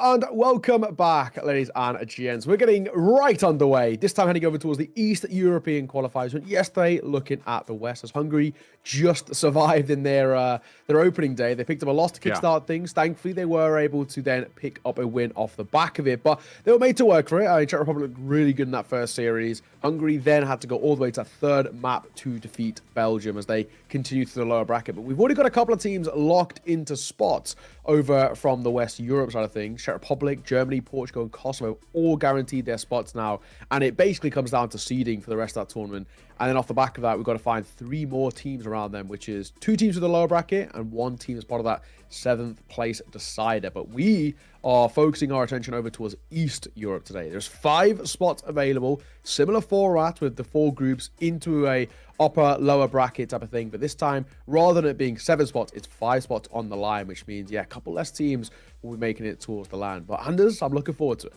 and welcome back, ladies and gents. We're getting right underway, this time heading over towards the East European qualifiers. Yesterday, looking at the West, as Hungary just survived in their opening day. They picked up a loss to kickstart things. Thankfully, they were able to then pick up a win off the back of it, but they were made to work for it. Czech Republic looked really good in that first series. Hungary then had to go all the way to third map to defeat Belgium as they continue through the lower bracket. But we've already got a couple of teams locked into spots over from the West Europe side of things. Czech Republic, Germany, Portugal, and Kosovo all guaranteed their spots now. And it basically comes down to seeding for the rest of that tournament. And then off the back of that, we've got to find 3 more teams around them, which is 2 teams with the lower bracket and 1 team as part of that 7th place decider. But we are focusing our attention over towards East Europe today. There's 5 spots available, similar format with the 4 groups into a upper lower bracket type of thing. But this time, rather than it being 7 spots, it's 5 spots on the line, which means, yeah, a couple less teams will be making it towards the land. But Anders, I'm looking forward to it.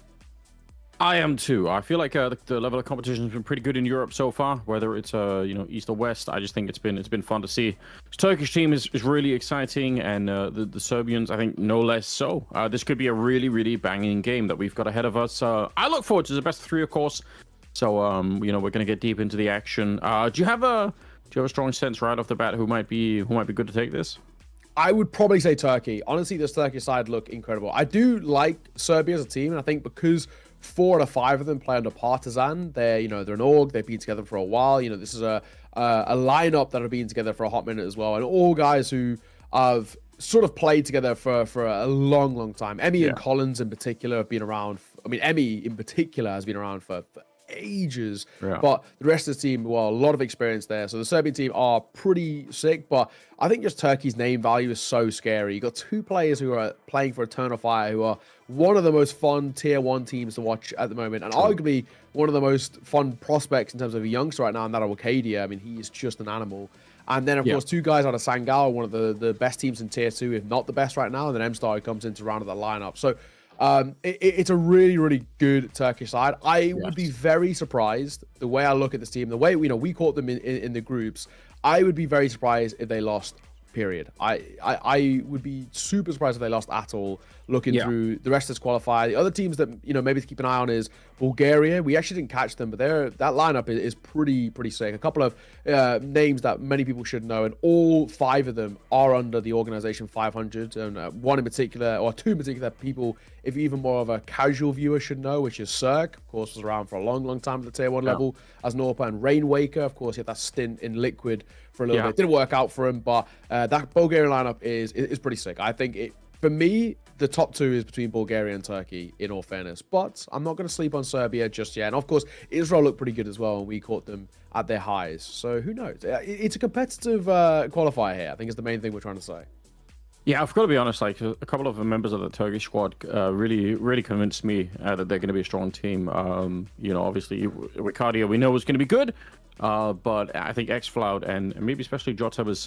I am too. I feel like the level of competition has been pretty good in Europe so far. Whether it's East or West, I just think it's been fun to see. This Turkish team is really exciting, and the Serbians, I think, no less so. This could be a really banging game that we've got ahead of us. I look forward to the best of 3, of course. So we're going to get deep into the action. Do you have a strong sense right off the bat who might be good to take this? I would probably say Turkey. Honestly, this Turkish side look incredible. I do like Serbia as a team, and I think because 4 out of 5 of them play under Partizan, they're an org. They've been together for a while. This is a lineup that have been together for a hot minute as well, and all guys who have sort of played together for a long time. Emmy and Collins in particular have been around. Emmy in particular has been around for ages, but the rest of the team, well, a lot of experience there. So the Serbian team are pretty sick, but I think just Turkey's name value is so scary. You got 2 players who are playing for Eternal Fire, who are one of the most fun tier 1 teams to watch at the moment, and arguably one of the most fun prospects in terms of a youngster right now, and that of Wakadia. He is just an animal. And then, of course, 2 guys out of Sangal, one of the best teams in tier 2, if not the best right now, and then M-Star comes into round of the lineup. So it's a really good Turkish side. I would be very surprised the way I look at this team, the way we caught them in the groups. I would be very surprised if they lost. Period. I would be super surprised if they lost at all. Looking through the rest of this qualifier, the other teams that maybe to keep an eye on is Bulgaria. We actually didn't catch them, but that lineup is pretty sick. A couple of names that many people should know, and all 5 of them are under the organization 500. And one in particular, or 2 in particular, people if even more of a casual viewer should know, which is Cirque. Of course, was around for a long time at the tier 1 level as Norpa, and Rainwaker. Of course, he had that stint in Liquid for a little bit. Didn't work out for him, but that Bulgarian lineup is pretty sick. I think for me, the top 2 is between Bulgaria and Turkey, in all fairness. But I'm not going to sleep on Serbia just yet. And of course, Israel looked pretty good as well, and we caught them at their highs. So who knows? It's a competitive qualifier here, I think is the main thing we're trying to say. Yeah, I've got to be honest, like a couple of the members of the Turkish squad really convinced me that they're going to be a strong team. Obviously, Ricardia we know was going to be good, but I think Xfloud and maybe especially Jota was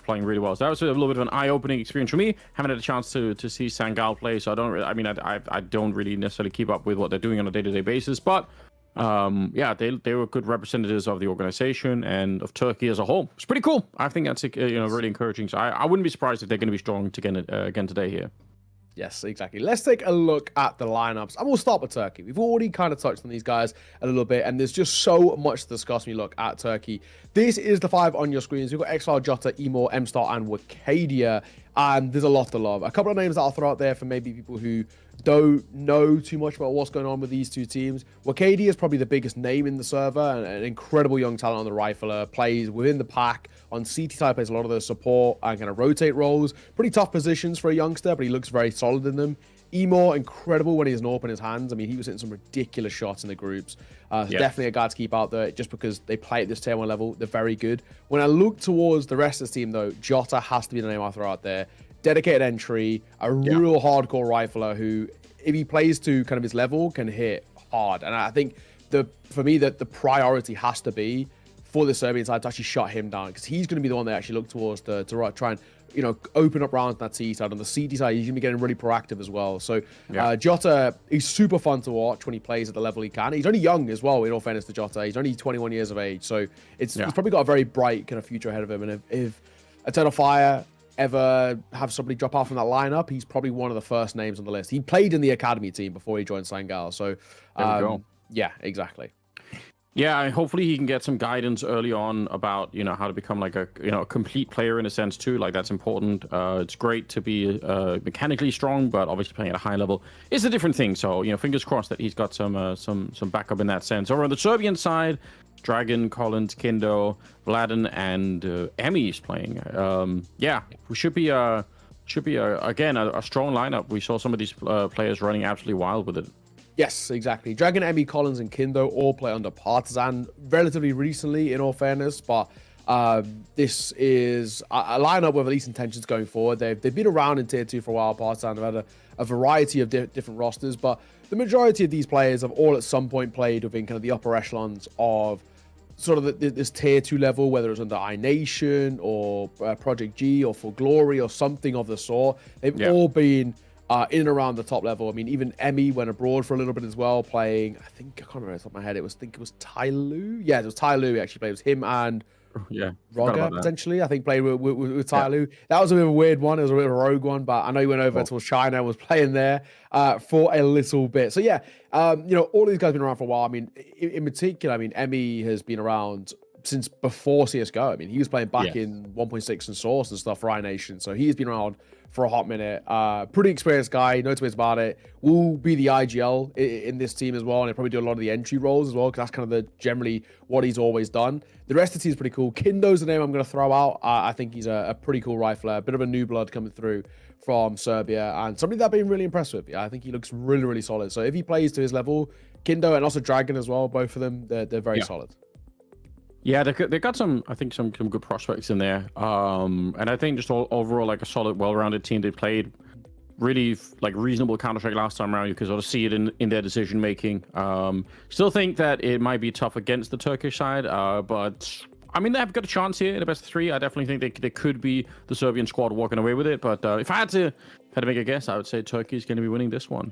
playing really well. So that was a little bit of an eye-opening experience for me. Haven't had a chance to see Sangal play, so I don't really necessarily keep up with what they're doing on a day-to-day basis, but they were good representatives of the organization and of Turkey as a whole. It's pretty cool. I think that's really encouraging. So I wouldn't be surprised if they're going to be strong again today here. Yes, exactly. Let's take a look at the lineups, and we'll start with Turkey. We've already kind of touched on these guys a little bit, and there's just so much to discuss when you look at Turkey. This is the 5 on your screens. We've got Exile, Jota, Emo, M-Star, and Wakadia, and there's a lot to love. A couple of names that I'll throw out there for maybe people who don't know too much about what's going on with these 2 teams. Wakadia is probably the biggest name in the server, and an incredible young talent on the rifler, plays within the pack. On CT side, plays a lot of the support and kind of rotate roles. Pretty tough positions for a youngster, but he looks very solid in them. Emo, incredible when he has an AWP in his hands. He was hitting some ridiculous shots in the groups. Definitely a guy to keep out there just because they play at this tier 1 level. They're very good. When I look towards the rest of the team, though, Jota has to be the name I throw out there. Dedicated entry, a real hardcore rifler who, if he plays to kind of his level, can hit hard. And I think for me, the priority has to be for the Serbian side to actually shut him down, because he's going to be the one they actually look towards to try and open up rounds on that C side. On the CD side, he's going to be getting really proactive as well. So Jota is super fun to watch when he plays at the level he can. He's only young as well, in all fairness to Jota. He's only 21 years of age, so he's probably got a very bright kind of future ahead of him. And if Eternal Fire ever have somebody drop out from that lineup, he's probably one of the first names on the list. He played in the academy team before he joined Sangal. So, There we go. yeah, exactly. Yeah, hopefully he can get some guidance early on about, how to become like a complete player in a sense too. Like that's important. It's great to be mechanically strong, but obviously playing at a high level is a different thing. So, fingers crossed that he's got some backup in that sense. Over on the Serbian side, Dragon, Collins, Kindo, Vladen, and Emmy is playing. Yeah, we should be again a strong lineup. We saw some of these players running absolutely wild with it. Yes, exactly. Dragon, Emmy, Collins, and Kindo all play under Partizan relatively recently, in all fairness, but this is a lineup with at least intentions going forward. They've been around in Tier 2 for a while. Partizan have had a variety of different rosters, but the majority of these players have all at some point played within kind of the upper echelons of sort of this Tier 2 level, whether it's under iNation or Project G or For Glory or something of the sort. They've all been in and around the top level. I mean, even Emmy went abroad for a little bit as well, playing, I can't remember off the top of my head, I think it was Tai Lu. Yeah, it was Tai Lu he actually played. It was him and Roger, potentially, I think, played with Tai Lu. That was a bit of a weird one. It was a bit of a rogue one, but I know he went over towards China and was playing there for a little bit. So yeah, all these guys have been around for a while. I mean, in particular, Emmy has been around since before CSGO. I mean, he was playing back in 1.6 and Source and stuff for iNation. So he's been around for a hot minute. Pretty experienced guy, no two ways about it. Will be the IGL in this team as well, and he'll probably do a lot of the entry roles as well, because that's kind of generally what he's always done. The rest of the team is pretty cool. Kindo's the name I'm going to throw out. I think he's a pretty cool rifler, a bit of a new blood coming through from Serbia, and somebody that I've been really impressed with. Yeah, I think he looks really, really solid. So if he plays to his level, Kindo and also Dragon as well, both of them, they're very solid. Yeah, they got some good prospects in there, and I think just overall like a solid, well-rounded team. They played really like reasonable Counter-Strike last time around. You can sort of see it in their decision making. Still think that it might be tough against the Turkish side, but I mean they've got a chance here in a best of 3. I definitely think they could be the Serbian squad walking away with it. But if I had to make a guess, I would say Turkey is going to be winning this one.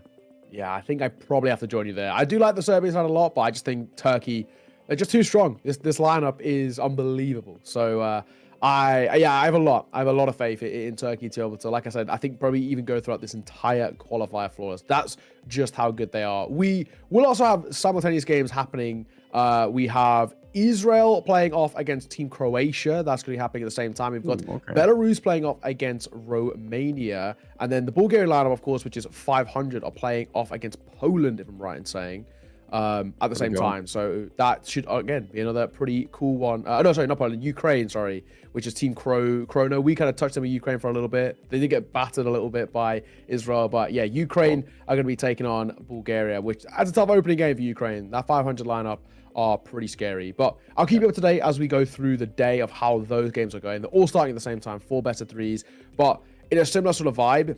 Yeah, I think I probably have to join you there. I do like the Serbian side a lot, but I just think Turkey, they're just too strong. This lineup is unbelievable. So I have a lot of faith in Turkey to be able to, like I said, I think probably even go throughout this entire qualifier flawless. That's just how good they are. We will also have simultaneous games happening. We have Israel playing off against Team Croatia. That's going to be happening at the same time. We've got Belarus playing off against Romania. And then the Bulgarian lineup, of course, which is 500, are playing off against Poland, if I'm right in saying. At the same time. So that should, again, be another pretty cool one. No, sorry, not Poland, Ukraine, sorry, which is Team Chrono. We kind of touched them with Ukraine for a little bit. They did get battered a little bit by Israel, but yeah, Ukraine are going to be taking on Bulgaria, which adds a tough opening game for Ukraine. That 500 lineup are pretty scary, but I'll keep you up to date as we go through the day of how those games are going. They're all starting at the same time, 4 best of 3s, but in a similar sort of vibe.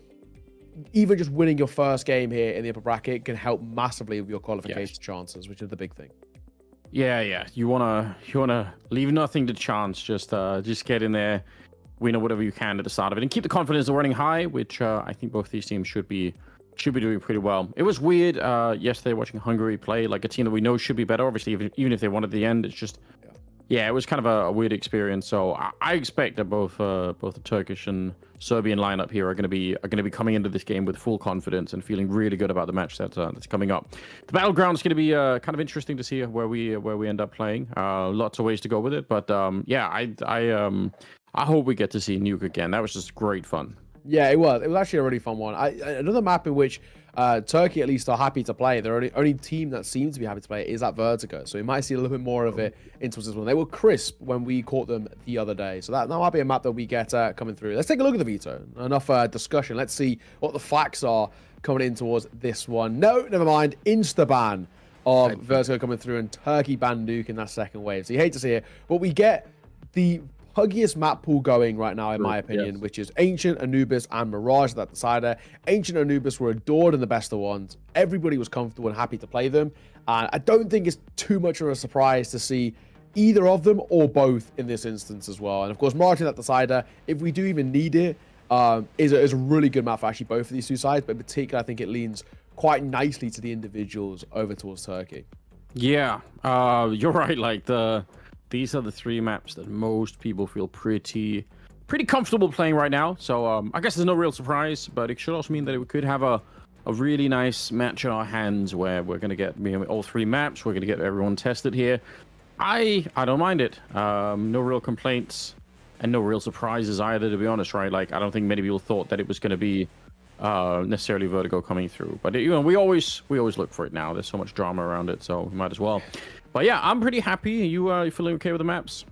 Even just winning your first game here in the upper bracket can help massively with your qualification chances, which is the big thing. Yeah. You wanna leave nothing to chance. Just get in there, win or whatever you can at the start of it, and keep the confidence running high, which I think both these teams should be doing pretty well. It was weird yesterday watching Hungary play, like a team that we know should be better. Obviously, even if they won at the end, it's just it was kind of a weird experience. So I expect that both the Turkish and Serbian lineup here are going to be coming into this game with full confidence and feeling really good about the match that's coming up. The battleground is going to be kind of interesting to see where we end up playing. Lots of ways to go with it, but I hope we get to see Nuke again. That was just great fun. Yeah, it was actually a really fun one. Another map in which Turkey at least are happy to play. The only team that seems to be happy to play is that Vertigo. So we might see a little bit more of it into this one. They were crisp when we caught them the other day. So that might be a map that we get coming through. Let's take a look at the veto. Enough discussion. Let's see what the facts are coming in towards this one. No, never mind. Insta-ban of Vertigo coming through, and Turkey banned Nuke in that second wave. So you hate to see it. But we get the huggiest map pool going right now, in my opinion, which is Ancient, Anubis, and Mirage, that decider. Ancient and Anubis were adored in the best of ones. Everybody was comfortable and happy to play them. And I don't think it's too much of a surprise to see either of them or both in this instance as well. And of course, Mirage, that decider, if we do even need it, is a really good map for actually both of these two sides. But in particular, I think it leans quite nicely to the individuals over towards Turkey. Yeah, you're right. Like these are the 3 maps that most people feel pretty pretty comfortable playing right now. So I guess there's no real surprise, but it should also mean that we could have a really nice match in our hands where we're going to get all 3 maps. We're going to get everyone tested here. I don't mind it. No real complaints and no real surprises either, to be honest, right? Like, I don't think many people thought that it was going to be necessarily Vertigo coming through. But, you know, we always look for it now. There's so much drama around it, so we might as well. But yeah, I'm pretty happy. You feeling okay with the maps?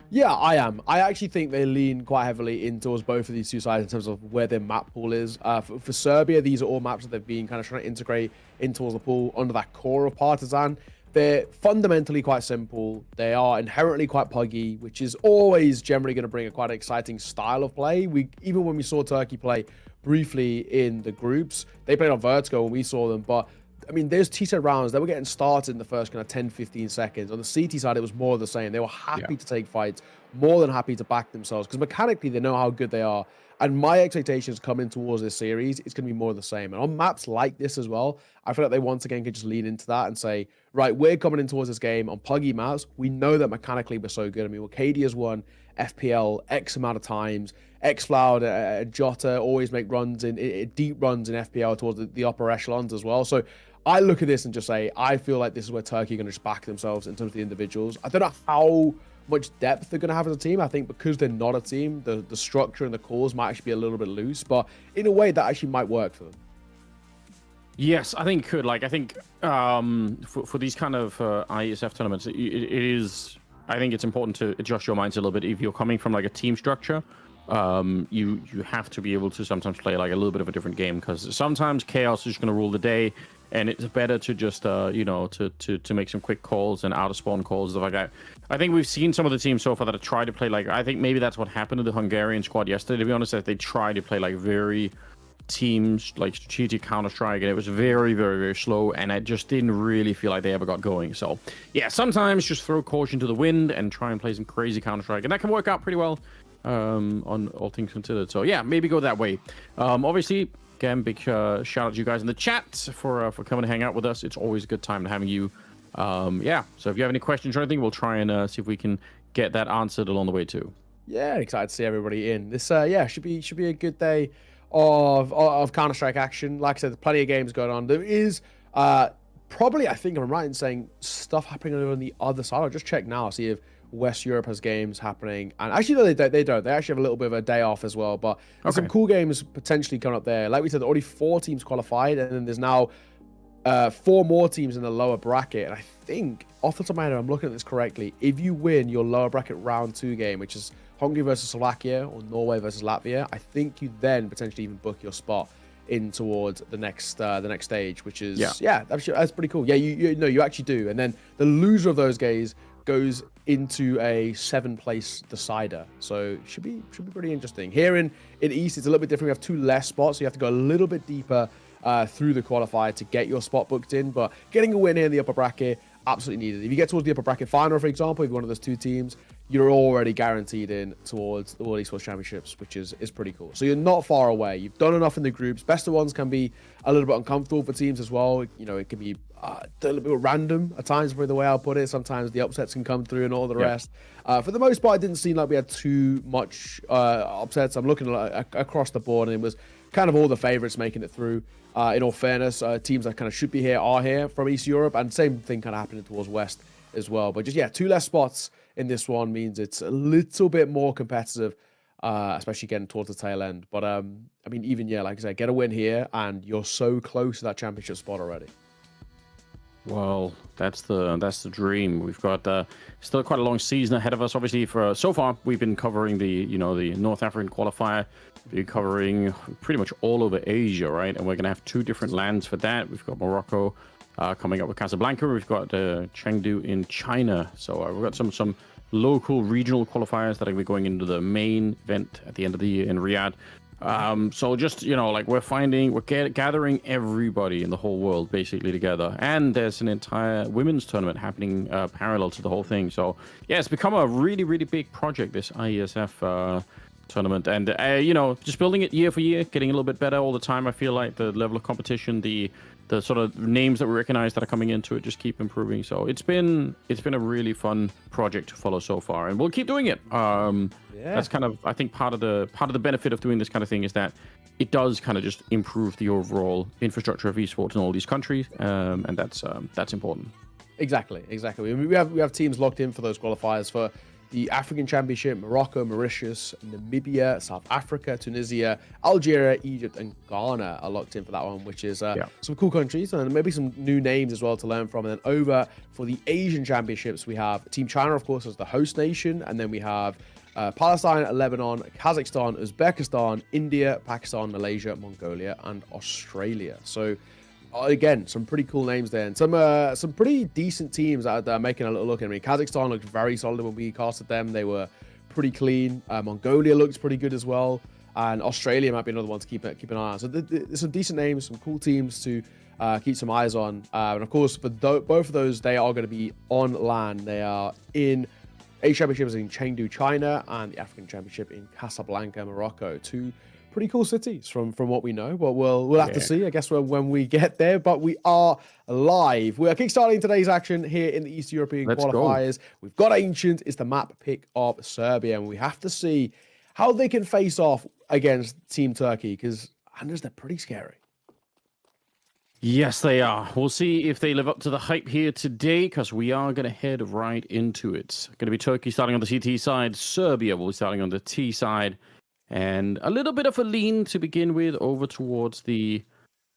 Yeah, I am. I actually think they lean quite heavily in towards both of these two sides in terms of where their map pool is. For Serbia, these are all maps that they've been kind of trying to integrate in towards the pool under that core of Partizan. They're fundamentally quite simple. They are inherently quite puggy, which is always generally going to bring a quite exciting style of play. Even when we saw Turkey play briefly in the groups, they played on Vertigo when we saw them, but I mean, there's T-set rounds that were getting started in the first kind of 10, 15 seconds. On the CT side, it was more of the same. They were happy to take fights, more than happy to back themselves, because mechanically, they know how good they are. And my expectations coming towards this series, it's going to be more of the same. And on maps like this as well, I feel like they once again could just lean into that and say, right, we're coming in towards this game on puggy maps. We know that mechanically we're so good. I mean, Arcadia's won FPL X amount of times. Xfloud and Jota always make runs in deep runs in FPL towards the upper echelons as well. So I look at this and just say, I feel like this is where Turkey are going to just back themselves in terms of the individuals. I don't know how much depth they're going to have as a team. I think because they're not a team, the structure and the cause might actually be a little bit loose, but in a way that actually might work for them. Yes, I think it could. Like, I think for these kind of IESF tournaments, it is. I think it's important to adjust your minds a little bit. If you're coming from like a team structure, you have to be able to sometimes play like a little bit of a different game, because sometimes chaos is just going to rule the day, and it's better to just to make some quick calls and out of spawn calls, stuff like that. I think we've seen some of the teams so far that have tried to play like, I think maybe that's what happened to the Hungarian squad yesterday, to be honest, that they tried to play like very teams like strategic Counter-Strike, and it was very, very, very slow, and I just didn't really feel like they ever got going. So yeah, sometimes just throw caution to the wind and try and play some crazy Counter-Strike, and that can work out pretty well on all things considered. So yeah, maybe go that way. Obviously, again, big shout out to you guys in the chat for coming to hang out with us. It's always a good time to having you. Yeah, so if you have any questions or anything, we'll try and see if we can get that answered along the way too. Yeah, excited to see everybody in this. Yeah, should be a good day of Counter-Strike action. Like I said, there's plenty of games going on. There is probably, I think I'm right in saying, stuff happening over on the other side. I'll just check now, see if West Europe has games happening. And actually, no, they don't. They actually have a little bit of a day off as well. But there's some cool games potentially coming up there. Like we said, already 4 teams qualified, and then there's now 4 more teams in the lower bracket. And I think, off the top of my head, I'm looking at this correctly, if you win your lower bracket round 2 game, which is Hungary versus Slovakia or Norway versus Latvia, I think you then potentially even book your spot in towards the next stage, which is that's pretty cool. Yeah, you actually do. And then the loser of those games goes into a 7th-place decider, so should be pretty interesting. Here in East, it's a little bit different. We have 2 less spots, so you have to go a little bit deeper through the qualifier to get your spot booked in. But getting a win here in the upper bracket, absolutely needed. If you get towards the upper bracket final, for example, if you're one of those 2 teams, you're already guaranteed in towards the World Esports Championships, which is pretty cool. So you're not far away. You've done enough in the groups. Best of ones can be a little bit uncomfortable for teams as well. You know, it can be a little bit random at times, for the way I'll put it. Sometimes the upsets can come through and all the rest. For the most part, it didn't seem like we had too much upsets. I'm looking across the board, and it was kind of all the favorites making it through. In all fairness, teams that kind of should be here are here from East Europe, and same thing kind of happening towards West as well. But just, 2 less spots in this one means it's a little bit more competitive, especially getting towards the tail end. But I mean, even like I said, get a win here, and you're so close to that championship spot already. Well, that's the dream. We've got still quite a long season ahead of us. Obviously, for so far we've been covering the North African qualifier. We're covering pretty much all over Asia, right? And we're gonna have 2 different lands for that. We've got Morocco coming up with Casablanca. We've got Chengdu in China. So we've got some local regional qualifiers that are gonna be going into the main event at the end of the year in Riyadh. So just, we're gathering everybody in the whole world basically together, and there's an entire women's tournament happening parallel to the whole thing. So yeah, it's become a really, really big project, this IESF tournament. And, you know, just building it year for year, getting a little bit better all the time. I feel like the level of competition, the sort of names that we recognize that are coming into it just keep improving. So it's been a really fun project to follow so far, and we'll keep doing it. That's kind of, I think, part of the benefit of doing this kind of thing is that it does kind of just improve the overall infrastructure of esports in all these countries, and that's important. Exactly. We have teams locked in for those qualifiers for the African Championship. Morocco, Mauritius, Namibia, South Africa, Tunisia, Algeria, Egypt, and Ghana are locked in for that one, which is some cool countries and maybe some new names as well to learn from. And then over for the Asian Championships, we have Team China, of course, as the host nation, and then we have Palestine, Lebanon, Kazakhstan, Uzbekistan, India, Pakistan, Malaysia, Mongolia, and Australia. So again, some pretty cool names there, and some pretty decent teams that are making a little look. I mean, Kazakhstan looked very solid when we casted them. They were pretty clean. Mongolia looks pretty good as well, and Australia might be another one to keep an eye on. So there's some decent names, some cool teams to keep some eyes on. And of course, for both of those, they are going to be on land. They are in Asia Championships in Chengdu, China, and the African Championship in Casablanca, Morocco. Two pretty cool cities from what we know, but we'll have to see, I guess, when we get there. But we are live. We are kickstarting today's action here in the East European qualifiers. We've got Ancient. It's the map pick of Serbia, and we have to see how they can face off against Team Turkey, because Anders, they're pretty scary. Yes, they are. We'll see if they live up to the hype here today, because we are going to head right into it. Going to be Turkey starting on the CT side. Serbia will be starting on the T side. And a little bit of a lean to begin with over towards the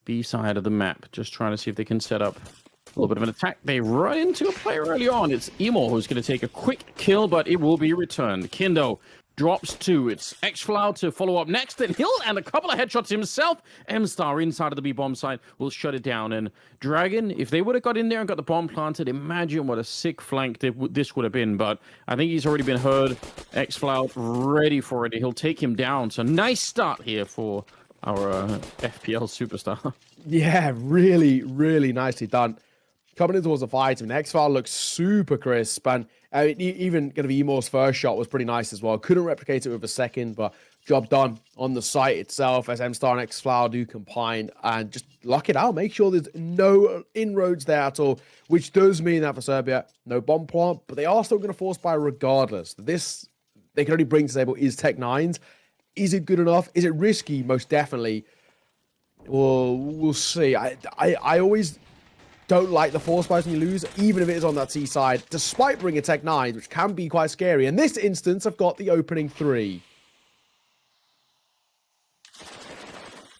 B side of the map. Just trying to see if they can set up a little bit of an attack. They run into a player early on. It's Emo who's going to take a quick kill, but it will be returned. Kindo drops 2. It's Xflow to follow up next, and he'll and a couple of headshots himself. M-Star inside of the B bomb site will shut it down. And Dragon, if they would have got in there and got the bomb planted, imagine what a sick flank this would have been. But I think he's already been heard. Xflow ready for it. He'll take him down. So nice start here for our FPL superstar. Yeah, really, really nicely done. Coming in towards the fight, and Xflow looks super crisp, and even going to be Emo's first shot was pretty nice as well. Couldn't replicate it with a second, but job done on the site itself as M-Star and Xflow do combine and just lock it out. Make sure there's no inroads there at all, which does mean that for Serbia, no bomb plant, but they are still going to force buy regardless. This they can only bring to the table is Tech 9s. Is it good enough? Is it risky? Most definitely. Well, we'll see. I always don't like the force buys when you lose, even if it is on that C side, despite bringing Tech 9s, which can be quite scary. In this instance, I've got the opening 3.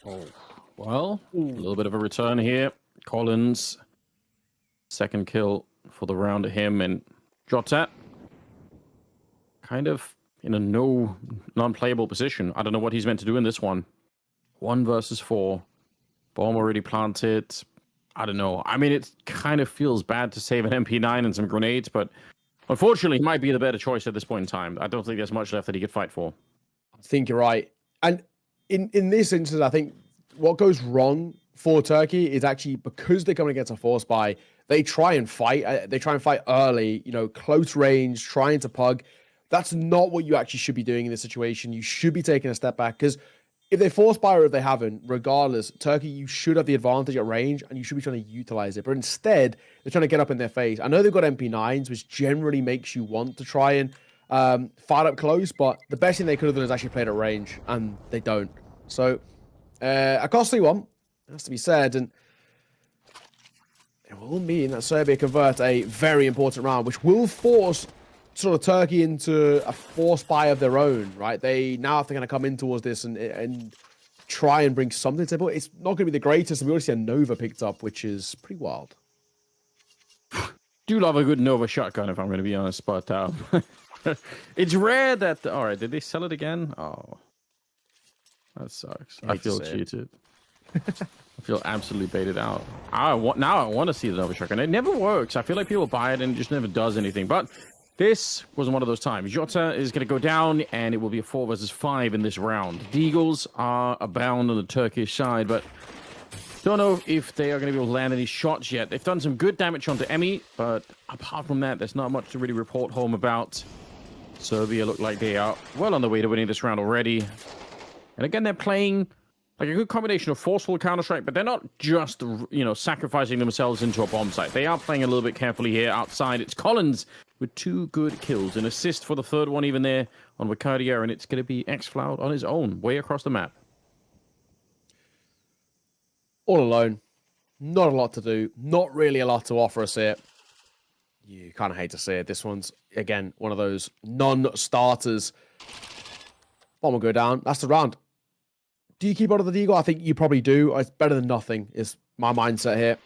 Oh, well, a little bit of a return here. Collins, second kill for the round of him, and Jota kind of in a non-playable position. I don't know what he's meant to do in this one. 1 versus 4. Bomb already planted. I don't know. I mean, it kind of feels bad to save an MP9 and some grenades, but unfortunately, he might be the better choice at this point in time. I don't think there's much left that he could fight for. I think you're right. And in this instance, I think what goes wrong for Turkey is actually because they're coming against a force buy, they try and fight. They try and fight early, close range, trying to pug. That's not what you actually should be doing in this situation. You should be taking a step back, because if they force buy or if they haven't, regardless, Turkey, you should have the advantage at range and you should be trying to utilize it. But instead, they're trying to get up in their face. I know they've got MP9s, which generally makes you want to try and fight up close, but the best thing they could have done is actually played at range, and they don't. So, a costly one, has to be said, and it will mean that Serbia convert a very important round, which will force sort of Turkey into a force buy of their own, right? They now have to kind of come in towards this and try and bring something to the table. It's not going to be the greatest, and we already see a Nova picked up, which is pretty wild. Do love a good Nova shotgun, if I'm going to be honest, but it's rare that... All right, did they sell it again? Oh, that sucks. I feel cheated. I feel absolutely baited out. Now I want to see the Nova shotgun. It never works. I feel like people buy it and it just never does anything, but this was one of those times. Jota is going to go down, and it will be a 4 versus 5 in this round. The Eagles are abound on the Turkish side, but don't know if they are going to be able to land any shots yet. They've done some good damage onto Emmy, but apart from that, there's not much to really report home about. Serbia look like they are well on the way to winning this round already. And again, they're playing like a good combination of forceful counter-strike, but they're not just, sacrificing themselves into a bomb site. They are playing a little bit carefully here outside. It's Collins with 2 good kills. An assist for the 3rd one even there on Wicardia, and it's going to be xFloud on his own, way across the map. All alone. Not a lot to do. Not really a lot to offer us here. You kind of hate to see it. This one's, again, one of those non-starters. Bomb will go down. That's the round. Do you keep on to the deagle? I think you probably do. It's better than nothing, is my mindset here.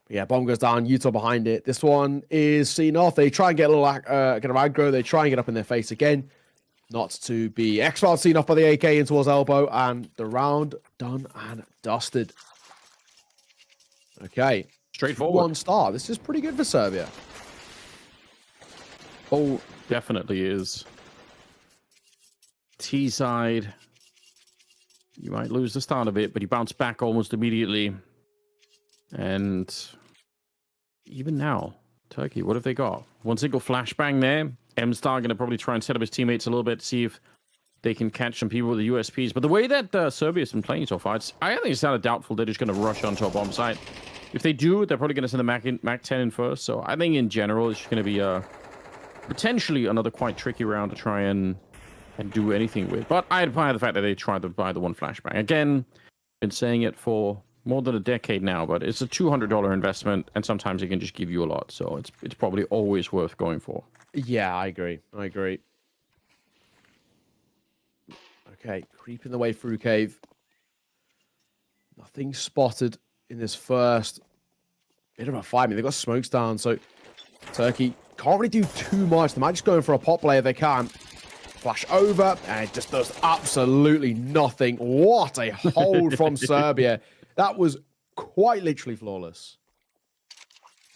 But yeah, bomb goes down. Utah behind it. This one is seen off. They try and get a little kind of aggro. They try and get up in their face again. Not to be xFloud seen off by the AK in towards elbow. And the round done and dusted. Okay. Straightforward. 1 star. This is pretty good for Serbia. Oh, definitely is. T side. You might lose the start of it, but you bounce back almost immediately. And even now, Turkey, what have they got? 1 single flashbang there. M-Star going to probably try and set up his teammates a little bit, see if they can catch some people with the USPs. But the way that Serbia's been playing so far, I think it's kind of doubtful they're just going to rush onto a bomb site. If they do, they're probably going to send the Mac 10 in first. So I think in general, it's going to be potentially another quite tricky round to try and do anything with. But I admire the fact that they tried to buy the 1 flashbang. Again, been saying it for more than a decade now, but it's a $200 investment, and sometimes it can just give you a lot. So it's probably always worth going for. Yeah, I agree. Okay, creeping the way through cave. Nothing spotted in this first bit of a fight. I mean, they've got smokes down, so Turkey can't really do too much. They might just go in for a pop play if they can. Flash over, and it just does absolutely nothing. What a hold from Serbia. That was quite literally flawless.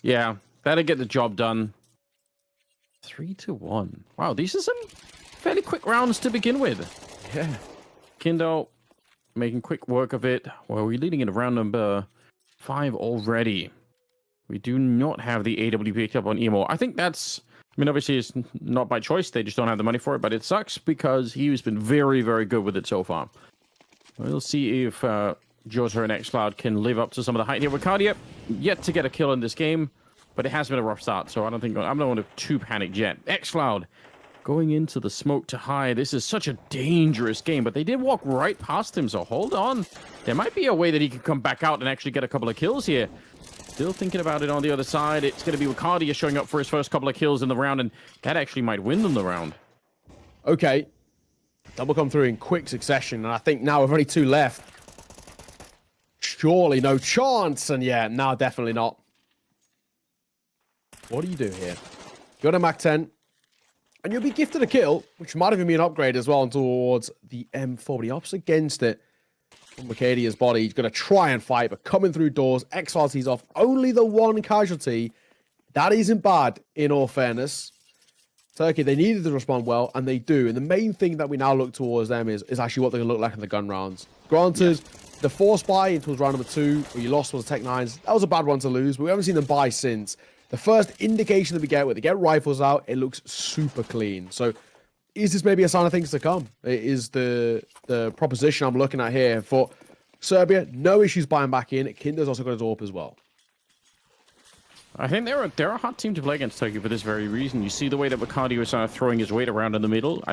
Yeah, that'll get the job done. 3-1. Wow, these are some fairly quick rounds to begin with. Yeah. Kindle making quick work of it. Well, we're leading in round number 5 already. We do not have the AW picked up on Emo. I think that's... I mean, obviously, it's not by choice. They just don't have the money for it, but it sucks because he's been very, very good with it so far. We'll see if Jota and xFloud can live up to some of the height here. Wicardia yet to get a kill in this game, but it has been a rough start, so I'm not going to too panic yet. xFloud going into the smoke to hide. This is such a dangerous game, but they did walk right past him, so hold on. There might be a way that he could come back out and actually get a couple of kills here. Still thinking about it on the other side. It's going to be Wicardia showing up for his first couple of kills in the round, and that actually might win them the round. Okay. Double come through in quick succession, and I think now with only 2 left, surely no chance. And yeah, now definitely not. What do you do here? Go to Mac 10, and you'll be gifted a kill, which might even be an upgrade as well towards the M4, but he opts against it. Wicardia's body, he's going to try and fight, but coming through doors, xFloud sees off only the 1 casualty. That isn't bad, in all fairness. Turkey, they needed to respond well, and they do. And the main thing that we now look towards them is actually what they're going to look like in the gun rounds. Granted, the force buy into round number 2, where you lost was the Tech 9s. That was a bad one to lose, but we haven't seen them buy since. The first indication that we get, where they get rifles out, it looks super clean. So, is this maybe a sign of things to come? It is the proposition I'm looking at here. For Serbia, no issues buying back in. Kinder's also got his AWP as well. I think they're a hot team to play against Turkey for this very reason. You see the way that Wicardia was throwing his weight around in the middle.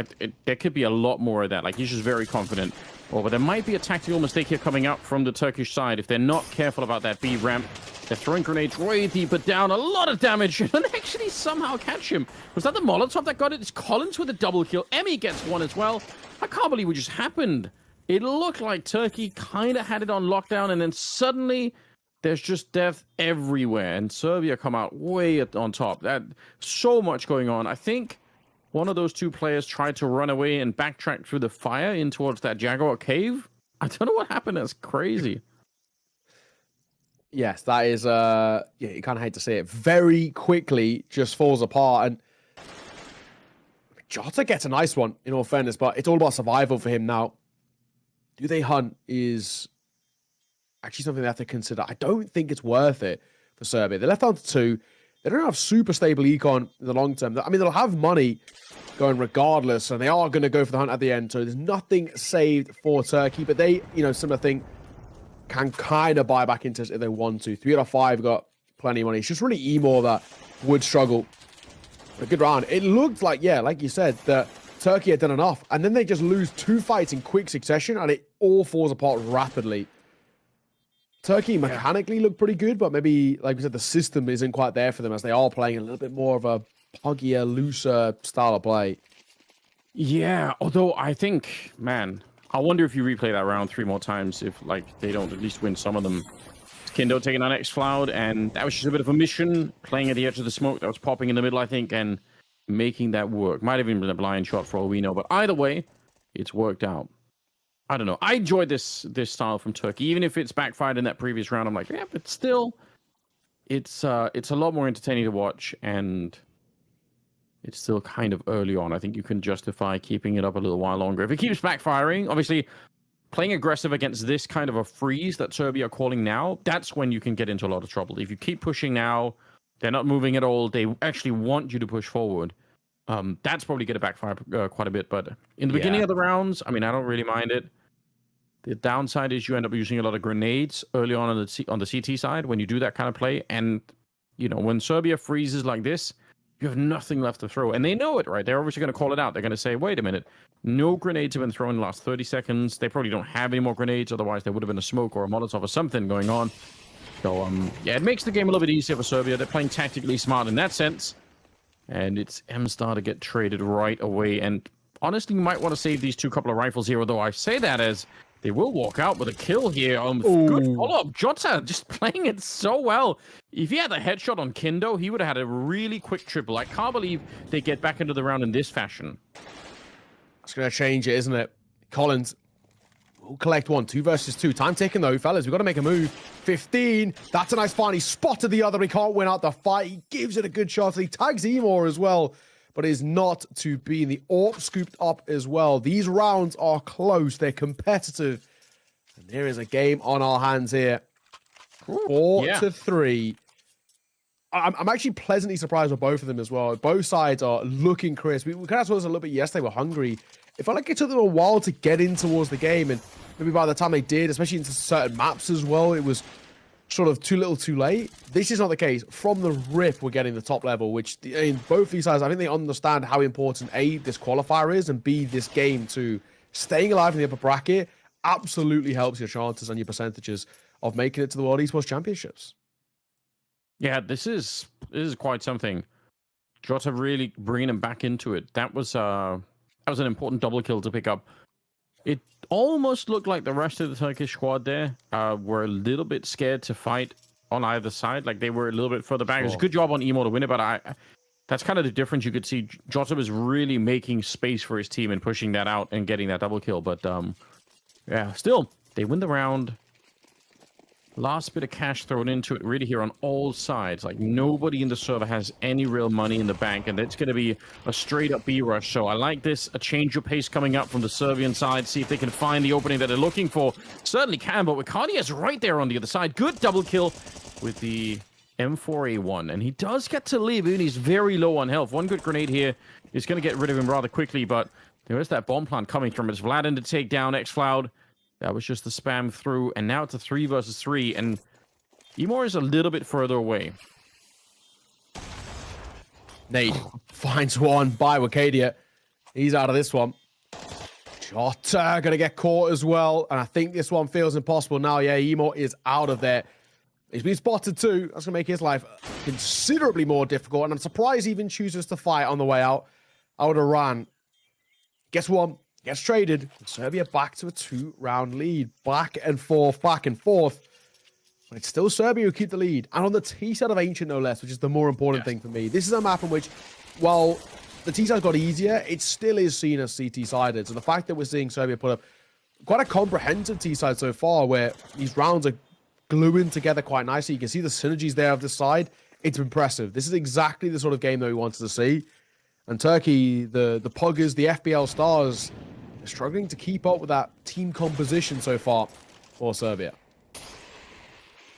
There could be a lot more of that. Like, he's just very confident. Oh, but there might be a tactical mistake here coming out from the Turkish side. If they're not careful about that B ramp, they're throwing grenades way deeper down. A lot of damage. And actually somehow catch him. Was that the Molotov that got it? It's Collins with a double kill. Emmy gets one as well. I can't believe what just happened. It looked like Turkey kind of had it on lockdown, and then suddenly there's just death everywhere. And Serbia come out way on top. So much going on. I think one of those 2 players tried to run away and backtrack through the fire in towards that Jaguar cave. I don't know what happened. That's crazy. Yes, that is, yeah, you kind of hate to see it. Very quickly just falls apart. And Jota gets a nice one, in all fairness, but it's all about survival for him now. Do they hunt is actually something they have to consider. I don't think it's worth it for Serbia. They're left down to 2. they don't have super stable econ in the long term. I mean, they'll have money going regardless, and they are going to go for the hunt at the end. So there's nothing saved for Turkey, but they, similar thing, can kind of buy back into it if they want to. 3 out of 5 got plenty of money. It's just really Emo that would struggle. A good round. It looked like, yeah, like you said, that Turkey had done enough, and then they just lose 2 fights in quick succession, and it all falls apart rapidly. Turkey mechanically looked pretty good, but maybe, like we said, the system isn't quite there for them as they are playing a little bit more of a puggier, looser style of play. Yeah, although I think, man, I wonder if you replay that round 3 more times, if like they don't at least win some of them. Kindo taking on X-Cloud, and that was just a bit of a mission, playing at the edge of the smoke that was popping in the middle, I think, and making that work. Might have even been a blind shot for all we know, but either way, it's worked out. I don't know. I enjoyed this style from Turkey, even if it's backfired in that previous round. I'm like, yeah, but still, it's a lot more entertaining to watch, and it's still kind of early on. I think you can justify keeping it up a little while longer. If it keeps backfiring, obviously, playing aggressive against this kind of a freeze that Serbia are calling now, that's when you can get into a lot of trouble. If you keep pushing now, they're not moving at all, they actually want you to push forward. That's probably going to backfire quite a bit. But in the beginning of the rounds, I mean, I don't really mind it. The downside is you end up using a lot of grenades early on the CT side when you do that kind of play. And, when Serbia freezes like this, you have nothing left to throw. And they know it, right? They're obviously going to call it out. They're going to say, wait a minute, no grenades have been thrown in the last 30 seconds. They probably don't have any more grenades. Otherwise, there would have been a smoke or a Molotov or something going on. So, yeah, it makes the game a little bit easier for Serbia. They're playing tactically smart in that sense. And it's M-Star to get traded right away. And honestly, you might want to save these 2 couple of rifles here, although I say that as they will walk out with a kill here. Good follow-up. Jota just playing it so well. If he had a headshot on Kindo, he would have had a really quick triple. I can't believe they get back into the round in this fashion. It's going to change it, isn't it? Collins will collect 1. 2 versus 2. Time taken, though, fellas. We've got to make a move. 15. That's a nice find. He spotted the other. He can't win out the fight. He gives it a good shot. He tags Emor as well, but is not to be. The AWP scooped up as well. These rounds are close. They're competitive. And there is a game on our hands here. 4-3. I'm actually pleasantly surprised with both of them as well. Both sides are looking crisp. We kind of saw this a little bit yesterday. We're hungry. It felt like it took them a while to get in towards the game. And maybe by the time they did, especially into certain maps as well, it was sort of too little too late. This is not the case. From the rip, we're getting the top level, which in both these sides, I think they understand how important A, this qualifier is, and B, this game too. Staying alive in the upper bracket absolutely helps your chances and your percentages of making it to the World Esports Championships. Yeah, this is quite something. Jota really bringing him back into it. That was an important double kill to pick up. It almost looked like the rest of the Turkish squad there were a little bit scared to fight on either side. Like they were a little bit further back. It was a good job on Emo to win it, but that's kind of the difference you could see. Jota was really making space for his team and pushing that out and getting that double kill. But yeah, still, they win the round. Last bit of cash thrown into it really here on all sides. Like nobody in the server has any real money in the bank, and it's going to be a straight up B rush. So I like this, a change of pace coming up from the Serbian side. See if they can find the opening that they're looking for. Certainly can, but Wikadia's right there on the other side. Good double kill with the M4A1, and he does get to live, and he's very low on health. One good grenade here is going to get rid of him rather quickly, but there is that bomb plant coming from it. It's Vladin to take down X-Cloud. That was just the spam through, and now it's a 3 versus 3, and Emor is a little bit further away. Nate finds one by Wikadia. He's out of this one. Jota gonna get caught as well, and I think this one feels impossible now. Yeah, Emor is out of there. He's been spotted too. That's gonna make his life considerably more difficult, and I'm surprised he even chooses to fight on the way out. I would have ran. Guess what? Gets traded. Serbia back to a 2-round lead. Back and forth, back and forth. But it's still Serbia who keep the lead. And on the T side of Ancient, no less, which is the more important thing for me. This is a map in which, while the T side got easier, it still is seen as CT-sided. So the fact that we're seeing Serbia put up quite a comprehensive T side so far, where these rounds are gluing together quite nicely. You can see the synergies there of this side. It's impressive. This is exactly the sort of game that we wanted to see. And Turkey, the Puggers, the FBL Stars, struggling to keep up with that team composition so far for Serbia.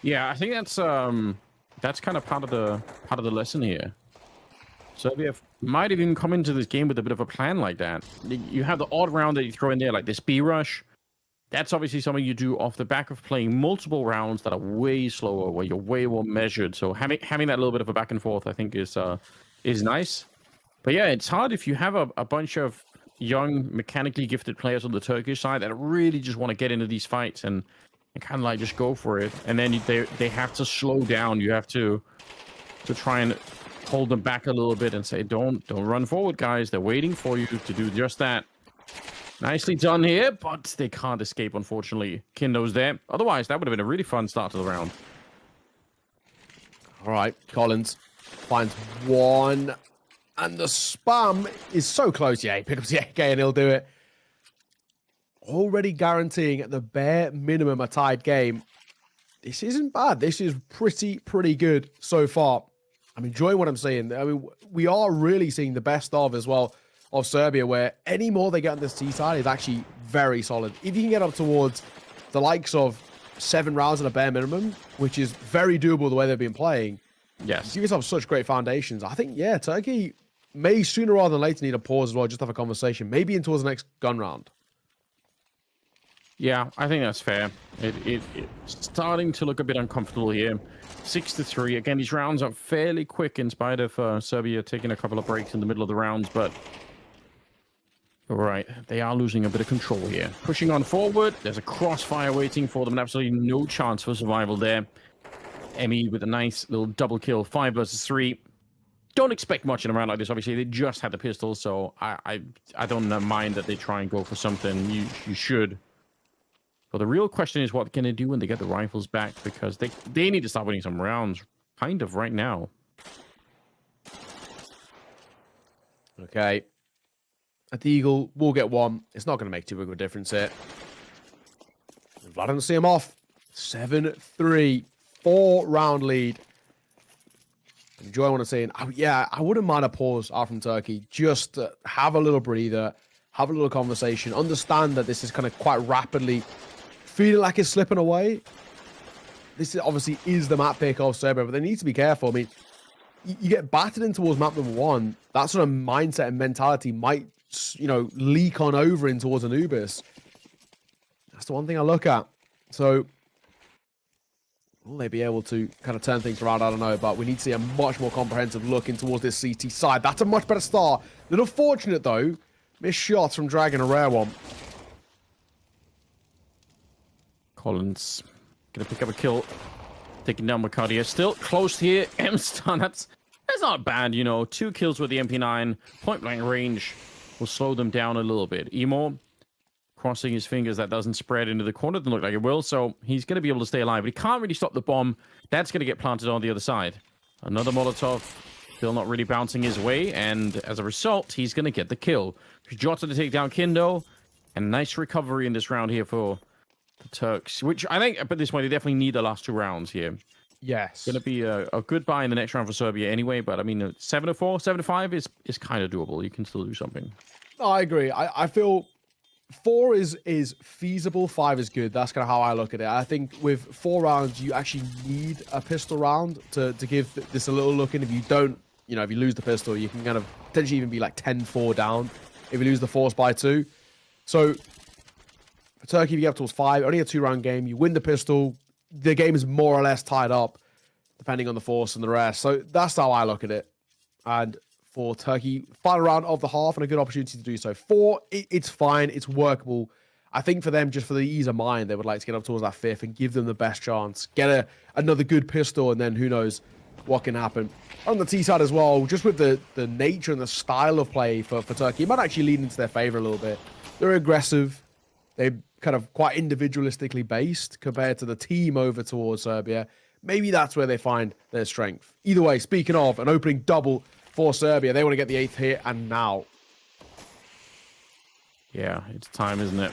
Yeah, I think that's kind of part of part of the lesson here. Serbia might have even come into this game with a bit of a plan like that. You have the odd round that you throw in there, like this B rush. That's obviously something you do off the back of playing multiple rounds that are way slower, where you're way more measured. So having that little bit of a back and forth, I think, is nice. But yeah, it's hard if you have a bunch of young, mechanically gifted players on the Turkish side that really just want to get into these fights and kind of like just go for it. And then they have to slow down. You have to try and hold them back a little bit and say, don't run forward, guys. They're waiting for you to do just that. Nicely done here, but they can't escape, unfortunately. Kindo's there. Otherwise, that would have been a really fun start to the round. All right, Collins finds one, and the spam is so close. Yeah, he picks up the AK and he'll do it. Already guaranteeing at the bare minimum a tied game. This isn't bad. This is pretty good so far. I'm enjoying what I'm seeing. I mean, we are really seeing the best of as well of Serbia, where any more they get on this T side is actually very solid. If you can get up towards the likes of 7 rounds at a bare minimum, which is very doable the way they've been playing, yes, you yourself such great foundations. I think, yeah, Turkey may sooner rather than later need a pause as well, just have a conversation, maybe in towards the next gun round. Yeah, I think that's fair. It's starting to look a bit uncomfortable here. 6-3. Again, these rounds are fairly quick in spite of Serbia taking a couple of breaks in the middle of the rounds, but all right, they are losing a bit of control here. Pushing on forward. There's a crossfire waiting for them, and absolutely no chance for survival there. Emmy with a nice little double kill, 5 versus 3. Don't expect much in a round like this. Obviously, they just had the pistol, so I don't mind that they try and go for something. You should. But the real question is, what can they do when they get the rifles back? Because they need to start winning some rounds, kind of right now. Okay. At the Eagle, we'll get one. It's not going to make too big of a difference here. Vlad doesn't see him off. 7-3. 4-round lead. Enjoying what I'm saying. Yeah, I wouldn't mind a pause out from Turkey. Just to have a little breather, have a little conversation, understand that this is kind of quite rapidly feeling like it's slipping away. This obviously is the map pick of Serbia, but they need to be careful. I mean, you get battered in towards map number 1. That sort of mindset and mentality might, leak on over in towards Anubis. That's the one thing I look at. So, will they be able to kind of turn things around? I don't know, but we need to see a much more comprehensive look in towards this CT side. That's a much better start. Little fortunate, though. Missed shots from Dragon, a rare one. Collins gonna pick up a kill. Taking down Macedonia. Still close here. M-Stun, that's not bad, 2 kills with the MP9. Point blank range will slow them down a little bit. Emo crossing his fingers that doesn't spread into the corner. Doesn't look like it will, so he's going to be able to stay alive. But he can't really stop the bomb. That's going to get planted on the other side. Another Molotov still not really bouncing his way, and as a result, he's going to get the kill. Jota to take down Kindo, and nice recovery in this round here for the Turks, which I think at this point they definitely need the last 2 rounds here. Yes. Going to be a good buy in the next round for Serbia anyway, but I mean, 7-4, 7-5 is kind of doable. You can still do something. No, I agree. I feel 4 is feasible, 5 is good. That's kind of how I look at it. I think with 4 rounds, you actually need a pistol round to give this a little look in. If you don't, if you lose the pistol, you can kind of potentially even be like 10-4 down if you lose the force by 2. So for Turkey, if you get up towards 5, only a 2-round game, you win the pistol, the game is more or less tied up, depending on the force and the rest. So that's how I look at it. And for Turkey, final round of the half and a good opportunity to do so. 4, it's fine. It's workable. I think for them, just for the ease of mind, they would like to get up towards that 5th and give them the best chance. Get another good pistol, and then who knows what can happen. On the T side as well, just with the nature and the style of play for Turkey, it might actually lead into their favor a little bit. They're aggressive. They're kind of quite individualistically based compared to the team over towards Serbia. Maybe that's where they find their strength. Either way, speaking of an opening double for Serbia, they want to get the 8th hit, and now. Yeah, it's time, isn't it?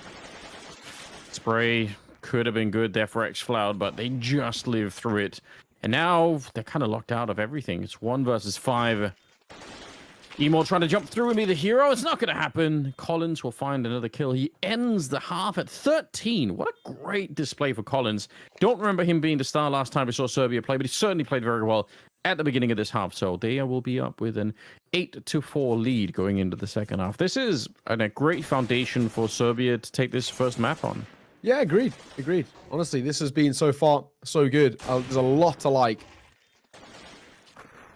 Spray could have been good there for X-Cloud, but they just lived through it. And now they're kind of locked out of everything. It's 1 versus 5. Emo trying to jump through and be the hero. It's not going to happen. Collins will find another kill. He ends the half at 13. What a great display for Collins. Don't remember him being the star last time we saw Serbia play, but he certainly played very well. at the beginning of this half. So they will be up with an 8-4 lead going into the second half. This is a great foundation for Serbia to take this first map on. Yeah, agreed. Honestly, this has been so far so good. There's a lot to like.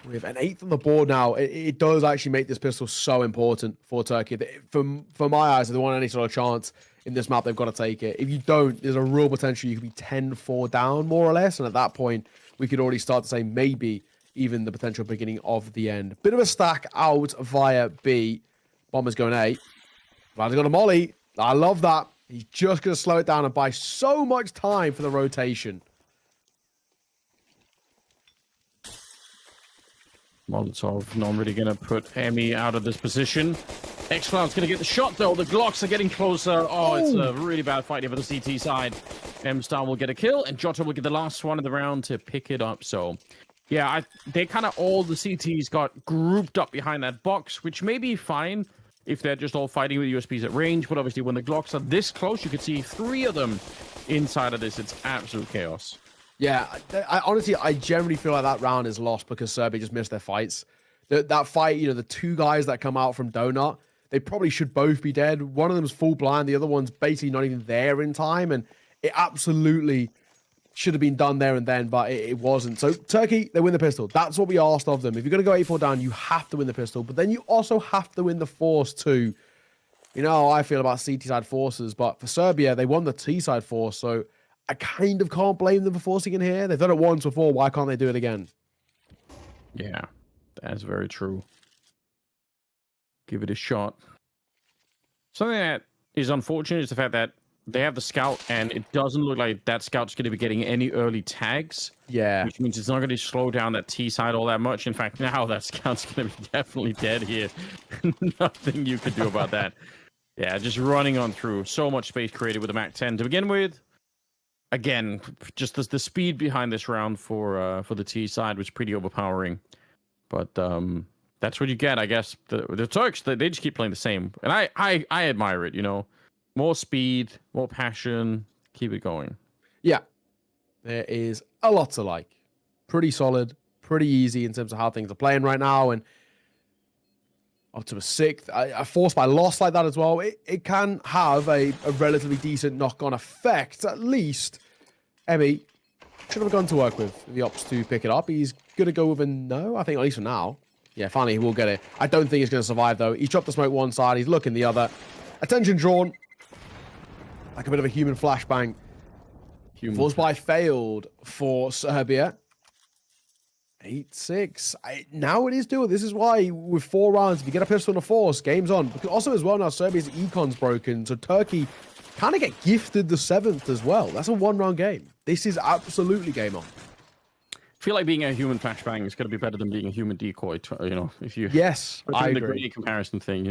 With an 8th on the board now, it does actually make this pistol so important for Turkey. For my eyes, if they want any sort of chance in this map, they've got to take it. If you don't, there's a real potential you could be 10-4 down, more or less. And at that point, we could already start to say maybe even the potential beginning of the end. Bit of a stack out via B. Bomber's going A. Vlad's got a molly. I love that. He's just going to slow it down and buy so much time for the rotation. Molotov not really going to put Emi out of this position. X-Cloud's going to get the shot, though. The Glocks are getting closer. Oh, it's a really bad fight here for the CT side. M-Star will get a kill, and Jota will get the last one of the round to pick it up. So, yeah, they kind of all the CTs got grouped up behind that box, which may be fine if they're just all fighting with USPs at range. But obviously, when the Glocks are this close, you could see 3 of them inside of this. It's absolute chaos. Yeah, I honestly, I generally feel like that round is lost because Serbia just missed their fights. That fight, the 2 guys that come out from Donut, they probably should both be dead. One of them's full blind, the other one's basically not even there in time, and it absolutely should have been done there and then, but it wasn't. So Turkey, they win the pistol. That's what we asked of them. If you're going to go 8-4 down, you have to win the pistol, but then you also have to win the force too. You know how I feel about CT side forces, but for Serbia, they won the T side force, so I kind of can't blame them for forcing in here. They've done it once before. Why can't they do it again? Yeah, that's very true. Give it a shot. Something that is unfortunate is the fact that they have the scout, and it doesn't look like that scout's going to be getting any early tags. Yeah. Which means it's not going to slow down that T side all that much. In fact, now that scout's going to be definitely dead here. Nothing you could do about that. Yeah, just running on through. So much space created with the Mac 10 to begin with. Again, just the speed behind this round for the T side was pretty overpowering. But that's what you get, I guess. The Turks, they just keep playing the same. And I admire it, More speed, more passion. Keep it going. Yeah. There is a lot to like. Pretty solid, pretty easy in terms of how things are playing right now. And up to a 6th. A force by loss like that as well. It can have a relatively decent knock-on effect. At least, Emi should have gone to work with the ops to pick it up. He's going to go with a no, I think, at least for now. Yeah, finally, he will get it. I don't think he's going to survive, though. He's dropped the smoke one side. He's looking the other. Attention drawn. Like a bit of a human flashbang. Force by failed for Serbia. 8-6. Now it is doable. This is why with 4 rounds, if you get a pistol and a force, game's on. Because also as well now, Serbia's econ's broken. So Turkey kind of get gifted the 7th as well. That's a 1-round game. This is absolutely game on. I feel like being a human flashbang is going to be better than being a human decoy. If you I agree. The gritty comparison thing,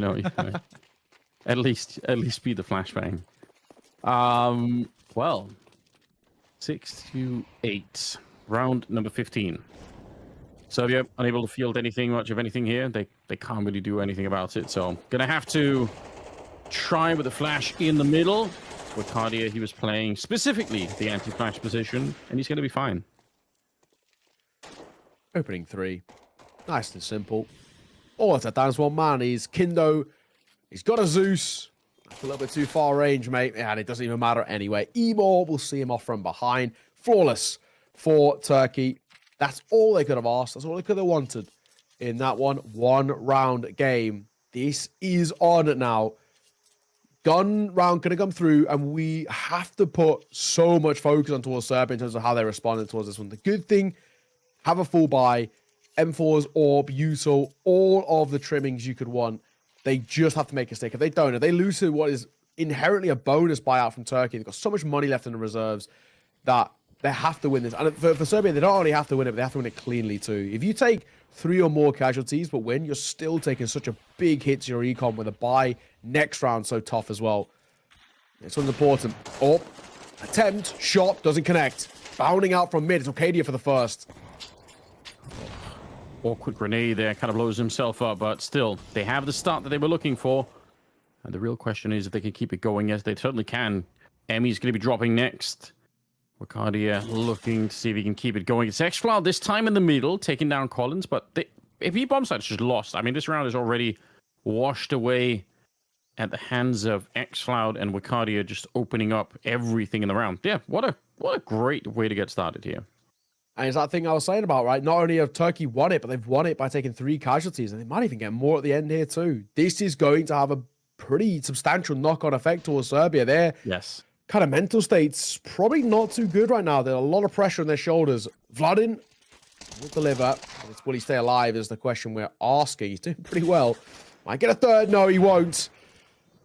at least be the flashbang. Well, 6-8, round number 15. Serbia unable to field much of anything here. They can't really do anything about it. So gonna have to try with the flash in the middle. With Cardia, he was playing specifically the anti-flash position, and he's gonna be fine. Opening 3. Nice and simple. Oh, it's a dance one man. He's Kindo. He's got a Zeus. That's a little bit too far range, mate. And it doesn't even matter anyway. Emor will see him off from behind. Flawless for Turkey. That's all they could have asked. That's all they could have wanted in that 1-round game. This is on now. Gun round could have come through, and we have to put so much focus on towards Serbia in terms of how they responded towards this one. The good thing, have a full buy, M4's orb, util, all of the trimmings you could want. They just have to make a stick. If they don't, if they lose to what is inherently a bonus buyout from Turkey, they've got so much money left in the reserves that they have to win this. And for Serbia, they don't only have to win it, but they have to win it cleanly too. If you take 3 or more casualties but win, you're still taking such a big hit to your econ with a buy next round so tough as well. This one's important. Oh, attempt, shot, doesn't connect. Bounding out from mid. It's Arcadia for the first. Awkward grenade there, kind of blows himself up, but still, they have the start that they were looking for. And the real question is if they can keep it going. Yes, they certainly can. Emi's going to be dropping next. Ricardia looking to see if he can keep it going. It's xCloud this time in the middle, taking down Collins, but if he bomb site's just lost. I mean, this round is already washed away at the hands of xCloud and Ricardia, just opening up everything in the round. Yeah, what a great way to get started here. And it's that thing I was saying about, right? Not only have Turkey won it, but they've won it by taking 3 casualties, and they might even get more at the end here too. This is going to have a pretty substantial knock-on effect towards Serbia. Their kind of mental state's probably not too good right now. There's a lot of pressure on their shoulders. Vladin will deliver. Will he stay alive is the question we're asking. He's doing pretty well. Might get a third. No, he won't.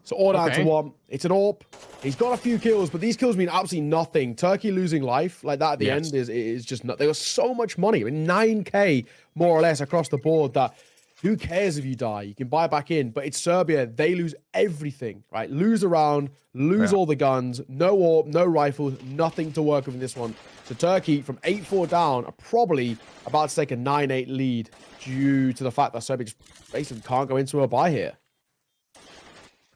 So all down to 1. It's an AWP. He's got a few kills, but these kills mean absolutely nothing. Turkey losing life like that at the end is just not. There was so much money. I mean, 9K more or less across the board that who cares if you die? You can buy back in. But it's Serbia. They lose everything, right? Lose a round, lose all the guns, no AWP, no rifles, nothing to work with in this one. So Turkey, from 8-4 down, are probably about to take a 9-8 lead due to the fact that Serbia just basically can't go into a bye here.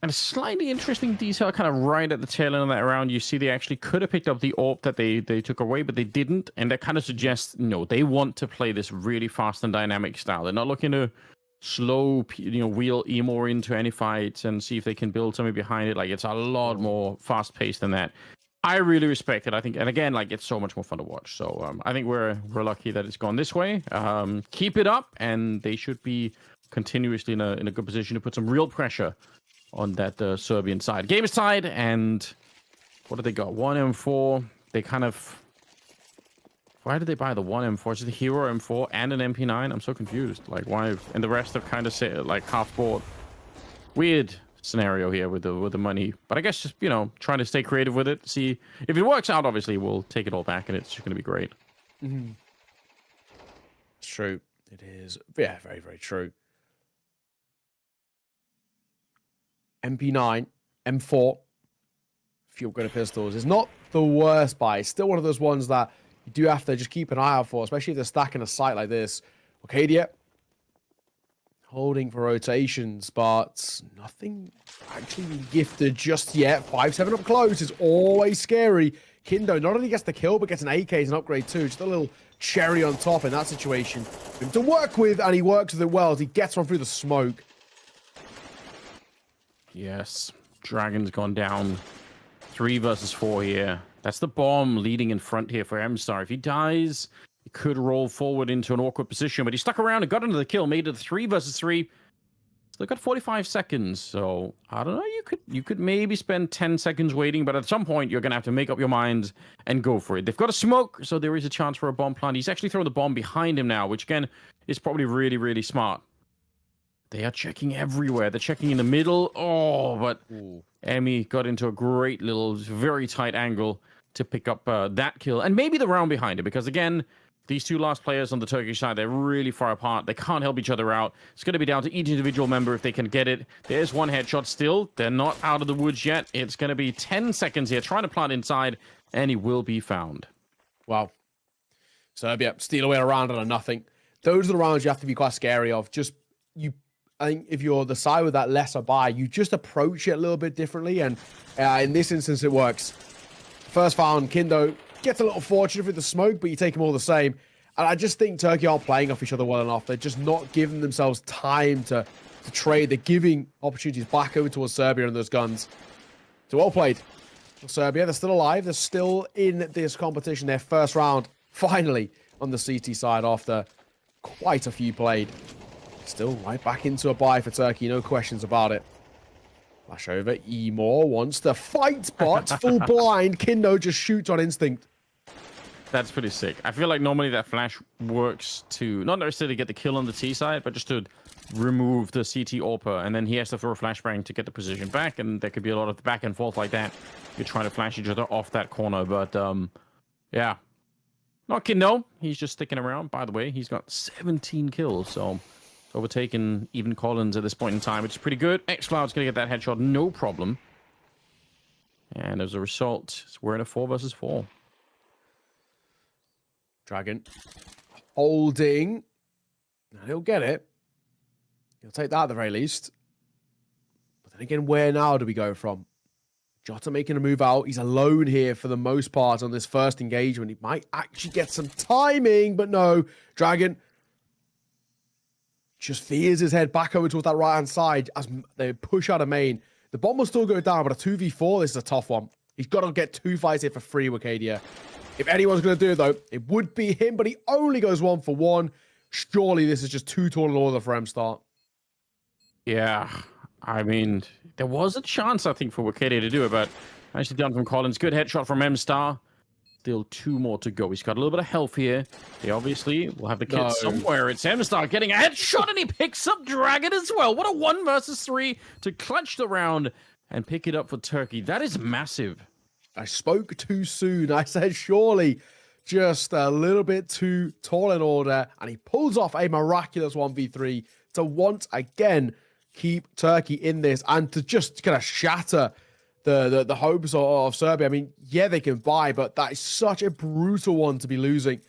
And a slightly interesting detail kind of right at the tail end of that round, you see they actually could have picked up the AWP that they took away, but they didn't. And that kind of suggests, no, they want to play this really fast and dynamic style. They're not looking to slow, wheel Emo into any fights and see if they can build something behind it. Like, it's a lot more fast-paced than that. I really respect it. I think, and again, like, it's so much more fun to watch. So I think we're lucky that it's gone this way. Keep it up, and they should be continuously in a good position to put some real pressure on that Serbian side. Game is tied, and what do they got? 1 M4. They kind of... Why did they buy the 1 M4? Is it the Hero M4 and an MP9? I'm so confused. Like, why? And the rest have kind of like half bought. Weird scenario here with the money. But I guess just, trying to stay creative with it. See if it works out. Obviously, we'll take it all back, and it's just going to be great. Mm-hmm. It's true. It is. Yeah, very, very true. MP9, M4, fuel grenade pistols is not the worst buy. It's still one of those ones that you do have to just keep an eye out for, especially if they're stacking a site like this. Arcadia holding for rotations, but nothing actually gifted just yet. 5-7 up close is always scary. Kindo not only gets the kill, but gets an AK as an upgrade too. Just a little cherry on top in that situation. For him to work with, and he works with it well as he gets one through the smoke. Yes, Dragon's gone down. 3 versus 4 here. That's the bomb leading in front here for M-Star. If he dies, he could roll forward into an awkward position, but he stuck around and got into the kill, made it 3 versus 3. So they've got 45 seconds, so I don't know, you could maybe spend 10 seconds waiting, but at some point you're going to have to make up your mind and go for it. They've got a smoke, so there is a chance for a bomb plant. He's actually throwing the bomb behind him now, which again is probably really, really smart. They are checking everywhere. They're checking in the middle. Oh, but Emmy got into a great little, very tight angle to pick up that kill. And maybe the round behind it, because again, these two last players on the Turkish side, they're really far apart. They can't help each other out. It's going to be down to each individual member if they can get it. There's one headshot still. They're not out of the woods yet. It's going to be 10 seconds here, trying to plant inside, and he will be found. Wow. Serbia steal away around on a nothing. Those are the rounds you have to be quite scary of. I think if you're the side with that lesser buy, you just approach it a little bit differently. And in this instance, it works. First found, Kindo gets a little fortunate with the smoke, but you take them all the same. And I just think Turkey aren't playing off each other well enough. They're just not giving themselves time to trade. They're giving opportunities back over towards Serbia and those guns. So well played. Serbia, they're still alive. They're still in this competition. Their first round, finally, on the CT side after quite a few played. Still right back into a bye for Turkey, no questions about it. Flash over, Emor wants to fight, but full blind. Kindo just shoots on instinct. That's pretty sick. I feel like normally that flash works to not necessarily get the kill on the T side, but just to remove the CT AWPer, and then he has to throw a flashbang to get the position back, and there could be a lot of back and forth like that. You're trying to flash each other off that corner, but yeah. Not Kindo. He's just sticking around. By the way, he's got 17 kills, so overtaken even Collins at this point in time, which is pretty good. xCloud's going to get that headshot, no problem. And as a result, we're in a 4 versus 4. Dragon holding. He'll get it. He'll take that at the very least. But then again, where now do we go from? Jota making a move out. He's alone here for the most part on this first engagement. He might actually get some timing, but no. Dragon just veers his head back over towards that right-hand side as they push out of main. The bomb will still go down, but a 2v4, this is a tough one. He's got to get 2 fights here for free with Cadia. If anyone's going to do it, though, it would be him, but he only goes 1 for 1. Surely this is just too tall an order for M-Start. Yeah, I mean, there was a chance, I think, for Wikidia to do it, but nicely done from Collins. Good headshot from M-Star. Still 2 more to go. He's got a little bit of health here. They obviously will have the kid somewhere. It's M-Star getting a headshot, and he picks up Dragon as well. What a 1 versus 3 to clutch the round and pick it up for Turkey. That is massive. I spoke too soon. I said, surely just a little bit too tall in order, and he pulls off a miraculous 1v3 to once again keep Turkey in this and to just kind of shatter the hopes of Serbia. I mean, yeah, they can buy, but that is such a brutal one to be losing.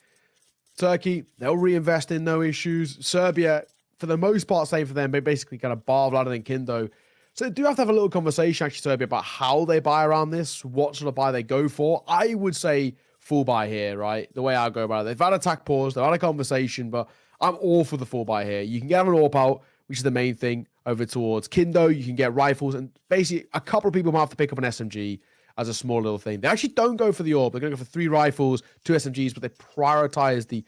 Turkey, they'll reinvest in, no issues. Serbia, for the most part, same for them, but basically kind of bar Vlad and Kindo. So they do have to have a little conversation, actually, Serbia, about how they buy around this, what sort of buy they go for. I would say full buy here, right? The way I go about it. They've had attack pause, they've had a conversation, but I'm all for the full buy here. You can get an AWP out, which is the main thing, over towards Kindo. You can get rifles, and basically a couple of people might have to pick up an SMG as a small little thing. They actually don't go for the AWP. They're going to go for 3 rifles, 2 SMGs, but they prioritize the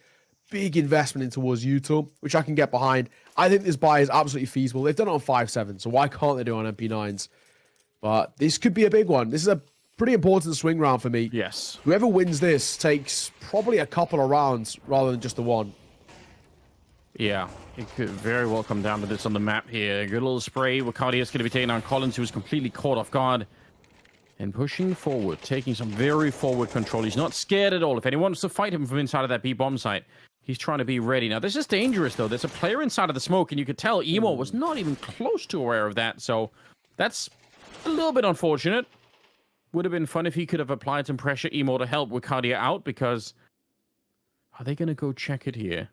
big investment in towards Util, which I can get behind. I think this buy is absolutely feasible. They've done it on 5.7, so why can't they do it on MP9s? But this could be a big one. This is a pretty important swing round for me. Yes. Whoever wins this takes probably a couple of rounds rather than just the one. Yeah, it could very well come down to this on the map here. Good little spray. Wikidia is going to be taking on Collins, who was completely caught off guard. And pushing forward, taking some very forward control. He's not scared at all. If anyone wants to fight him from inside of that B-bomb site, he's trying to be ready. Now, this is dangerous, though. There's a player inside of the smoke, and you could tell Emo was not even close to aware of that. So that's a little bit unfortunate. Would have been fun if he could have applied some pressure, Emo, to help Wikidia out, because are they going to go check it here?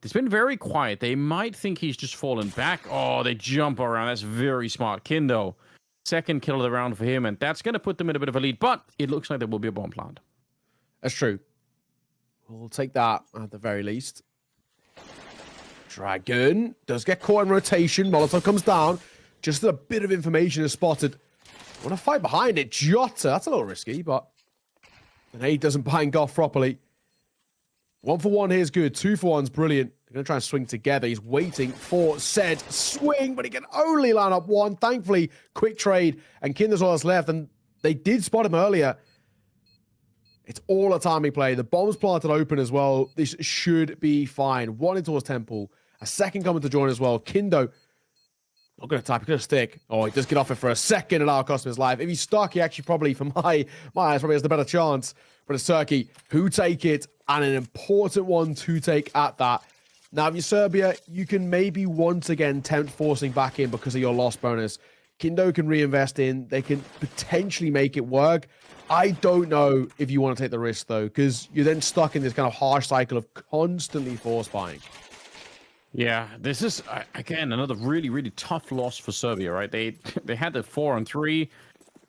It's been very quiet. They might think he's just fallen back. Oh, they jump around. That's very smart. Kindo, second kill of the round for him, and that's going to put them in a bit of a lead, but it looks like there will be a bomb plant. That's true. We'll take that at the very least. Dragon does get caught in rotation. Molotov comes down. Just a bit of information is spotted. Want to fight behind it. Jota, that's a little risky, but he doesn't bind Goff properly. 1 for 1 here is good. 2 for 1's brilliant. They're going to try and swing together. He's waiting for said swing, but he can only line up 1. Thankfully, quick trade, and Kinder's all that's left, and they did spot him earlier. It's all a timing play. The bomb's planted open as well. This should be fine. 1 in towards Temple. A second coming to join as well. Kindo, not going to type, he's going to stick. Oh, he does get off it for a second, and that'll cost him his life. If he's stuck, he actually probably, for my eyes, probably has the better chance. But it's Turkey who take it, and an important one to take at that. Now, if you're Serbia, you can maybe once again tempt forcing back in because of your loss bonus. Kindo can reinvest in. They can potentially make it work. I don't know if you want to take the risk, though, because you're then stuck in this kind of harsh cycle of constantly force buying. Yeah, this is, again, another really, really tough loss for Serbia, right? They had the 4-on-3.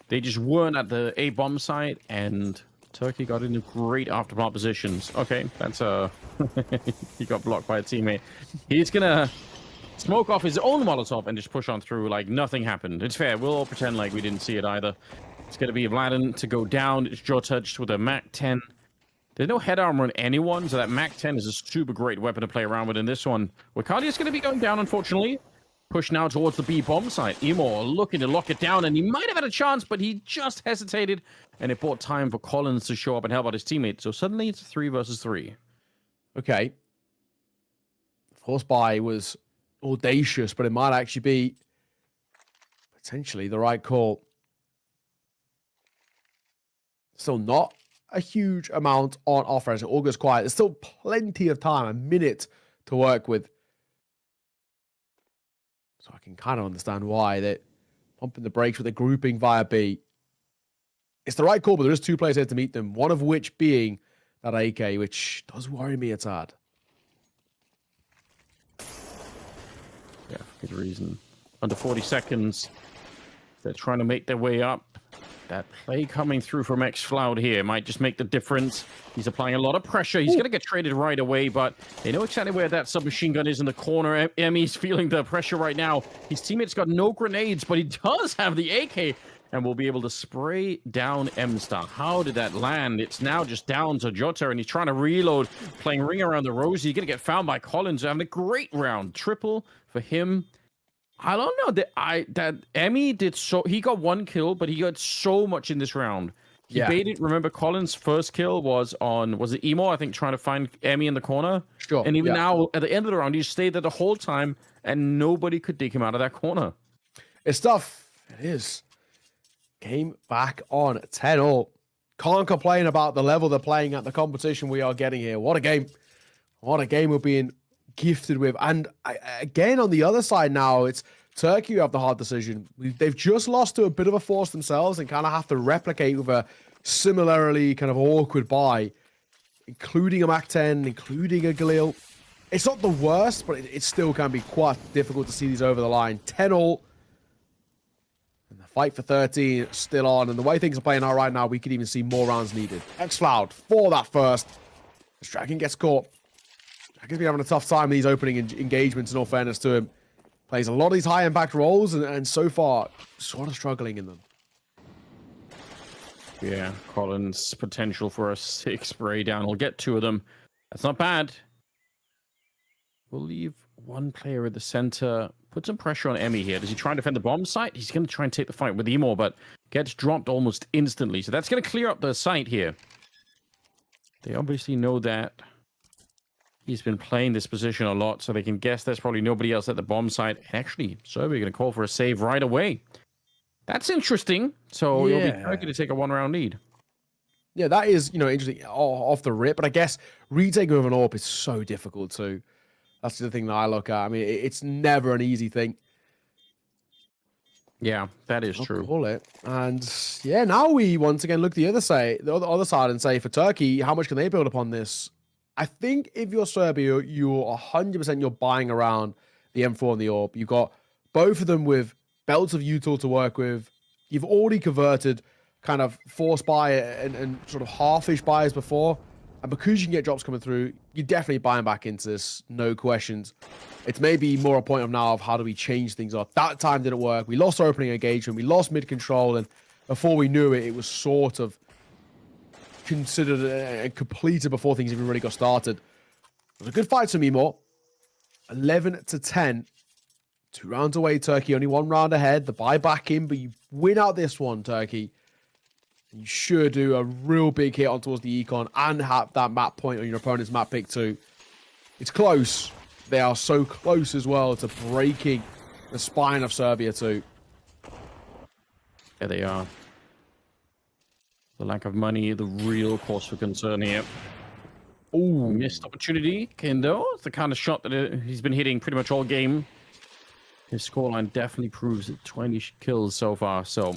They just weren't at the A-bomb site, and Turkey got into great afterplant positions. Okay, that's he got blocked by a teammate. He's gonna smoke off his own Molotov and just push on through like nothing happened. It's fair. We'll all pretend like we didn't see it either. It's gonna be Vladen to go down. It's Jota with a MAC-10. There's no head armor on anyone, so that MAC-10 is a super great weapon to play around with in this one. Wikidia's gonna be going down, unfortunately. Push now towards the B-bomb site. Emor looking to lock it down, and he might have had a chance, but he just hesitated, and it bought time for Collins to show up and help out his teammate. So suddenly it's 3 versus 3. Okay. Force buy was audacious, but it might actually be potentially the right call. Still not a huge amount on offer as it all goes quiet. There's still plenty of time, a minute to work with. So I can kind of understand why they're pumping the brakes with a grouping via B. It's the right call, but there is 2 players here to meet them, one of which being that AK, which does worry me a tad. Yeah, for good reason. Under 40 seconds. They're trying to make their way up. That play coming through from X-Floud here might just make the difference. He's applying a lot of pressure. He's going to get traded right away, but they know exactly where that submachine gun is in the corner. Emmy's feeling the pressure right now. His teammate's got no grenades, but he does have the AK and will be able to spray down M-Star. How did that land? It's now just down to Jota, and he's trying to reload, playing Ring Around the Rosie. He's going to get found by Collins, having a great round. Triple for him. I don't know that Emmy did he got 1 kill, but he got so much in this round. He baited. Remember, Collins' first kill was it Emo? I think trying to find Emmy in the corner. Sure. And even now, at the end of the round, he stayed there the whole time, and nobody could dig him out of that corner. It's tough. It is. Came back on 10-0. Can't complain about the level they're playing at, the competition we are getting here. What a game. What a game we're being gifted with. And again, on the other side now, it's Turkey who have the hard decision. They've just lost to a bit of a force themselves and kind of have to replicate with a similarly kind of awkward bye, including a MAC-10, including a Galil. It's not the worst, but it still can be quite difficult to see these over the line. 10-0. And the fight for 13 still on. And the way things are playing out right now, we could even see more rounds needed. X-Cloud for that first. As Dragon gets caught. Dragon's been having a tough time in these opening engagements, in all fairness to him. Plays a lot of these high-impact roles, and so far, sort of struggling in them. Yeah, Collins' potential for a 6 spray down. He'll get 2 of them. That's not bad. We'll leave 1 player at the center. Put some pressure on Emmy here. Does he try and defend the bomb site? He's going to try and take the fight with Emo, but gets dropped almost instantly. So that's going to clear up the site here. They obviously know that he's been playing this position a lot, so they can guess there's probably nobody else at the bomb site. And actually, Serbia going to call for a save right away. That's interesting. So it'll be Turkey to take a 1-round lead. Yeah, that is, interesting off the rip. But I guess retaking with an AWP is so difficult too. That's the thing that I look at. I mean, it's never an easy thing. Yeah, that is true. Call it. And yeah, now we once again look the other side and say, for Turkey, how much can they build upon this? I think if you're Serbia, you're 100% you're buying around the M4 and the AWP. You've got both of them with belts of util to work with. You've already converted kind of force buy and sort of half-ish buys before. And because you can get drops coming through, you're definitely buying back into this, no questions. It's maybe more a point of now of how do we change things up. That time didn't work. We lost our opening engagement. We lost mid-control. And before we knew it, it was sort of considered and completed before things even really got started. It was a good fight to me, more 11-10, 2 rounds away. Turkey only 1 round ahead. The buy back in, but you win out this one, Turkey. You sure do a real big hit on towards the econ and have that map point on your opponent's map pick too. It's close. They are so close as well to breaking the spine of Serbia too. There they are. The lack of money, the real cause for concern here. Oh, missed opportunity. Kendo, it's the kind of shot that he's been hitting pretty much all game. His scoreline definitely proves it. 20 kills so far. So,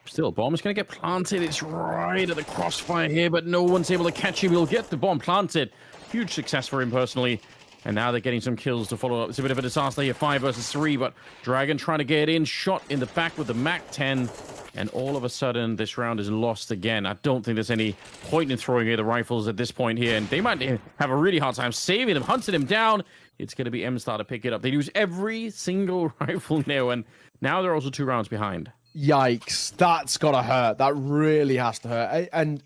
still, bomb is going to get planted. It's right at the crossfire here, but no one's able to catch him. He'll get the bomb planted. Huge success for him personally. And now they're getting some kills to follow up. It's a bit of a disaster here, 5 versus 3, but Dragon trying to get in, shot in the back with the MAC-10. And all of a sudden, this round is lost again. I don't think there's any point in throwing away the rifles at this point here. And they might have a really hard time saving him, hunting him down. It's going to be M-Star to pick it up. They use every single rifle now, and now they're also 2 rounds behind. Yikes. That's got to hurt. That really has to hurt. And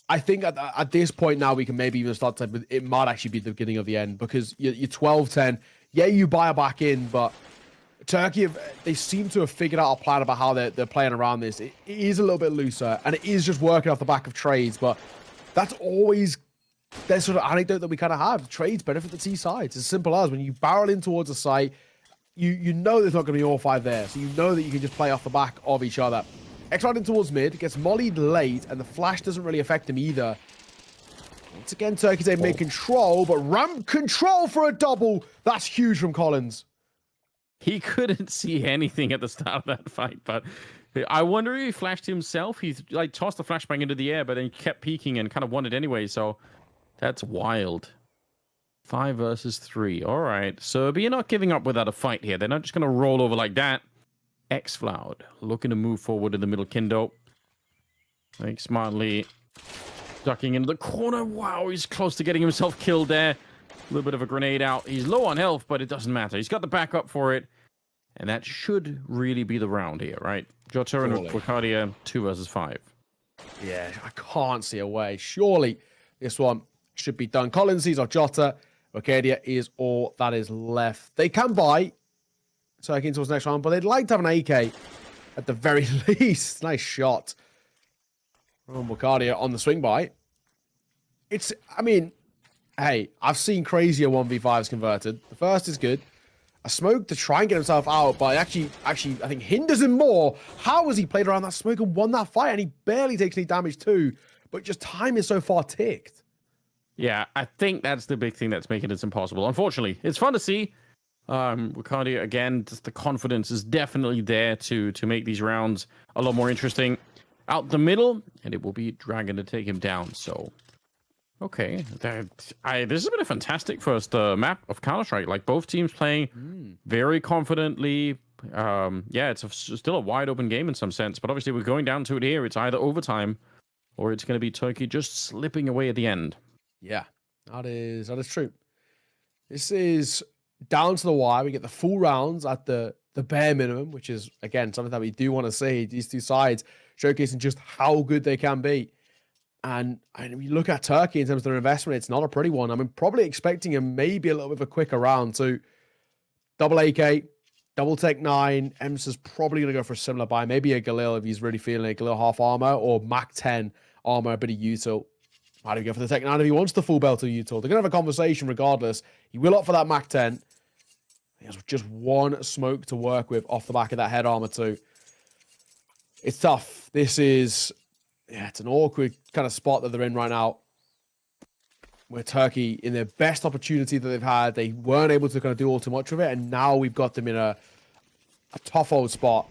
I think at this point now, we can maybe even start to... It might actually be the beginning of the end, because you're 12-10. Yeah, you buy it back in, but... Turkey, they seem to have figured out a plan about how they're playing around this. It is a little bit looser, and it is just working off the back of trades, but that's always that sort of anecdote that we kind of have. Trades benefit the T sides. It's as simple as when you barrel in towards a site, you know there's not going to be all 5 there, so you know that you can just play off the back of each other. X-Rod in towards mid, gets mollied late, and the flash doesn't really affect him either. Once again, Turkey's able to make control, but ramp control for a double. That's huge from Collins. He couldn't see anything at the start of that fight, but I wonder if he flashed himself. He's like tossed the flashbang into the air, but then kept peeking and kind of won it anyway. So that's wild. 5 versus 3. All right. Serbia not giving up without a fight here. They're not just going to roll over like that. X-Floud looking to move forward in the middle. Kindo I think smartly ducking into the corner. Wow, he's close to getting himself killed there. A little bit of a grenade out. He's low on health, but it doesn't matter. He's got the backup for it. And that should really be the round here, right? Jota and Wakardia, 2 versus 5. Yeah, I can't see a way. Surely this one should be done. Collins sees off Jota. Wakardia is all that is left. They can buy Turkey into the next round, but they'd like to have an AK at the very least. Nice shot from Wakardia on the swing by. I mean, hey, I've seen crazier 1v5s converted. The first is good. A smoke to try and get himself out, but actually, I think hinders him more. How has he played around that smoke and won that fight? And he barely takes any damage too, but just time is so far ticked. Yeah, I think that's the big thing that's making it impossible. Unfortunately, it's fun to see. Wakardia, again, just the confidence is definitely there to make these rounds a lot more interesting. Out the middle, and it will be Dragon to take him down, so... Okay, this has been a fantastic first map of Counter-Strike. Like, both teams playing very confidently. Yeah, it's still a wide-open game in some sense, but obviously we're going down to it here. It's either overtime, or it's going to be Turkey just slipping away at the end. Yeah, that is true. This is down to the wire. We get the full rounds at the bare minimum, which is, again, something that we do want to see. These two sides showcasing just how good they can be. And you look at Turkey in terms of their investment, it's not a pretty one. I mean, probably expecting a maybe a little bit of a quicker round. So, double AK, double Tech 9. EMSA's probably going to go for a similar buy. Maybe a Galil if he's really feeling it. Galil half armor or Mac 10 armor, a bit of util. Might even go for the Tech 9 if he wants the full belt of util. They're going to have a conversation regardless. He will opt for that Mac 10. He has just one smoke to work with off the back of that head armor too. It's tough. This is... Yeah, it's an awkward kind of spot that they're in right now. Where Turkey, in their best opportunity that they've had, they weren't able to kind of do all too much of it. And now we've got them in a tough old spot.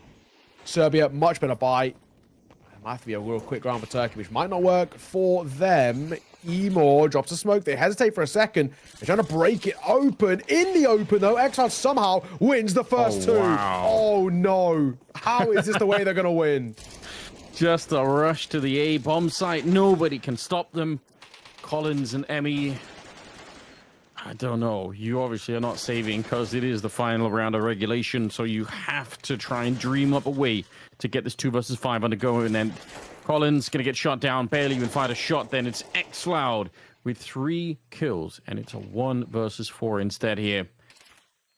Serbia, much better buy. It might have to be a real quick round for Turkey, which might not work for them. Emor drops a smoke. They hesitate for a second. They're trying to break it open. In the open, though, Exile somehow wins the first two. Wow. Oh, no. How is this the way they're going to win? Just a rush to the A bomb site. Nobody can stop them. Collins and Emmy. I don't know. You obviously are not saving because it is the final round of regulation. So you have to try and dream up a way to get this 2 versus 5 on the go. And then Collins going to get shot down. Barely even fired a shot. Then it's X-Loud with 3 kills. And it's a 1 versus 4 instead here.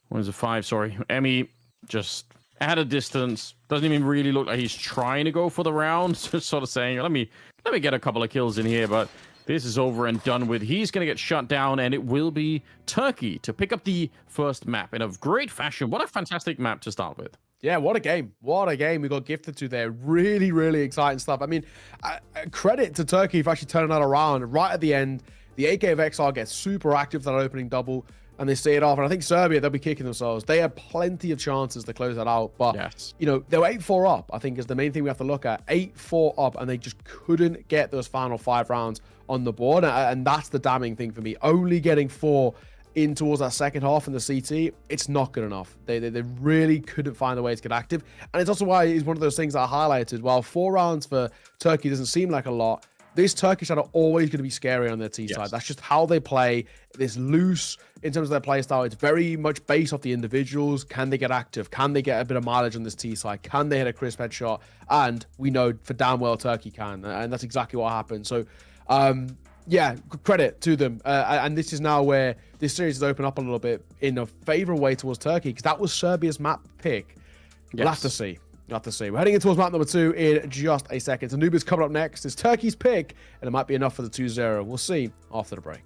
1 versus 5, sorry. Emmy just... at a distance, doesn't even really look like he's trying to go for the round. Just sort of saying, let me get a couple of kills in here, but this is over and done with. He's going to get shut down, and it will be Turkey to pick up the first map in a great fashion. What a fantastic map to start with. Yeah, what a game. What a game we got gifted to there. Really, really exciting stuff. I mean, credit to Turkey for actually turning that around. Right at the end, the AK of XR gets super active for that opening double. And they see it off. And I think Serbia, they'll be kicking themselves. They had plenty of chances to close that out. But, yes, you know, they were 8-4 up, I think is the main thing we have to look at. 8-4 up, and they just couldn't get those final 5 rounds on the board. And that's the damning thing for me. Only getting 4 in towards that second half in the CT, it's not good enough. They really couldn't find a way to get active. And it's also why it's one of those things I highlighted. While 4 rounds for Turkey doesn't seem like a lot, this Turkish side are always going to be scary on their T side. That's just how they play. This loose in terms of their play style. It's very much based off the individuals. Can they get active? Can they get a bit of mileage on this T side? Can they hit a crisp headshot? And we know for damn well Turkey can. And that's exactly what happened. So, yeah, credit to them. And this is now where this series has opened up a little bit in a favorable way towards Turkey, because that was Serbia's map pick. We'll have to see. We'll have to see. We're heading in towards map number 2 in just a second. So Anubis coming up next. It's Turkey's pick, and it might be enough for the 2-0. We'll see after the break.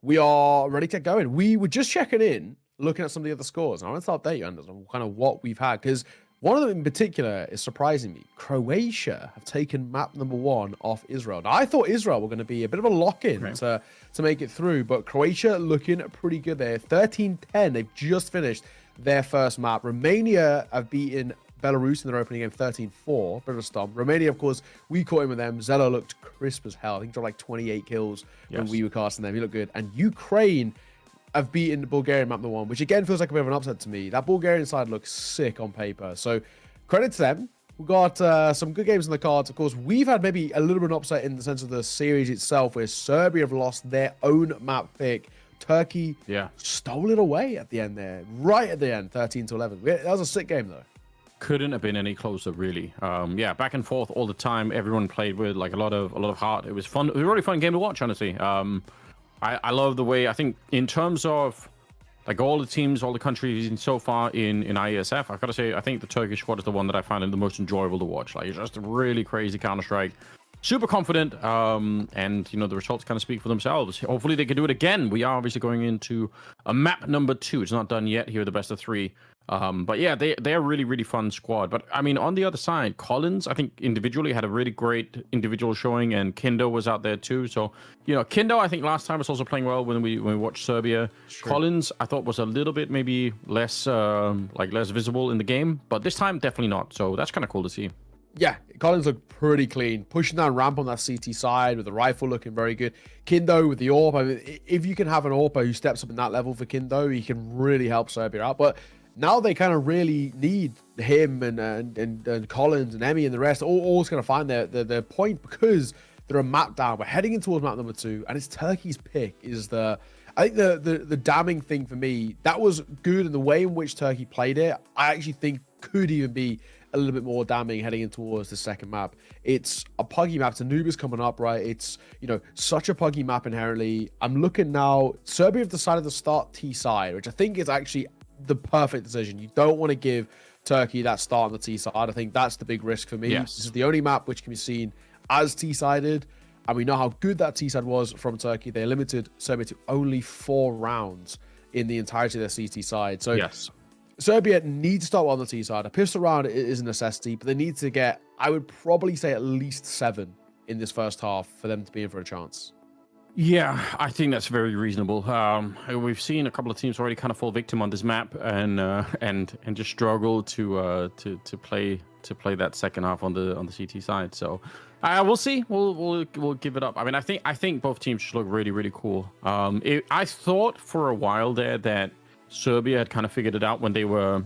we are ready to get going. We were just checking in, looking at some of the other scores. And I want to update you, Anders, on kind of what we've had, because one of them in particular is surprising me. Croatia have taken map number 1 off Israel. Now, I thought Israel were going to be a bit of a lock-in to make it through, but Croatia looking pretty good there. 13-10, they've just finished their first map. Romania have beaten Belarus in their opening game 13-4, bit of a stomp. Romania, of course, we caught in with them. Zelo looked crisp as hell. I think he dropped like 28 kills when we were casting them. He looked good. And Ukraine have beaten the Bulgarian map number 1, which again feels like a bit of an upset to me. That Bulgarian side looks sick on paper. So credit to them. We've got some good games in the cards. Of course, we've had maybe a little bit of an upset in the sense of the series itself, where Serbia have lost their own map pick. Turkey stole it away at the end there, right at the end, 13-11. That was a sick game, though. Couldn't have been any closer, really. Yeah, back and forth all the time. Everyone played with like a lot of heart. It was fun. It was a really fun game to watch, honestly. I love the way, I think in terms of like all the teams, all the countries so far in IESF, I've got to say, I think the Turkish squad is the one that I find the most enjoyable to watch. Like, it's just a really crazy Counter-Strike. Super confident, and you know, the results kind of speak for themselves. Hopefully they can do it again. We are obviously going into a map number 2. It's not done yet here, the best of 3. But yeah, they're a really, really fun squad. But I mean, on the other side, Collins, I think individually had a really great individual showing, and Kindo was out there too. So, you know, Kindo, I think last time was also playing well when we watched Serbia. Sure. Collins, I thought was a little bit maybe less less visible in the game, but this time definitely not. So that's kind of cool to see. Yeah, Collins looked pretty clean. Pushing down ramp on that CT side with the rifle looking very good. Kindo with the AWP. I mean, if you can have an AWPer who steps up in that level for Kindo, he can really help Serbia out. But now they kind of really need him and Collins and Emmy and the rest all going to find their point, because they're a map down. We're heading in towards map number 2, and it's Turkey's pick is I think the damning thing for me. That was good, in the way in which Turkey played it, I actually think could even be a little bit more damning heading in towards the second map. It's a puggy map. Tanuba's coming up, right? It's, you know, such a puggy map inherently. I'm looking now. Serbia have decided to start T side, which I think is actually the perfect decision. You don't want to give Turkey that start on the T side. I think that's the big risk for me. Yes. This is the only map which can be seen as T-sided, and we know how good that T-side was from Turkey. They limited Serbia to only 4 rounds in the entirety of their CT side. So yes, Serbia needs to start on the T side. A pistol round is a necessity, but they need to get, I would probably say, at least 7 in this first half for them to be in for a chance. Yeah, I think that's very reasonable. We've seen a couple of teams already kind of fall victim on this map and just struggle to play that second half on the CT side. So we'll see. We'll give it up. I mean, I think both teams just look really, really cool. I thought for a while there that Serbia had kind of figured it out when they were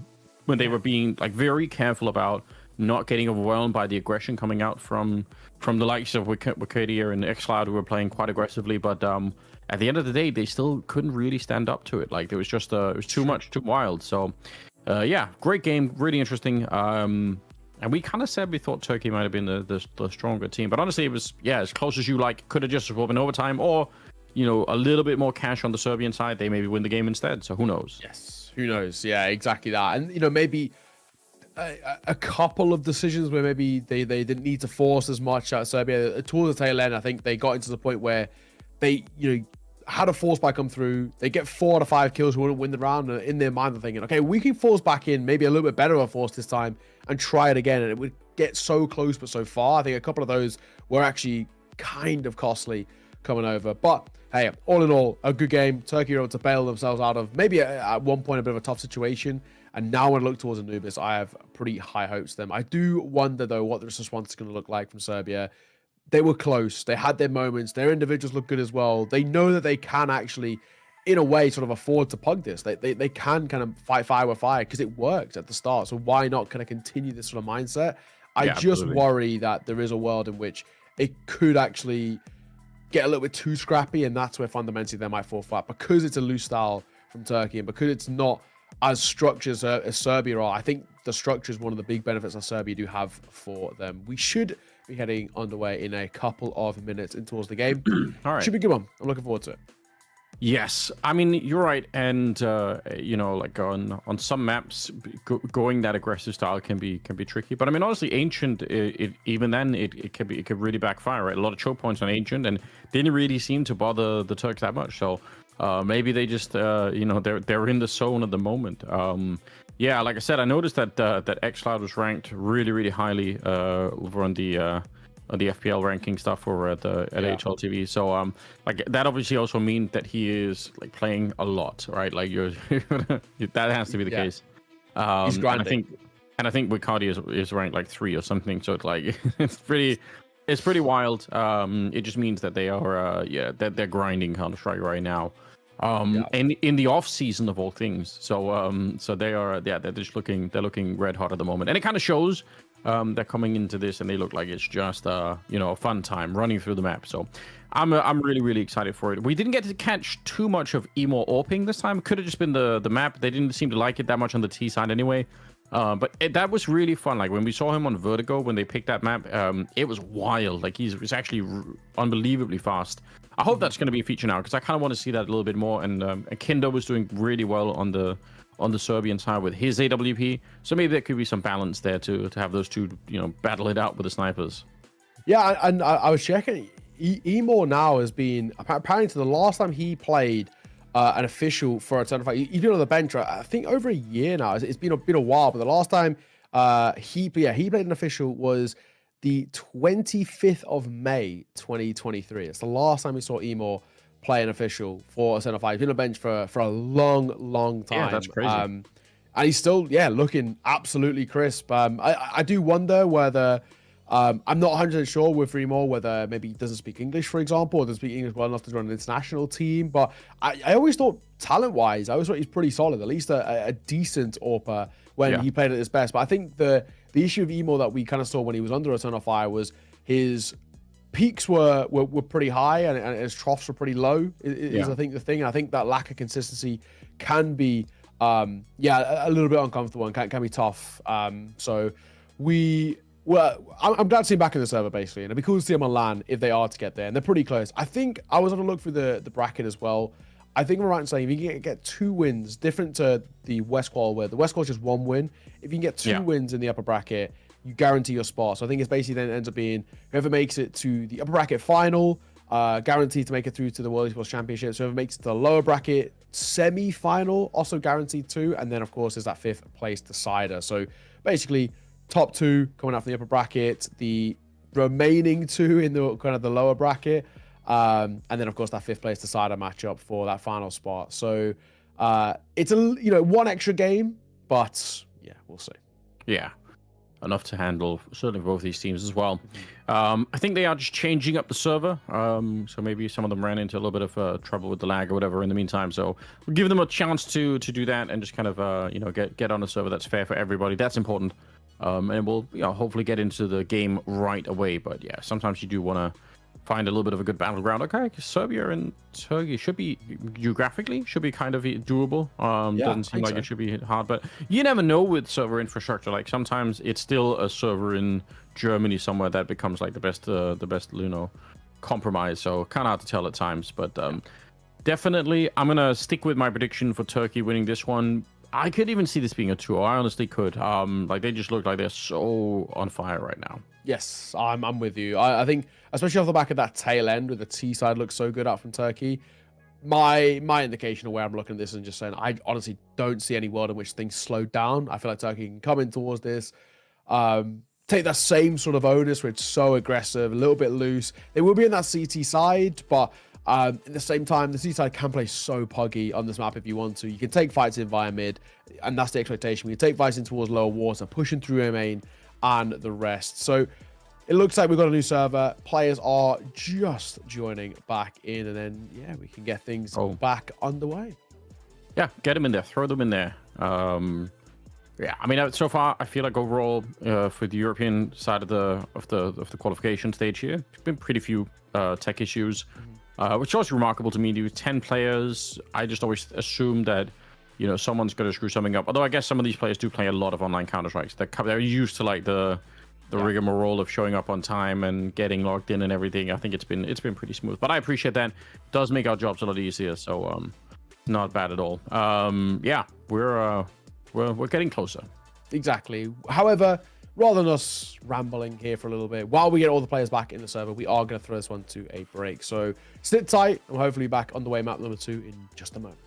being like very careful about not getting overwhelmed by the aggression coming out from the likes of Wikidia and xCloud, who were playing quite aggressively. But at the end of the day, they still couldn't really stand up to it. Like, it was just it was too much, too wild. So yeah, great game, really interesting. And we kind of said we thought Turkey might have been the stronger team, but honestly, it was as close as you like. Could have just scored in overtime, or you know, a little bit more cash on the Serbian side. They maybe win the game instead. So who knows? Yes, who knows? Yeah, exactly that. And you know, maybe a couple of decisions where maybe they didn't need to force as much out Serbia towards the tail end. I think they got into the point where they, you know, had a force back come through. They get 4 out of 5 kills, who wouldn't win the round. And in their mind, they're thinking, okay, we can force back in, maybe a little bit better of a force this time, and try it again. And it would get so close but so far. I think a couple of those were actually kind of costly coming over. But hey, all in all, a good game. Turkey were able to bail themselves out of maybe at one point a bit of a tough situation. And now when I look towards Anubis, I have pretty high hopes for them. I do wonder, though, what the response is going to look like from Serbia. They were close. They had their moments. Their individuals look good as well. They know that they can actually, in a way, sort of afford to pug this. They can kind of fight fire with fire because it worked at the start. So why not kind of continue this sort of mindset? I just worry that there is a world in which it could actually get a little bit too scrappy, and that's where fundamentally they might fall flat, because it's a loose style from Turkey and because it's not as structured as Serbia are. I think the structure is one of the big benefits that Serbia do have for them. We should be heading underway in a couple of minutes in towards the game. All right. Should be a good one. I'm looking forward to it. Yes, I mean you're right, and like on some maps, going that aggressive style can be tricky. But I mean, honestly, Ancient, even then it could really backfire. Right, a lot of choke points on Ancient, and didn't really seem to bother the Turks that much. So maybe they just they're in the zone at the moment. Yeah, like I said, I noticed that xCloud was ranked really highly over on the FPL ranking stuff over at HLTV. So like that obviously also means that he is like playing a lot, right? Like that has to be the case. He's grinding. And I think Wicardi is ranked like 3 or something. So it's like it's pretty wild. It just means that they are they're grinding Counter-Strike right now. And in the off season of all things. So they are they're looking red hot at the moment. And it kind of shows. They're coming into this and they look like it's just a fun time running through the map. So I'm really excited for it. We didn't get to catch too much of Emo or Ping this time. Could have just been the map. They didn't seem to like it that much on the T side anyway. But that was really fun. Like when we saw him on Vertigo when they picked that map, it was wild. Like he's actually unbelievably fast. I hope that's going to be a feature now because I kind of want to see that a little bit more. And Kindo was doing really well on the Serbian side with his AWP, so maybe there could be some balance there to have those two, battle it out with the snipers. Yeah, and I was checking. Emo now has been apparently to the last time he played an official for a tournament. He's been on the bench, I think, over a year now. It's been a while, but the last time he played an official was the 25th of May 2023. It's the last time we saw Emo play an official for a center five. He's been on the bench for a long time. Yeah, that's crazy. And he's still, looking absolutely crisp. I do wonder whether, I'm not 100% sure with Remo, whether maybe he doesn't speak English, for example, or doesn't speak English well enough to run an international team. But I always thought, talent-wise, I always thought he's pretty solid, at least a decent AWPer when he played at his best. But I think the issue of Emo that we kind of saw when he was under a ton of fire was his peaks were pretty high and his troughs were pretty low is I think the thing. And I think that lack of consistency can be a little bit uncomfortable and can be tough. So I'm glad to see him back in the server basically, and it'd be cool to see him on LAN if they are to get there, and they're pretty close. I think I was on a look through the bracket as well. I think I'm right in saying if you can get 2 wins, different to the West Qual where the West Qual is just 1 win. If you can get 2 wins in the upper bracket, you guarantee your spot. So I think it's basically then ends up being whoever makes it to the upper bracket final, guaranteed to make it through to the World Esports Championship. So whoever makes it to the lower bracket semi-final, also guaranteed to. And then, of course, there's that 5th place decider. So basically, top 2 coming out from the upper bracket, the remaining 2 in the kind of the lower bracket, and then, of course, that 5th place decider matchup for that final spot. So it's one extra game, but yeah, we'll see. Yeah. Enough to handle certainly both these teams as well. I think they are just changing up the server, so maybe some of them ran into a little bit of trouble with the lag or whatever in the meantime. So we'll give them a chance to do that and just kind of get on a server that's fair for everybody. That's important, and we'll hopefully get into the game right away. But yeah, sometimes you do want to find a little bit of a good battleground. Okay, Serbia and Turkey should be geographically kind of doable. Doesn't seem like it should be hard, but you never know with server infrastructure. Like sometimes it's still a server in Germany somewhere that becomes like the best compromise. So kind of hard to tell at times, but definitely I'm gonna stick with my prediction for Turkey winning this one. I could even see this being a 2-0. I honestly could. Like they just look like they're so on fire right now. Yes, I'm with you. I think, especially off the back of that tail end with the T side looks so good out from Turkey. My indication of where I'm looking at this and just saying, I honestly don't see any world in which things slow down. I feel like Turkey can come in towards this, take that same sort of onus where it's so aggressive, a little bit loose. They will be in that CT side, but at the same time, the CT side can play so puggy on this map if you want to. You can take fights in via mid, and that's the expectation. You can take fights in towards lower water, pushing through a main, and the rest. So it looks like we've got a new server. Players are just joining back in, and then we can get things back underway. Yeah, get them in there, throw them in there. Yeah, I mean, so far I feel like overall for the European side of the qualification stage here, there's been pretty few tech issues, which is also remarkable to me. Do 10 players. I just always assume that someone's going to screw something up. Although I guess some of these players do play a lot of online Counter-Strikes. They're used to like the rigmarole of showing up on time and getting logged in and everything. I think it's been pretty smooth. But I appreciate that. It does make our jobs a lot easier. So not bad at all. Yeah, we're getting closer. Exactly. However, rather than us rambling here for a little bit, while we get all the players back in the server, we are going to throw this one to a break. So sit tight, and we'll hopefully be back on the way map number 2 in just a moment.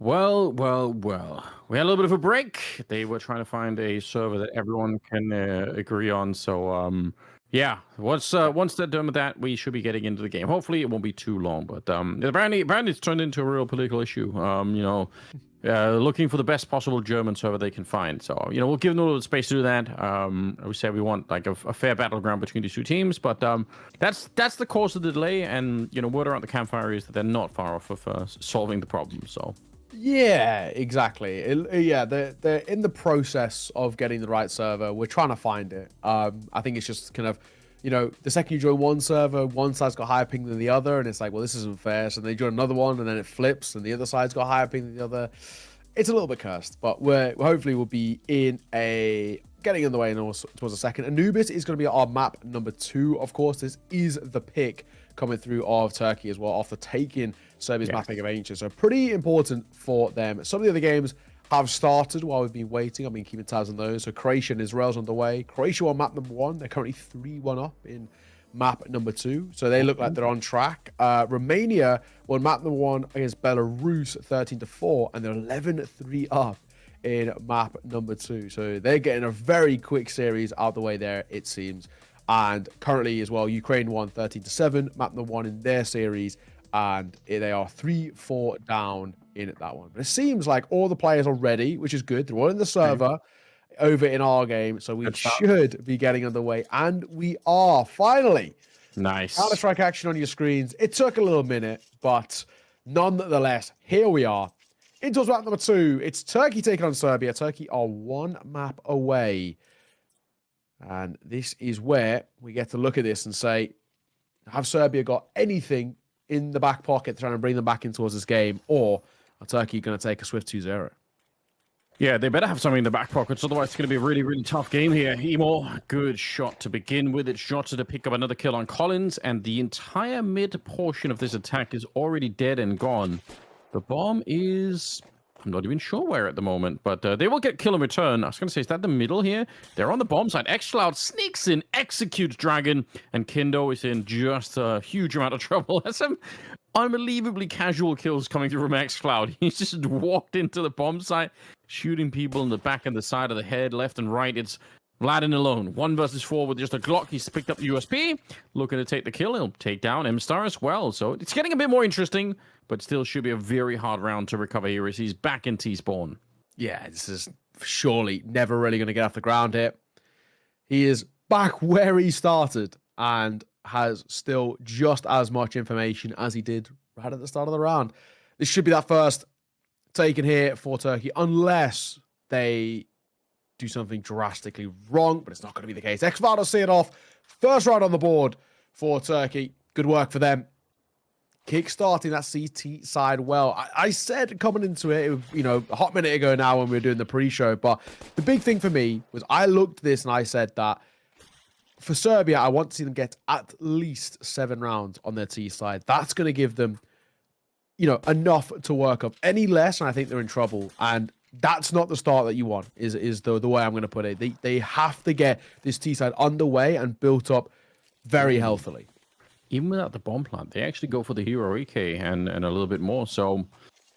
Well. We had a little bit of a break. They were trying to find a server that everyone can agree on. So, yeah, once they're done with that, we should be getting into the game. Hopefully, it won't be too long. But apparently, it's turned into a real political issue. Looking for the best possible German server they can find. So, we'll give them a little space to do that. We say we want like a fair battleground between these two teams, but that's the cause of the delay. And word around the campfire is that they're not far off of solving the problem. So. Yeah, exactly. They're in the process of getting the right server. We're trying to find it. I think it's just kind of, the second you join one server, one side's got higher ping than the other, and it's like, well, this isn't fair. So they join another one, and then it flips, and the other side's got higher ping than the other. It's a little bit cursed, but we're hopefully we'll be getting in the way towards a second. Anubis is going to be our map number 2. Of course, this is the pick coming through of Turkey as well after taking Serbia's mapping of Ancient. So pretty important for them. Some of the other games have started while we've been waiting. I've been keeping tabs on those. So Croatia and Israel's on the way. Croatia on map number 1. They're currently 3-1 up in map number 2. So they look like they're on track. Romania won map number 1 against Belarus 13-4. And they're 11-3 up in map number 2. So they're getting a very quick series out the way there, it seems. And currently as well, Ukraine won 13-7, map number 1 in their series. And they are 3-4 down in that one. But it seems like all the players are ready, which is good. They're all in the server over in our game. So we should be getting underway. And we are finally. Nice. Counter-Strike action on your screens. It took a little minute, but nonetheless, here we are. Into map number 2. It's Turkey taking on Serbia. Turkey are 1 map away. And this is where we get to look at this and say, have Serbia got anything in the back pocket trying to bring them back in towards this game, or are Turkey going to take a swift 2-0? Yeah, they better have something in the back pockets, otherwise it's going to be a really, really tough game here. Emo, good shot to begin with. It's shot to pick up another kill on Collins, and the entire mid portion of this attack is already dead and gone. The bomb is... I'm not even sure where at the moment, but they will get kill in return. I was going to say, is that the middle here? They're on the bomb side. xCloud sneaks in, executes Dragon, and Kindo is in just a huge amount of trouble. That's some unbelievably casual kills coming through from xCloud. He's just walked into the bomb site, shooting people in the back and the side of the head, left and right. It's Vladin alone. 1 versus 4 with just a Glock. He's picked up the USP, looking to take the kill. He'll take down M-Star as well. So it's getting a bit more interesting, but still should be a very hard round to recover here as he's back in T-spawn. Yeah, this is surely never really going to get off the ground here. He is back where he started and has still just as much information as he did right at the start of the round. This should be that first taken here for Turkey, unless they do something drastically wrong, but it's not going to be the case. xCloud will see it off. First round on the board for Turkey. Good work for them. Kickstarting that CT side well. I said coming into it, a hot minute ago now when we were doing the pre-show, but the big thing for me was I looked at this and I said that for Serbia, I want to see them get at least 7 rounds on their T side. That's going to give them, enough to work up. Any less, and I think they're in trouble. And that's not the start that you want, is the way I'm going to put it. They have to get this T side underway and built up very healthily. Even without the bomb plant, they actually go for the hero EK and a little bit more. So,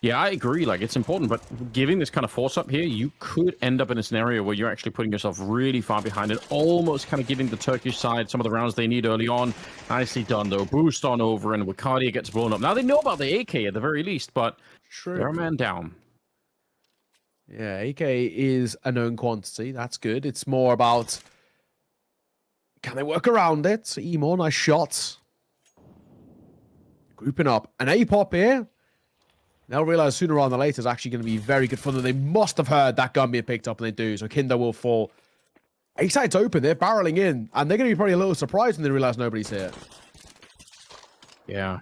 yeah, I agree. Like, it's important, but giving this kind of force up here, you could end up in a scenario where you're actually putting yourself really far behind and almost kind of giving the Turkish side some of the rounds they need early on. Nicely done, though. Boost on over, and Wicardia gets blown up. Now, they know about the AK at the very least, but they're a man down. Yeah, AK is a known quantity. That's good. It's more about, can they work around it? Emo, nice shots. Grouping up. An A-pop here. They'll realize sooner rather than later is actually going to be very good for them. They must have heard that gun being picked up, and they do. So Kindo will fall. A-side's open. They're barreling in. And they're going to be probably a little surprised when they realize nobody's here. Yeah.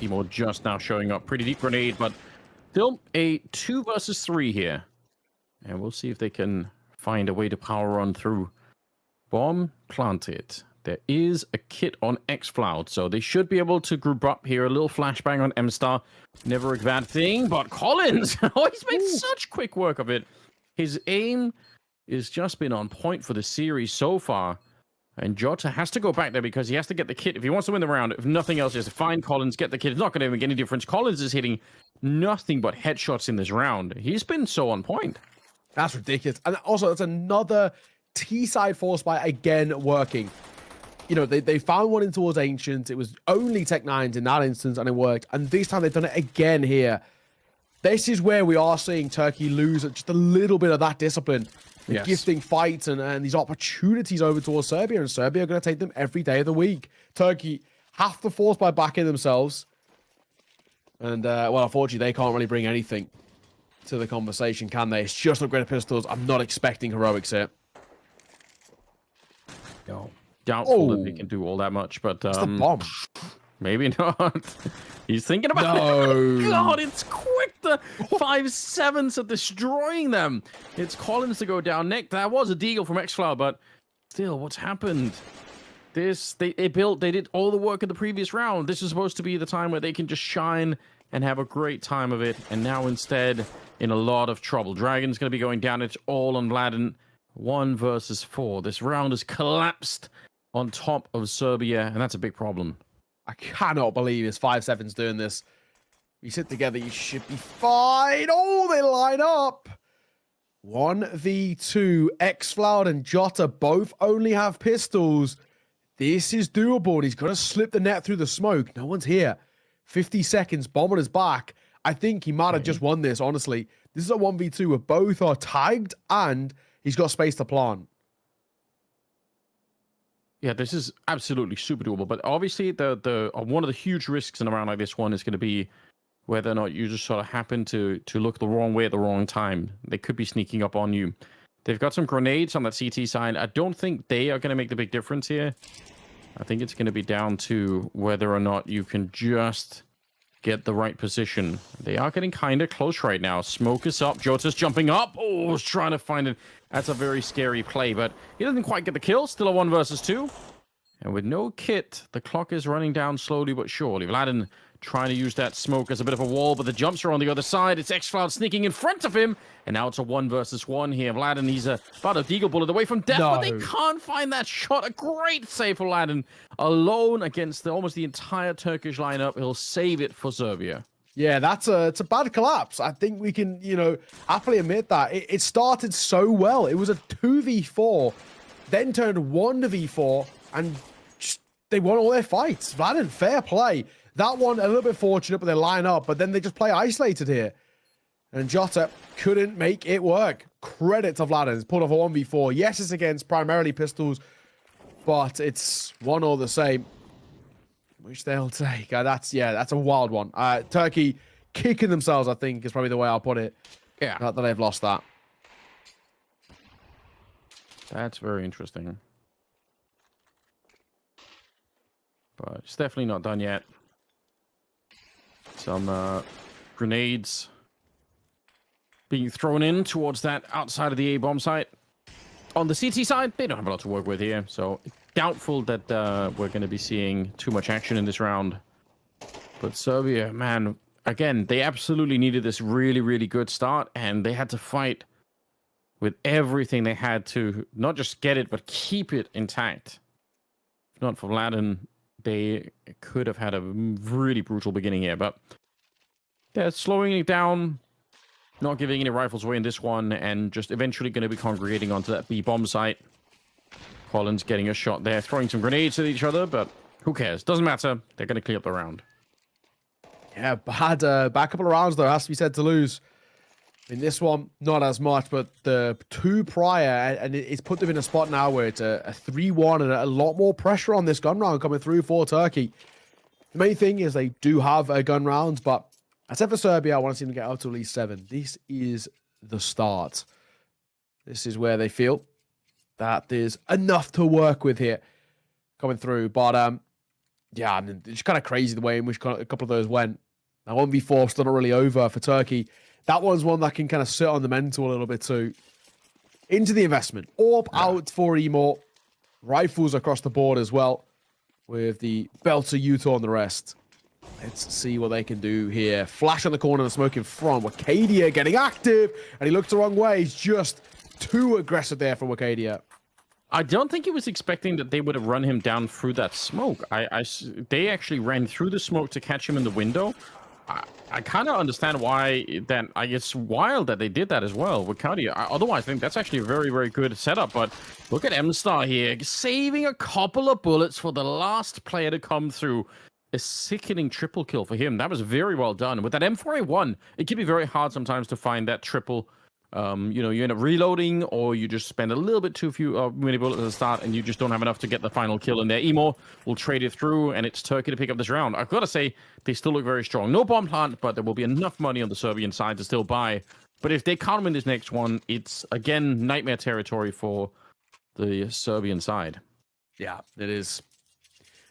Emo just now showing up. Pretty deep grenade, but still a 2 versus 3 here. And we'll see if they can find a way to power run through. Bomb planted. There is a kit on xCloud, so they should be able to group up here. A little flashbang on M-Star. Never a bad thing, but Collins, he's made such quick work of it. His aim has just been on point for the series so far. And Jota has to go back there because he has to get the kit. If he wants to win the round, if nothing else, just find Collins, get the kit. It's not going to make any difference. Collins is hitting nothing but headshots in this round. He's been so on point. That's ridiculous. And also, that's another T-side force buy again working. You know, they found one in towards Ancient. It was only Tech 9s in that instance, and it worked. And this time they've done it again here. This is where we are seeing Turkey lose just a little bit of that discipline. Yes. Gifting fights and these opportunities over towards Serbia. And Serbia are going to take them every day of the week. Turkey have to force by backing themselves. And, well, unfortunately, they can't really bring anything to the conversation, can they? It's just upgraded pistols. I'm not expecting heroics here. No. Doubtful that they can do all that much, but it's the bomb. Maybe not. He's thinking about it. God, it's quick. The 5/7s are destroying them. It's Collins to go down. Nick, that was a deagle from xFlower, but still, what's happened? They did all the work in the previous round. This is supposed to be the time where they can just shine and have a great time of it, and now instead in a lot of trouble. Dragon's going to be going down. It's all on Vladen. 1 versus 4. This round has collapsed on top of Serbia, and that's a big problem. I cannot believe his 5/7's doing this. You sit together, you should be fine. Oh, they line up. 1v2. xFlower and Jota both only have pistols. This is doable, and he's got to slip the net through the smoke. No one's here. 50 seconds, bomb on his back. I think he might have just won this, honestly. This is a 1v2 where both are tagged, and he's got space to plant. Yeah, this is absolutely super doable. But obviously, the one of the huge risks in a round like this one is going to be whether or not you just sort of happen to look the wrong way at the wrong time. They could be sneaking up on you. They've got some grenades on that CT side. I don't think they are going to make the big difference here. I think it's going to be down to whether or not you can just get the right position. They are getting kind of close right now. Smoke is up. Jota's jumping up. Oh, was trying to find it. That's a very scary play, but he doesn't quite get the kill. Still a 1 versus 2. And with no kit, the clock is running down slowly but surely. Vladen trying to use that smoke as a bit of a wall, but the jumps are on the other side. It's xFlower sneaking in front of him, and now it's a 1 versus 1 here. Vladen, he's about a deagle bullet away from death, but they can't find that shot. A great save for Vladen. Alone against almost the entire Turkish lineup. He'll save it for Serbia. Yeah, it's a bad collapse. I think we can, happily admit that. It started so well. It was a 2v4, then turned 1v4, and they won all their fights. Vladen, fair play. That one, a little bit fortunate, but they line up, but then they just play isolated here. And Jota couldn't make it work. Credit to Vladen. He's pulled off a 1v4. Yes, it's against primarily pistols, but it's one all the same. Which they'll take. That's a wild one. Turkey kicking themselves, I think, is probably the way I'll put it. Yeah. Not that they've lost that. That's very interesting. But it's definitely not done yet. Some grenades being thrown in towards that outside of the A bomb site. On the CT side, they don't have a lot to work with here, so doubtful that we're going to be seeing too much action in this round. But Serbia, man, again, they absolutely needed this really, really good start, and they had to fight with everything they had to not just get it, but keep it intact. If not for Vladen, they could have had a really brutal beginning here, but they're slowing it down, not giving any rifles away in this one, and just eventually going to be congregating onto that B bomb site. Collins getting a shot there, throwing some grenades at each other, but who cares? Doesn't matter. They're going to clear up the round. Yeah, bad couple of rounds, though, has to be said, to lose. In this one, not as much, but the 2 prior, and it's put them in a spot now where it's a 3-1 and a lot more pressure on this gun round coming through for Turkey. The main thing is they do have gun rounds, but except for Serbia, I want to see them get up to at least 7. This is the start. This is where they feel that there's enough to work with here coming through. But, yeah, I mean, it's kind of crazy the way in which a couple of those went. Now, 1v4 still not really over for Turkey. That one's one that can kind of sit on the mental a little bit too. Into the investment. Orb out for Emo. Rifles across the board as well. With the Belter, Utah, and the rest. Let's see what they can do here. Flash on the corner and smoke in front. Wakadia getting active. And he looked the wrong way. He's just too aggressive there for Wakadia. I don't think he was expecting that they would have run him down through that smoke. They actually ran through the smoke to catch him in the window. I kind of understand why that. It's wild that they did that as well with Cardia. Otherwise, I think that's actually a very, very good setup. But look at M-Star here, saving a couple of bullets for the last player to come through. A sickening triple kill for him. That was very well done. With that M4A1, it can be very hard sometimes to find that triple. You know, you end up reloading, or you just spend a little bit too few many bullets at the start, and you just don't have enough to get the final kill in there. Emo will trade it through, and it's Turkey to pick up this round. I've got to say, they still look very strong. No bomb plant, but there will be enough money on the Serbian side to still buy. But if they can't win this next one, it's, again, nightmare territory for the Serbian side. Yeah, it is.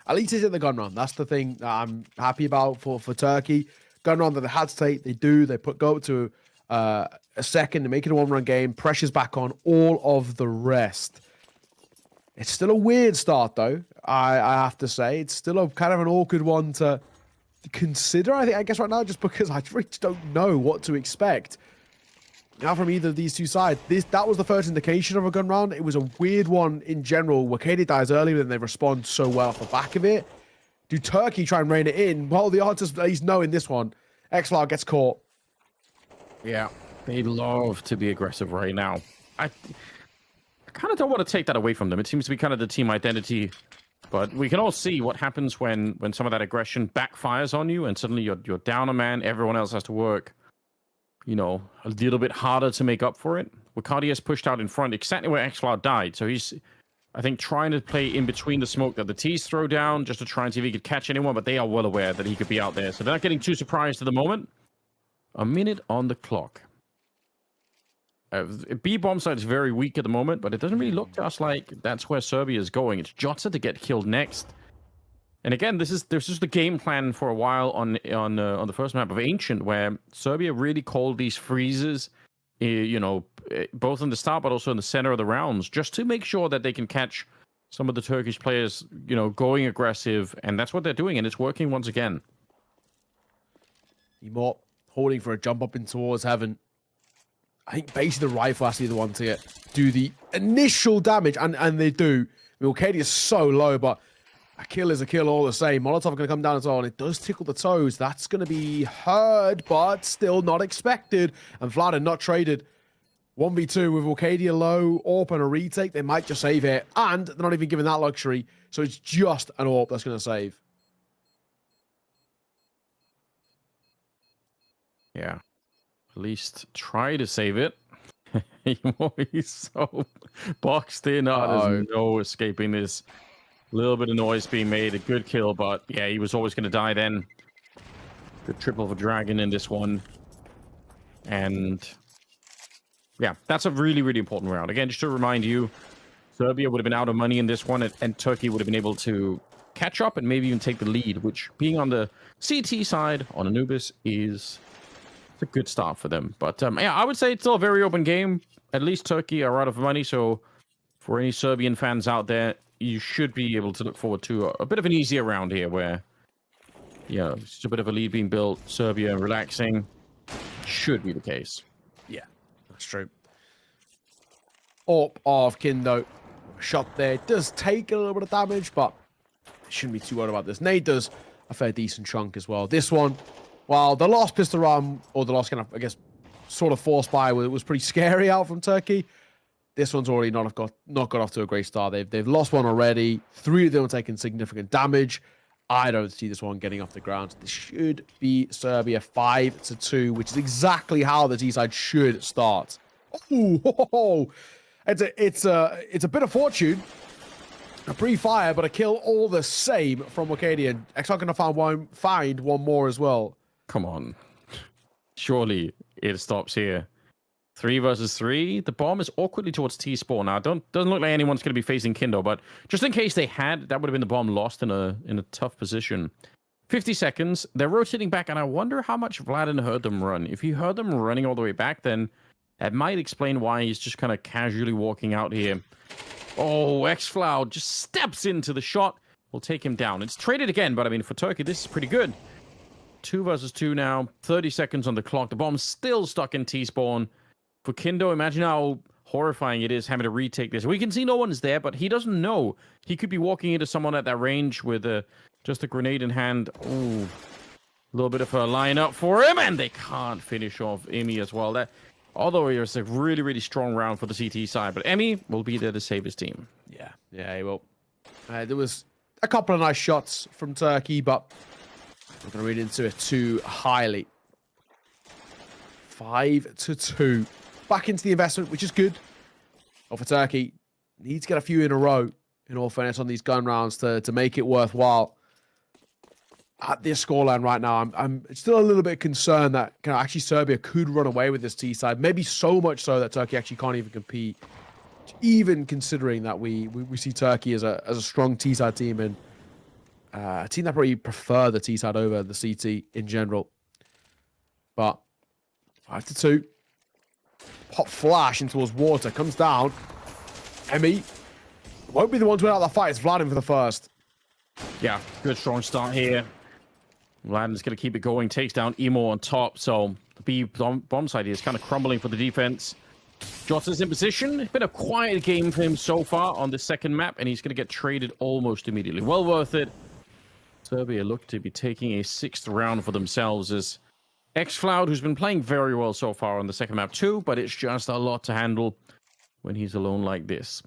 At least it's in the gun round. That's the thing that I'm happy about for Turkey. Gun round that they had to take, they do. They go to a second, they make it a one-run game. Pressure's back on all of the rest. It's still a weird start, though. I have to say, it's still a kind of an awkward one to consider. I guess right now, just because I really don't know what to expect now from either of these two sides. That was the first indication of a gun round. It was a weird one in general. Wakadi dies early, and they respond so well off the back of it. Do Turkey try and rein it in? Well, the odds at least know in this one. Xflower gets caught. Yeah, they love to be aggressive right now. I kind of don't want to take that away from them. It seems to be kind of the team identity. But we can all see what happens when some of that aggression backfires on you, and suddenly you're down a man. Everyone else has to work, you know, a little bit harder to make up for it. Wakadi has pushed out in front, exactly where Xflower died. So he's, I think, trying to play in between the smoke that the T's throw down, just to try and see if he could catch anyone. But they are well aware that he could be out there, so they're not getting too surprised at the moment. A minute on the clock. B bomb side is very weak at the moment, but it doesn't really look to us like that's where Serbia is going. It's Jotza to get killed next. And again, this is the game plan for a while on the first map of Ancient, where Serbia really called these freezes, you know, both in the start but also in the center of the rounds, just to make sure that they can catch some of the Turkish players, you know, going aggressive, and that's what they're doing, and it's working once again. Emot holding for a jump up in towards heaven. I think basically the rifle has to be the one to do the initial damage, and they do. I mean, Katie is so low, but a kill is a kill all the same. Molotov are going to come down as well, and it does tickle the toes. That's going to be heard, but still not expected. And Vlad not traded. 1v2 with Arcadia low, AWP and a retake. They might just save it, and they're not even given that luxury. So it's just an AWP that's going to save. Yeah. At least try to save it. He's so boxed in. There's no escaping this. Little bit of noise being made. A good kill, but yeah, he was always going to die then. Good triple for Dragon in this one. And yeah, that's a really, really important round. Again, just to remind you, Serbia would have been out of money in this one, and Turkey would have been able to catch up and maybe even take the lead, which, being on the CT side on Anubis, is a good start for them. But yeah, I would say it's still a very open game. At least Turkey are out of money, so for any Serbian fans out there, you should be able to look forward to a bit of an easier round here, where, yeah, it's a bit of a lead being built. Serbia relaxing. Should be the case. Yeah, that's true. AWP of Kindo. Shot there. Does take a little bit of damage, but shouldn't be too worried about this. Nade does a fair decent chunk as well. This one, while the last pistol round, or the last kind of, I guess, sort of forced by, was pretty scary out from Turkey. This one's already not got off to a great start. They've lost one already. 3 of them are taking significant damage. I don't see this one getting off the ground. This should be Serbia 5-2, which is exactly how the T side should start. Ooh, it's a bit of fortune. A pre-fire, but a kill all the same from Wakadian. X-Hawk going to find one more as well. Come on. Surely it stops here. 3 versus 3. The bomb is awkwardly towards T-Spawn. Now, doesn't look like anyone's going to be facing Kindo, but just in case they had, that would have been the bomb lost in a tough position. 50 seconds. They're rotating back, and I wonder how much Vladin heard them run. If he heard them running all the way back, then that might explain why he's just kind of casually walking out here. Oh, Xflower just steps into the shot. We'll take him down. It's traded again, but I mean, for Turkey, this is pretty good. 2 versus 2 now. 30 seconds on the clock. The bomb's still stuck in T-Spawn. For Kindo, imagine how horrifying it is having to retake this. We can see no one's there, but he doesn't know. He could be walking into someone at that range with just a grenade in hand. Ooh. little bit of a lineup for him, and they can't finish off Emmy as well. That, although it was a really, really strong round for the CT side, but Emmy will be there to save his team. Yeah, he will. There was a couple of nice shots from Turkey, but I'm not going to read into it too highly. 5-2. Back into the investment, which is good. For Turkey, needs to get a few in a row, in all fairness, on these gun rounds to make it worthwhile. At this scoreline right now, I'm still a little bit concerned that actually Serbia could run away with this T side. Maybe so much so that Turkey actually can't even compete. Even considering that we see Turkey as a strong T side team and a team that probably prefer the T side over the CT in general. But 5-2. Pop flash in towards water. Comes down. Emmy won't be the one to win out the fight. It's Vladimir for the first. Yeah, good strong start here. Vladim's going to keep it going. Takes down Emo on top. So the B bomb side is kind of crumbling for the defense. Jota's in position. It's been a quiet game for him so far on the second map, and he's going to get traded almost immediately. Well worth it. Serbia look to be taking a 6th round for themselves as xFloud, who's been playing very well so far on the second map too, but it's just a lot to handle when he's alone like this.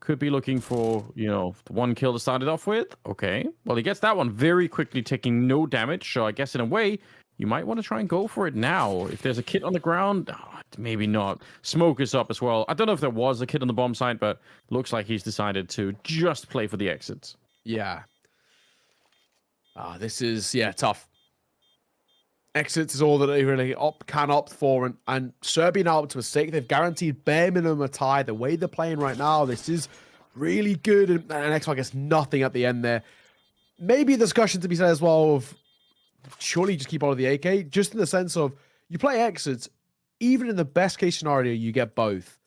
Could be looking for, the one kill to start it off with. Okay. Well, he gets that one very quickly, taking no damage. So I guess in a way, you might want to try and go for it now. If there's a kit on the ground, maybe not. Smoke is up as well. I don't know if there was a kit on the bomb site, but looks like he's decided to just play for the exits. Yeah. This is, tough. Exits is all that they really can opt for, and Serbia now up to a 6. They've guaranteed bare minimum a tie. The way they're playing right now, this is really good, and xFloud gets nothing at the end there. Maybe a discussion to be said as well of surely just keep on with the AK, just in the sense of you play exits, even in the best case scenario, you get both.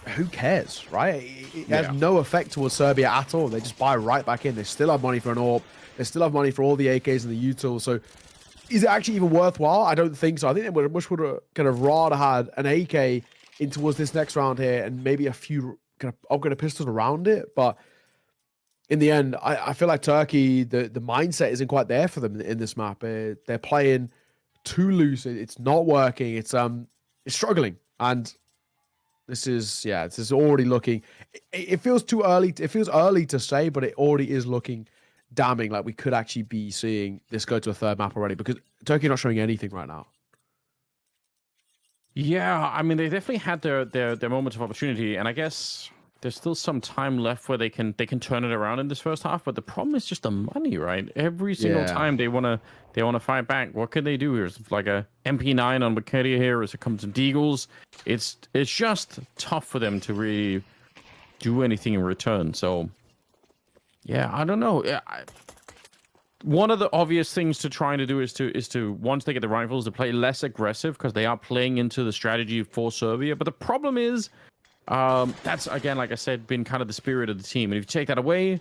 Who cares, right? It has no effect towards Serbia at all. They just buy right back in. They still have money for an AWP. They still have money for all the AKs and the U-tools. So is it actually even worthwhile? I don't think so. I think they would have kind of rather had an AK in towards this next round here and maybe a few kind of upgraded pistols around it. But in the end, I feel like Turkey, the mindset isn't quite there for them in this map. They're playing too loose. It's not working. It's struggling. And this is already looking. It feels too early. It feels early to say, but it already is looking damning like we could actually be seeing this go to a 3rd map already, because Turkey not showing anything right now. Yeah, I mean, they definitely had their moments of opportunity, and I guess there's still some time left where they can turn it around in this first half. But the problem is just the money, right? Every single time they wanna fight back. What can they do here? Is it like a MP9 on Wikipedia here as it comes to Deagles? It's just tough for them to really do anything in return. So yeah, I don't know. One of the obvious things to try to do is to once they get the rifles, to play less aggressive, because they are playing into the strategy for Serbia. But the problem is, that's again, like I said, been kind of the spirit of the team. And if you take that away,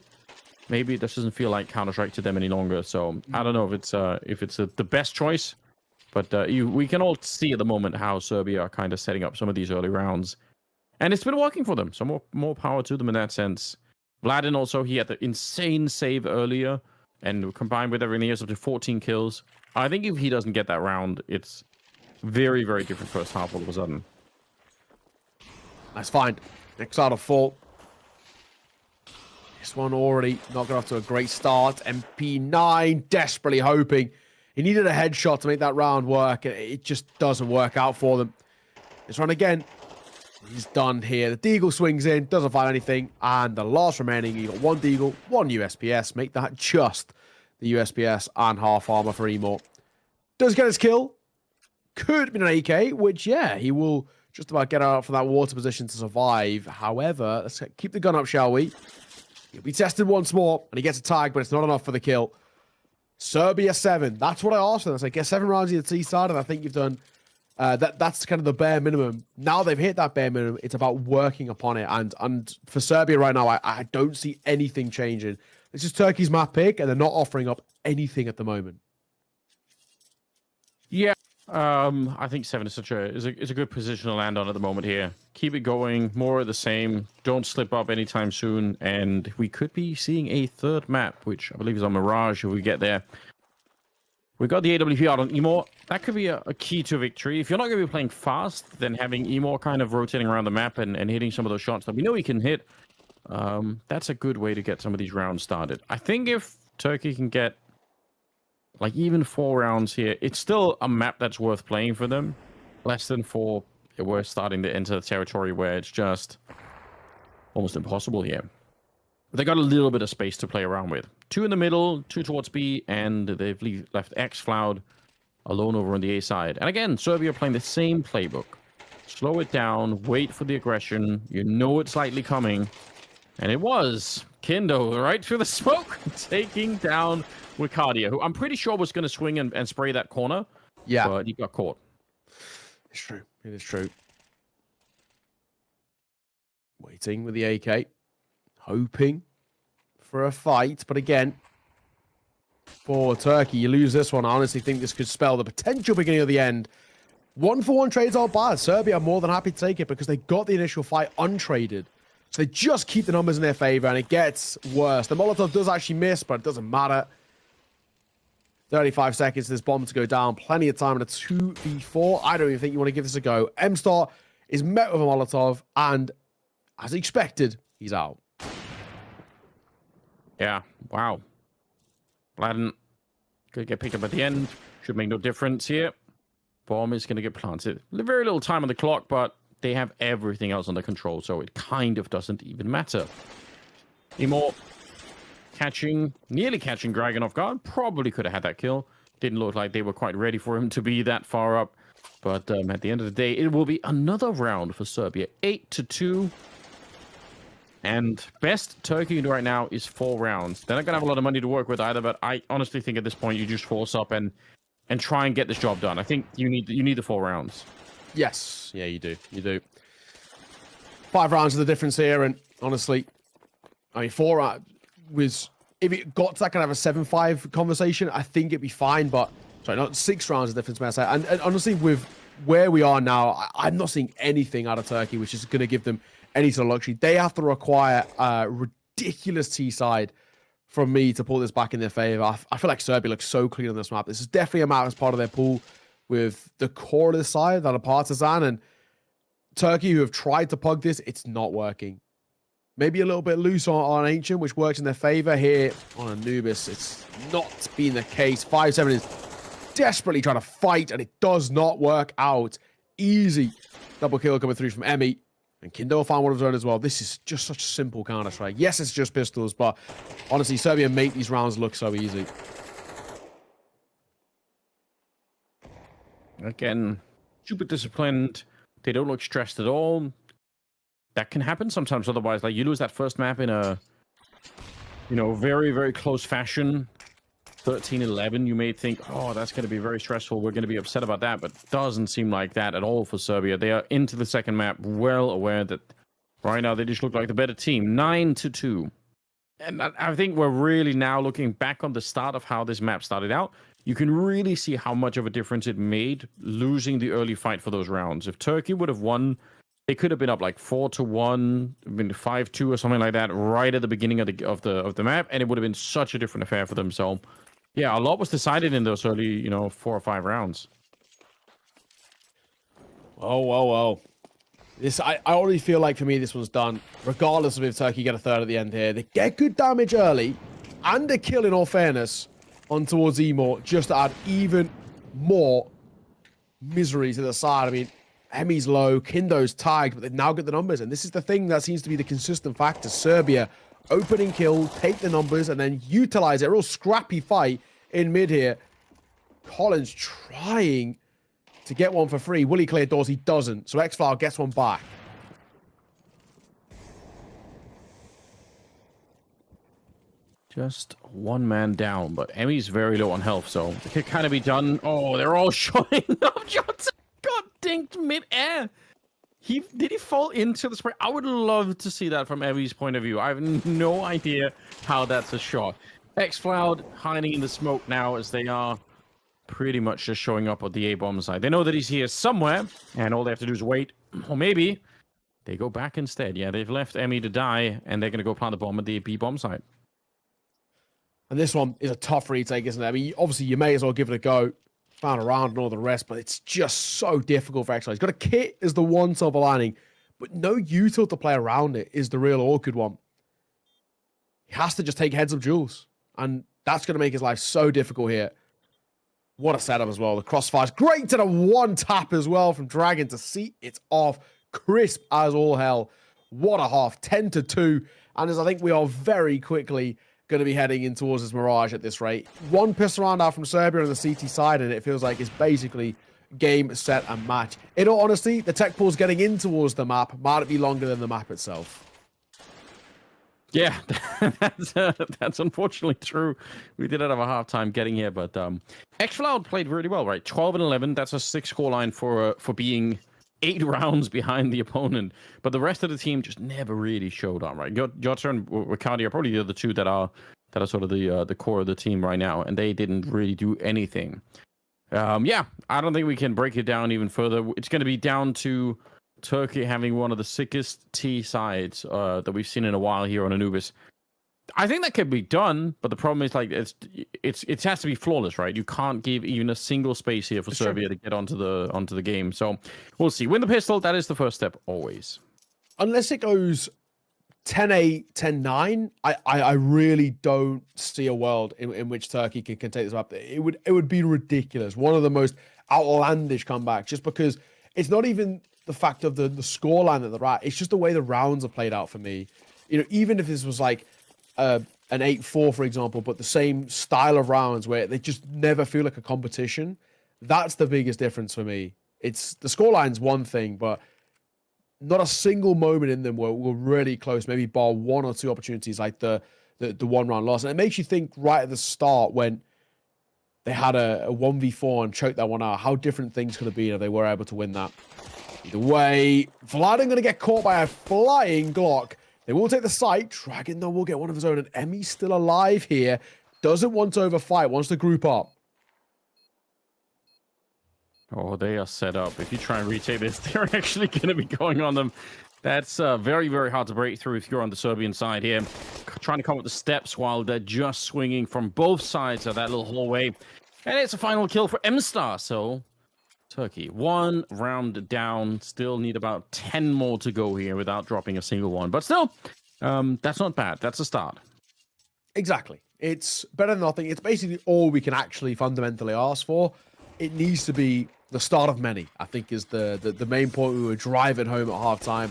maybe this doesn't feel like Counter-Strike to them any longer. So I don't know if it's the best choice, but we can all see at the moment how Serbia are kind of setting up some of these early rounds, and it's been working for them. So more power to them in that sense. Vladin also, he had the insane save earlier, and combined with everything, he has up to 14 kills. I think if he doesn't get that round, it's very, very different first half all of a sudden. That's fine. Next out of 4. This one already not got off to a great start. MP9 desperately hoping. He needed a headshot to make that round work. It just doesn't work out for them. This run again. He's done here. The Deagle swings in, doesn't find anything, and the last remaining, you got 1 Deagle, 1 USPS. Make that just the USPS and half armor for Emor. Does get his kill. Could have been an AK, which, he will just about get out from that water position to survive. However, let's keep the gun up, shall we? He'll be tested once more, and he gets a tag, but it's not enough for the kill. Serbia 7. That's what I asked for. I guess 7 rounds in the T side, and I think you've done... that's kind of the bare minimum. Now they've hit that bare minimum. It's about working upon it. And for Serbia right now, I don't see anything changing. This is Turkey's map pick, and they're not offering up anything at the moment. Yeah, I think 7 is a good position to land on at the moment here. Keep it going, more of the same. Don't slip up anytime soon, and we could be seeing a 3rd map, which I believe is on Mirage if we get there. We got the AWP out on Emo. That could be a key to victory. If you're not going to be playing fast, then having Emo kind of rotating around the map and hitting some of those shots that we know he can hit, that's a good way to get some of these rounds started. I think if Turkey can get like even 4 rounds here, it's still a map that's worth playing for them. Less than 4, we're starting to enter the territory where it's just almost impossible here. But they got a little bit of space to play around with. 2 in the middle, 2 towards B, and they've left xFloud alone over on the A side. And again, Serbia playing the same playbook. Slow it down, wait for the aggression. You know it's likely coming. And it was Kindo right through the smoke, taking down Wicardia, who I'm pretty sure was going to swing and spray that corner. Yeah. But he got caught. It's true. It is true. Waiting with the AK. Hoping for a fight. But again, for Turkey, you lose this one. I honestly think this could spell the potential beginning of the end. 1-for-1 trades aren't bad. Serbia are more than happy to take it because they got the initial fight untraded. So they just keep the numbers in their favor, and it gets worse. The Molotov does actually miss, but it doesn't matter. 35 seconds for this bomb to go down. Plenty of time in a 2v4. I don't even think you want to give this a go. M-Star is met with a Molotov, and as expected, he's out. Yeah, wow. Bladden could get picked up at the end. Should make no difference here. Bomb is going to get planted. Very little time on the clock, but they have everything else under control, so it kind of doesn't even matter. Emo nearly catching Dragon off guard. Probably could have had that kill. Didn't look like they were quite ready for him to be that far up. But at the end of the day, it will be another round for Serbia. 8-2. And best Turkey can do right now is 4 rounds. They're not going to have a lot of money to work with either, but I honestly think at this point you just force up and try and get this job done. I think you need the 4 rounds. Yes. Yeah, you do. You do. 5 rounds is the difference here, and honestly, I mean, 4 rounds was... If it got to that kind of a 7-5 conversation, I think it'd be fine, but... Sorry, not 6 rounds is the difference, may I say. And honestly, with where we are now, I'm not seeing anything out of Turkey, which is going to give them any sort of luxury. They have to require a ridiculous T-side from me to pull this back in their favor. I feel like Serbia looks so clean on this map. This is definitely a map as part of their pool with the core of the side that are Partizan and Turkey, who have tried to pug this. It's not working. Maybe a little bit loose on Ancient, which works in their favor. Here on Anubis, it's not been the case. 5-7 is desperately trying to fight, and it does not work out. Easy double kill coming through from Emmy. And Kindo will find one of his own as well. This is just such a simple Counter-Strike. Yes, it's just pistols, but honestly, Serbia make these rounds look so easy. Again, Super disciplined. They don't look stressed at all. That can happen sometimes otherwise. Like, you lose that first map in a, very, very close fashion. 13-11, you may think, oh, that's going to be very stressful. We're going to be upset about that, but it doesn't seem like that at all for Serbia. They are into the second map, well aware that right now they just look like the better team. 9-2. And I think we're really now looking back on the start of how this map started out. You can really see how much of a difference it made losing the early fight for those rounds. If Turkey would have won, they could have been up like 4-1, 5-2 or something like that right at the beginning of the map, and it would have been such a different affair for them. So, yeah, a lot was decided in those early, 4 or 5 rounds. Oh. I already feel like for me this one's done. Regardless of if Turkey get a third at the end here, they get good damage early and a kill in all fairness on towards Emo, just to add even more misery to the side. I mean, Emmy's low, Kindo's tagged, but they've now got the numbers. And this is the thing that seems to be the consistent factor. Serbia, opening kill, take the numbers, and then utilize it. A real scrappy fight in mid here. Collins trying to get one for free. Will he clear doors? He doesn't. So xFlower gets one back. Just one man down, but Emmy's very low on health, so it could kind of be done. Oh, they're all showing up. Johnson got dinked mid-air. Did he fall into the spray? I would love to see that from Emmy's point of view. I have no idea how that's a shot. xFloud hiding in the smoke now as they are pretty much just showing up at the A-bomb side. They know that he's here somewhere, and all they have to do is wait. Or maybe they go back instead. Yeah, they've left Emmy to die, and they're going to go plant the bomb at the B-bomb side. And this one is a tough retake, isn't it? I mean, obviously, you may as well give it a go. Found around and all the rest, but it's just so difficult for Exile. He's got a kit is the one silver lining, but no util to play around it is the real awkward one. He has to just take heads of jewels, and that's going to make his life so difficult here. What a setup as well. The crossfire's great to the one tap as well from Dragon to see it's off. Crisp as all hell. What a half. 10-2. And as I think we are very quickly going to be heading in towards this Mirage at this rate. One pistol round out from Serbia on the CT side, and it feels like it's basically game, set, and match. In all honesty, the tech pool's getting in towards the map might be longer than the map itself. Yeah, that's unfortunately true. We did have a hard time getting here, but Xfloud played really well, right? 12 and 11. That's a 6 score line for being 8 rounds behind the opponent. But the rest of the team just never really showed up, right? Jota and Ricardo are probably the other two that are sort of the core of the team right now, and they didn't really do anything. Yeah, I don't think we can break it down even further. It's going to be down to Turkey having one of the sickest T sides that we've seen in a while here on Anubis. I think that can be done, but the problem is like it has to be flawless, right? You can't give even a single space here for Serbia to get onto the game. So we'll see. Win the pistol, that is the first step always. Unless it goes 10-8, 10-9, I really don't see a world in which Turkey can take this up. It would be ridiculous. One of the most outlandish comebacks, just because it's not even the fact of the scoreline that they're at. It's just the way the rounds are played out for me. You know, even if this was like an 8-4, for example, but the same style of rounds where they just never feel like a competition, that's the biggest difference for me. It's the scoreline's one thing, but not a single moment in them were really close, maybe bar 1 or 2 opportunities like the one round loss. And it makes you think right at the start when they had a 1v4 and choked that one out, how different things could have been if they were able to win that. Either way, Vlad going to get caught by a flying Glock. They will take the site. Dragon, though, will get one of his own. And Emmy's still alive here. Doesn't want to overfight. Wants to group up. Oh, they are set up. If you try and retake this, they're actually going to be going on them. That's very, very hard to break through if you're on the Serbian side here. Trying to come up the steps while they're just swinging from both sides of that little hallway. And it's a final kill for M-Star. So Turkey, 1 round down. Still need about 10 more to go here without dropping a single one. But still, that's not bad. That's a start. Exactly. It's better than nothing. It's basically all we can actually fundamentally ask for. It needs to be the start of many, I think, is the main point we were driving home at halftime.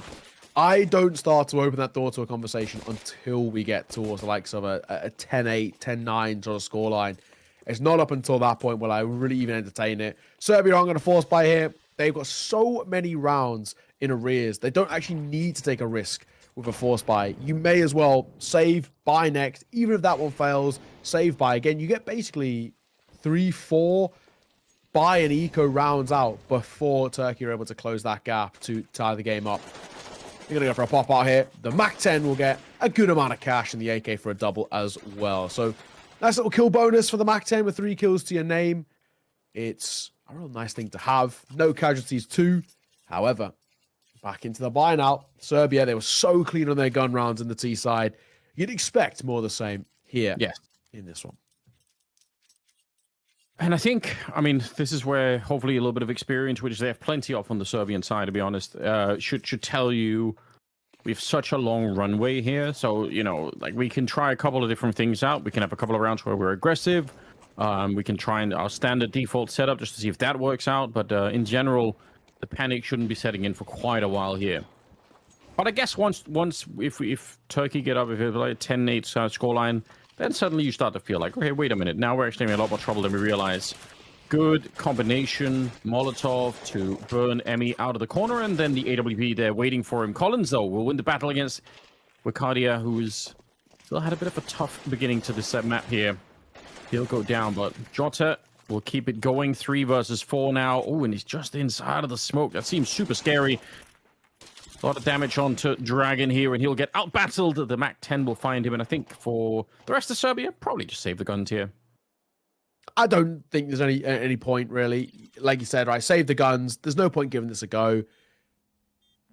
I don't start to open that door to a conversation until we get towards the likes of a 10-8, 10-9 sort of scoreline. It's not up until that point will I really even entertain it. Serbia aren't going to force buy here. They've got so many rounds in arrears. They don't actually need to take a risk with a force buy. You may as well save, buy next. Even if that one fails, save, buy again. You get basically 3-4 buy and eco rounds out before Turkey are able to close that gap to tie the game up. You're going to go for a pop out here. The MAC-10 will get a good amount of cash and the AK for a double as well. So nice little kill bonus for the MAC-10 with 3 kills to your name. It's a real nice thing to have. No casualties too. However, back into the buy now. Serbia, they were so clean on their gun rounds in the T side. You'd expect more of the same here in this one. And I think, I mean, this is where hopefully a little bit of experience, which they have plenty of on the Serbian side, to be honest, should tell you we have such a long runway here. So, you know, like we can try a couple of different things out. We can have a couple of rounds where we're aggressive. We can try our standard default setup just to see if that works out. But in general, the panic shouldn't be setting in for quite a while here. But I guess once if Turkey get up, if it's like a 10-8 scoreline, then suddenly you start to feel like, okay, wait a minute. Now we're actually in a lot more trouble than we realize. Good combination, Molotov to burn Emmy out of the corner, and then the AWP there waiting for him. Collins, though, will win the battle against Wicardia, who's still had a bit of a tough beginning to this map here. He'll go down, but Jota will keep it going. 3 versus 4 now. Oh, and he's just inside of the smoke. That seems super scary. A lot of damage onto Dragon here, and he'll get out-battled. The MAC-10 will find him, and I think for the rest of Serbia, probably just save the guns here. I don't think there's any point, really. Like you said, right, save the guns. There's no point giving this a go.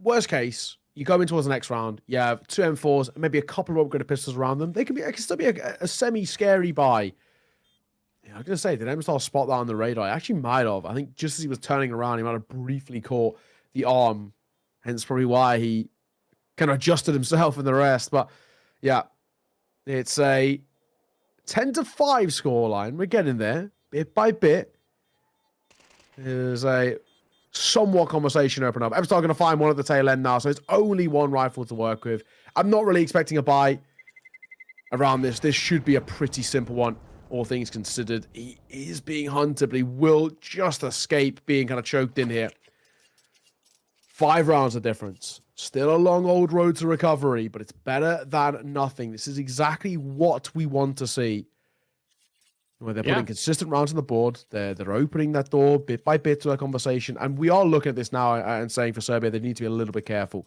Worst case, you go in towards the next round, you have 2 M4s, and maybe a couple of upgraded pistols around them. It can still be a semi-scary buy. Yeah, I was going to say, did M-Star spot that on the radar? He actually might have. I think just as he was turning around, he might have briefly caught the arm. Hence probably why he kind of adjusted himself and the rest. But yeah, it's a 10-5 scoreline. We're getting there, bit by bit. There's a somewhat conversation open up. M-Star going to find one at the tail end now, so it's only one rifle to work with. I'm not really expecting a buy around this. This should be a pretty simple one, all things considered. He is being hunted, but he will just escape being kind of choked in here. 5 rounds of difference. Still a long old road to recovery, but it's better than nothing. This is exactly what we want to see. Where they're putting consistent rounds on the board. They're opening that door bit by bit to a conversation. And we are looking at this now and saying for Serbia, they need to be a little bit careful.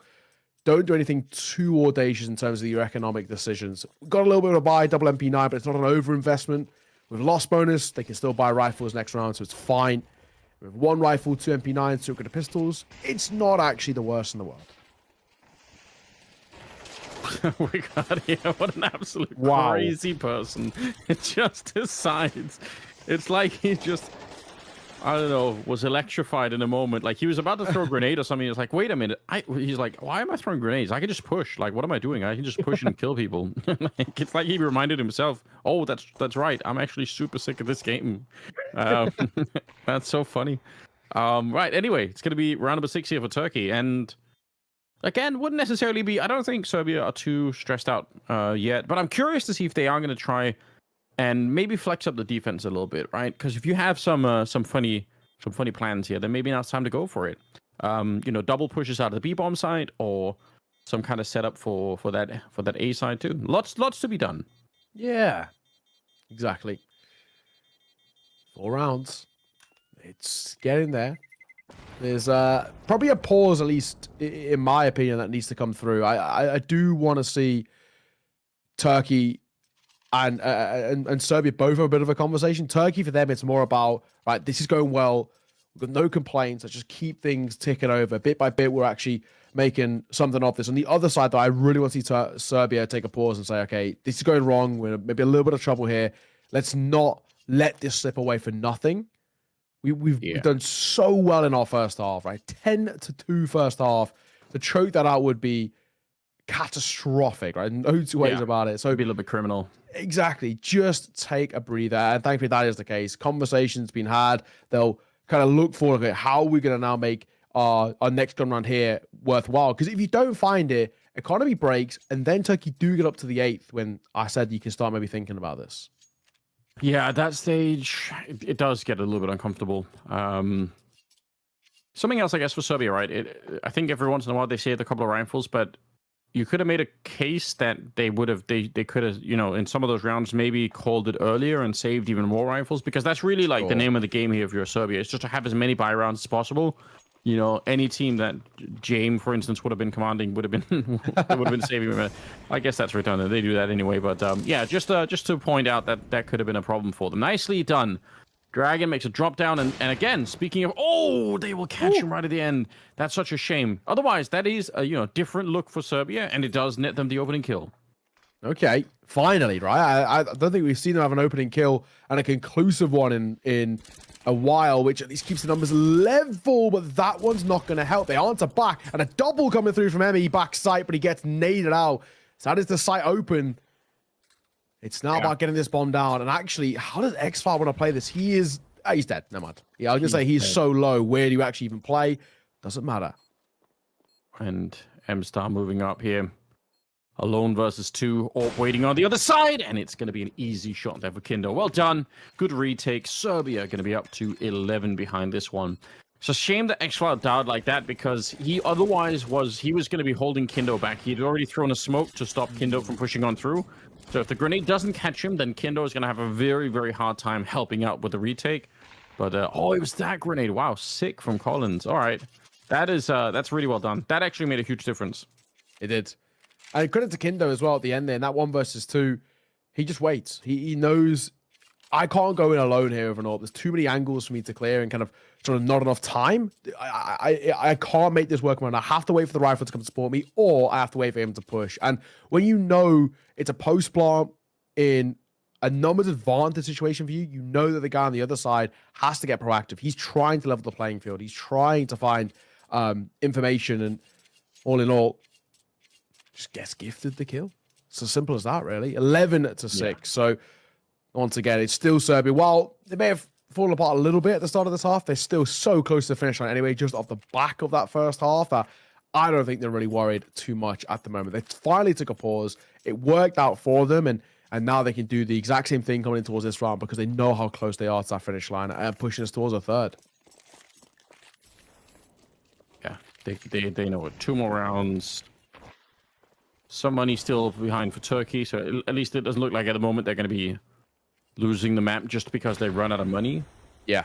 Don't do anything too audacious in terms of your economic decisions. We've got a little bit of a buy, double MP9, but it's not an over-investment. With loss bonus, they can still buy rifles next round, so it's fine. With 1 rifle, 2 MP9s, 2 good pistols, it's not actually the worst in the world. We got here. What an absolute crazy person. It just decides. It's like he just, I don't know, was electrified in a moment. Like he was about to throw a grenade or something. He's like, wait a minute. He's like, why am I throwing grenades? I can just push. Like, what am I doing? I can just push and kill people. Like, it's like he reminded himself, oh, that's right. I'm actually super sick of this game. That's so funny. Right. Anyway, it's going to be round number 6 here for Turkey. And again, wouldn't necessarily be, I don't think Serbia are too stressed out yet, but I'm curious to see if they are going to try and maybe flex up the defense a little bit, right? Because if you have some funny plans here, then maybe now it's time to go for it. You know, double pushes out of the B-bomb side, or some kind of setup for that A side too. Lots to be done. Yeah, exactly. 4 rounds. It's getting there. There's probably a pause, at least in my opinion, that needs to come through. I do want to see Turkey and Serbia both have a bit of a conversation. Turkey, for them, it's more about, right, this is going well. We've got no complaints. Let's just keep things ticking over. Bit by bit, we're actually making something of this. On the other side, though, I really want to see Serbia take a pause and say, okay, this is going wrong. We're maybe a little bit of trouble here. Let's not let this slip away for nothing. We've done so well in our first half, right? 10-2 first half. To choke that out would be catastrophic, right? No two ways about it. So it'd be a little bit criminal. Exactly. Just take a breather. And thankfully that is the case. Conversations been had. They'll kind of look forward to it. How are we going to now make our next gun round here worthwhile? Because if you don't find it, economy breaks, and then Turkey do get up to the 8th when I said you can start maybe thinking about this. Yeah, at that stage, it does get a little bit uncomfortable. Something else, I guess, for Serbia, right? I think every once in a while they save a couple of rifles, but you could have made a case that they could have, you know, in some of those rounds maybe called it earlier and saved even more rifles, because that's really like the name of the game here if you're Serbia. It's just to have as many buy rounds as possible. You know, any team that James, for instance, would have been commanding would have been saving. I guess that's redundant. They do that anyway. But yeah, just to point out that could have been a problem for them. Nicely done. Dragon makes a drop down, and again, speaking of, they will catch him right at the end. That's such a shame. Otherwise, that is a different look for Serbia, and it does net them the opening kill. Okay, finally, right? I don't think we've seen them have an opening kill and a conclusive one in a while, which at least keeps the numbers level, but that one's not going to help. They answer back, and a double coming through from Emmy back sight, but he gets naded out. So that is the site open. It's now about getting this bomb down, and actually, how does X-File want to play this? He's dead. Never mind. Yeah, I was going to say he's so low. Where do you actually even play? Doesn't matter. And M-Star moving up here. Alone versus 2, or waiting on the other side, and it's going to be an easy shot there for Kindo. Well done. Good retake. Serbia going to be up to 11 behind this one. It's a shame that X-File died like that, because he was going to be holding Kindo back. He'd already thrown a smoke to stop Kindo from pushing on through. So if the grenade doesn't catch him, then Kindo is going to have a very, very hard time helping out with the retake. But, it was that grenade. Wow, sick from Collins. All right. That's really well done. That actually made a huge difference. It did. And credit to Kindo as well at the end there. In that 1 versus 2, he just waits. He knows I can't go in alone here with an AWP. There's too many angles for me to clear and kind of sort of not enough time. I can't make this work, man. I have to wait for the rifle to come support me, or I have to wait for him to push. And when you know it's a post plant in a numbers advantage situation for you, you know that the guy on the other side has to get proactive. He's trying to level the playing field. He's trying to find information, and all in all, just gets gifted the kill. It's as simple as that, really. 11-6. Yeah. So once again, it's still Serbia. While they may have fallen apart a little bit at the start of this half, they're still so close to the finish line anyway, just off the back of that first half. I don't think they're really worried too much at the moment. They finally took a pause. It worked out for them, and now they can do the exact same thing coming in towards this round because they know how close they are to that finish line and pushing us towards a third. Yeah, they know it. 2 more rounds. Some money still behind for Turkey, so at least it doesn't look like at the moment they're going to be losing the map just because they run out of money. Yeah.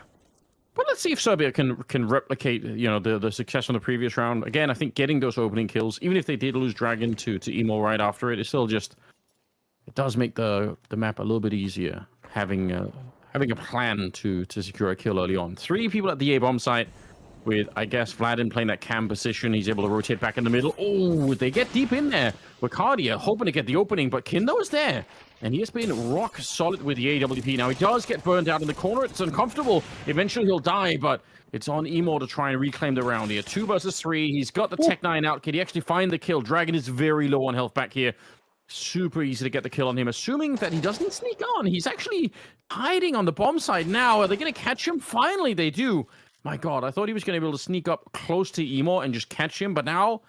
But let's see if Serbia can replicate, the success from the previous round. Again, I think getting those opening kills, even if they did lose Dragon to Emo right after it, it's still just, it does make the map a little bit easier having a plan to secure a kill early on. 3 people at the A bomb site with, I guess, Vladin playing that cam position. He's able to rotate back in the middle. Oh, they get deep in there. Wakardia hoping to get the opening, but Kindo is there. And he has been rock solid with the AWP. Now, he does get burned out in the corner. It's uncomfortable. Eventually, he'll die, but it's on Emo to try and reclaim the round here. 2 versus 3. He's got the Tech 9 out. Can he actually find the kill? Dragon is very low on health back here. Super easy to get the kill on him, assuming that he doesn't sneak on. He's actually hiding on the bomb side now. Are they going to catch him? Finally, they do. My God, I thought he was going to be able to sneak up close to Emo and just catch him, but now,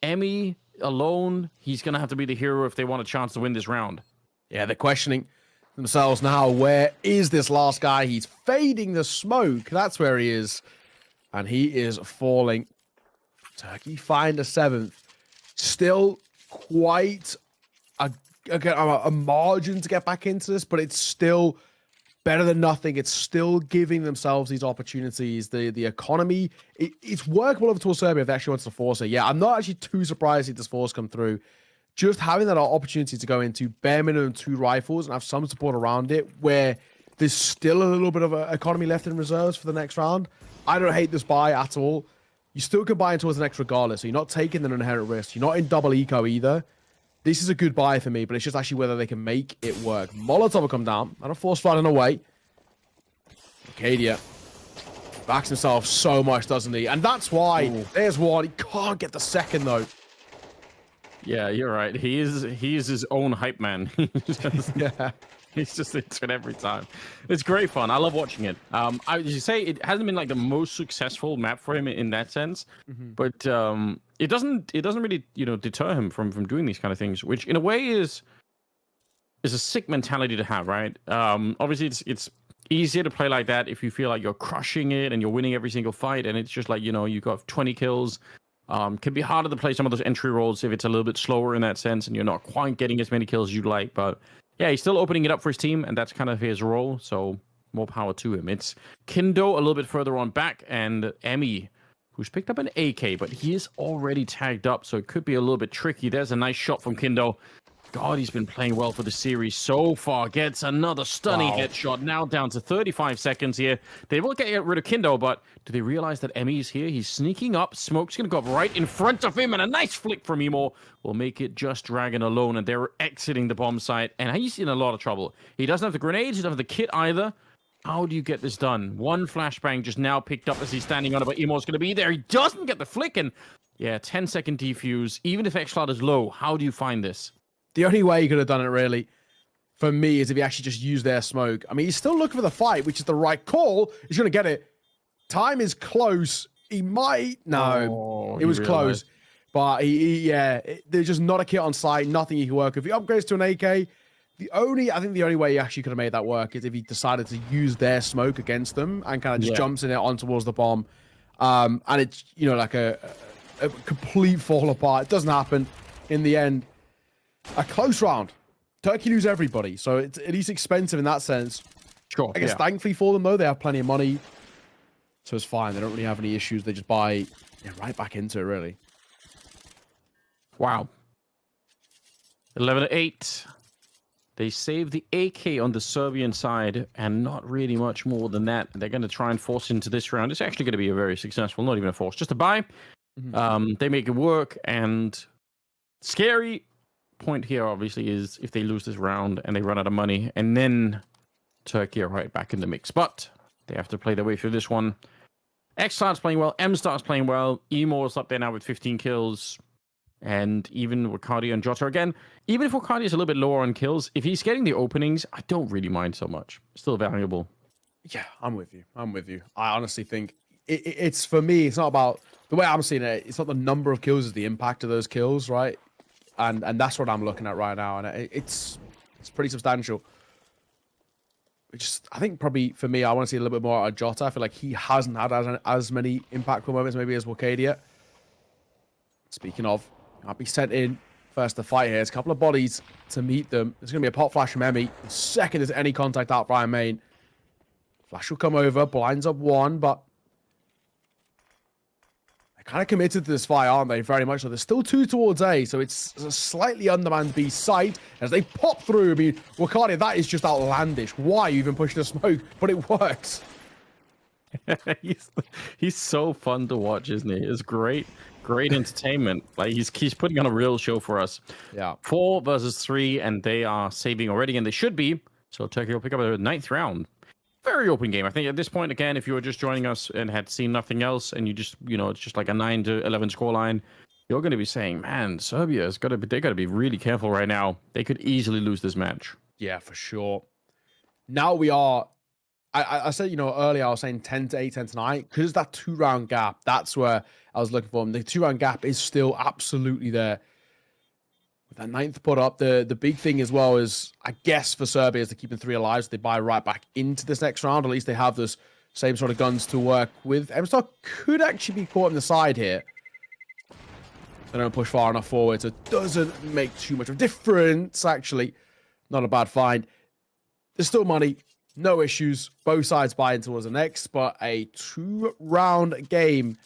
Emmy alone, he's going to have to be the hero if they want a chance to win this round. Yeah, they're questioning themselves now. Where is this last guy? He's fading the smoke. That's where he is. And he is falling. Turkey find a 7th. Still quite a margin to get back into this, but it's still better than nothing. It's still giving themselves these opportunities. The economy, it's workable over towards Serbia if they actually wants to force it. Yeah, I'm not actually too surprised if this force come through. Just having that opportunity to go into bare minimum 2 rifles and have some support around it where there's still a little bit of an economy left in reserves for the next round. I don't hate this buy at all. You still can buy in towards the next regardless, so you're not taking an inherent risk. You're not in double eco either. This is a good buy for me, but it's just actually whether they can make it work. Molotov will come down and a force flooding away. Arcadia backs himself so much, doesn't he? And that's why there's one. He can't get the second, though. Yeah, you're right. He is his own hype man. Yeah. He's just into it every time. It's great fun. I love watching it. As you say, it hasn't been like the most successful map for him in that sense, but it doesn't really deter him from doing these kind of things, which in a way is a sick mentality to have, right? Obviously, it's easier to play like that if you feel like you're crushing it and you're winning every single fight, and it's just like you got 20 kills. Can be harder to play some of those entry roles if it's a little bit slower in that sense, and you're not quite getting as many kills as you'd like, but. Yeah, he's still opening it up for his team, and that's kind of his role, so more power to him. It's Kindo a little bit further on back, and Emmy, who's picked up an AK, but he is already tagged up, so it could be a little bit tricky. There's a nice shot from Kindo. God, he's been playing well for the series so far. Gets another stunning headshot. Now down to 35 seconds here. They will get rid of Kindo, but do they realize that Emmy's here? He's sneaking up. Smoke's going to go up right in front of him, and a nice flick from Emo will make it just Dragon alone, and they're exiting the bomb site, and he's in a lot of trouble. He doesn't have the grenades. He doesn't have the kit either. How do you get this done? One flashbang just now picked up as he's standing on it, but Emo's going to be there. He doesn't get the flick, and yeah, 10-second defuse. Even if Xcloud is low, how do you find this? The only way he could have done it, really, for me, is if he actually just used their smoke. I mean, he's still looking for the fight, which is the right call. He's going to get it. Time is close. He might. No, it was close. But there's just not a kit on site, nothing he can work with. If he upgrades to an AK, I think the only way he actually could have made that work is if he decided to use their smoke against them and kind of just jumps in it on towards the bomb. And it's, like a complete fall apart. It doesn't happen in the end. A close round. Turkey lose everybody, so it's at least expensive in that sense. Sure. I guess thankfully for them, though, they have plenty of money, so it's fine. They don't really have any issues. They just buy right back into it, really. Wow. 11-8. They save the AK on the Serbian side, and not really much more than that. They're going to try and force into this round. It's actually going to be a very successful, not even a force, just a buy. They make it work, and scary point here, obviously, is if they lose this round and they run out of money, and then Turkey are right back in the mix. But they have to play their way through this one. X starts playing well, M starts playing well, Emo's up there now with 15 kills. And even Wakadia and Jota again, even if Wakadia is a little bit lower on kills, if he's getting the openings, I don't really mind so much. Still valuable. Yeah, I'm with you. I honestly think it's for me, it's not about the way I'm seeing it. It's not the number of kills, it's the impact of those kills, right? And that's what I'm looking at right now. And it's pretty substantial. I think probably for me, I want to see a little bit more out of Jota. I feel like he hasn't had as many impactful moments maybe as Wakadia. Speaking of, might be sent in first to fight here. There's a couple of bodies to meet them. There's going to be a pop flash from Emmy. The second there's any contact out Brian Main, flash will come over, blinds up one, but they're kind of committed to this fight, aren't they? Very much so. There's still two towards A, so it's a slightly undermanned B site as they pop through. I mean, Wakadia, that is just outlandish. Why are you even pushing the smoke? But it works. He's so fun to watch, isn't he? It's great entertainment. Like he's putting on a real show for us. Yeah. 4 versus 3, and they are saving already, and they should be. So Turkey will pick up a 9th round. Very open game. I think at this point, again, if you were just joining us and had seen nothing else, and you just, it's just like a 9-11 scoreline, you're going to be saying, man, Serbia's got to be really careful right now. They could easily lose this match. Yeah, for sure. Now we are. I said, earlier I was saying 10 to 8, 10 to 9, because that 2-round gap, that's where I was looking for them. The 2-round gap is still absolutely there. With that 9th put up, the big thing as well is, I guess, for Serbia is to keep them 3 alive, so they buy right back into this next round. At least they have this same sort of guns to work with. M-Star could actually be caught in the side here. They don't push far enough forward, so it doesn't make too much of a difference, actually. Not a bad find. There's still money. No issues. Both sides buying towards the next, but a 2-round game.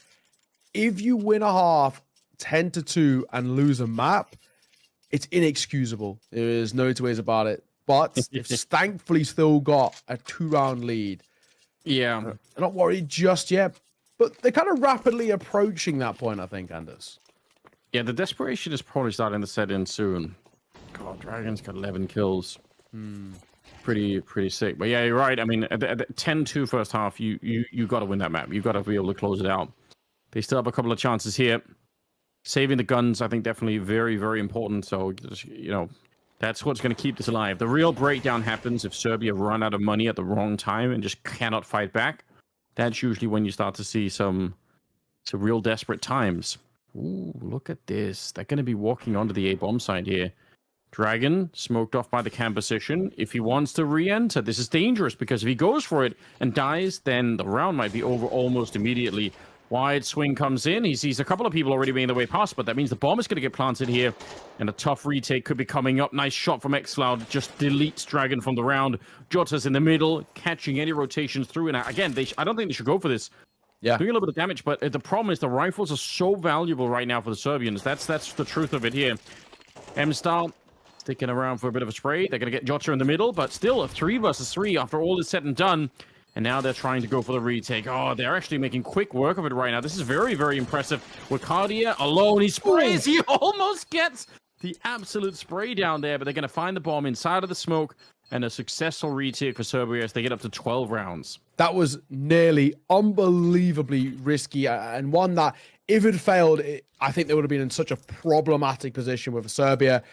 If you win a half 10 to 2 and lose a map, it's inexcusable. There is no two ways about it. But they've thankfully still got a 2-round lead. Yeah. I'm not worried just yet, but they're kind of rapidly approaching that point, I think, Anders. Yeah, the desperation is probably starting to set in soon. God, Dragon's got 11 kills. Pretty sick. But yeah, you're right. I mean, at 10-2 first half, you got to win that map. You've got to be able to close it out. They still have a couple of chances here. Saving the guns, I think, definitely very, very important. So, that's what's going to keep this alive. The real breakdown happens if Serbia run out of money at the wrong time and just cannot fight back. That's usually when you start to see some real desperate times. Ooh, look at this. They're going to be walking onto the A-bomb side here. Dragon smoked off by the cam position. If he wants to re-enter, this is dangerous because if he goes for it and dies, then the round might be over almost immediately. Wide swing comes in. He sees a couple of people already making their way past, but that means the bomb is going to get planted here, and a tough retake could be coming up. Nice shot from xCloud. Just deletes Dragon from the round. Jota's in the middle, catching any rotations through. And again, I don't think they should go for this. Yeah. Doing a little bit of damage, but the problem is the rifles are so valuable right now for the Serbians. That's the truth of it here. M-Star sticking around for a bit of a spray. They're going to get Jota in the middle, but still a 3 versus 3 after all is said and done. And now they're trying to go for the retake. Oh, they're actually making quick work of it right now. This is very, very impressive. Wakadia alone, he sprays. He almost gets the absolute spray down there, but they're going to find the bomb inside of the smoke, and a successful retake for Serbia as they get up to 12 rounds. That was nearly unbelievably risky, and one that, if it failed, I think they would have been in such a problematic position with Serbia.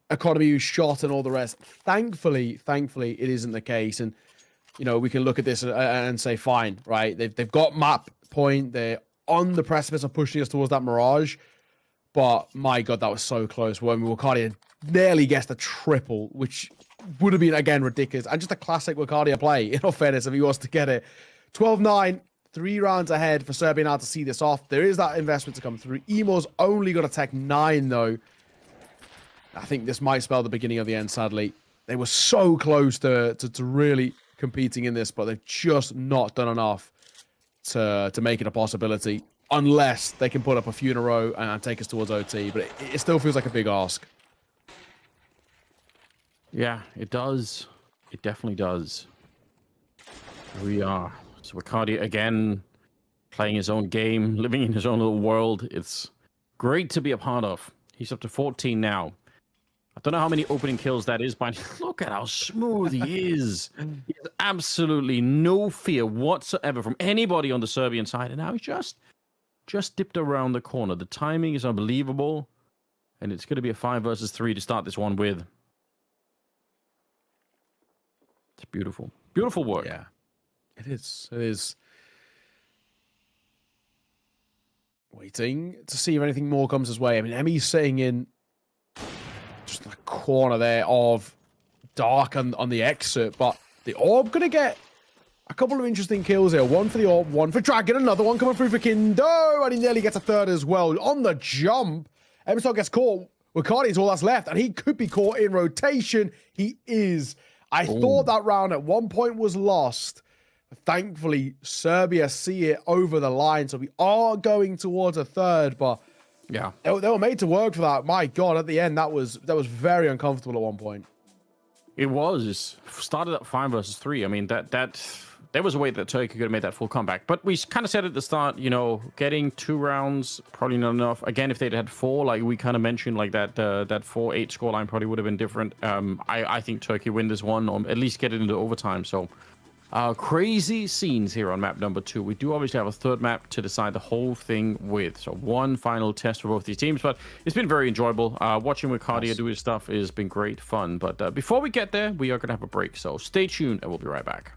Economy was shot and all the rest. Thankfully, it isn't the case. And, we can look at this and say, fine, right? They've got map point. They're on the precipice of pushing us towards that Mirage. But, my God, that was so close. When Wakadia nearly gets the triple, which would have been, again, ridiculous. And just a classic Wakadia play, in all fairness, if he was to get it. 12-9, 3 rounds ahead for Serbia now to see this off. There is that investment to come through. Emo's only got a Tech 9, though. I think this might spell the beginning of the end, sadly. They were so close to really competing in this, but they've just not done enough to make it a possibility, unless they can put up a few in a row and take us towards OT. But it still feels like a big ask. Yeah, it does. It definitely does. Here we are. So Riccardi again playing his own game, living in his own little world. It's great to be a part of. He's up to 14 now. I don't know how many opening kills that is, but look at how smooth he is. He has absolutely no fear whatsoever from anybody on the Serbian side. And now he's just dipped around the corner. The timing is unbelievable. And it's going to be a 5 versus 3 to start this one with. It's beautiful. Beautiful work. Yeah, it is. It is. Waiting to see if anything more comes his way. I mean, Emmy's sitting in just the corner there of Dark on the exit, but the Orb going to get a couple of interesting kills here. One for the Orb, one for Dragon, another one coming through for Kindo, and he nearly gets a third as well. On the jump, Emerson gets caught. Riccardi is all that's left, and he could be caught in rotation. He is. I thought that round at one point was lost. Thankfully, Serbia see it over the line, so we are going towards a third, but yeah, they were made to work for that. My God, at the end, that was very uncomfortable at one point. It was. Started at 5 versus 3. I mean, that there was a way that Turkey could have made that full comeback. But we kind of said at the start, you know, getting 2 rounds, probably not enough. Again, if they'd had 4, like we kind of mentioned, like that 4-8 scoreline probably would have been different. I think Turkey win this one, or at least get it into overtime. So crazy scenes here on map number 2. We do obviously have a third map to decide the whole thing with. So one final test for both these teams, but it's been very enjoyable. Watching Riccardi do his stuff has been great fun. But before we get there, we are going to have a break. So stay tuned and we'll be right back.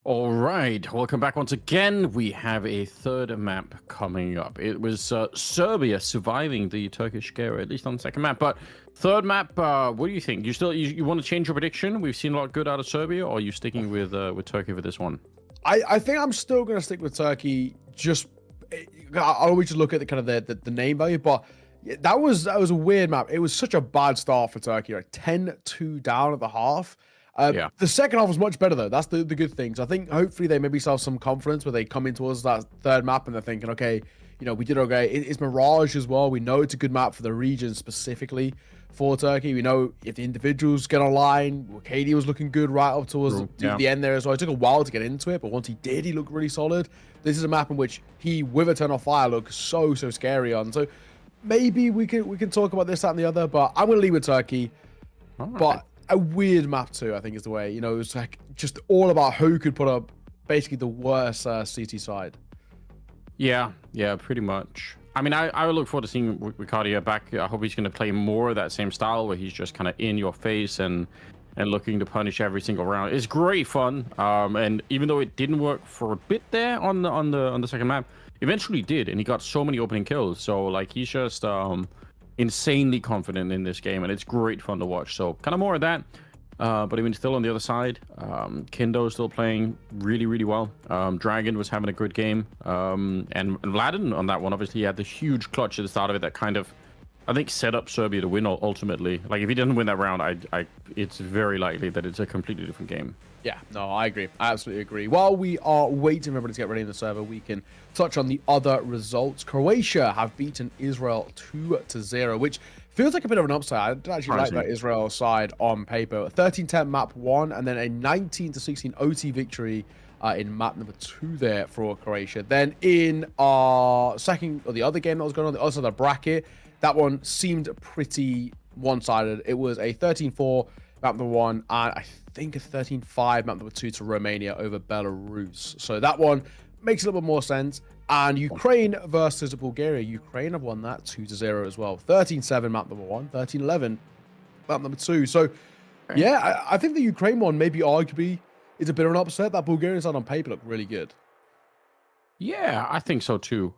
All right, welcome back once again. We have a third map coming up. It was Serbia surviving the Turkish scare, at least on the second map. But third map, what do you think? You want to change your prediction? We've seen a lot good out of Serbia, or are you sticking with Turkey for this one? I think I'm still going to stick with Turkey. I always just look at the kind of the name value, but that was a weird map. It was such a bad start for Turkey, like 10-2 down at the half. Yeah. The second half was much better though. That's the good things. I think hopefully they maybe saw some confidence where they come in towards that third map and they're thinking, okay, we did okay. It's Mirage as well. We know it's a good map for the region specifically for Turkey. We know if the individuals get online, KD was looking good right up towards the end there as well. It took a while to get into it, but once he did, he looked really solid. This is a map in which he, with Eternal Fire, looks so scary on. So maybe we can talk about this, that, and the other, but I'm going to leave with Turkey. Right. But a weird map too, I think is the way. It was like just all about who could put up basically the worst CT side. Yeah, pretty much. I mean, I look forward to seeing Ricardo back. I hope he's going to play more of that same style where he's just kind of in your face and looking to punish every single round. It's great fun. And even though it didn't work for a bit there on the second map, eventually did, and he got so many opening kills. So like he's just insanely confident in this game, and it's great fun to watch. So kind of more of that. But even still on the other side, Kindo still playing really well. Dragon was having a good game, and Vladen on that one obviously had the huge clutch at the start of it that kind of, I think, set up Serbia to win ultimately. Like if he didn't win that round, it's very likely that it's a completely different game. Yeah, no, I agree. I absolutely agree. While we are waiting for everybody to get ready in the server, we can touch on the other results. Croatia have beaten Israel 2-0, which feels like a bit of an upside. I did actually like that Israel side on paper. 13-10 map 1, and then a 19-16 OT victory in map number 2 there for Croatia. Then in our second, or the other game that was going on, also the bracket, that one seemed pretty one-sided. It was a 13-4 map number 1, and I think a 13-5 map number 2 to Romania over Belarus. So that one makes a little bit more sense. And Ukraine versus Bulgaria. Ukraine have won that 2-0 as well. 13-7 map number 1, 13-11 map number 2. So yeah, I think the Ukraine one maybe arguably is a bit of an upset. That Bulgarian side on paper looked really good. Yeah, I think so too.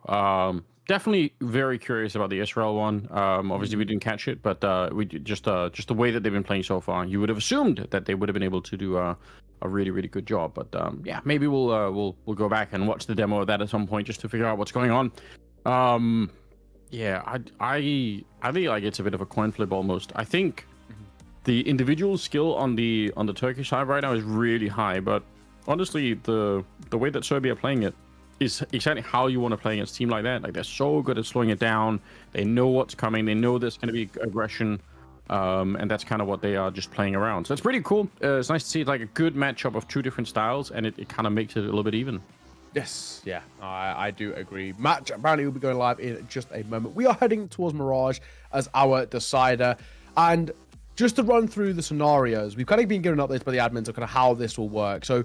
Definitely very curious about the Israel one. Obviously we didn't catch it, but we just the way that they've been playing so far, you would have assumed that they would have been able to do a really good job. But yeah, maybe we'll go back and watch the demo of that at some point just to figure out what's going on. Yeah, I think like it's a bit of a coin flip almost. I think the individual skill on the Turkish side right now is really high, but honestly, the way that Serbia are playing it is exactly how you want to play against a team like that. Like they're so good at slowing it down. They know what's coming. They know there's going to be aggression, and that's kind of what they are just playing around. So it's pretty cool. It's nice to see like a good matchup of two different styles, and it kind of makes it a little bit even. Yes, yeah, I do agree. Match apparently will be going live in just a moment. We are heading towards Mirage as our decider, and just to run through the scenarios, we've kind of been given updates by the admins on kind of how this will work. So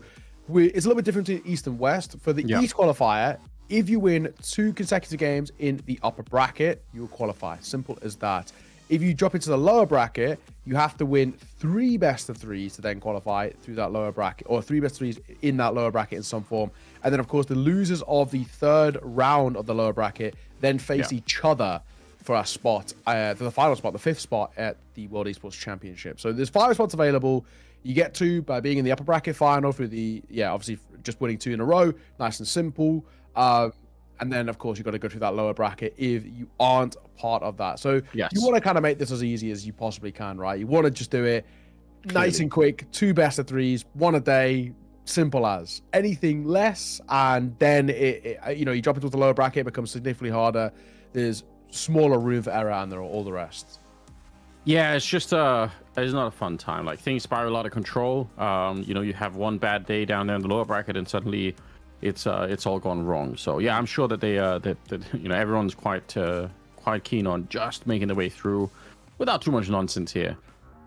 it's a little bit different to East and West. For the East qualifier, if you win 2 consecutive games in the upper bracket, you will qualify. Simple as that. If you drop into the lower bracket, you have to win 3 best of 3s to then qualify through that lower bracket, or 3 best of 3s in that lower bracket in some form. And then, of course, the losers of the 3rd round of the lower bracket then face each other for a spot, for the final spot, the 5th spot at the World Esports Championship. So there's 5 spots available. You get 2 by being in the upper bracket final through the, obviously just winning 2 in a row. Nice and simple. And then, of course, you've got to go through that lower bracket if you aren't part of that. So you want to kind of make this as easy as you possibly can, right? You want to just do it nice and quick. 2 best of 3s, 1 a day, simple as. Anything less, and then you drop into the lower bracket, it becomes significantly harder. There's smaller room for error, and there are all the rest. Yeah, it's just it's not a fun time. Like things spiral out of control. You have one bad day down there in the lower bracket, and suddenly it's all gone wrong. So yeah, I'm sure that they that everyone's quite keen on just making their way through without too much nonsense here.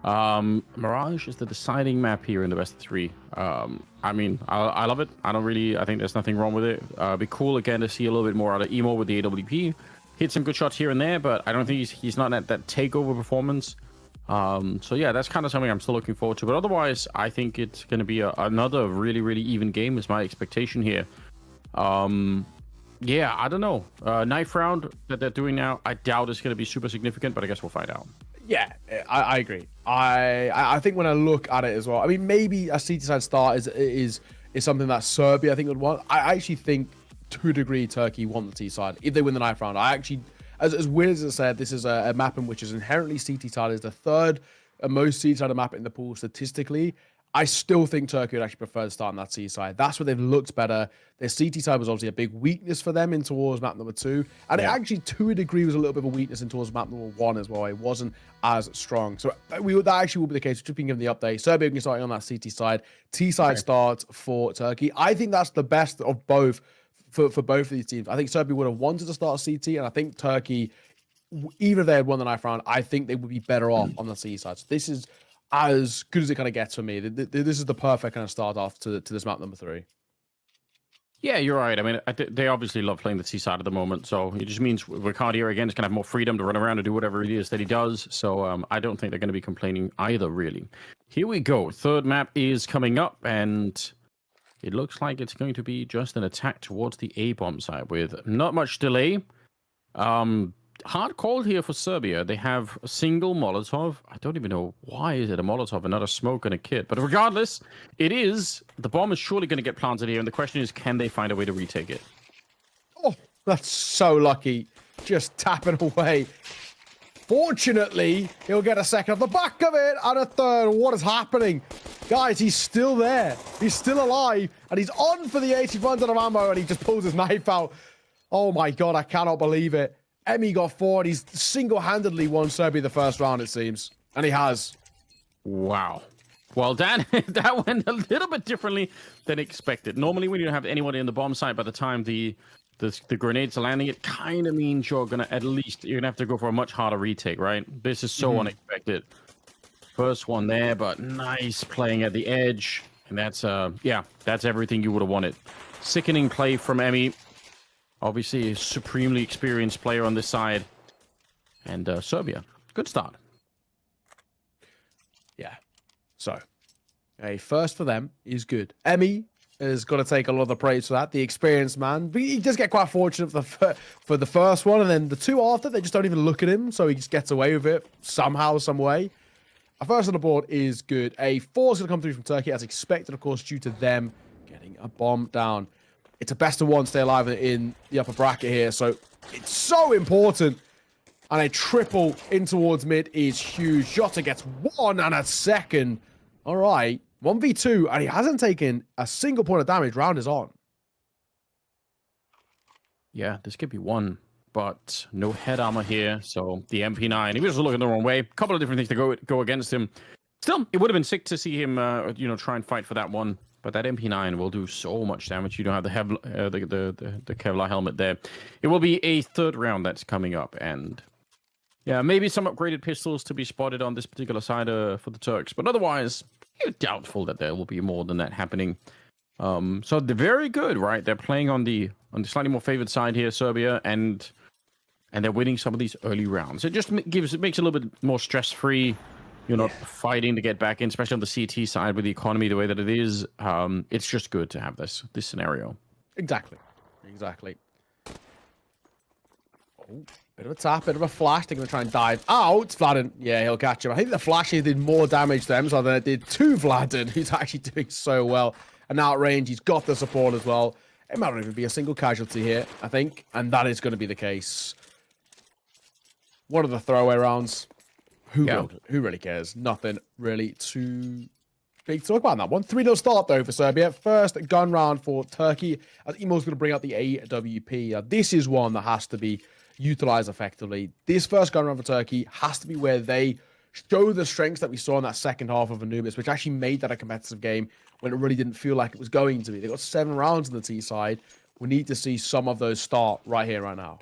Mirage is the deciding map here in the best of 3. I mean, I love it. I think there's nothing wrong with it. It'd be cool again to see a little bit more out of Emo with the AWP. Hit some good shots here and there, but I don't think he's not at that takeover performance. So yeah, that's kind of something I'm still looking forward to. But otherwise, I think it's going to be another really, really even game is my expectation here. Yeah, I don't know. Knife round that they're doing now, I doubt it's going to be super significant, but I guess we'll find out. Yeah, I agree. I think when I look at it as well, I mean, maybe a CT side start is something that Serbia, I think, would want. I actually think, to a degree, Turkey want the T side if they win the knife round. I actually, as weird as I said, this is a map in which is inherently CT side, is the third most CT side map in the pool statistically. I still think Turkey would actually prefer to start on that C side. That's where they've looked better. Their CT side was obviously a big weakness for them in towards map number 2. And it actually, to a degree, was a little bit of a weakness in towards map number 1 as well. It wasn't as strong. So that actually will be the case. We've just been given the update. Serbia can start on that CT side. T side starts for Turkey. I think that's the best of both for both of these teams. I think Serbia would have wanted to start CT, and I think Turkey, even if they had won the knife round, I think they would be better off on the C side. So this is as good as it kind of gets for me. This is the perfect kind of start off to this map number 3. Yeah, you're right. I mean, they obviously love playing the C side at the moment, so it just means Ricardo again is going to have more freedom to run around and do whatever it is that he does. So I don't think they're going to be complaining either, really. Here we go. Third map is coming up, and it looks like it's going to be just an attack towards the A-bomb side with not much delay. Hard call here for Serbia. They have a single Molotov. I don't even know why is it a Molotov and not a smoke and a kit. But regardless, it is. The bomb is surely going to get planted here. And the question is, can they find a way to retake it? Oh, that's so lucky. Just tapping away. Fortunately, he'll get a second off the back of it and a third. What is happening? Guys, he's still there. He's still alive. And he's on for the 80 runs out of ammo. And he just pulls his knife out. Oh my God, I cannot believe it. Emi got 4, and he's single-handedly won Serbia the first round, it seems. And he has. Wow. Well, Dan, that went a little bit differently than expected. Normally, when you don't have anyone in the bomb site by the time the grenades are landing, it kind of means you're going to have to go for a much harder retake, right? This is so unexpected. First one there, but nice playing at the edge. And that's, that's everything you would have wanted. Sickening play from Emi. Obviously, a supremely experienced player on this side. And Serbia, good start. Yeah. So, a first for them is good. Emi has got to take a lot of the praise for that. The experienced man. But he does get quite fortunate for the first one. And then the two after, they just don't even look at him. So he just gets away with it somehow, some way. A first on the board is good. A 4 is going to come through from Turkey, as expected, of course, due to them getting a bomb down. It's a best of 1 stay alive in the upper bracket here, so it's so important. And a triple in towards mid is huge. Jota gets 1 and a second. All right, 1v2, and he hasn't taken a single point of damage. Round is on. Yeah, this could be 1, but no head armor here, so the MP9, he was looking the wrong way. A couple of different things to go against him. Still, it would have been sick to see him, try and fight for that one. But that MP9 will do so much damage. You don't have the Kevlar helmet there. It will be a third round that's coming up. And yeah, maybe some upgraded pistols to be spotted on this particular side for the Turks. But otherwise, doubtful that there will be more than that happening. So they're very good, right? They're playing on the slightly more favored side here, Serbia. And they're winning some of these early rounds. It just makes it a little bit more stress-free. You're not fighting to get back in, especially on the CT side with the economy the way that it is. It's just good to have this scenario. Exactly. Oh, bit of a tap, bit of a flash. They're going to try and dive out. Vladen, yeah, he'll catch him. I think the flashes did more damage to them than it did to Vladen, who's actually doing so well. And now at range, he's got the support as well. It might not even be a single casualty here, I think. And that is going to be the case. One of the throwaway rounds. Who really cares? Nothing really too big to talk about in that one. 3-0 start, though, for Serbia. First gun round for Turkey, as Emo's going to bring out the AWP. This is one that has to be utilized effectively. This first gun round for Turkey has to be where they show the strengths that we saw in that second half of Anubis, which actually made that a competitive game when it really didn't feel like it was going to be. They got 7 rounds on the T side. We need to see some of those start right here, right now.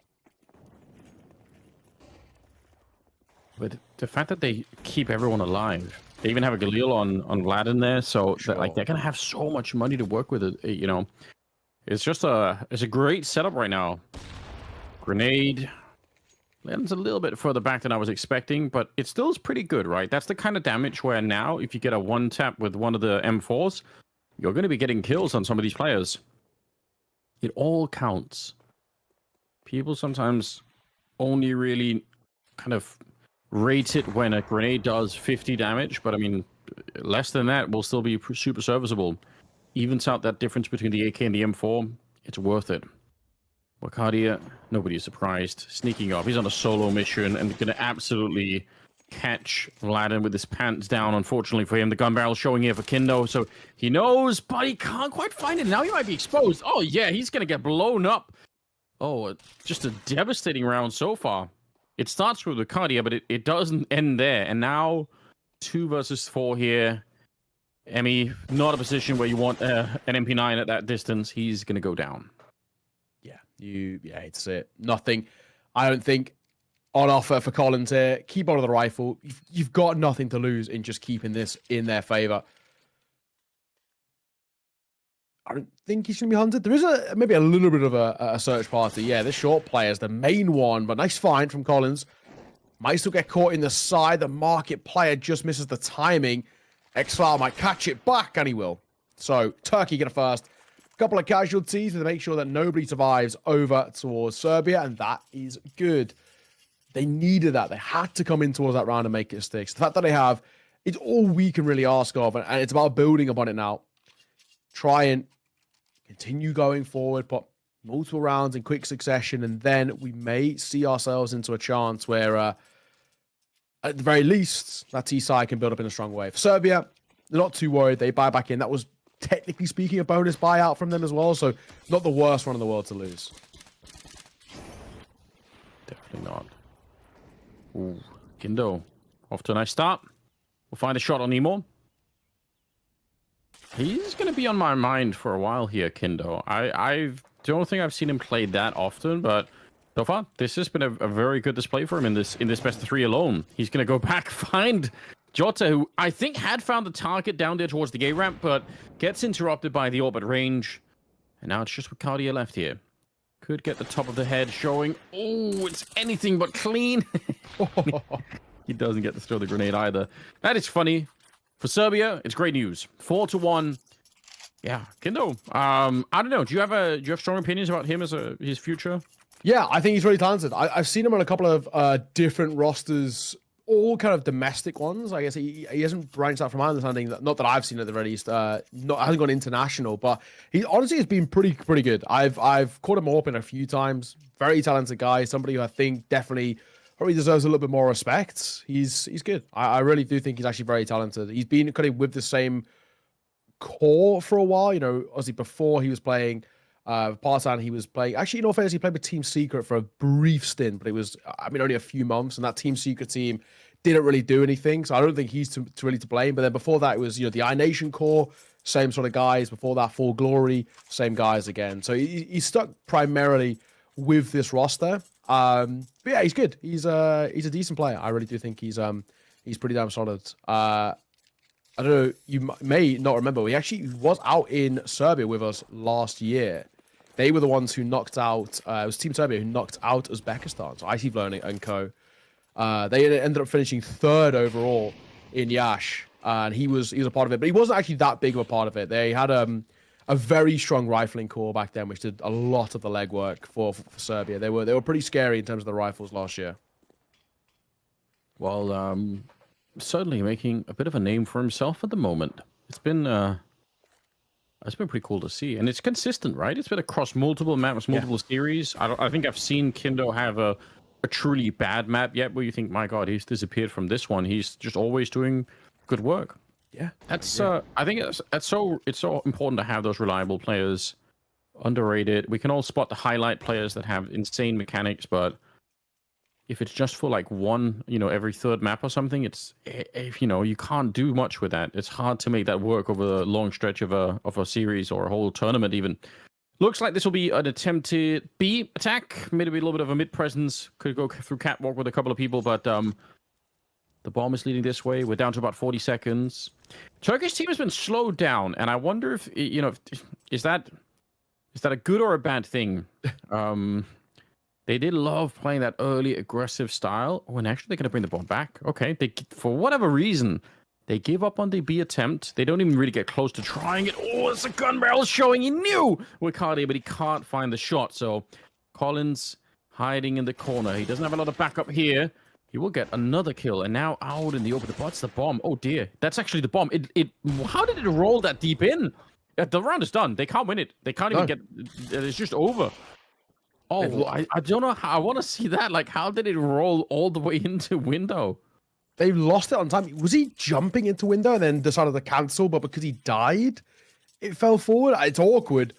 But the fact that they keep everyone alive, they even have a Galil on Vladen there, so they're gonna have so much money to work with. It's just it's a great setup right now. Grenade, Lands a little bit further back than I was expecting, but it still is pretty good, right? That's the kind of damage where now, if you get a one-tap with one of the M4s, you're going to be getting kills on some of these players. It all counts. People sometimes only really kind of rate it when a grenade does 50 damage, but I mean, less than that will still be super serviceable. Evens out that difference between the AK and the M4. It's worth it. Wakadia, nobody is surprised. Sneaking up. He's on a solo mission and going to absolutely catch Vladin with his pants down. Unfortunately for him, the gun barrel showing here for Kindo. So he knows, but he can't quite find it. Now he might be exposed. Oh, yeah, he's going to get blown up. Oh, just a devastating round so far. It starts with Wakadia, but it doesn't end there. And now 2 versus 4 here. Emmy, not a position where you want an MP9 at that distance. He's going to go down. Yeah, it's it. Nothing, I don't think, on offer for Collins here. Keep on the rifle. You've got nothing to lose in just keeping this in their favor. I don't think he's going to be hunted. There is maybe a little bit of a search party. Yeah, this short player is the main one, but nice find from Collins. Might still get caught in the side. The market player just misses the timing. X-File might catch it back, and he will. So, Turkey get a first. Couple of casualties to make sure that nobody survives over towards Serbia, and that is good. They needed that. They had to come in towards that round and make it stick. So the fact that they have, it's all we can really ask of, and it's about building upon it now. Try and continue going forward, put multiple rounds in quick succession, and then we may see ourselves into a chance where, at the very least, that T-side can build up in a strong way. For Serbia, they're not too worried. They buy back in. That was, technically speaking, a bonus buyout from them as well, so not the worst one in the world to lose. Definitely not. Ooh, Kindo, off to a nice start. We'll find a shot on Nemo. He's going to be on my mind for a while here, Kindo. I don't think I've seen him play that often, but so far, this has been a very good display for him in this best of 3 alone. He's going to go back, find Jota, who I think had found the target down there towards the A ramp, but gets interrupted by the orbit range. And now it's just Wakadia left here. Could get the top of the head showing. Oh, it's anything but clean. He doesn't get to throw the grenade either. That is funny. For Serbia, it's great news. 4-1. Yeah, Kindo. I don't know. Do you have strong opinions about him as his future? Yeah, I think he's really talented. I've seen him on a couple of different rosters, all kind of domestic ones. I guess he hasn't branched out from my understanding. Not that I've seen at the very least. Hasn't gone international, but he honestly has been pretty good. I've caught him up in a few times. Very talented guy. Somebody who I think definitely probably deserves a little bit more respect. He's good. I really do think he's actually very talented. He's been kind of with the same core for a while. You know, obviously before he was playing Partisan, he was playing. Actually, in all fairness, he played with Team Secret for a brief stint, but it was, I mean, only a few months. And that Team Secret team didn't really do anything. So I don't think he's really to blame. But then before that, it was, you know, the iNation core, same sort of guys. Before that, Full Glory, same guys again. So he's stuck primarily with this roster. But yeah, he's good. He's a decent player. I really do think he's pretty damn solid. I don't know, you may not remember, he actually was out in Serbia with us last year. They were the ones who knocked out, it was Team Serbia who knocked out Uzbekistan, so IC Learning and co. They ended up finishing 3rd overall in Yash, and he was a part of it, but he wasn't actually that big of a part of it. They had a very strong rifling core back then, which did a lot of the legwork for Serbia. They were pretty scary in terms of the rifles last year. Well, certainly making a bit of a name for himself at the moment. It's been pretty cool to see, and it's consistent, right? It's been across multiple maps, multiple series. I think I've seen Kindo have a truly bad map yet, where you think, my God, he's disappeared from this one. He's just always doing good work. Yeah, that's. I think it's so important to have those reliable players. Underrated. We can all spot the highlight players that have insane mechanics, but if it's just for like one, you know, every 3rd map or something, it's, you know, you can't do much with that. It's hard to make that work over a long stretch of a series or a whole tournament even. Looks like this will be an attempted B attack. Maybe a little bit of a mid presence. Could go through catwalk with a couple of people, but the bomb is leading this way. We're down to about 40 seconds. Turkish team has been slowed down, and I wonder if, you know, is that a good or a bad thing? They did love playing that early aggressive style. Oh, and actually they're going to bring the bomb back. Okay, they, for whatever reason, they give up on the B attempt. They don't even really get close to trying it. Oh, it's a gun barrel showing. He knew Wicardi, but he can't find the shot. So Collins hiding in the corner. He doesn't have a lot of backup here. He will get another kill. And now out in the open. What's the bomb? Oh, dear. That's actually the bomb. How did it roll that deep in? The round is done. They can't win it. They can't even get... It's just over. Oh, I don't know how. I want to see that. Like, how did it roll all the way into window? They lost it on time. Was he jumping into window and then decided to cancel, but because he died, it fell forward? It's awkward.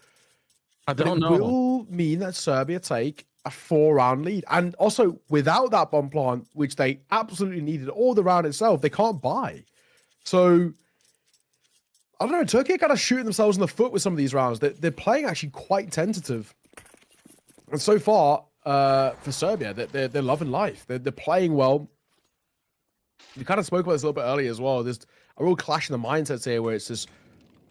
I don't know. It will mean that Serbia take a 4-round lead. And also, without that bomb plant, which they absolutely needed, or the round itself, they can't buy. So, I don't know. Turkey are kind of shooting themselves in the foot with some of these rounds. They're playing actually quite tentative. And so far, for Serbia, they're loving life. They're playing well. We kind of spoke about this a little bit earlier as well. There's a real clash in the mindsets here where it's this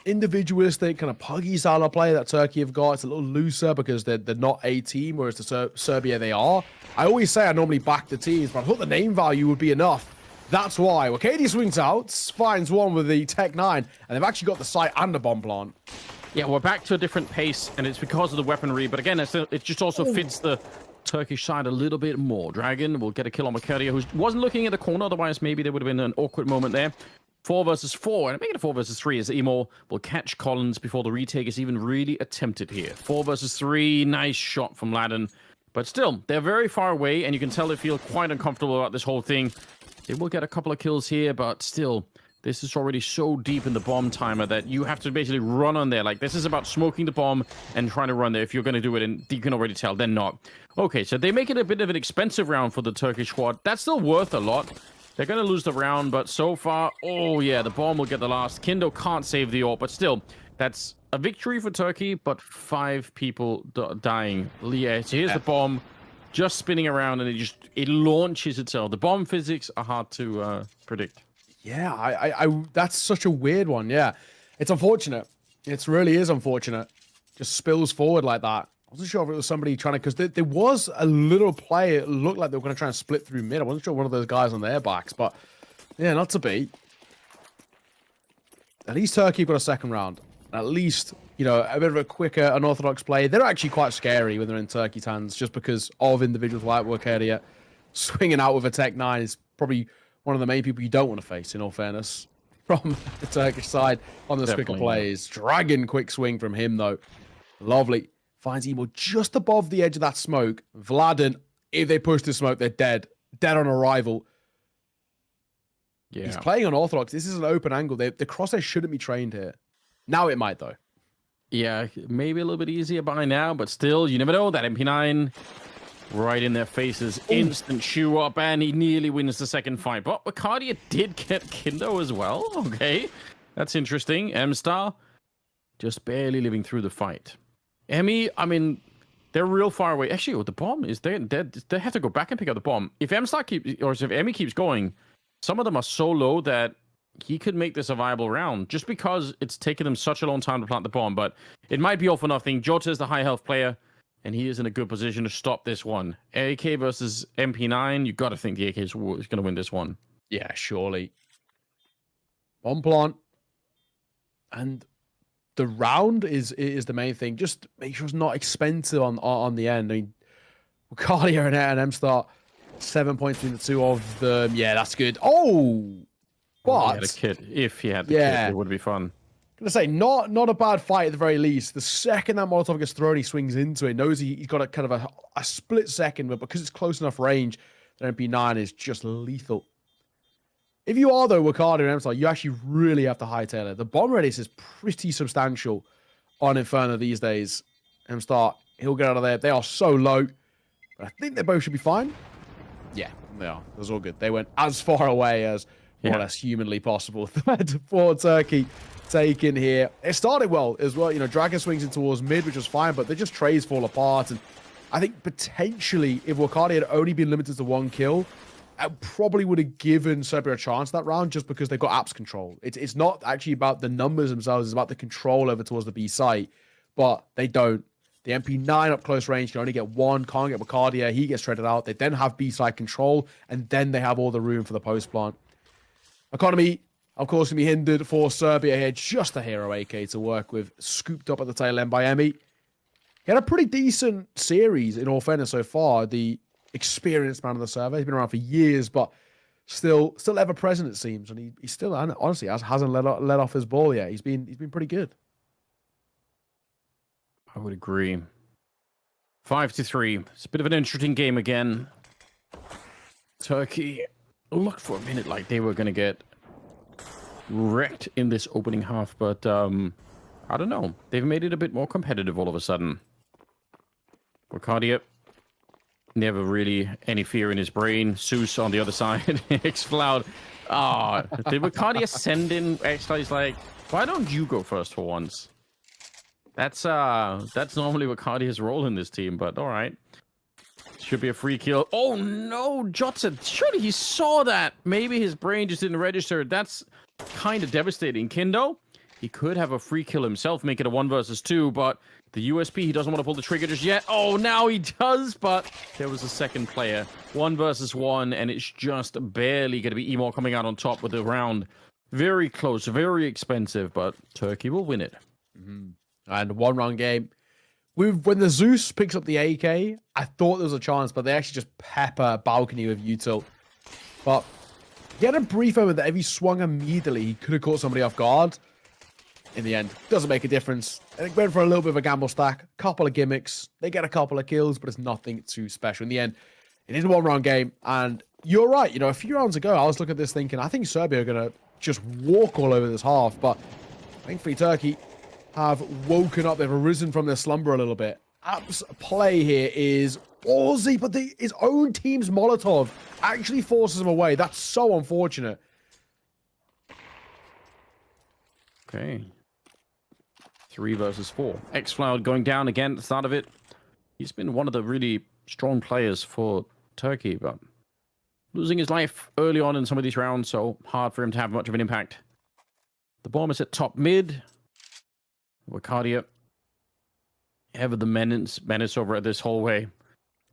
individualistic, kind of puggy style of play that Turkey have got. It's a little looser because they're not a team, whereas the Serbia they are. I always say I normally back the teams, but I thought the name value would be enough. That's why. Well, Katie swings out, finds one with the Tech 9, and they've actually got the sight and the bomb plant. Yeah, we're back to a different pace, and it's because of the weaponry. But again, it just also fits the Turkish side a little bit more. Dragon will get a kill on Makaria, who wasn't looking at the corner. Otherwise, maybe there would have been an awkward moment there. 4 versus 4, and making it 4 versus 3 as Emo will catch Collins before the retake is even really attempted here. 4 versus 3, nice shot from Ladden. But still, they're very far away, and you can tell they feel quite uncomfortable about this whole thing. They will get a couple of kills here, but still... This is already so deep in the bomb timer that you have to basically run on there. Like, this is about smoking the bomb and trying to run there. If you're going to do it, and you can already tell, they're not. Okay, so they make it a bit of an expensive round for the Turkish squad. That's still worth a lot. They're going to lose the round, but so far, oh yeah, the bomb will get the last. Kindo can't save the AWP, but still, that's a victory for Turkey, but 5 people dying. Yeah, so here's the bomb just spinning around, and it launches itself. The bomb physics are hard to predict. Yeah, I that's such a weird one. Yeah, it's unfortunate. It really is unfortunate. Just spills forward like that. I wasn't sure if it was somebody trying to, because there was a little play. It looked like they were going to try and split through mid. I wasn't sure one of those guys on their backs, but yeah, not to be. At least Turkey got a second round. At least, you know, a bit of a quicker, unorthodox play. They're actually quite scary when they're in Turkey's hands, just because of individuals like Wakadia. Swinging out with a Tech 9 is probably one of the main people you don't want to face, in all fairness, from the Turkish side on those quicker plays. Dragon quick swing from him, though. Lovely. Finds Emo just above the edge of that smoke. Vladen, if they push the smoke, they're dead. Dead on arrival. Yeah. He's playing unorthodox. This is an open angle. The crosshair shouldn't be trained here. Now it might, though. Yeah, maybe a little bit easier by now, but still, you never know. That MP9... right in their faces. Instant shoe up, and he nearly wins the second fight. But Wicardia did get Kindo as well. Okay, that's interesting. M-Star just barely living through the fight. Emmy, I mean, they're real far away. Actually, the bomb is they have to go back and pick up the bomb. If M-Star keeps, or if Emmy keeps going, some of them are so low that he could make this a viable round, just because it's taken them such a long time to plant the bomb. But it might be all for nothing. Jota is the high health player, and he is in a good position to stop this one. AK versus MP9, you got to think the AK is going to win this one. Yeah, surely. Bomb plant. And the round is the main thing. Just make sure it's not expensive on the end. I mean, Wicardia and M-Star, 7 points between the two of them. Yeah, that's good. Oh! But... If he had the kit, it would be fun. Gonna say, not a bad fight at the very least. The second that Molotov gets thrown, he swings into it. Knows he's got a kind of a split second, but because it's close enough range, the MP9 is just lethal. If you are, though, Wicardia and M-Star, you actually really have to hightail it. The bomb radius is pretty substantial on Inferno these days. M-Star, he'll get out of there. They are so low, but I think they both should be fine. Yeah, they are. That's all good. They went as far away as more or less humanly possible for Turkey. Taken here. It started well as well. You know, Dragon swings in towards mid, which was fine, but they just trays fall apart. And I think potentially, if Wicardia had only been limited to 1 kill, I probably would have given Serbia a chance that round, just because they've got apps control. It's not actually about the numbers themselves, it's about the control over towards the B site, but they don't. The MP9 up close range can only get one, can't get Bacardia, he gets shredded out. They then have B-side control, and then they have all the room for the post plant. Economy, of course, can be hindered for Serbia here. Just a hero AK to work with, scooped up at the tail end by Emmy. He had a pretty decent series, in all fairness, so far. The experienced man of the server. He's been around for years, but still ever present, it seems. And he still, honestly, hasn't let off his ball yet. He's been pretty good. I would agree. 5-3. It's a bit of an interesting game again. Turkey looked for a minute like they were going to get wrecked in this opening half, but I don't know. They've made it a bit more competitive all of a sudden. Ricardia, never really any fear in his brain. Zeus on the other side. X-Cloud. Did Ricardia send in X-Cloud? He's like, why don't you go first for once? That's normally Ricardia's role in this team, but all right. Should be a free kill. Oh no, Jotson. Surely he saw that. Maybe his brain just didn't register. That's kind of devastating. Kindo, he could have a free kill himself, make it a 1 versus 2, but the USP, he doesn't want to pull the trigger just yet. Oh, now he does, but there was a second player. 1 versus 1, and it's just barely going to be Emor coming out on top with the round. Very close, very expensive, but Turkey will win it. Mm-hmm. And 1-round game. When the Zeus picks up the AK, I thought there was a chance, but they actually just pepper balcony with util. But he had a brief moment that if he swung immediately, he could have caught somebody off guard. In the end, doesn't make a difference. And it went for a little bit of a gamble stack, couple of gimmicks. They get a couple of kills, but it's nothing too special. In the end, it is a 1-round game. And you're right. You know, a few rounds ago, I was looking at this thinking, I think Serbia are going to just walk all over this half. But thankfully, Turkey have woken up. They've arisen from their slumber a little bit. App's play here is ballsy, but his own team's Molotov actually forces him away. That's so unfortunate. Okay. 3 versus 4. X-Cloud going down again at the start of it. He's been one of the really strong players for Turkey, but losing his life early on in some of these rounds, so hard for him to have much of an impact. The bomb is at top mid. Wakadia, ever the menace over at this hallway.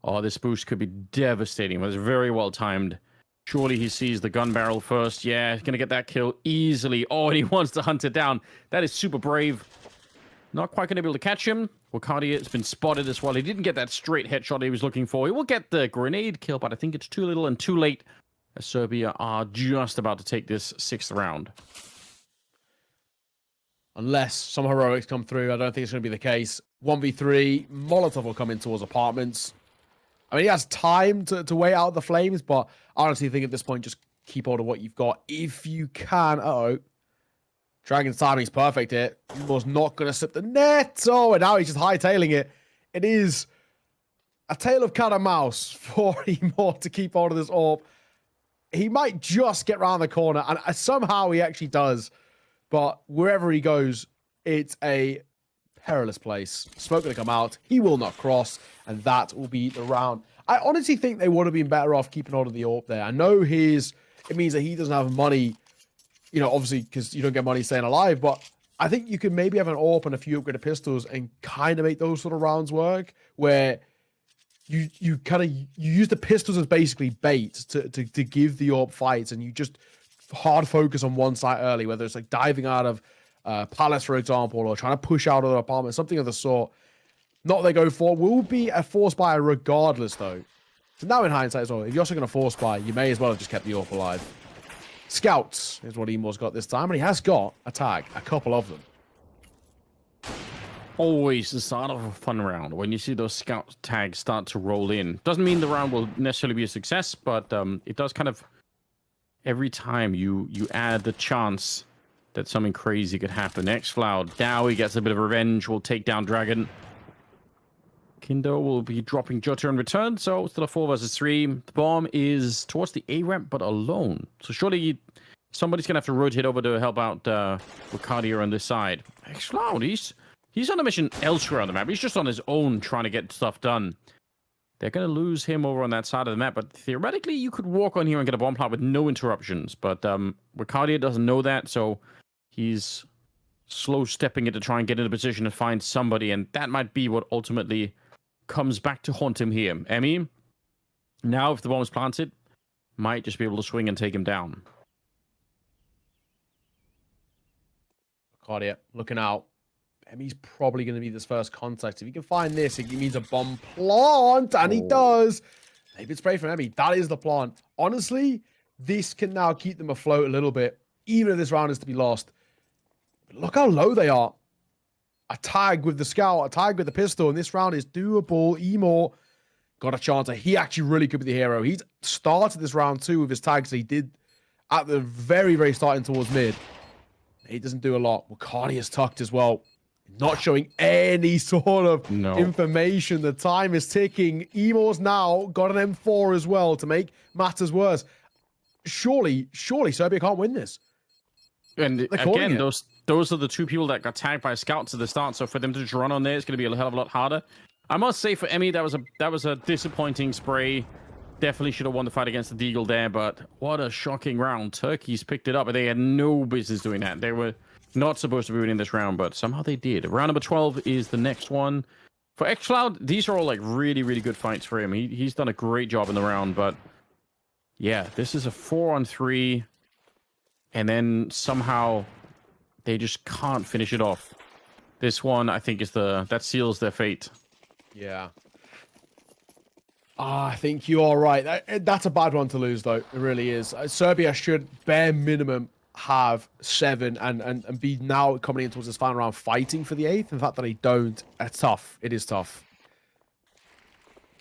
Oh, this boost could be devastating. It was very well timed. Surely he sees the gun barrel first. Yeah, he's going to get that kill easily. Oh, and he wants to hunt it down. That is super brave. Not quite going to be able to catch him. Wakadia has been spotted as well. He didn't get that straight headshot he was looking for. He will get the grenade kill, but I think it's too little and too late. As Serbia are just about to take this 6th round. Unless some heroics come through, I don't think it's going to be the case. 1v3, Molotov will come in towards apartments. I mean, he has time to wait out the flames, but I honestly think at this point, just keep hold of what you've got. If you can, Dragon's timing's perfect here. He was not going to slip the net. Oh, and now he's just hightailing it. It is a tale of cat and mouse for Emor to keep hold of this orb. He might just get round the corner, and somehow he actually does. But wherever he goes, it's a perilous place. Smoke going to come out. He will not cross, and that will be the round. I honestly think they would have been better off keeping hold of the AWP there. I know it means that he doesn't have money, you know, obviously, because you don't get money staying alive, but I think you could maybe have an AWP and a few upgraded pistols and kind of make those sort of rounds work, where you use the pistols as basically bait to give the AWP fights, and you just hard focus on one site early, whether it's like diving out of Palace, for example, or trying to push out of the apartment, something of the sort. Not they go for, will be a force buy regardless, though. So now in hindsight as well, if you're also going to force buy, you may as well have just kept the AWP alive. Scouts is what Emor's got this time, and he has got a tag, a couple of them. Always the start of a fun round when you see those scout tags start to roll in. Doesn't mean the round will necessarily be a success, but it does kind of, every time you add the chance that something crazy could happen. X-Cloud, Dowie gets a bit of revenge, will take down Dragon. Kindo will be dropping Jota in return, so still a 4 versus 3. The bomb is towards the A ramp, but alone. So surely somebody's going to have to rotate over to help out Ricardia on this side. X-Cloud, he's on a mission elsewhere on the map. He's just on his own trying to get stuff done. They're going to lose him over on that side of the map, but theoretically, you could walk on here and get a bomb plant with no interruptions. But Ricardia doesn't know that, so he's slow stepping it to try and get in a position to find somebody, and that might be what ultimately comes back to haunt him here. Emmy, now if the bomb is planted, might just be able to swing and take him down. Cardia looking out. Emmy's probably going to be this first contact. If he can find this, it means a bomb plant, and he does. Maybe it's spray from Emmy. That is the plant. Honestly, this can now keep them afloat a little bit, even if this round is to be lost. But look how low they are. A tag with the scout, a tag with the pistol, and this round is doable. Emor got a chance. He actually really could be the hero. He's started this round too with his tags he did at the very, very starting towards mid. He doesn't do a lot. Wakani is tucked as well. Not showing any sort of information. The time is ticking. Emor's now got an M4 as well to make matters worse. Surely Serbia can't win this. And again, those are the two people that got tagged by scouts at the start. So for them to just run on there, it's going to be a hell of a lot harder. I must say for Emmy, that was a disappointing spray. Definitely should have won the fight against the Deagle there, but what a shocking round. Turkey's picked it up, but they had no business doing that. They were not supposed to be winning this round, but somehow they did. Round number 12 is the next one. For xCloud, these are all like really, really good fights for him. He's done a great job in the round, but yeah, this is a 4-on-3, and then somehow they just can't finish it off. This one, I think, that seals their fate. Yeah. I think you are right. That's a bad one to lose, though. It really is. Serbia should, bare minimum, have 7 and be now coming in towards this final round fighting for the 8th. The fact that they don't, it's tough. It is tough.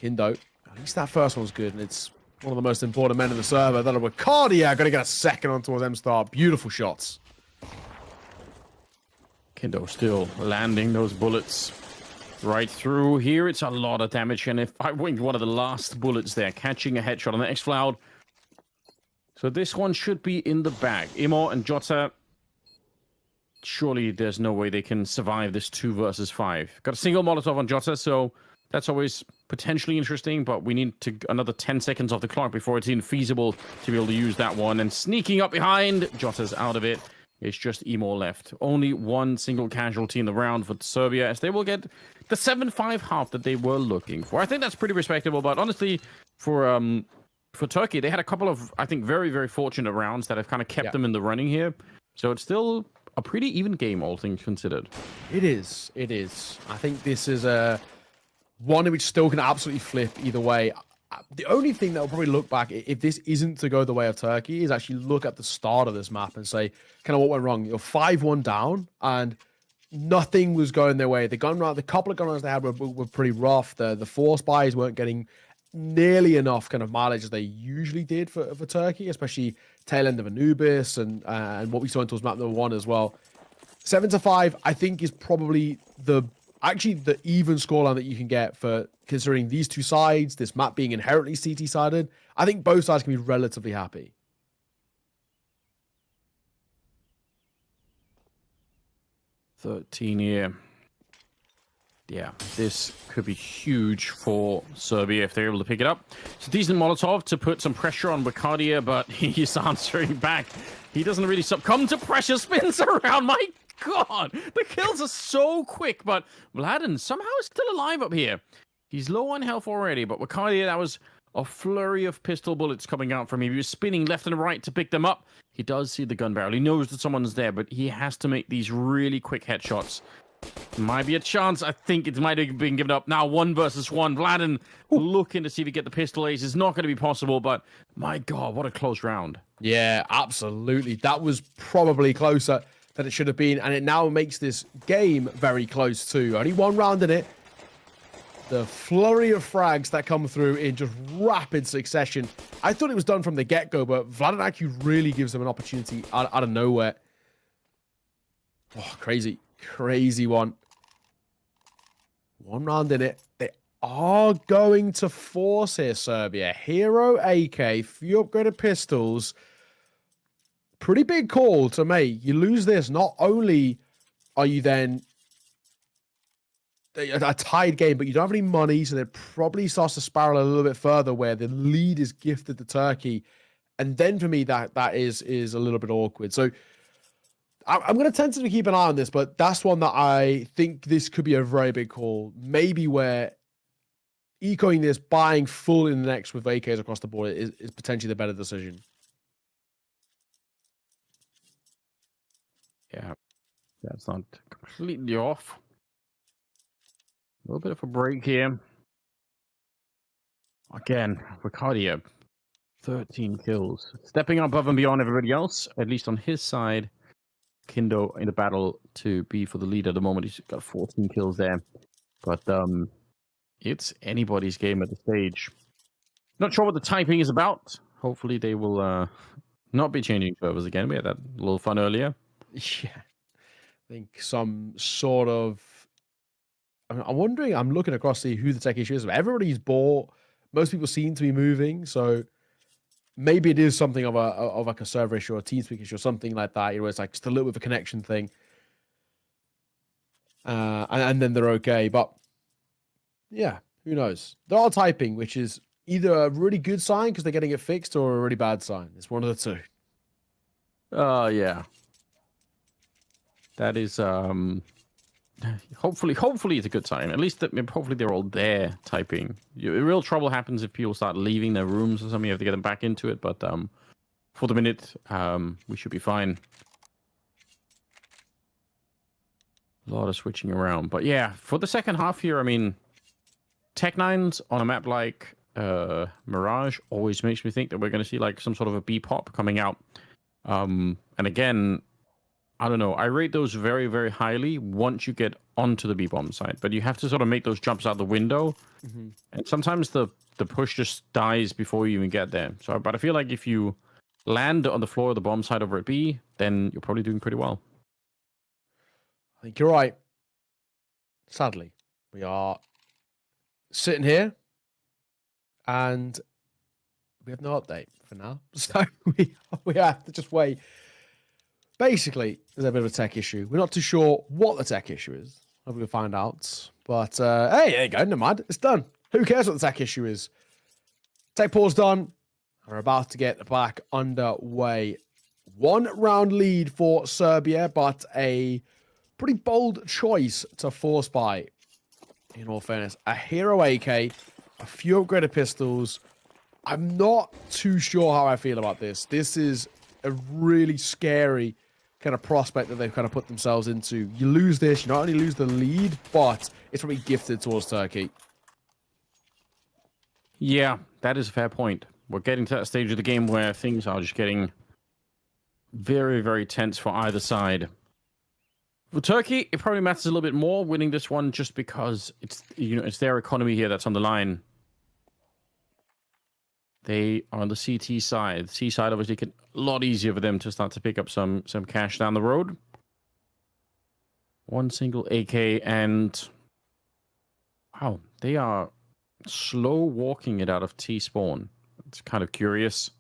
Kindo, at least that first one's good, and it's one of the most important men in the server. That are Cardia going to get a second on towards M-Star. Beautiful shots. Kindo still landing those bullets right through here. It's a lot of damage, and if I winged one of the last bullets there, catching a headshot on the xCloud. So this one should be in the bag. Emor and Jota, surely there's no way they can survive this 2 versus 5. Got a single Molotov on Jota, so that's always potentially interesting, but we need another 10 seconds off the clock before it's even feasible to be able to use that one. And sneaking up behind, Jota's out of it. It's just Emor left. Only one single casualty in the round for Serbia, as they will get the 7-5 half that they were looking for. I think that's pretty respectable, but honestly, for Turkey, they had a couple of, I think, very, very fortunate rounds that have kind of kept them in the running here. So it's still a pretty even game, all things considered. It is. It is. I think this is one which still can absolutely flip either way. The only thing that will probably look back, if this isn't to go the way of Turkey, is actually look at the start of this map and say, kind of what went wrong. You're 5-1 down, and nothing was going their way. The couple of gun runs they had were pretty rough. The force buys weren't getting nearly enough kind of mileage as they usually did for Turkey, especially tail end of Anubis and what we saw in towards map number 1 as well. 7-5, I think, is probably the even scoreline that you can get for considering these two sides, this map being inherently CT-sided. I think both sides can be relatively happy. $13 here. Yeah, this could be huge for Serbia if they're able to pick it up. It's a decent Molotov to put some pressure on Bacardia, but he's answering back. He doesn't really succumb to pressure, spins around. My God, the kills are so quick, but Vladen somehow is still alive up here. He's low on health already, but Bacardia, that was a flurry of pistol bullets coming out from him. He was spinning left and right to pick them up. He does see the gun barrel. He knows that someone's there, but he has to make these really quick headshots. Might be a chance. I think it might have been given up. Now 1 versus 1. Vladen looking to see if he get the pistol ace. It's not going to be possible, but my God, what a close round. Yeah, absolutely. That was probably closer than it should have been, and it now makes this game very close too. Only 1 round in it. The flurry of frags that come through in just rapid succession. I thought it was done from the get-go, but Vladen actually really gives them an opportunity out of nowhere. Oh, crazy. Crazy one. 1 round in it. They are going to force here, Serbia. Hero AK, few upgraded pistols. Pretty big call to make. You lose this, not only are you then a tied game, but you don't have any money, so that probably starts to spiral a little bit further where the lead is gifted to Turkey. And then for me, that is a little bit awkward. So I'm going to tentatively keep an eye on this, but that's one that I think this could be a very big call. Maybe where ecoing this, buying full in the next with AKs across the board is potentially the better decision. Yeah, that's not completely off. A little bit of a break here. Again, Ricardia, 13 kills. Stepping above and beyond everybody else, at least on his side. Kindo in the battle to be for the lead at the moment. He's got 14 kills there. But it's anybody's game at the stage. Not sure what the typing is about. Hopefully they will not be changing servers again. We had that little fun earlier. Yeah. I think some sort of... I'm wondering, I'm looking across to see who the tech issue is. Everybody's bought. Most people seem to be moving. So maybe it is something of like a server issue or a TeamSpeak issue or something like that. You know, it's like just a little bit of a connection thing. And then they're okay. But yeah, who knows? They're all typing, which is either a really good sign because they're getting it fixed or a really bad sign. It's one of the two. Yeah. That is hopefully it's a good sign. At least hopefully they're all there typing. Real trouble happens if people start leaving their rooms or something. You have to get them back into it. But for the minute, we should be fine. A lot of switching around. But yeah, for the second half here, I mean, Tech9s on a map like Mirage always makes me think that we're going to see like some sort of a B-pop coming out. And again, I don't know. I rate those very, very highly once you get onto the B-bomb side. But you have to sort of make those jumps out the window. Mm-hmm. And sometimes the push just dies before you even get there. So, but I feel like if you land on the floor of the bomb side over at B, then you're probably doing pretty well. I think you're right. Sadly, we are sitting here and we have no update for now. So we have to just wait. Basically, there's a bit of a tech issue. We're not too sure what the tech issue is. Hopefully we'll find out. But hey, there you go. Never mind. It's done. Who cares what the tech issue is? Tech pause done. We're about to get back underway. 1 round lead for Serbia, but a pretty bold choice to force buy. In all fairness, a hero AK, a few upgraded pistols. I'm not too sure how I feel about this. This is a really scary kind of prospect that they've kind of put themselves into. You lose this, you not only lose the lead, but it's probably gifted towards Turkey. Yeah, that is a fair point. We're getting to that stage of the game where things are just getting very, very tense for either side. For Turkey, it probably matters a little bit more winning this one just because it's, you know, it's their economy here that's on the line. They are on the CT side. The C side obviously a lot easier for them to start to pick up some cash down the road. One single AK and wow, they are slow walking it out of T spawn. It's kind of curious.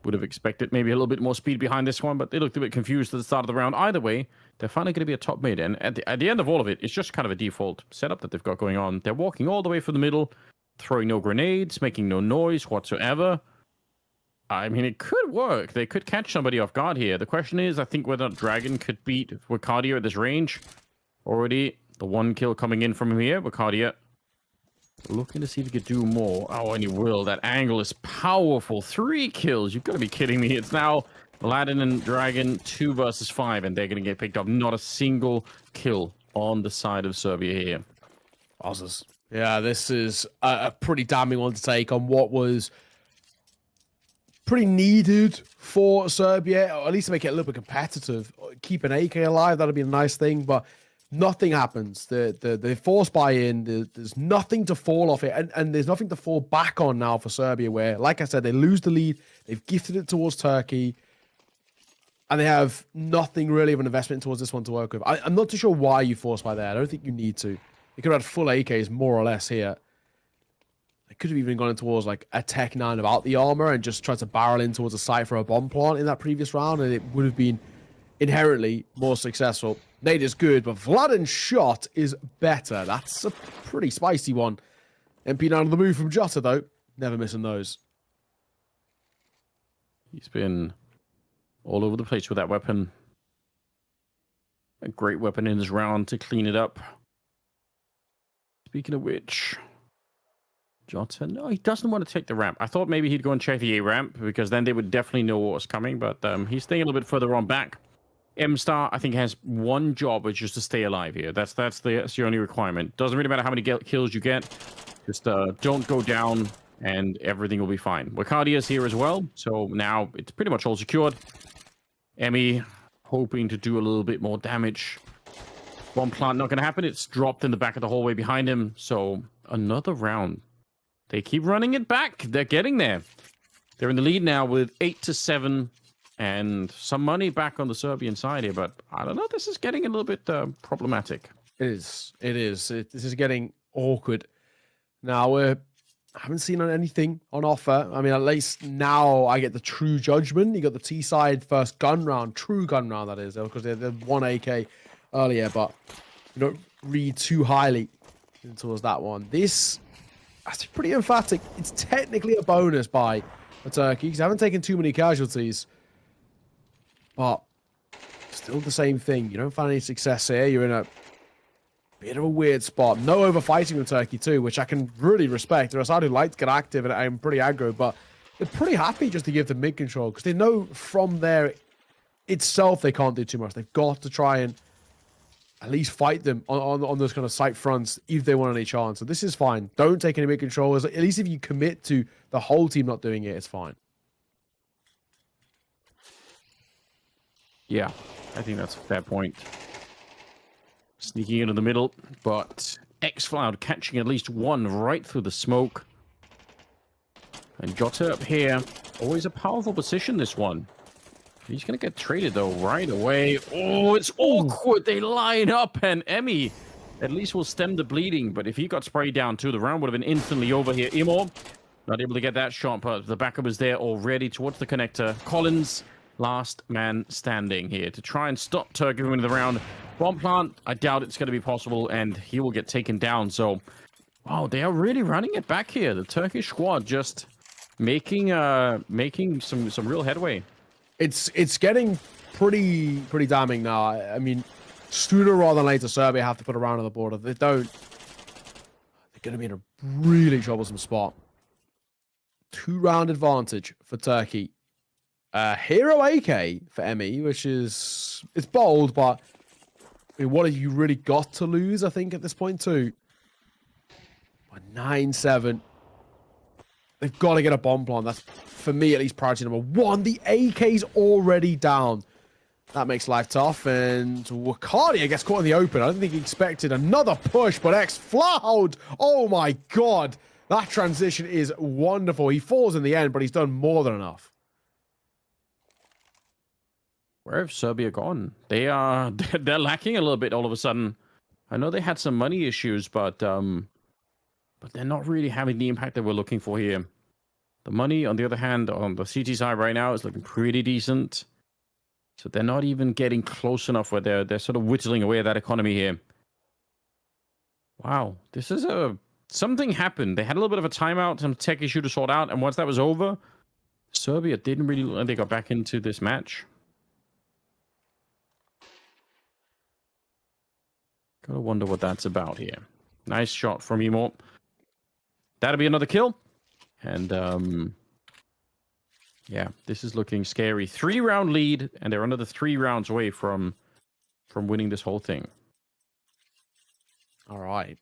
Would have expected maybe a little bit more speed behind this one, but they looked a bit confused at the start of the round. Either way, they're finally going to be a top mid, and at the end of all of it, it's just kind of a default setup that they've got going on. They're walking all the way from the middle, throwing no grenades, making no noise whatsoever. I mean, it could work. They could catch somebody off guard here. The question is, I think whether Dragon could beat Wicardia at this range. Already, the 1 kill coming in from him here. Wicardia looking to see if he could do more. Oh, and he will. That angle is powerful. 3 kills. You've got to be kidding me. It's now Aladdin and Dragon 2 versus 5, and they're going to get picked up. Not a single kill on the side of Serbia here. Wowzers. Yeah, this is a pretty damning one to take on what was pretty needed for Serbia, or at least to make it a little bit competitive. Keep an AK alive, that'd be a nice thing, but nothing happens. The force buy-in, there's nothing to fall off it, and there's nothing to fall back on now for Serbia, where, like I said, they lose the lead, they've gifted it towards Turkey, and they have nothing really of an investment towards this one to work with. I'm not too sure why you force buy there. I don't think you need to. You could have had full AKs, more or less, here. They could have even gone in towards, like, a Tech 9 without the armor and just tried to barrel in towards a site for a bomb plant in that previous round, and it would have been inherently more successful. Nade is good, but Vladin's shot is better. That's a pretty spicy one. MP9 on the move from Jota, though. Never missing those. He's been all over the place with that weapon. a great weapon in this round to clean it up. Speaking of which, Jota, no, he doesn't want to take the ramp. I thought maybe he'd go and check the A ramp because then they would definitely know what was coming, but he's staying a little bit further on back. M-Star, I think, has one job, which is to stay alive here. That's the only requirement. Doesn't really matter how many kills you get. Just don't go down, and everything will be fine. Wakadia's here as well, so now it's pretty much all secured. Emmy hoping to do a little bit more damage. Bomb plant not going to happen. It's dropped in the back of the hallway behind him, so another round. They keep running it back. They're getting there. They're in the lead now with 8-7. And some money back on the Serbian side here, but I don't know. This is getting a little bit problematic. It is. This is getting awkward. Now, I haven't seen anything on offer. I mean, at least now I get the true judgment. You got the T side first gun round, true gun round, that is, because they had one AK earlier, but you don't read too highly towards that one. That's pretty emphatic. It's technically a bonus by the Turkey because I haven't taken too many casualties. But still the same thing. You don't find any success here. You're in a bit of a weird spot. No overfighting with Turkey too, which I can really respect. They're a side who like to get active and I'm pretty aggro, but they're pretty happy just to give them mid control because they know from there itself they can't do too much. They've got to try and at least fight them on those kind of site fronts if they want any chance. So this is fine. Don't take any mid control. At least if you commit to the whole team not doing it, it's fine. Yeah, I think that's a fair point. Sneaking into the middle, but X-Cloud catching at least one right through the smoke. And Jota up here, always a powerful position, this one. He's going to get traded, though, right away. Oh, it's awkward. They line up, and Emmy at least will stem the bleeding. But if he got sprayed down, too, the round would have been instantly over here. Imor, not able to get that shot, but the backup is there already towards the connector. Collins, last man standing here to try and stop Turkey from winning the round. Bomb plant, I doubt it's going to be possible, and he will get taken down. So, wow, they are really running it back here. The Turkish squad just making some real headway. It's getting pretty damning now. I mean, sooner rather than later, Serbia have to put a round on the board. If they don't, they're going to be in a really troublesome spot. 2-round advantage for Turkey. Hero AK for Emmy, which is it's bold, but I mean, what have you really got to lose? I think at this point too. 9-7. They've got to get a bomb plant. That's for me at least priority number one. The AK's already down. That makes life tough, and Wakadia gets caught in the open. I don't think he expected another push, but X-Cloud, oh my god, that transition is wonderful. He falls in the end, but he's done more than enough. Where have Serbia gone? They're lacking a little bit all of a sudden. I know they had some money issues, but they're not really having the impact that we're looking for here. The money, on the other hand, on the CT side right now is looking pretty decent. So they're not even getting close enough where they're sort of whittling away at that economy here. Wow, this is something happened. They had a little bit of a timeout, some tech issue to sort out, and once that was over, Serbia didn't really. They got back into this match. Gotta wonder what that's about here. Nice shot from Emo. That'll be another kill. And, yeah, this is looking scary. 3-round lead, and they're another 3 rounds away from winning this whole thing. All right.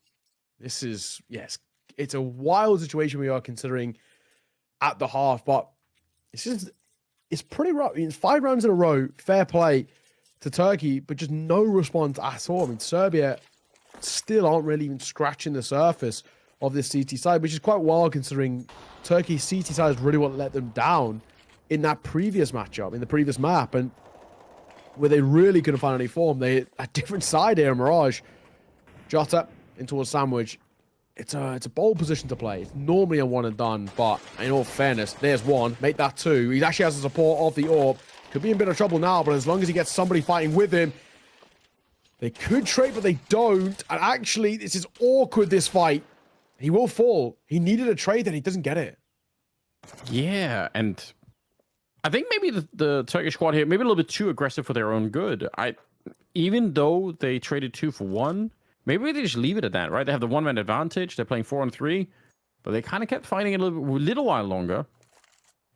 This is, yes, it's a wild situation we are considering at the half, but it's pretty rough. I mean, 5 rounds in a row, fair play to Turkey, but just no response at all. I mean, Serbia still aren't really even scratching the surface of this CT side, which is quite wild considering Turkey's CT side is really what let them down in that previous matchup, in the previous map, and where they really couldn't find any form. They a different side here, Mirage. Jota in towards Sandwich. It's a bold position to play. It's normally a one and done, but in all fairness, there's one. Make that 2. He actually has the support of the orb. Could be in a bit of trouble now, but as long as he gets somebody fighting with him, they could trade, but they don't. And actually, this is awkward, this fight. He will fall. He needed a trade, and he doesn't get it. Yeah, and I think maybe the Turkish squad here, maybe a little bit too aggressive for their own good. even though they traded 2 for 1, maybe they just leave it at that, right? They have the 1-man advantage. They're playing 4-on-3, but they kind of kept fighting it a little while longer.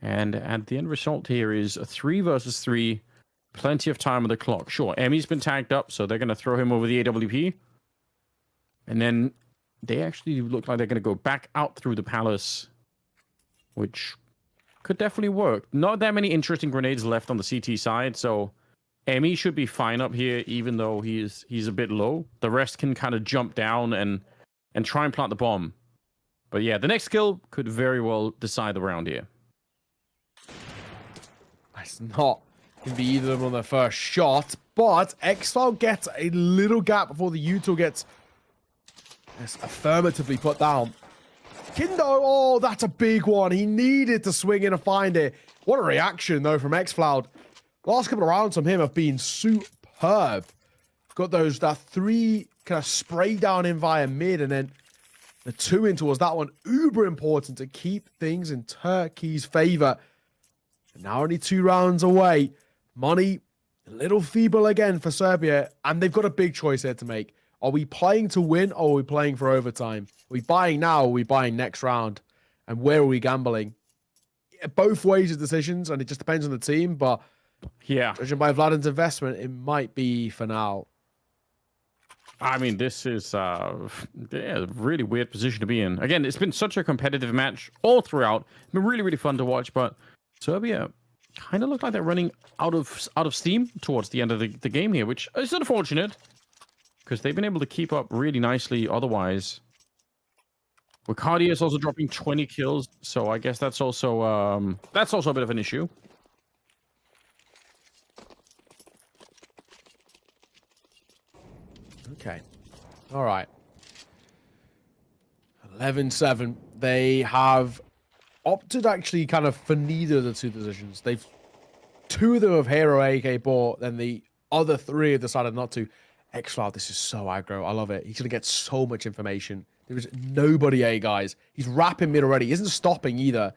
And at the end result here is a 3 versus 3. Plenty of time on the clock. Sure, Emmy's been tagged up, so they're going to throw him over the AWP. And then they actually look like they're going to go back out through the palace, which could definitely work. Not that many interesting grenades left on the CT side, so Emmy should be fine up here, even though he's a bit low. The rest can kind of jump down and try and plant the bomb. But yeah, the next kill could very well decide the round here. It's not going to be either of them on their first shot, but Exile gets a little gap before the util gets affirmatively put down. Kindo, oh, that's a big one. He needed to swing in and find it. What a reaction, though, from Xcloud. Last couple of rounds from him have been superb. Got that 3 kind of spray down in via mid, and then the 2 in towards that one. Uber important to keep things in Turkey's favor. And now only 2 rounds away. Money, a little feeble again for Serbia, and they've got a big choice here to make. Are we playing to win, or are we playing for overtime? Are we buying now, or are we buying next round? And where are we gambling? Both ways of decisions, and it just depends on the team, but yeah, judging by Vladim's investment, it might be for now. I mean, this is a really weird position to be in. Again, it's been such a competitive match all throughout. It's been really, really fun to watch, but Serbia kind of look like they're running out of steam towards the end of the game here, which is unfortunate because they've been able to keep up really nicely otherwise. Wicardia is also dropping 20 kills, so I guess that's also a bit of an issue. Okay. All right. 11-7. They have opted actually kind of for neither of the 2 decisions. 2 of them have Hero AK bought, then the other 3 have decided not to. Xcloud, this is so aggro. I love it. He's going to get so much information. There is nobody A, guys. He's wrapping mid already. He isn't stopping either.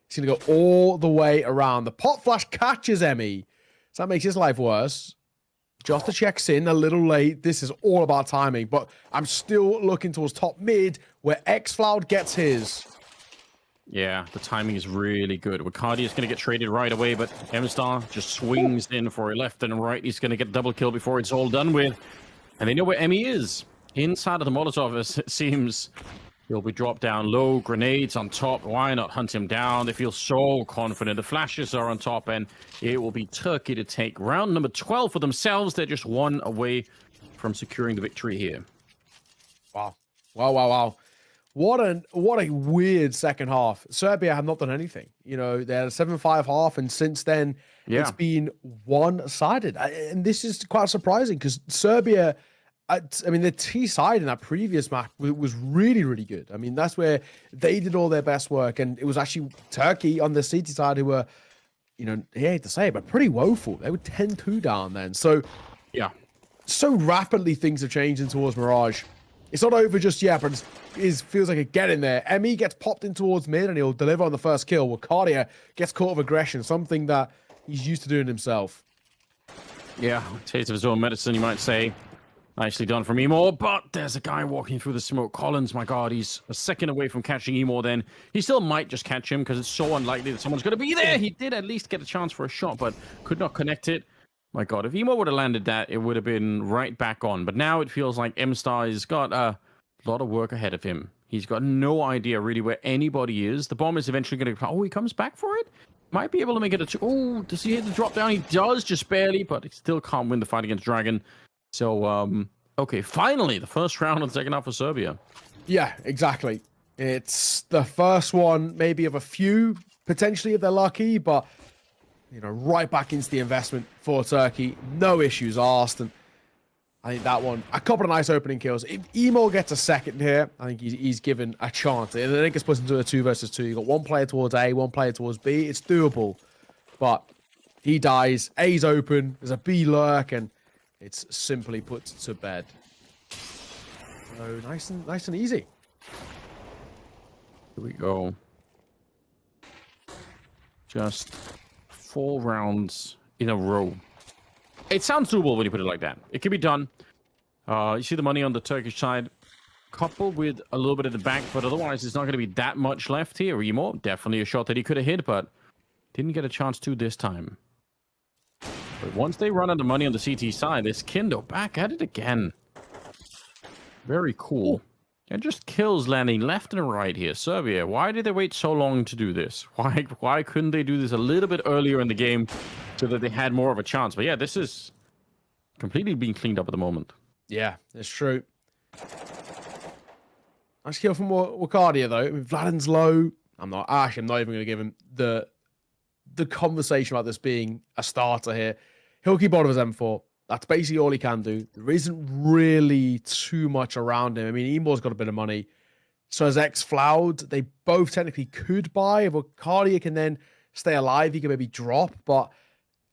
He's going to go all the way around. The pot flash catches Emmy. So that makes his life worse. Jota checks in a little late. This is all about timing, but I'm still looking towards top mid where Xcloud gets his. Yeah, the timing is really good. Wicardia is going to get traded right away, but M-Star just swings in for a left and right. He's going to get double kill before it's all done with. And they know where Emmy is. Inside of the Molotov, it seems he'll be dropped down low. Grenades on top. Why not hunt him down? They feel so confident. The flashes are on top, and it will be Turkey to take round number 12 for themselves. They're just 1 away from securing the victory here. Wow. Wow. What a weird second half. Serbia have not done anything. You know, they had a 7-5 half, and since then, it's been one-sided. And this is quite surprising because Serbia, I mean, the T side in that previous match was really, really good. I mean, that's where they did all their best work, and it was actually Turkey on the CT side who were, you know, I hate to say it, but pretty woeful. They were 10-2 down then. So, yeah, so rapidly things have changed in towards Mirage. It's not over just yet, but it feels like a get in there. Emmy gets popped in towards mid, and he'll deliver on the first kill. Wicardia gets caught with aggression, something that he's used to doing himself. Yeah, taste of his own medicine, you might say. Nicely done from Emor, but there's a guy walking through the smoke. Collins, my God, he's a second away from catching Emor then. He still might just catch him because it's so unlikely that someone's going to be there. He did at least get a chance for a shot, but could not connect it. My God, if Emor would have landed that, it would have been right back on. But now it feels like M-Star has got a lot of work ahead of him. He's got no idea really where anybody is. The bomb is eventually going to... Oh, he comes back for it? Might be able to make it a... Oh, does he hit the drop down? He does, just barely, but he still can't win the fight against Dragon. So, okay, finally, the first round of the second half for Serbia. Yeah, exactly. It's the first one, maybe of a few, potentially, if they're lucky, but, you know, right back into the investment for Turkey. No issues asked, and I think that one, a couple of nice opening kills. If Emo gets a second here, I think he's given a chance. I think it's put into a 2 versus 2. You've got 1 player towards A, 1 player towards B. It's doable, but he dies. A's open. There's a B lurk, and it's simply put to bed. So nice and easy. Here we go. Just 4 rounds in a row It sounds doable when you put it like that. It can be done. You see the money on the Turkish side, coupled with a little bit at the back, but otherwise it's not going to be that much left here. Remo, definitely a shot that he could have hit, but didn't get a chance to this time. But once they run out of money on the CT side, it's Kindo back at it again. Very cool. And just kills landing left and right here. Serbia, why did they wait so long to do this? Why couldn't they do this a little bit earlier in the game so that they had more of a chance? But yeah, this is completely being cleaned up at the moment. Yeah, it's true. Nice kill from Wakadia, though. I mean, Vladin's low. I'm not even going to give him the conversation about this being a starter here. He'll keep on with his M4. That's basically all he can do. There isn't really too much around him. I mean, Emor's got a bit of money. So has X-Floud. They both technically could buy. If Wakadia can then stay alive, he can maybe drop. But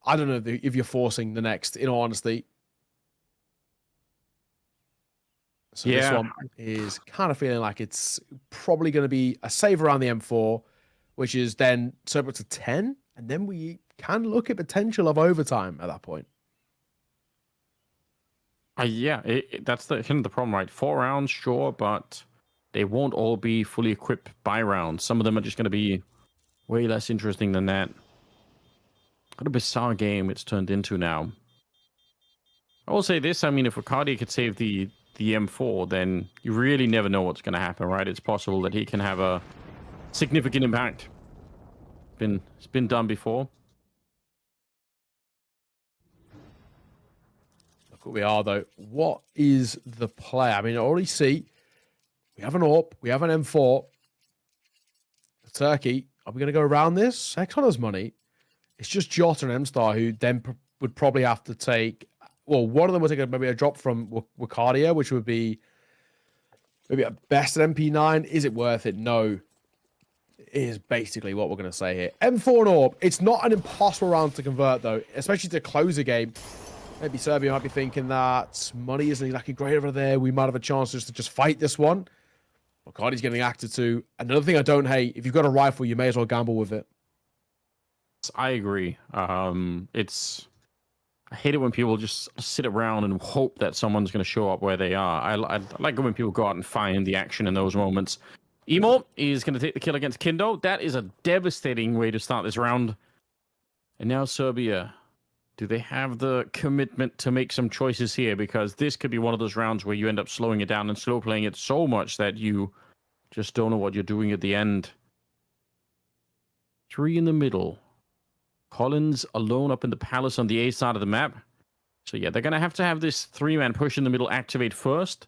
I don't know if you're forcing the next, in all honesty. So yeah, this one is kind of feeling like it's probably going to be a save around the M4, which is then Serbia to 10. And then we can look at potential of overtime at that point. Yeah, that's the problem, right? 4 rounds, sure, but they won't all be fully equipped by rounds. Some of them are just going to be way less interesting than that. What a bizarre game it's turned into now. I will say this, I mean, if Ricardi could save the M4, then you really never know what's going to happen, right? It's possible that he can have a significant impact. It's been done before. Look what we are, though. What is the play? I mean, I already see we have an AWP, we have an M4. Turkey, are we going to go around this? X-Hunter's money. It's just Jota and M-Star who then would probably have to take... Well, one of them would take maybe a drop from Wakadia, which would be maybe at best an MP9. Is it worth it? No. Is basically what we're going to say here. M4 and AWP. It's not an impossible round to convert, though, especially to close a game. Maybe Serbia might be thinking that money isn't exactly great over there. We might have a chance just to fight this one. Wakadi's getting acted to. Another thing I don't hate, if you've got a rifle, you may as well gamble with it. I agree. I hate it when people just sit around and hope that someone's going to show up where they are. I like it when people go out and find the action in those moments. Emo is going to take the kill against Kindo. That is a devastating way to start this round. And now Serbia. Do they have the commitment to make some choices here? Because this could be one of those rounds where you end up slowing it down and slow playing it so much that you just don't know what you're doing at the end. 3 in the middle. Collins alone up in the palace on the A side of the map. So yeah, they're going to have this 3-man push in the middle activate first.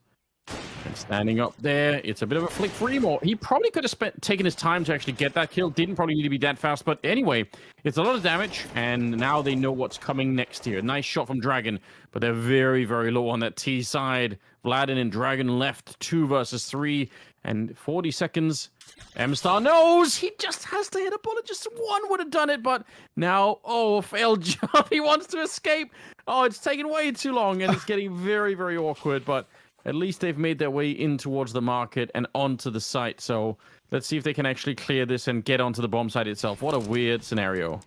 And standing up there, it's a bit of a flick for Emo. He probably could have taken his time to actually get that kill. Didn't probably need to be that fast. But anyway, it's a lot of damage. And now they know what's coming next here. Nice shot from Dragon. But they're very, very low on that T side. Vladin and Dragon left 2 versus 3. And 40 seconds. M-Star knows he just has to hit a bullet. Just one would have done it, but now, oh, failed job. He wants to escape. Oh, it's taken way too long, and it's getting very, very awkward, but at least they've made their way in towards the market and onto the site. So let's see if they can actually clear this and get onto the bomb site itself. What a weird scenario.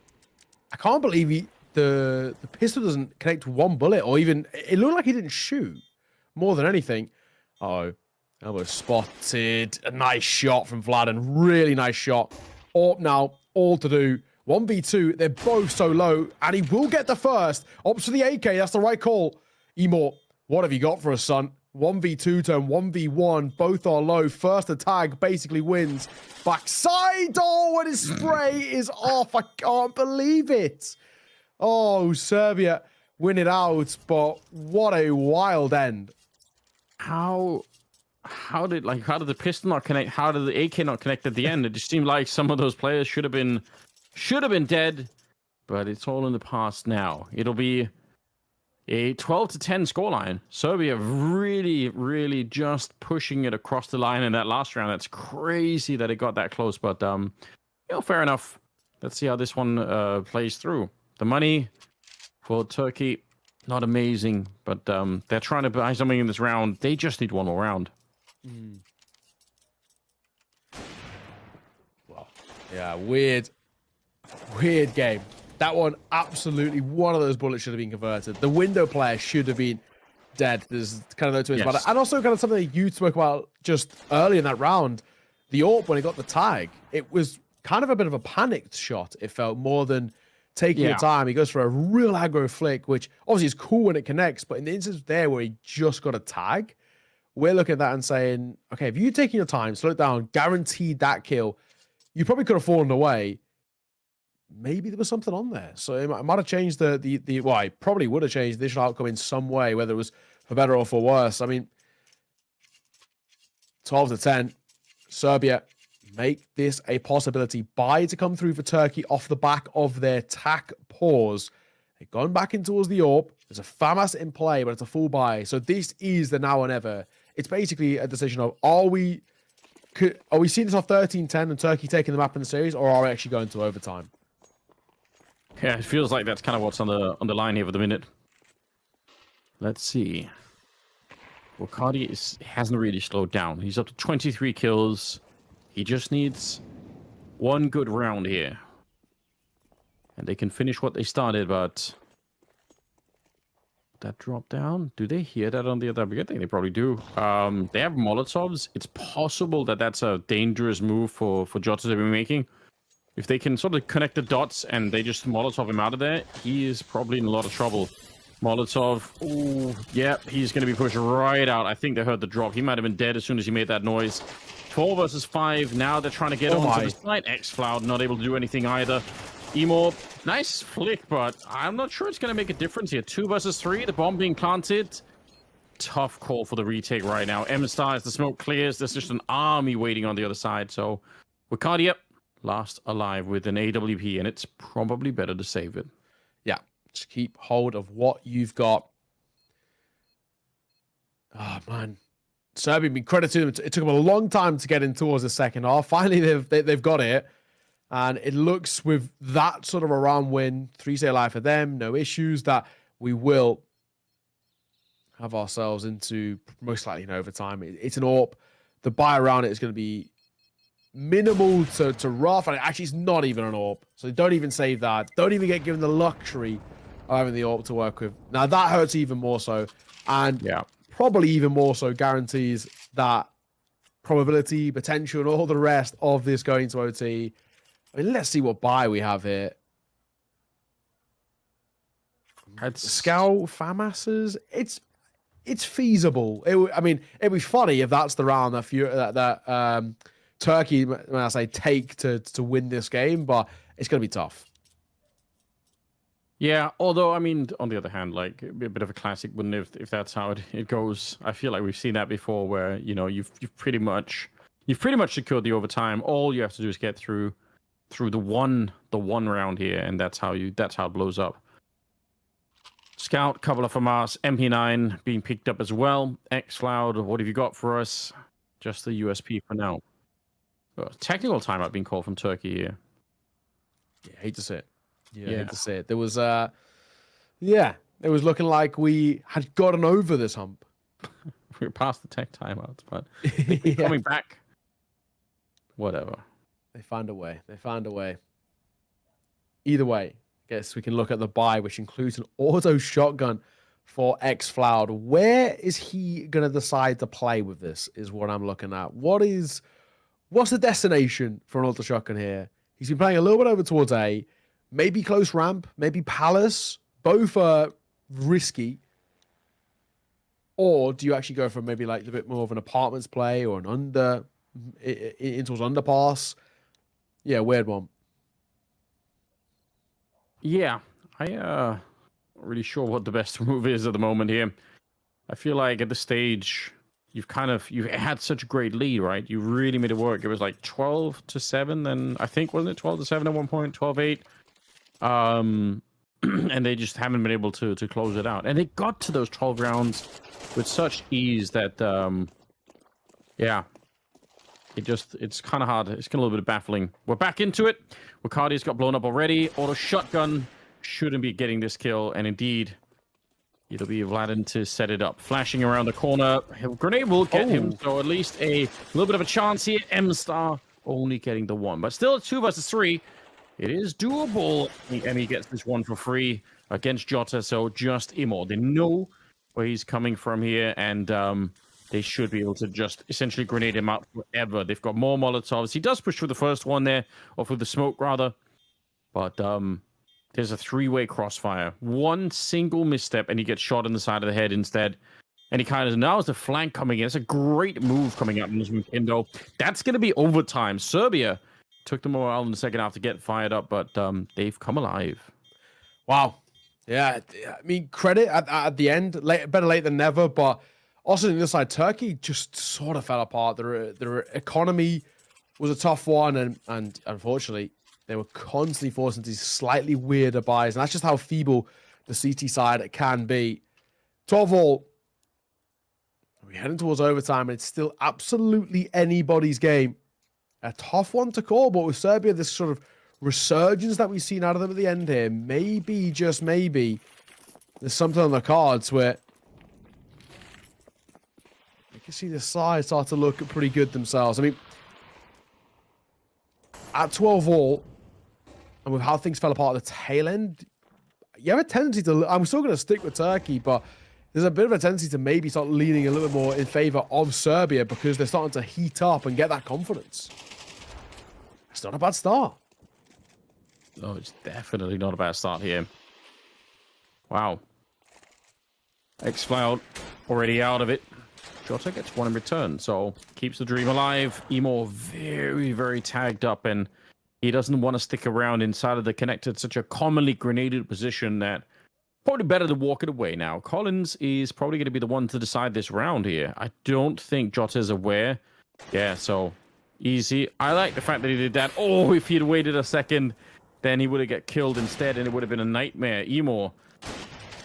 I can't believe the pistol doesn't connect to one bullet, or even, it looked like he didn't shoot more than anything. Uh-oh. Elbow spotted. A nice shot from Vladin. Really nice shot. Up now. All to do. 1v2. They're both so low. And he will get the first. Opts for the AK. That's the right call. Emor, what have you got for us, son? 1v2 turn 1v1. Both are low. First attack basically wins. Backside. Oh, and his spray is off. I can't believe it. Oh, Serbia win it out. But what a wild end. How did the pistol not connect? How did the AK not connect at the end? It just seemed like some of those players should have been dead, but it's all in the past now. It'll be a 12-10 scoreline. Serbia really, really just pushing it across the line in that last round. That's crazy that it got that close, but fair enough. Let's see how this one plays through. The money for Turkey, not amazing, but they're trying to buy something in this round. They just need one more round. Well, yeah, weird game. That one, absolutely, one of those bullets should have been converted. The window player should have been dead. There's kind of no two ways about it. And also kind of something that you spoke about just early in that round. The AWP, when he got the tag, it was kind of a bit of a panicked shot. It felt more than taking your time. He goes for a real aggro flick, which obviously is cool when it connects. But in the instance there where he just got a tag, we're looking at that and saying, okay, if you're taking your time, slow it down, guaranteed that kill, you probably could have fallen away. Maybe there was something on there. So it might have changed the well, it probably would have changed the initial outcome in some way, whether it was for better or for worse. I mean, 12-10, Serbia make this a possibility. Buy to come through for Turkey off the back of their tack pause. They've gone back in towards the AWP. There's a FAMAS in play, but it's a full buy. So this is the now or never. It's basically a decision of, are we seeing this off 13-10 and Turkey taking the map in the series, or are we actually going to overtime? Yeah, it feels like that's kind of what's on the line here for the minute. Let's see. Well, Cardi hasn't really slowed down. He's up to 23 kills. He just needs one good round here. And they can finish what they started, but... that drop down? Do they hear that on the other? I think they probably do. They have Molotovs. It's possible that that's a dangerous move for Jota to be making. If they can sort of connect the dots and they just Molotov him out of there, he is probably in a lot of trouble. Molotov, ooh, yeah, he's going to be pushed right out. I think they heard the drop. He might have been dead as soon as he made that noise. 4 versus 5. Now they're trying to get onto the side. Xfloud not able to do anything either. Emo, nice flick, but I'm not sure it's going to make a difference here. 2 versus 3, the bomb being planted. Tough call for the retake right now. M-Star, as the smoke clears, there's just an army waiting on the other side. So, Wakadia, last alive with an AWP, and it's probably better to save it. Yeah, just keep hold of what you've got. Oh, man. Serbia, been credit to them. It took them a long time to get in towards the second half. Finally, they've got it. And it looks with that sort of a round win, 3-0 life for them, no issues, that we will have ourselves into most likely an overtime. It's an AWP. The buy around it is going to be minimal to rough, and actually it's not even an AWP. So don't even save that. Don't even get given the luxury of having the AWP to work with. Now that hurts even more so, and probably even more so guarantees that probability, potential, and all the rest of this going to OT. I mean, let's see what buy we have here. Scout FAMASs. It's feasible. I mean, it'd be funny if that's the round that Turkey, when I say take to win this game, but it's going to be tough. Yeah, although, I mean, on the other hand, like, a bit of a classic, wouldn't it, if that's how it goes? I feel like we've seen that before where, you know, you've pretty much secured the overtime. All you have to do is get through the one round here, and that's how it blows up. Scout, couple of FAMAS, MP9 being picked up as well. Xcloud, what have you got for us? Just the USP for now. Technical timeout being called from Turkey here. Yeah, hate to see it. Yeah, hate to see it. There was, it was looking like we had gotten over this hump. We were past the tech timeouts, but coming back. Whatever. They found a way. Either way, I guess we can look at the buy, which includes an auto shotgun for Xfloud. Where is he going to decide to play with this is what I'm looking at. What's the destination for an auto shotgun here? He's been playing a little bit over towards A. Maybe close ramp, maybe Palace. Both are risky. Or do you actually go for maybe like a bit more of an apartments play or an into underpass? Yeah, weird one. Yeah, not really sure what the best move is at the moment here. I feel like at this stage, you've had such a great lead, right? You really made it work. It was like 12-7, then I think, wasn't it 12-7 at one point, 12-8? And they just haven't been able to close it out. And they got to those 12 rounds with such ease that, it's kind of hard. It's a little bit baffling. We're back into it. Wakardi's got blown up already. Auto shotgun shouldn't be getting this kill. And indeed, it'll be Vladin to set it up. Flashing around the corner. Grenade will get him. So at least a little bit of a chance here. M-Star only getting the one. But still 2 versus 3. It is doable. And he gets this one for free against Jota. So just Imor. They know where he's coming from here. And they should be able to just essentially grenade him out forever. They've got more Molotovs. He does push through the first one there. Or through the smoke, rather. But there's a three-way crossfire. One single misstep and he gets shot in the side of the head instead. And he kind of, now is the flank coming in. It's a great move coming up in this window. That's going to be overtime. Serbia took them a while in the second half to get fired up, but they've come alive. Wow. Yeah, I mean, credit at the end. Better late than never, but also on the other side, Turkey just sort of fell apart. Their economy was a tough one, and unfortunately, they were constantly forced into these slightly weirder buys, and that's just how feeble the CT side can be. 12-all. We're heading towards overtime, and it's still absolutely anybody's game. A tough one to call, but with Serbia, this sort of resurgence that we've seen out of them at the end here, maybe, just maybe, there's something on the cards where you can see the side start to look pretty good themselves. I mean, at 12-all, and with how things fell apart at the tail end, you have a tendency to, I'm still going to stick with Turkey, but there's a bit of a tendency to maybe start leaning a little bit more in favor of Serbia because they're starting to heat up and get that confidence. It's not a bad start. Oh, it's definitely not a bad start here. Wow. X-Cloud already out of it. Jota gets one in return, so keeps the dream alive. Emo very, very tagged up, and he doesn't want to stick around inside of the connector. It's such a commonly grenaded position that probably better to walk it away now. Collins is probably going to be the one to decide this round here. I don't think Jota is aware. Yeah, so easy. I like the fact that he did that. Oh, if he'd waited a second, then he would have got killed instead, and it would have been a nightmare. Emor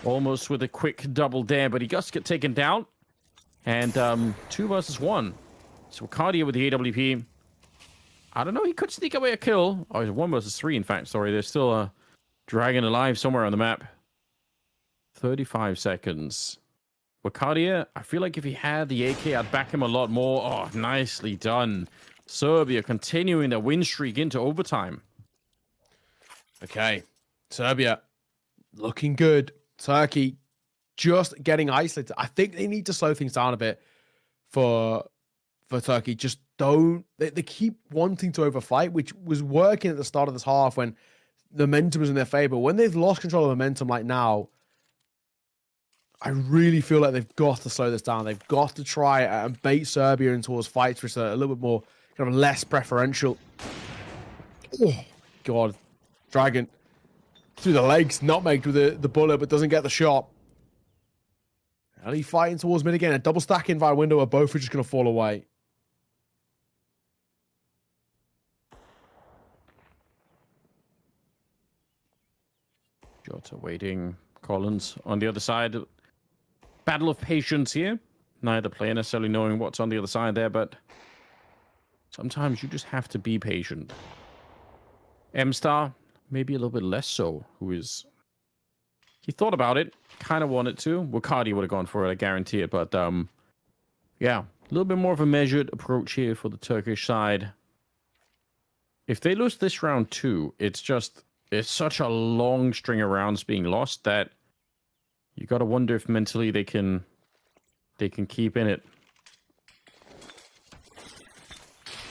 almost with a quick double there, but he does get taken down. And 2 versus 1. So Cardia with the AWP. I don't know. He could sneak away a kill. Oh, it's 1 versus 3, in fact. Sorry, there's still a dragon alive somewhere on the map. 35 seconds. Wakadia, I feel like if he had the AK, I'd back him a lot more. Oh, nicely done. Serbia continuing their win streak into overtime. Okay. Serbia looking good. Turkey just getting isolated. I think they need to slow things down a bit for Turkey. Just don't... They keep wanting to overfight, which was working at the start of this half when the momentum was in their favor. When they've lost control of momentum like now, I really feel like they've got to slow this down. They've got to try and bait Serbia in towards fights which are a little bit more, kind of less preferential. Oh, God. Dragon through the legs, nutmegged with the bullet, but doesn't get the shot. And he fighting towards mid again. A double stacking via window where both are just going to fall away. Jota waiting. Collins on the other side. Battle of patience here. Neither player necessarily knowing what's on the other side there, but sometimes you just have to be patient. M-Star, maybe a little bit less so, he thought about it, kind of wanted to. Wakadi would have gone for it, I guarantee it, but yeah, a little bit more of a measured approach here for the Turkish side. If they lose this round too, it's such a long string of rounds being lost that you got to wonder if mentally they can keep in it.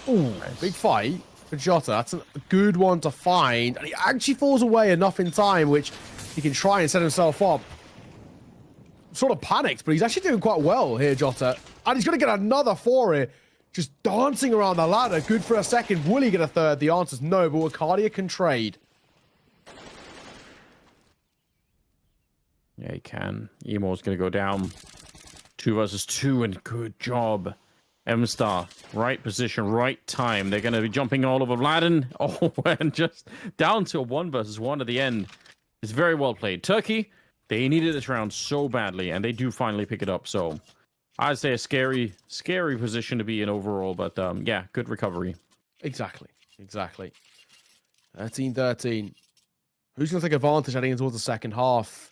Ooh, nice. Big fight for Jota. That's a good one to find. And he actually falls away enough in time, which he can try and set himself up. Sort of panicked, but he's actually doing quite well here, Jota. And he's going to get another 4 here. Just dancing around the ladder. Good for a second. Will he get a third? The answer's no, but Wakadia can trade. Yeah, he can. Emor's going to go down. 2 versus 2, and good job. M-Star, right position, right time. They're going to be jumping all over Vladen. Oh, and just down to a 1 versus 1 at the end. It's very well played. Turkey, they needed this round so badly, and they do finally pick it up. So I'd say a scary, scary position to be in overall, but yeah, good recovery. Exactly. 13-13. Who's going to take advantage heading towards the second half?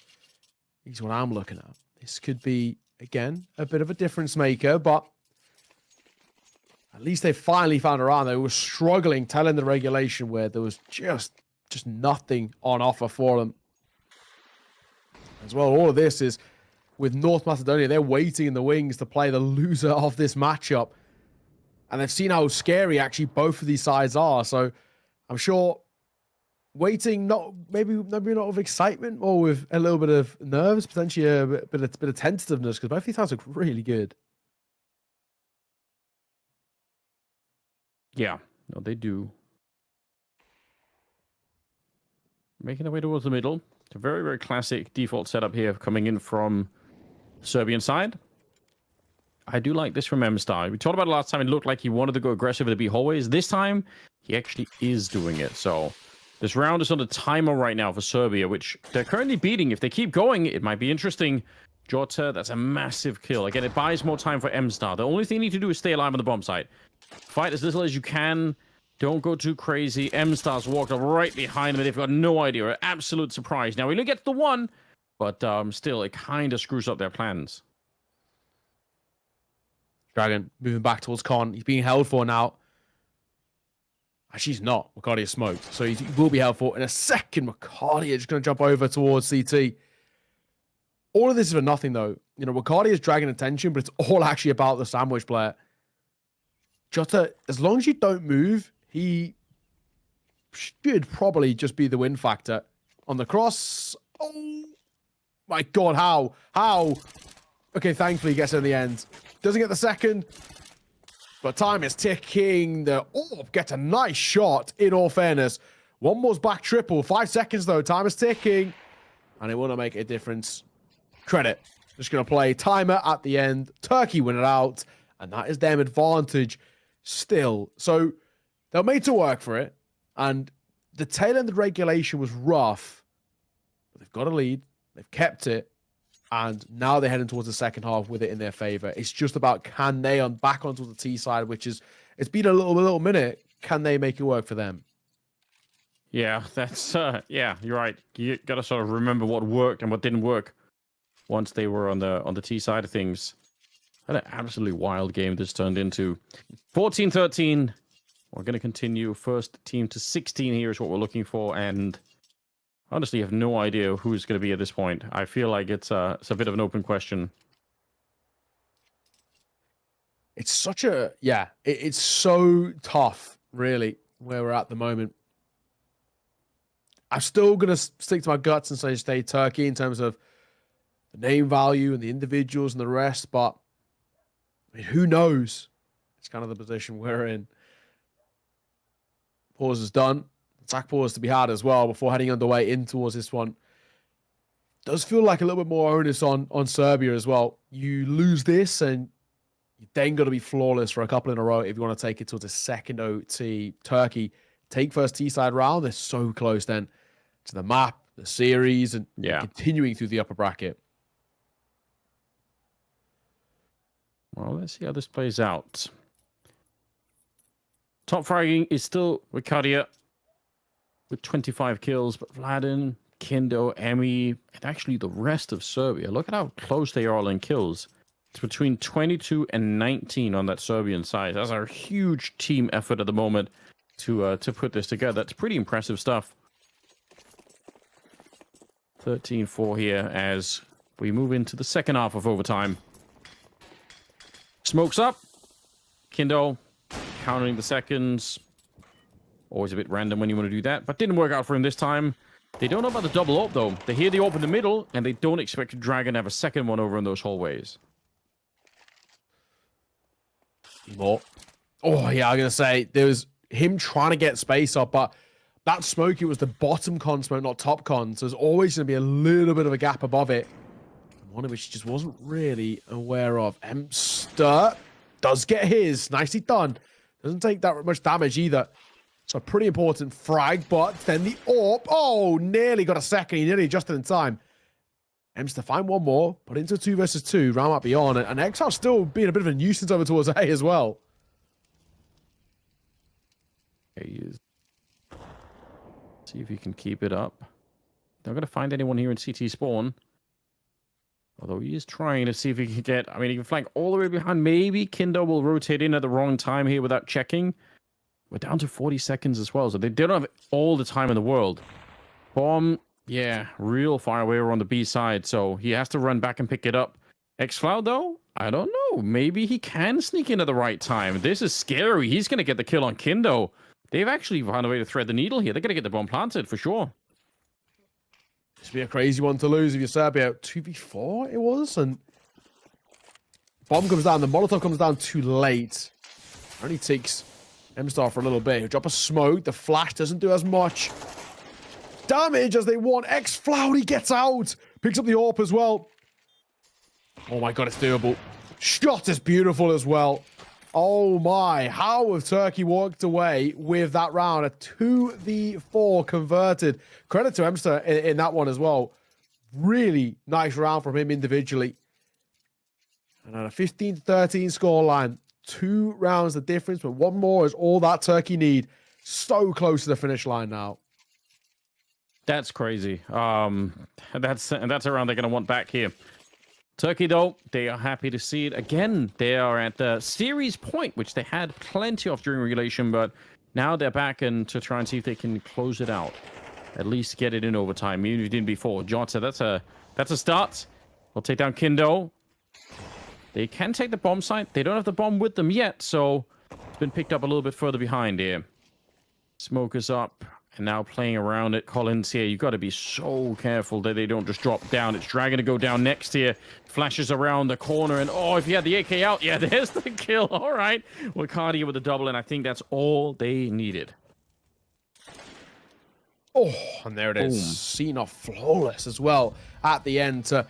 Is what I'm looking at. This could be, again, a bit of a difference maker, but at least they finally found a round. They were struggling, telling the regulation where there was just just nothing on offer for them. As well, all of this is with North Macedonia. They're waiting in the wings to play the loser of this matchup. And they've seen how scary actually both of these sides are. So I'm sure waiting, maybe not with excitement, or with a little bit of nerves, potentially a bit of tentativeness, because both these sides look really good. Yeah, no, they do. Making their way towards the middle. It's a very, very classic default setup here coming in from Serbian side. I do like this from M-Star. We talked about it last time. It looked like he wanted to go aggressive with the B hallways. This time, he actually is doing it. So this round is on the timer right now for Serbia, which they're currently beating. If they keep going, it might be interesting. Jota, that's a massive kill. Again, it buys more time for M-Star. The only thing you need to do is stay alive on the bomb site. Fight as little as you can. Don't go too crazy. M-Star's walked up right behind them. They've got no idea. An absolute surprise. Now, we look at the one, but still, it kind of screws up their plans. Dragon moving back towards Con. He's being held for now. Actually, he's not. Macardia smoked. So he will be held for in a second. Macardia just going to jump over towards CT. All of this is for nothing, though. You know, Macardia is dragging attention, but it's all actually about the sandwich player. Jota, as long as you don't move, he should probably just be the win factor. On the cross. Oh, my God. How? Okay, thankfully he gets it in the end. Doesn't get the second, but time is ticking. The Orb gets a nice shot, in all fairness. One more's back triple. 5 seconds, though. Time is ticking, and it will not make a difference. Credit. Just going to play timer at the end. Turkey win it out, and that is their advantage still. So they're made to work for it, and the tail end of the regulation was rough, but they've got a lead. They've kept it. And now they're heading towards the second half with it in their favor. It's just about, can they back onto the T side, which is, it's been a little minute. Can they make it work for them? Yeah, that's yeah, you're right. You got to sort of remember what worked and what didn't work once they were on the T side of things. What an absolutely wild game this turned into. 14-13. We're going to continue. First team to 16 here is what we're looking for, and honestly, I have no idea who's going to be at this point. I feel like it's a bit of an open question. It's such a, it's so tough, really, where we're at the moment. I'm still going to stick to my guts and say stay Turkey in terms of the name value and the individuals and the rest, but I mean, who knows? It's kind of the position we're in. Pause is done. Attack pause to be had as well before heading underway in towards this one. Does feel like a little bit more onus on Serbia as well. You lose this and you then got to be flawless for a couple in a row if you want to take it towards a second OT. Turkey take first T-side round. They're so close then to the map, the series, and continuing through the upper bracket. Well, let's see how this plays out. Top fragging is still Ricardia with 25 kills, but Vladin, Kindo, Emi, and actually the rest of Serbia. Look at how close they are all in kills. It's between 22 and 19 on that Serbian side. That's a huge team effort at the moment to put this together. That's pretty impressive stuff. 13-4 here as we move into the second half of overtime. Smokes up. Kindo countering the seconds. Always a bit random when you want to do that, but didn't work out for him this time. They don't know about the double AWP, though. They hear the AWP in the middle, and they don't expect Dragon to have a second one over in those hallways. More. Oh, yeah, I'm going to say, there was him trying to get space up, but that smoke, it was the bottom con smoke, not top con, so there's always going to be a little bit of a gap above it. One of which he just wasn't really aware of. Emster does get his. Nicely done. Doesn't take that much damage either. So pretty important frag, but then the AWP. Oh, nearly got a second. He nearly adjusted in time. Ems to find one more. Put into a 2 versus 2. Round might be on. And Exile still being a bit of a nuisance over towards A as well. See if he can keep it up. Not going to find anyone here in CT spawn. Although he is trying to see if he can get... I mean, he can flank all the way behind. Maybe Kindo will rotate in at the wrong time here without checking. We're down to 40 seconds as well, so they don't have all the time in the world. Bomb, yeah, real far away on the B side, so he has to run back and pick it up. X-Cloud, though, I don't know. Maybe he can sneak in at the right time. This is scary. He's going to get the kill on Kindo. They've actually found a way to thread the needle here. They're going to get the bomb planted for sure. This would be a crazy one to lose if you're Serbia. 2v4 it was, and bomb comes down. The Molotov comes down too late. Only takes M-Star for a little bit. He'll drop a smoke. The flash doesn't do as much damage as they want. X-Floud, gets out. Picks up the AWP as well. Oh my god, it's doable. Shot is beautiful as well. Oh my, how have Turkey walked away with that round? A 2v4 converted. Credit to Emster in that one as well. Really nice round from him individually. And on a 15-13 scoreline, 2 rounds the difference, but one more is all that Turkey need. So close to the finish line now. That's crazy. That's a round they're going to want back here. Turkey, though, they are happy to see it. Again, they are at the series point, which they had plenty of during regulation, but now they're back and to try and see if they can close it out. At least get it in overtime, even if it didn't before. John said that's a start. They'll take down Kindo. They can take the bomb site. They don't have the bomb with them yet, so it's been picked up a little bit further behind here. Smoke is up. And now playing around it, Collins here, you've got to be so careful that they don't just drop down. It's Dragon to go down next here. Flashes around the corner, and oh, if he had the AK out, yeah, there's the kill. All right. Wakadia with the double, and I think that's all they needed. Oh, and there it is. Boom. Cena flawless as well at the end to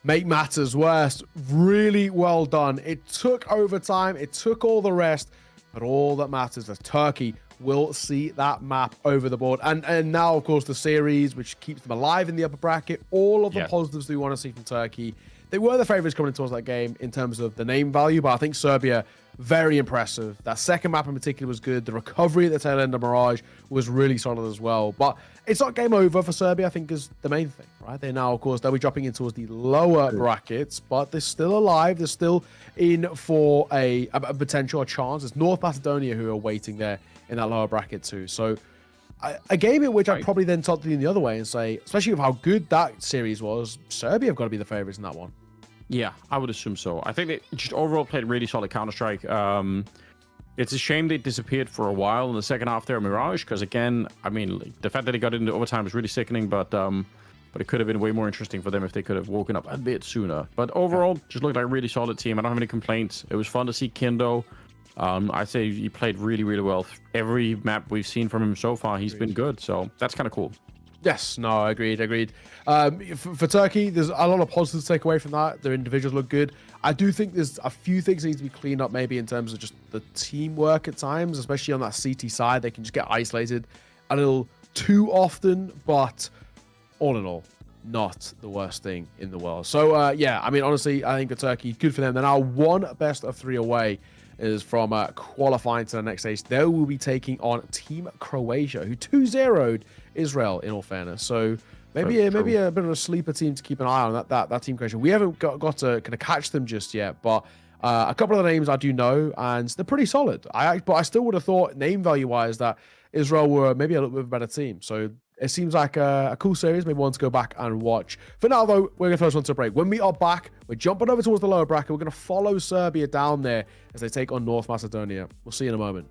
make matters worse. Really well done. It took overtime. It took all the rest, but all that matters is Turkey will see that map over the board. And now, of course, the series, which keeps them alive in the upper bracket. All of the positives we want to see from Turkey. They were the favorites coming towards that game in terms of the name value, but I think Serbia, very impressive. That second map in particular was good. The recovery at the tail end of Mirage was really solid as well. But it's not game over for Serbia, I think, is the main thing, right? They now, of course, they'll be dropping in towards the lower brackets, but they're still alive. They're still in for a potential, a chance. It's North Macedonia who are waiting there in that lower bracket too. So a game in which I'd probably then talk to you the other way and say, especially with how good that series was, Serbia have got to be the favorites in that one. Yeah, I would assume so. I think they just overall played really solid Counter-Strike. It's a shame they disappeared for a while in the second half there at Mirage, because again, I mean, the fact that they got into overtime was really sickening, but it could have been way more interesting for them if they could have woken up a bit sooner. But overall, just looked like a really solid team. I don't have any complaints. It was fun to see Kindo. I'd say he played really, really well. Every map we've seen from him so far, he's been good. So that's kind of cool. Yes, no, agreed. For Turkey, there's a lot of positives to take away from that. Their individuals look good. I do think there's a few things that need to be cleaned up, maybe in terms of just the teamwork at times, especially on that CT side. They can just get isolated a little too often, but all in all, not the worst thing in the world. So, yeah, I mean, honestly, I think for Turkey, good for them. They're now one best of 3 away is from qualifying to the next stage. They will be taking on Team Croatia, who 2-0'd Israel, in all fairness. So maybe a bit of a sleeper team to keep an eye on, that Team Croatia. We haven't got to kind of catch them just yet, but a couple of the names I do know, and they're pretty solid. But I still would have thought, name value-wise, that Israel were maybe a little bit of a better team. So it seems like a cool series, maybe one to go back and watch. For now, though, we're going to first one to break. When we are back, we're jumping over towards the lower bracket. We're going to follow Serbia down there as they take on North Macedonia. We'll see you in a moment.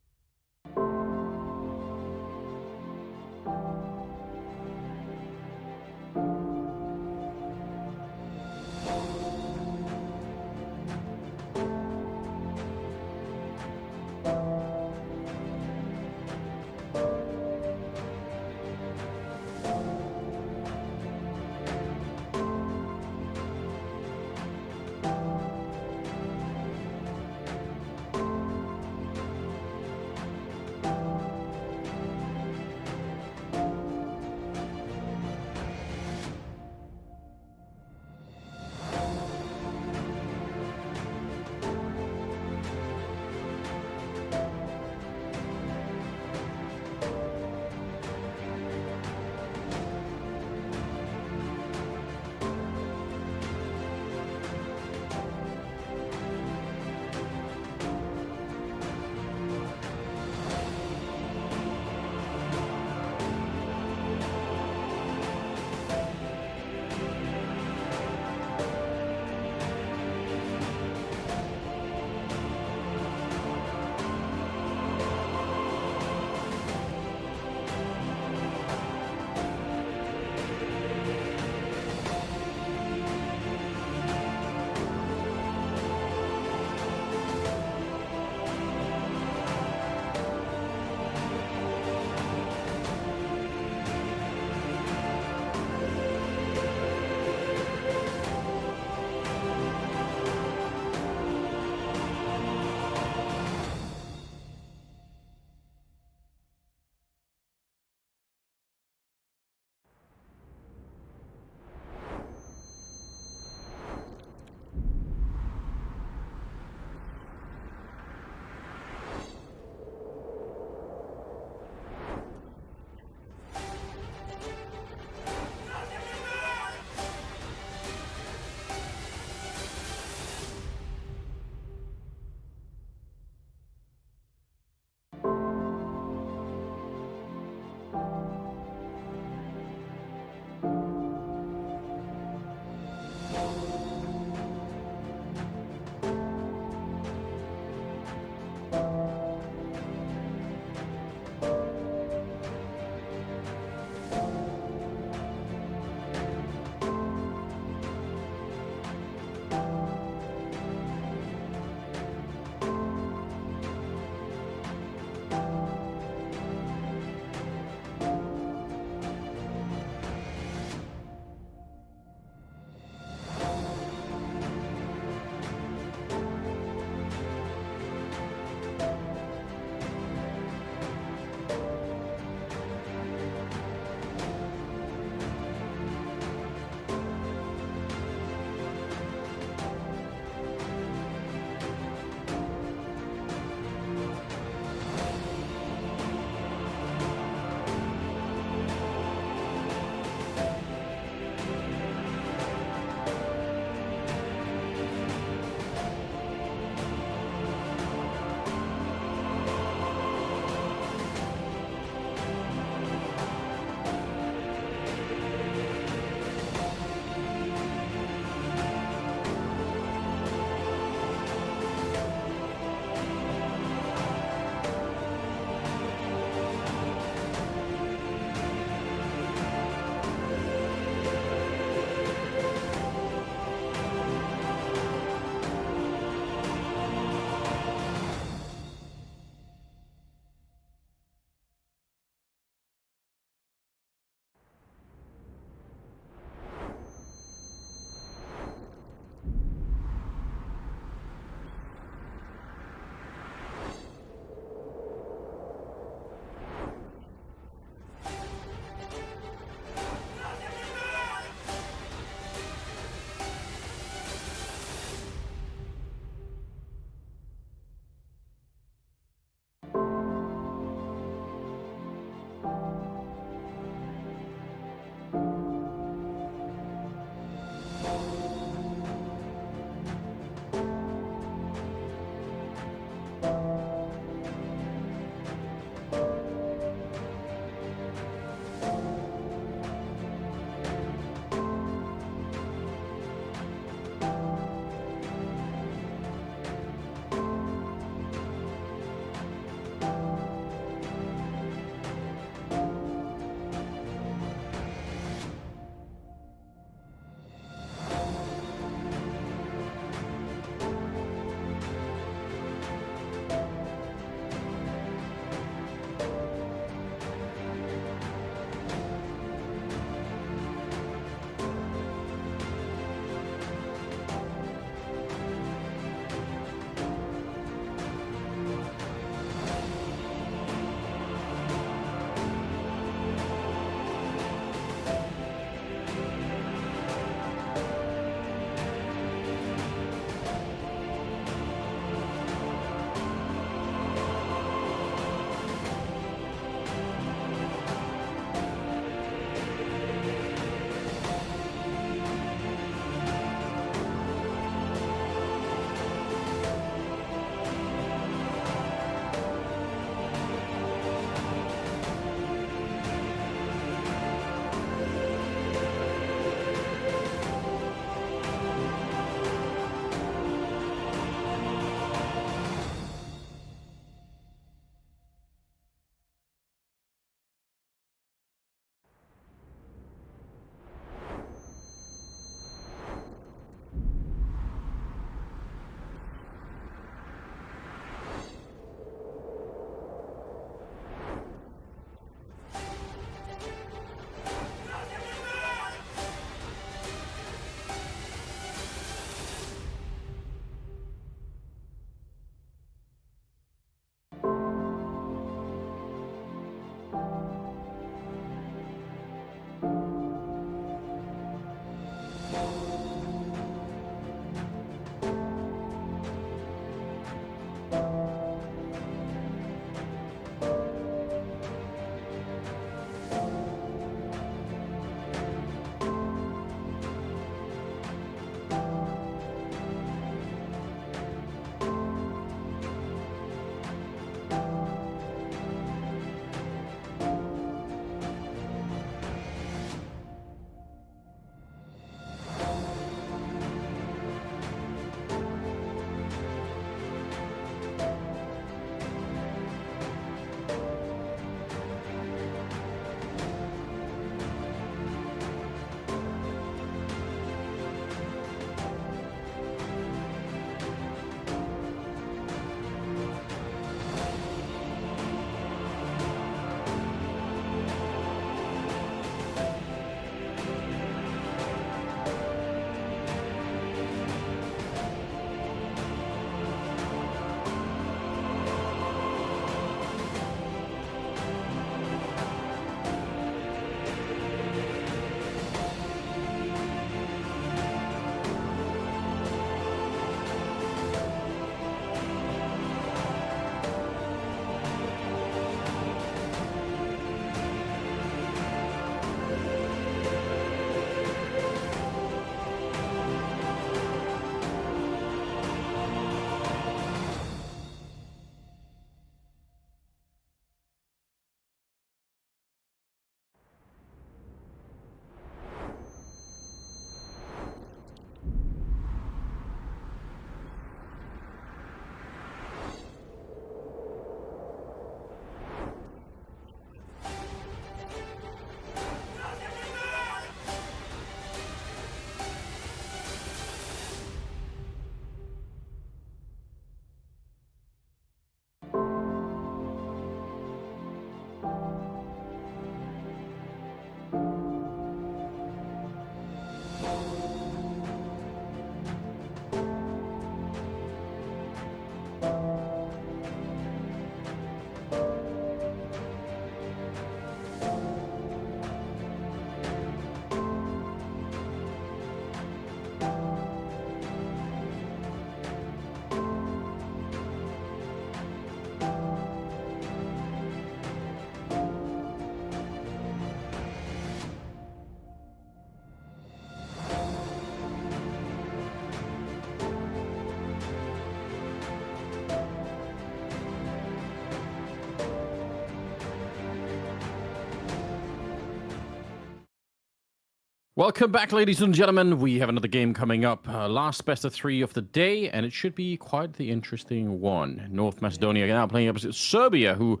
Welcome back, ladies and gentlemen. We have another game coming up. Last best of 3 of the day, and it should be quite the interesting one. North Macedonia now playing opposite Serbia, who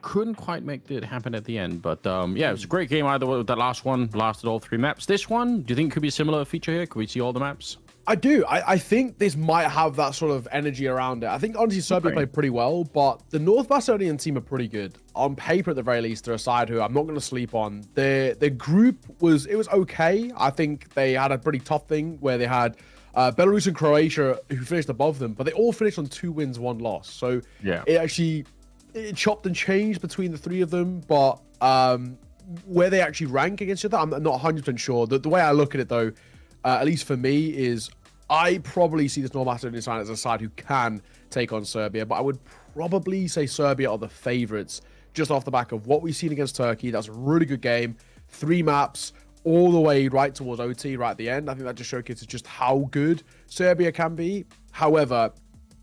couldn't quite make it happen at the end. But yeah, it was a great game either way. That last one lasted all 3 maps. This one, do you think could be a similar feature here? Could we see all the maps? I do. I think this might have that sort of energy around it. I think honestly Serbia played pretty well, but the North Macedonian team are pretty good. On paper, at the very least, they're a side who I'm not going to sleep on. Their group was okay. I think they had a pretty tough thing where they had Belarus and Croatia who finished above them, but they all finished on 2 wins, 1 loss. So yeah, it chopped and changed between the 3 of them, but where they actually rank against each other, I'm not 100% sure. The way I look at it, though, at least for me, is I probably see this North Macedonian side as a side who can take on Serbia, but I would probably say Serbia are the favourites just off the back of what we've seen against Turkey. That's a really good game. 3 maps all the way right towards OT right at the end. I think that just showcases just how good Serbia can be. However,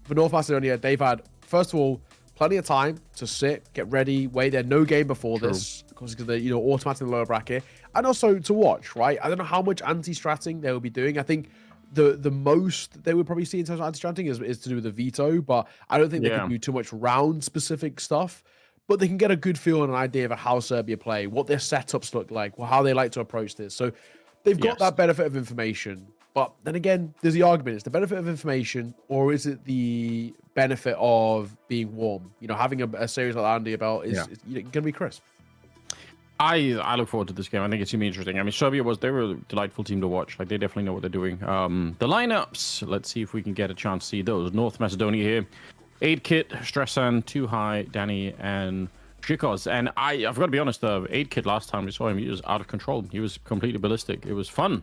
for North Macedonia, they've had, first of all, plenty of time to sit, get ready, wait. They had no game before this, because they're automatically in the lower bracket, and also to watch, right? I don't know how much anti-stratting they will be doing. I think the most they would probably see in terms of anti-stratting is to do with the veto, but I don't think they can do too much round-specific stuff. But they can get a good feel and an idea of how Serbia play, what their setups look like, how they like to approach this. So they've got that benefit of information. But then again, there's the argument. It's the benefit of information, or is it the benefit of being warm? Having a series like that under your belt is going to be crisp. I look forward to this game. I think it's going to be interesting. I mean, they were a delightful team to watch. Like, they definitely know what they're doing. The lineups, let's see if we can get a chance to see those. North Macedonia here. 8-Kit, Stresan, Too High, Danny, and Shikos. And I've got to be honest, 8-Kit, last time we saw him, he was out of control. He was completely ballistic. It was fun.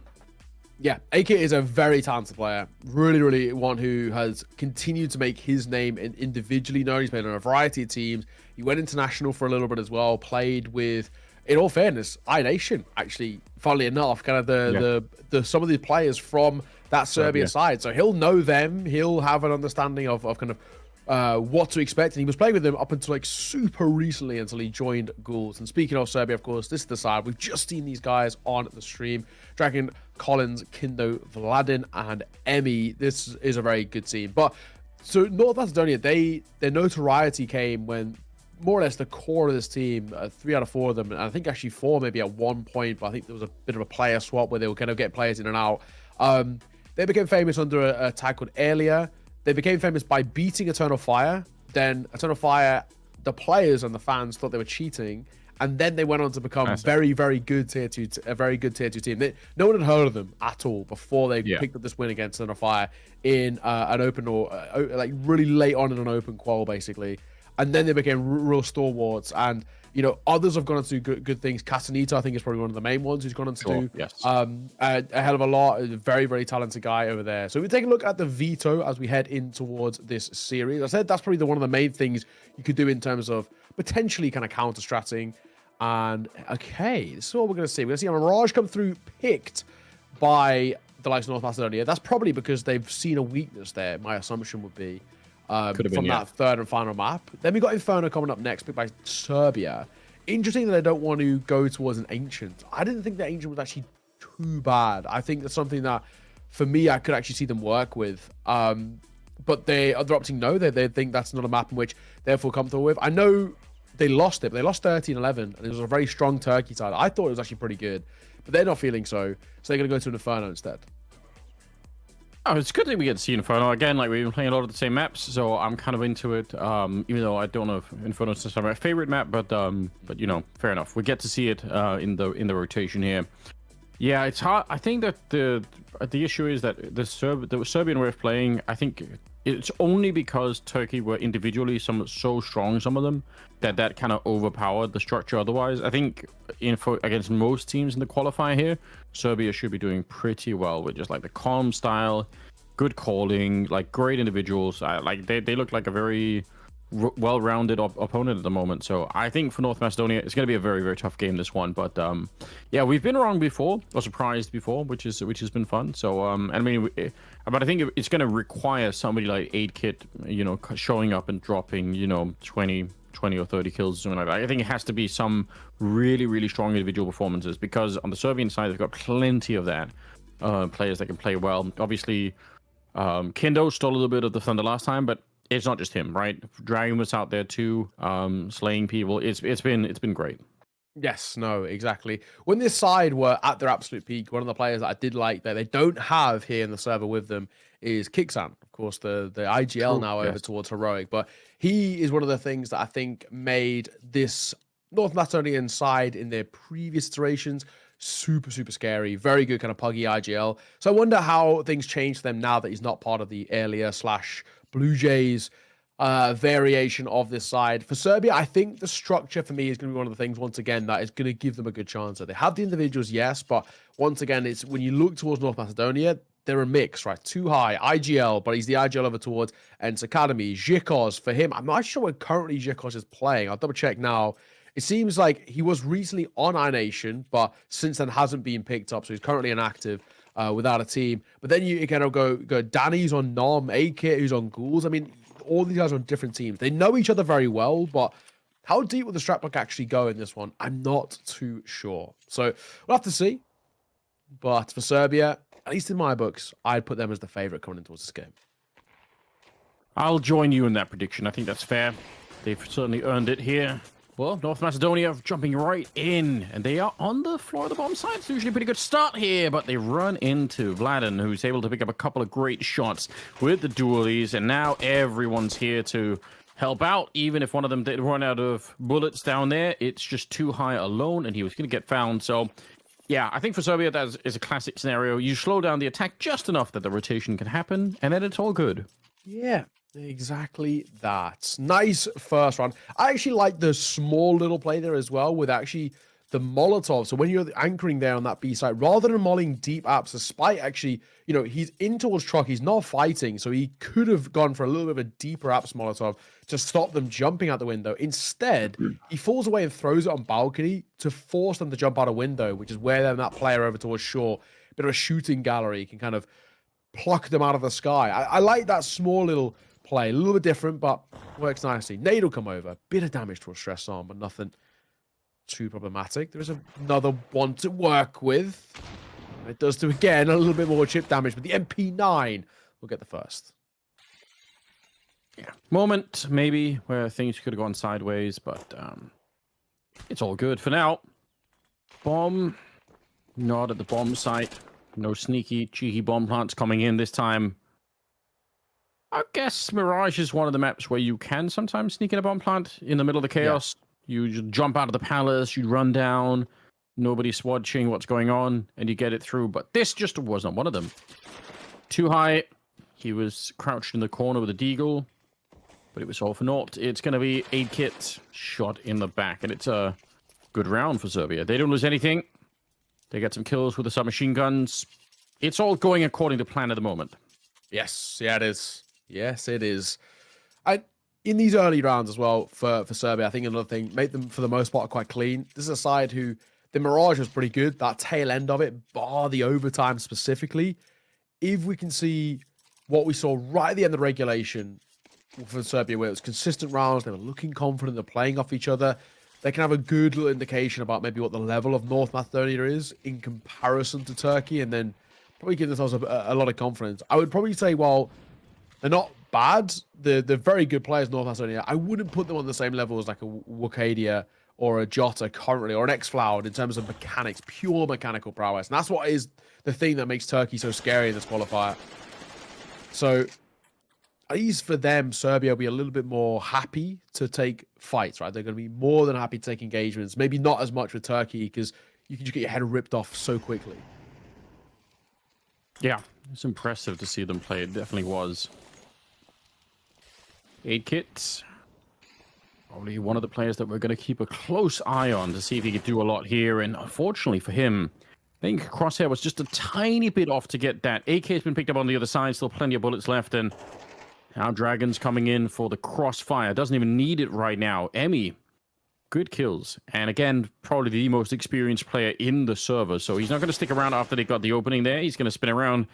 Yeah, 8-Kit is a very talented player. Really, really one who has continued to make his name individually known. He's played on a variety of teams. He went international for a little bit as well. Played with, in all fairness, iNation, actually, funnily enough, kind of the some of the players from that Serbia side. So he'll know them. He'll have an understanding of kind of what to expect, and he was playing with them up until like super recently, until he joined Ghouls. And speaking of Serbia, of course, this is the side we've just seen these guys on the stream: Dragon, Collins, Kindo, Vladin, and Emmy. This is a very good team. But so North Macedonia, their notoriety came when more or less the core of this team, 3 out of 4 of them, and I think actually 4 maybe at one point, but I think there was a bit of a player swap where they were kind of get players in and out. They became famous under a tag called Elia. They became famous by beating Eternal Fire. Then Eternal Fire, the players and the fans thought they were cheating, and then they went on to become very, very good tier 2, a very good tier 2 team. No one had heard of them at all before they picked up this win against Eternal Fire in an open like really late on in an open qual, basically. And then they became real stalwarts, and others have gone on to do good things. Castanito, I think, is probably one of the main ones who's gone on to do a hell of a lot. A very, very talented guy over there. So we take a look at the veto as we head in towards this series. I said that's probably one of the main things you could do in terms of potentially kind of counter-stratting. And okay, this is what we're going to see. We're going to see a Mirage come through, picked by the likes of North Macedonia. That's probably because they've seen a weakness there, my assumption would be. From that third and final map. Then we got Inferno coming up next, picked by Serbia. Interesting that they don't want to go towards an Ancient. I didn't think that Ancient was actually too bad. I think that's something that, for me, I could actually see them work with. But they're opting no. They think that's not a map in which they're full comfortable with. I know they lost it, but they lost 13-11, and it was a very strong Turkey side. I thought it was actually pretty good, but they're not feeling so they're going to go to an Inferno instead. Oh, it's good that we get to see Inferno again. Like, we've been playing a lot of the same maps, so I'm kind of into it. Even though I don't know if Inferno is my favorite map, but fair enough. We get to see it in the rotation here. Yeah, it's hard. I think that the issue is that the Serbian way of playing, I think it's only because Turkey were individually so strong, some of them, that kind of overpowered the structure otherwise. I think against most teams in the qualifier here, Serbia should be doing pretty well with just like the calm style, good calling, like great individuals. Like they look like a very well-rounded opponent at the moment. So I think for North Macedonia, it's going to be a very, very tough game, this one. But yeah, we've been wrong before, or surprised before, which has been fun. So I mean, but I think it's going to require somebody like 8-Kit, showing up and dropping, 20, 20 or 30 kills or something like that. I think it has to be some really, really strong individual performances, because on the Serbian side, they've got plenty of that. Players that can play well. Obviously, Kindo stole a little bit of the thunder last time, but it's not just him, right? Dragon was out there too, slaying people. It's been great. Yes, no, exactly. When this side were at their absolute peak, one of the players that I did like that they don't have here in the server with them is Kixan. Of course, the IGL True, now over yes. towards Heroic, but he is one of the things that I think made this North Macedonian side in their previous iterations super, super scary. Very good kind of puggy IGL. So I wonder how things change for them now that he's not part of the earlier / Blue Jays variation of this side. For Serbia, I think the structure for me is going to be one of the things, once again, that is going to give them a good chance. So they have the individuals, yes, but once again, it's when you look towards North Macedonia, they're a mix, right? Too high, IGL, but he's the IGL over towards Ents Academy. Zhikos, for him, I'm not sure where currently Zhikos is playing. I'll double check now. It seems like he was recently on iNation, but since then hasn't been picked up, so he's currently inactive without a team. But then you kind of go Danny's on Nom, A-Kit who's on Ghouls. I mean, all these guys are on different teams. They know each other very well, but how deep will the strat block actually go in this one? I'm not too sure. So we'll have to see. But for Serbia, at least in my books, I'd put them as the favorite coming into this game. I'll join you in that prediction. I think that's fair. They've certainly earned it here. Well, North Macedonia jumping right in, and they are on the floor of the bomb site. It's usually a pretty good start here, but they run into Vladen, who's able to pick up a couple of great shots with the dualies, and now everyone's here to help out. Even if one of them did run out of bullets down there, it's just too high alone, and he was going to get found. So, yeah, I think for Serbia, that is a classic scenario. You slow down the attack just enough that the rotation can happen, and then it's all good. Yeah. Exactly that. Nice first round. I actually like the small little play there as well with actually the Molotov. So when you're anchoring there on that B side, rather than molling deep apps, despite actually, you know, he's in towards truck, he's not fighting. So he could have gone for a little bit of a deeper apps Molotov to stop them jumping out the window. Instead, he falls away and throws it on balcony to force them to jump out a window, which is where then that player over towards shore, bit of a shooting gallery, can kind of pluck them out of the sky. I like that small little play, a little bit different, but works nicely. Nade will come over, bit of damage to a stress arm, but nothing too problematic. There is another one to work with. It does do again a little bit more chip damage, but the MP9 will get the first. Yeah, moment maybe where things could have gone sideways, but it's all good for now. Bomb, not at the bomb site. No sneaky, cheeky bomb plants coming in this time. I guess Mirage is one of the maps where you can sometimes sneak in a bomb plant in the middle of the chaos. Yeah. You just jump out of the palace, you run down, nobody's watching what's going on, and you get it through. But this just wasn't one of them. Too high. He was crouched in the corner with a deagle, but it was all for naught. It's going to be 8-Kit shot in the back, and it's a good round for Serbia. They don't lose anything. They get some kills with the submachine guns. It's all going according to plan at the moment. Yes, yeah, it is. Yes, it is. In these early rounds as well for Serbia, I think another thing, made them for the most part quite clean. This is a side who, the Mirage was pretty good, that tail end of it, bar the overtime specifically. If we can see what we saw right at the end of the regulation for Serbia, where it was consistent rounds, they were looking confident, they're playing off each other, they can have a good little indication about maybe what the level of North Macedonia is in comparison to Turkey, and then probably give themselves a lot of confidence. I would probably say, while they're not bad, they're very good players, North Macedonia, I wouldn't put them on the same level as like a Wukadia or a Jota currently, or an X-Floud in terms of mechanics, pure mechanical prowess. And that's what is the thing that makes Turkey so scary in this qualifier. So, at least for them, Serbia will be a little bit more happy to take fights, right? They're going to be more than happy to take engagements. Maybe not as much with Turkey, because you can just get your head ripped off so quickly. Yeah, it's impressive to see them play. It definitely was. 8-Kit, probably one of the players that we're going to keep a close eye on to see if he could do a lot here. And unfortunately for him, I think Crosshair was just a tiny bit off to get that. AK has been picked up on the other side, still plenty of bullets left. And now Dragon's coming in for the crossfire. Doesn't even need it right now. Emmy, good kills. And again, probably the most experienced player in the server. So he's not going to stick around after they got the opening there. He's going to spin around.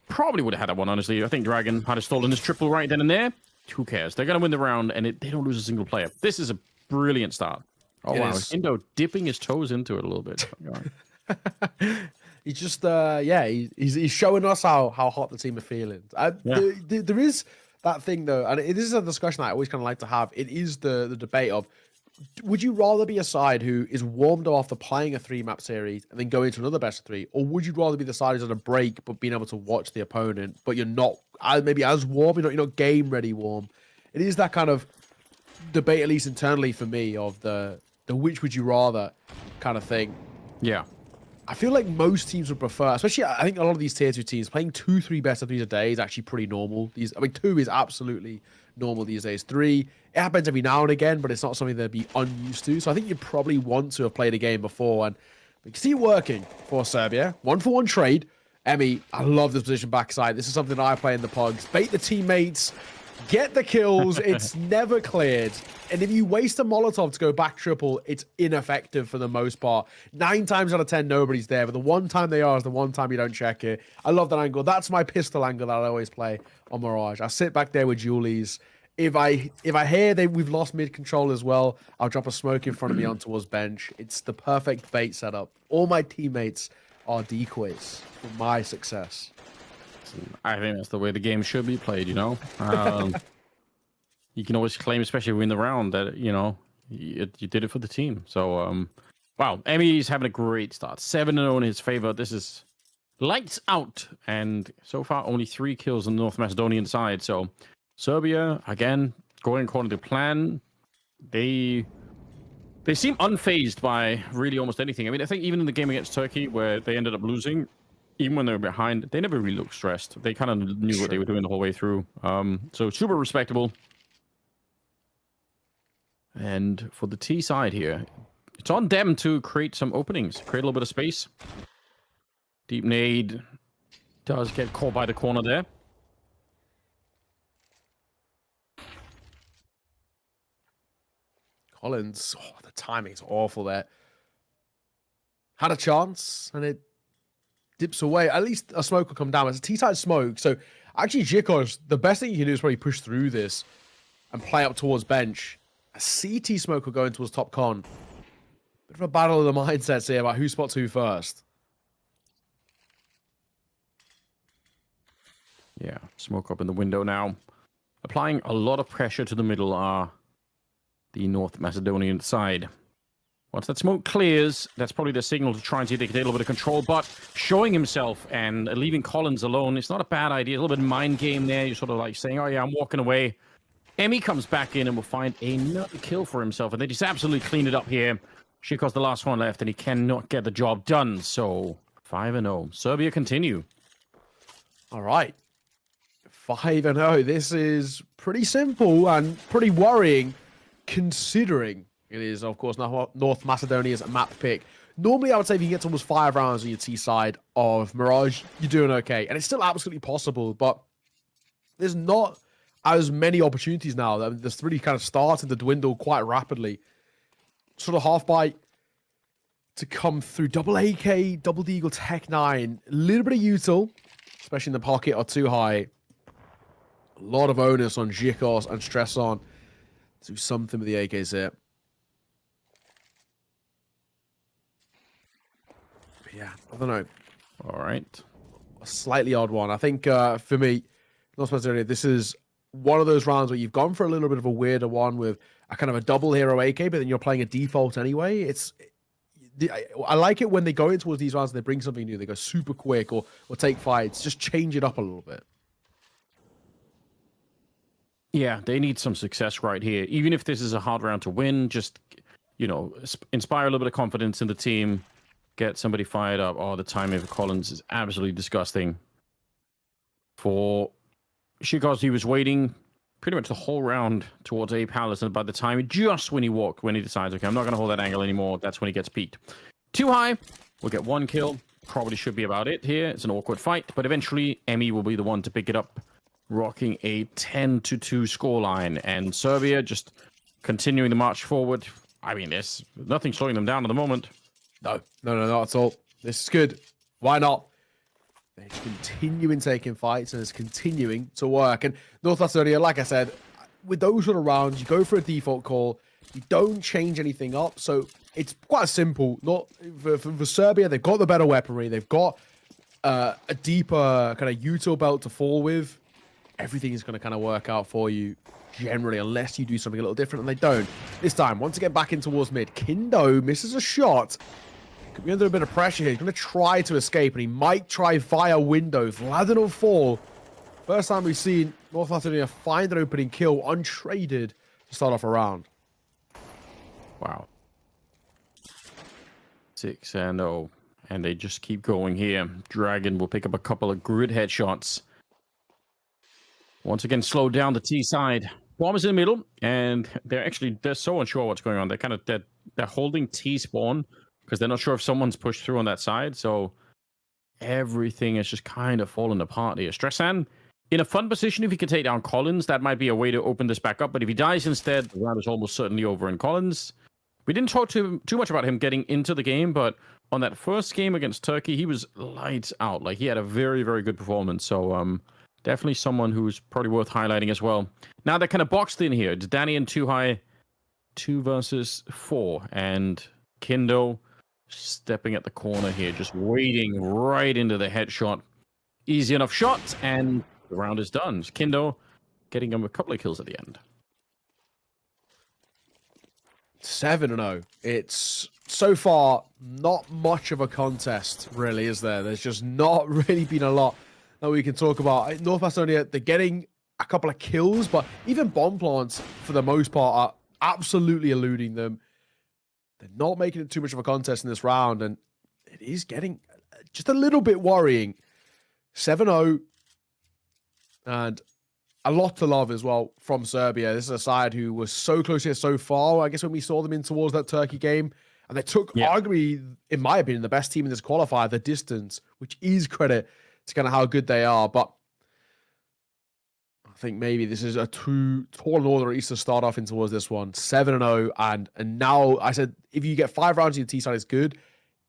Probably would have had that one, honestly. I think Dragon had a stolen his triple right then and there. who cares? They're going to win the round, and they don't lose a single player. This is a brilliant start. Oh, wow. Indo dipping his toes into it a little bit. He's just, he's showing us how hot the team are feeling. There is that thing, though, and this is a discussion I always kind of like to have. It is the debate of, would you rather be a side who is warmed up after playing a 3-map series and then go into another best of 3, or would you rather be the side who's on a break but being able to watch the opponent, but you're not maybe as warm, you're not game ready warm? It is that kind of debate, at least internally for me, of the which would you rather kind of thing. Yeah. I feel like most teams would prefer, especially I think a lot of these tier 2 teams, playing 2-3 best of 3s a day is actually pretty normal. 2 is absolutely normal these days. 3, it happens every now and again, but it's not something they'd be unused to. So I think you'd probably want to have played a game before, and we can see it working for Serbia. 1-for-1 trade. Emmy, I love this position backside. This is something I play in the pugs. Bait the teammates, get the kills. It's never cleared. And if you waste a Molotov to go back triple, it's ineffective for the most part. 9 times out of 10, nobody's there. But the one time they are is the one time you don't check it. I love that angle. That's my pistol angle that I always play on Mirage. I sit back there with Julies. If I hear we've lost mid control as well, I'll drop a smoke in front of me on towards bench. It's the perfect bait setup. All my teammates are decoys for my success. I think that's the way the game should be played, you know? You can always claim, especially win the round, that, you know, you did it for the team. So, wow, Emmy's having a great start. 7-0 in his favor. This is lights out. And so far, only 3 kills on the North Macedonian side. So, Serbia, again, going according to plan. They seem unfazed by really almost anything. I mean, I think even in the game against Turkey, where they ended up losing, even when they were behind, they never really looked stressed. They kind of knew what they were doing the whole way through. So super respectable. And for the T side here, it's on them to create some openings, create a little bit of space. Deep nade does get caught by the corner there. Collins, the timing's awful there. Had a chance, and it dips away. At least a smoke will come down. It's a T-side smoke. So actually, Jikos, the best thing you can do is probably push through this and play up towards bench. A CT smoke will go in towards top con. Bit of a battle of the mindsets here about who spots who first. Yeah, smoke up in the window now. Applying a lot of pressure to the middle are the North Macedonian side. Once that smoke clears, that's probably the signal to try and see if they can take a little bit of control. But showing himself and leaving Collins alone, it's not a bad idea. A little bit of mind game there. You're sort of like saying, oh yeah, I'm walking away. Emmy comes back in and will find another kill for himself. And they just absolutely clean it up here. Shiko's the last one left, and he cannot get the job done. So 5-0. Serbia continue. All right. 5-0. This is pretty simple and pretty worrying, considering it is, of course, North Macedonia's map pick. Normally, I would say if you get to almost 5 rounds on your T side of Mirage, you're doing okay. And it's still absolutely possible, but there's not as many opportunities now. That's really kind of started to dwindle quite rapidly. Sort of half bite to come through. Double AK, double Deagle, Tech 9. A little bit of util, especially in the pocket, are too high. A lot of onus on Jikos and Stress on to do something with the AKs here. But yeah, I don't know. All right. A slightly odd one. I think for me, North Macedonia, this is one of those rounds where you've gone for a little bit of a weirder one with a kind of a double hero AK, but then you're playing a default anyway. I like it when they go in towards these rounds and they bring something new. They go super quick or take fights. Just change it up a little bit. Yeah, they need some success right here. Even if this is a hard round to win, just, you know, inspire a little bit of confidence in the team. Get somebody fired up. Oh, the timing of Collins is absolutely disgusting. For Shikos, he was waiting pretty much the whole round towards A Palace, and by the time, just when he decides, okay, I'm not going to hold that angle anymore, that's when he gets peaked. Too high. We'll get 1 kill. Probably should be about it here. It's an awkward fight, but eventually, Emmy will be the one to pick it up, rocking a 10-2 scoreline, and Serbia just continuing the march forward. I mean, there's nothing slowing them down at the moment. No, not at all. This is good. Why not? They're continuing taking fights, and it's continuing to work. And North Macedonia, like I said, with those sort of rounds, you go for a default call. You don't change anything up. So it's quite simple. Not for Serbia, they've got the better weaponry. They've got a deeper kind of util belt to fall with. Everything is going to kind of work out for you generally, unless you do something a little different, and they don't. This time, once again, back in towards mid. Kindo misses a shot. Could be under a bit of pressure here. He's going to try to escape, and he might try via windows. Laden will fall. First time we've seen North Macedonia find an opening kill untraded to start off a round. Wow. 6-0. And they just keep going here. Dragon will pick up a couple of grid headshots. Once again, slow down the T side. Bomb is in the middle, and they're so unsure what's going on. They're holding T spawn because they're not sure if someone's pushed through on that side. So everything is just kind of falling apart here. Stressan in a fun position. If he can take down Collins, that might be a way to open this back up. But if he dies instead, the round is almost certainly over. And Collins, we didn't talk too much about him getting into the game, but on that first game against Turkey, he was lights out. Like, he had a very, very good performance. So definitely someone who's probably worth highlighting as well. Now they're kind of boxed in here. It's Danny and Too High, 2 versus 4. And Kindo stepping at the corner here, just waiting right into the headshot. Easy enough shot, and the round is done. Kindo getting him a couple of kills at the end. 7-0. It's so far not much of a contest, really, is there? There's just not really been a lot that we can talk about. North Macedonia, they're getting a couple of kills, but even bomb plants, for the most part, are absolutely eluding them. They're not making it too much of a contest in this round, and it is getting just a little bit worrying. 7-0, and a lot to love as well from Serbia. This is a side who was so close here so far, I guess, when we saw them in towards that Turkey game. And they took, arguably, in my opinion, the best team in this qualifier, the distance, which is credit to kind of how good they are. But I think maybe this is a too tall order East to start off in towards this one. 7-0. And now, I said, if you get 5 rounds in your T side, it's good.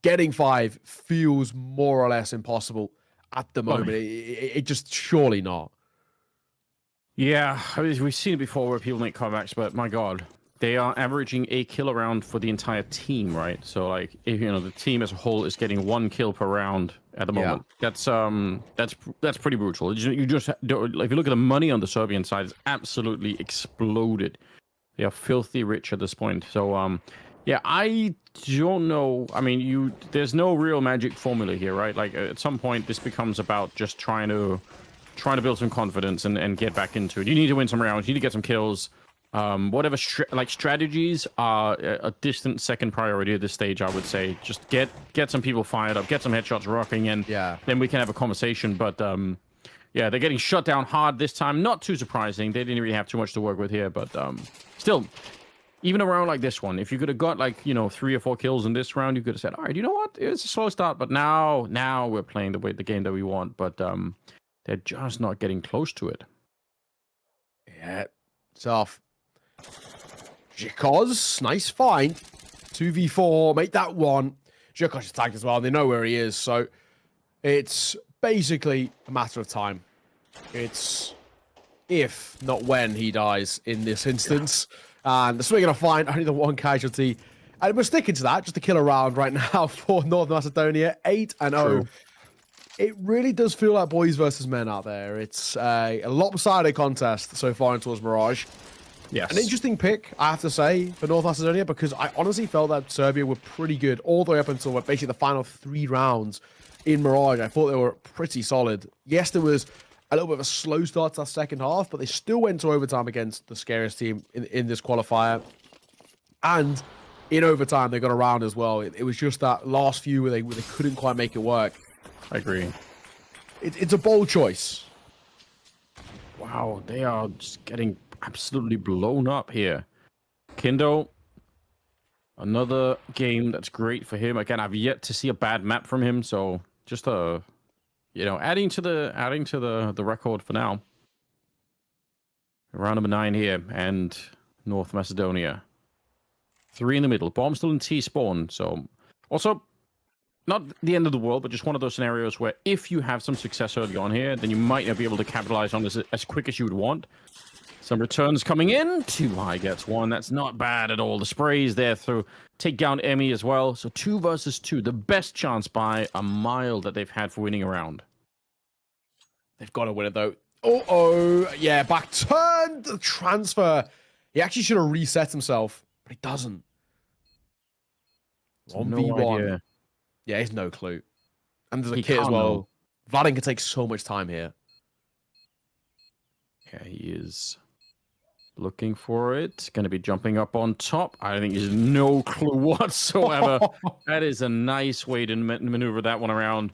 Getting 5 feels more or less impossible at the moment. It just surely not. Yeah, I mean, we've seen it before where people make comebacks, but my God, they are averaging a kill a round for the entire team, right? So, like, if, you know, the team as a whole is getting 1 kill per round at the moment. That's pretty brutal. You just don't, if you look at the money on the Serbian side, it's absolutely exploded. They are filthy rich at this point. So, yeah, I don't know. I mean, there's no real magic formula here, right? Like, at some point, this becomes about just trying to build some confidence and get back into it. You need to win some rounds. You need to get some kills. Whatever strategies are a distant second priority at this stage, I would say. Just get some people fired up, get some headshots rocking, and then we can have a conversation. But yeah, they're getting shut down hard this time. Not too surprising. They didn't really have too much to work with here, but still, even a round like this one, if you could have got, like, 3 or 4 kills in this round, you could have said, all right, you know what? It's a slow start, but now we're playing the game that we want. But they're just not getting close to it. Yeah, it's off. Zhikoz, nice find. 2v4, make that one. Zhikoz is tagged as well. They know where he is, so it's basically a matter of time. It's if, not when, he dies in this instance. And so we're going to find only the 1 casualty. And we're sticking to that, just to kill a round right now for North Macedonia. 8-0. It really does feel like boys versus men out there. It's a lopsided contest so far in towards Mirage. Yes. An interesting pick, I have to say, for North Macedonia, because I honestly felt that Serbia were pretty good all the way up until basically the final 3 rounds in Mirage. I thought they were pretty solid. Yes, there was a little bit of a slow start to that second half, but they still went to overtime against the scariest team in this qualifier. And in overtime, they got around as well. It was just that last few where they couldn't quite make it work. I agree. It's a bold choice. Wow, they are just getting absolutely blown up here. Kindo, another game that's great for him. Again, I've yet to see a bad map from him, so just adding to the record for now. Round number 9 here, and North Macedonia. 3 in the middle. Bomb still in T spawn, so also not the end of the world, but just one of those scenarios where if you have some success early on here, then you might not be able to capitalize on this as quick as you would want. Some returns coming in. Too high gets one. That's not bad at all. The sprays there through take down Emmy as well. So 2 versus 2. The best chance by a mile that they've had for winning a round. They've got to win it, though. Uh-oh. Yeah, back turn. The transfer. He actually should have reset himself, but he doesn't. 1v1. Yeah, he's no clue. And there's a kit as well. Vladin can take so much time here. Yeah, he is looking for it. Going to be jumping up on top. I think he's no clue whatsoever. That is a nice way to maneuver that one around.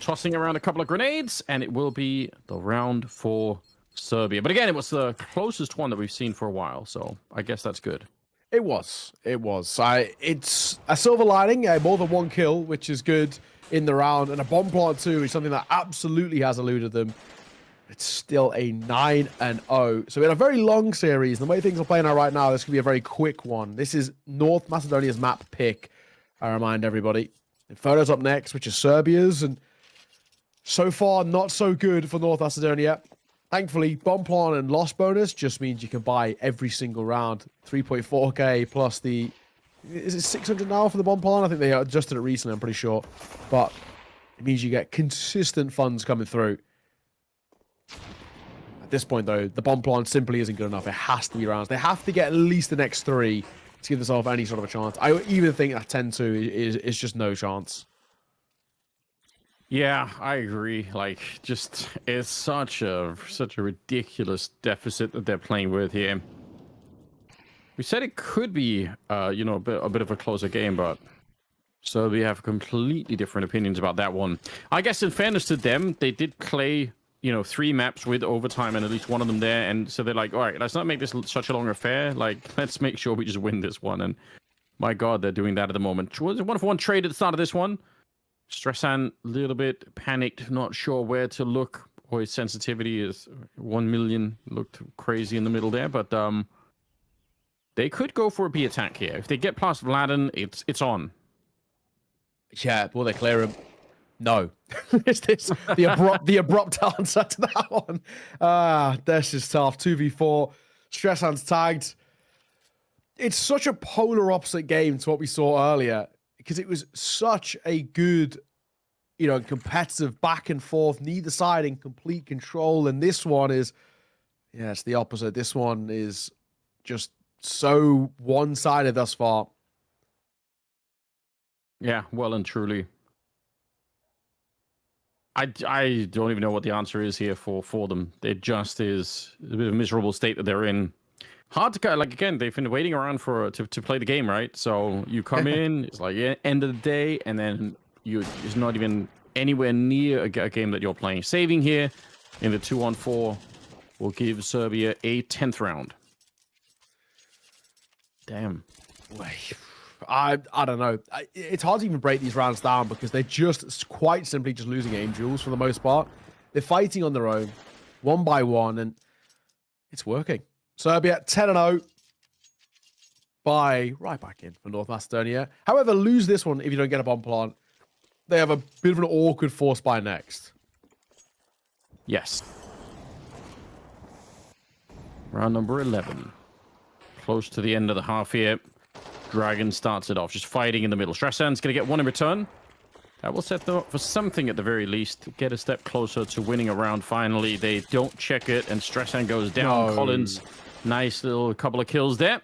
Tossing around a couple of grenades, and it will be the round for Serbia. But again, it was the closest one that we've seen for a while, so I guess that's good. It was. It's a silver lining, more than 1 kill, which is good in the round, and a bomb plant too is something that absolutely has eluded them. It's still a 9-0. So we had a very long series. The way things are playing out right now, this could be a very quick one. This is North Macedonia's map pick, I remind everybody. Photos up next, which is Serbia's, and so far, not so good for North Macedonia. Thankfully, bomb plant and loss bonus just means you can buy every single round. 3.4k plus the... Is it 600 now for the bomb plant? I think they adjusted it recently, I'm pretty sure. But it means you get consistent funds coming through. At this point, though, the bomb plant simply isn't good enough. It has to be rounds. They have to get at least the next 3 to give themselves any sort of a chance. I even think that 10-2 is just no chance. Yeah, I agree. Like, just it's such a ridiculous deficit that they're playing with here. We said it could be, a bit of a closer game, but Serbia have completely different opinions about that one. I guess in fairness to them, they did play, 3 maps with overtime and at least one of them there, and so they're like, all right, let's not make this such a long affair. Like, let's make sure we just win this one. And my God, they're doing that at the moment. Was it 1-for-1 trade at the start of this one? Stressan, a little bit panicked, not sure where to look, or his sensitivity is 1 million. Looked crazy in the middle there, but they could go for a B attack here. If they get past Vladin, it's on. Yeah, will they clear him? No. Is this the abrupt answer to that one? This is tough. 2v4. Stressan's tagged. It's such a polar opposite game to what we saw earlier, because it was such a good, competitive back and forth, neither side in complete control. And this one is, it's the opposite. This one is just so one-sided thus far. Yeah, well and truly. I don't even know what the answer is here for them. It just is a bit of a miserable state that they're in. Hard to go. Like, again, they've been waiting around to play the game, right? So you come in, it's like end of the day, and then it's not even anywhere near a game that you're playing. Saving here in the 2-on-4 will give Serbia a 10th round. Damn. I don't know. It's hard to even break these rounds down because they're just quite simply just losing aim duels for the most part. They're fighting on their own, one by one, and it's working. Serbia 10-0. Right back in for North Macedonia. However, lose this one if you don't get a bomb plant. They have a bit of an awkward force buy next. Yes. Round number 11. Close to the end of the half here. Dragon starts it off, just fighting in the middle. Stressan's going to get one in return. That will set them up for something at the very least. Get a step closer to winning a round finally. They don't check it, and Stressan goes down. No. Collins, nice little couple of kills there.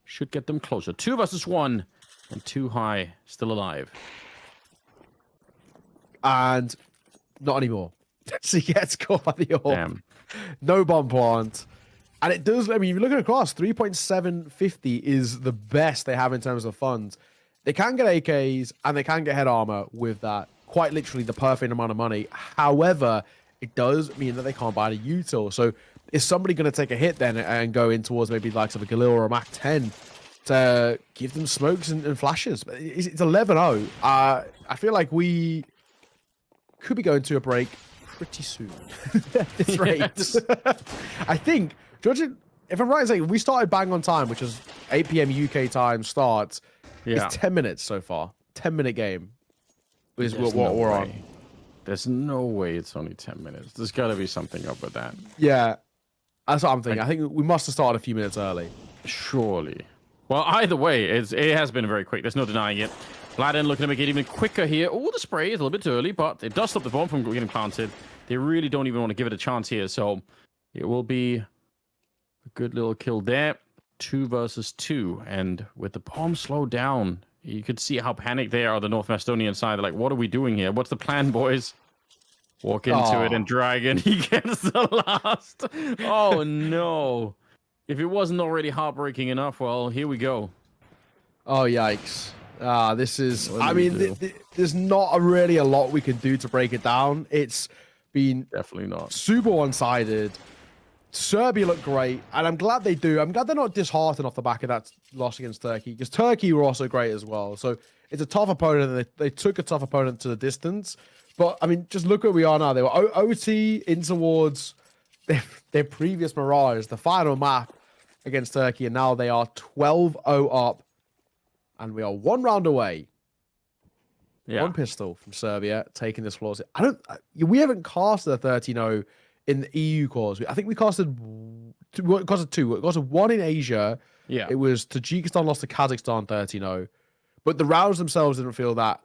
Should get them closer. 2 versus 1, and 2 high, still alive. And not anymore. So he gets caught by the orb. Damn. No bomb plant. And it does, I mean, if you look across, 3.750 is the best they have in terms of funds. They can get AKs and they can get head armor with that. Quite literally the perfect amount of money. However, it does mean that they can't buy the util. So is somebody going to take a hit then and go in towards maybe the likes of a Galil or a Mac 10 to give them smokes and flashes? It's 11-0. I feel like we could be going to a break pretty soon at this rate. I think, George, if I'm right in saying we started bang on time, which is 8 p.m. UK time starts, it's 10 minutes so far. 10-minute game is what we're on. There's no way it's only 10 minutes. There's got to be something up with that. Yeah. That's what I'm thinking. I think we must have started a few minutes early. Surely. Well, either way, it has been very quick. There's no denying it. Vladen looking to make it even quicker here. Oh, the spray is a little bit too early, but it does stop the bomb from getting planted. They really don't even want to give it a chance here, so it will be a good little kill there. 2 versus 2, and with the bomb slowed down, you could see how panicked they are, the North Macedonian side. They're like, what are we doing here? What's the plan, boys? Walk into it, and Dragon, he gets the last. Oh, no. If it wasn't already heartbreaking enough, well, here we go. Oh, yikes. This is... I mean, there's not really a lot we can do to break it down. It's been... Definitely not. Super one-sided. Serbia look great, and I'm glad they do. I'm glad they're not disheartened off the back of that loss against Turkey, because Turkey were also great as well. So it's a tough opponent, and they took a tough opponent to the distance. But, I mean, just look where we are now. They were OT in towards their previous Mirage, the final map against Turkey, and now they are 12-0 up, and we are 1 round away. Yeah. 1 pistol from Serbia taking this flawless. We haven't casted a 13-0 in the EU cause. I think we casted 2. We casted 1 in Asia. Yeah. It was Tajikistan lost to Kazakhstan 13-0. But the rounds themselves didn't feel that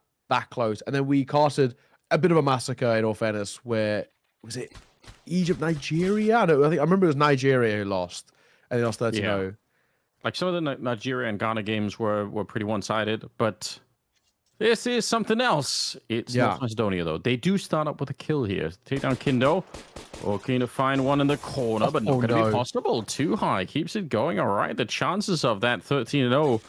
close. And then we casted a bit of a massacre, in all fairness, where was it Egypt, Nigeria? I remember it was Nigeria who lost, and they lost 13-0. Yeah. Like some of the Nigeria and Ghana games were pretty one-sided, but this is something else. It's North Macedonia, though. They do start up with a kill here. Take down Kindo. Looking to find one in the corner, but not going to be possible. Too high. Keeps it going. All right. The chances of that 13-0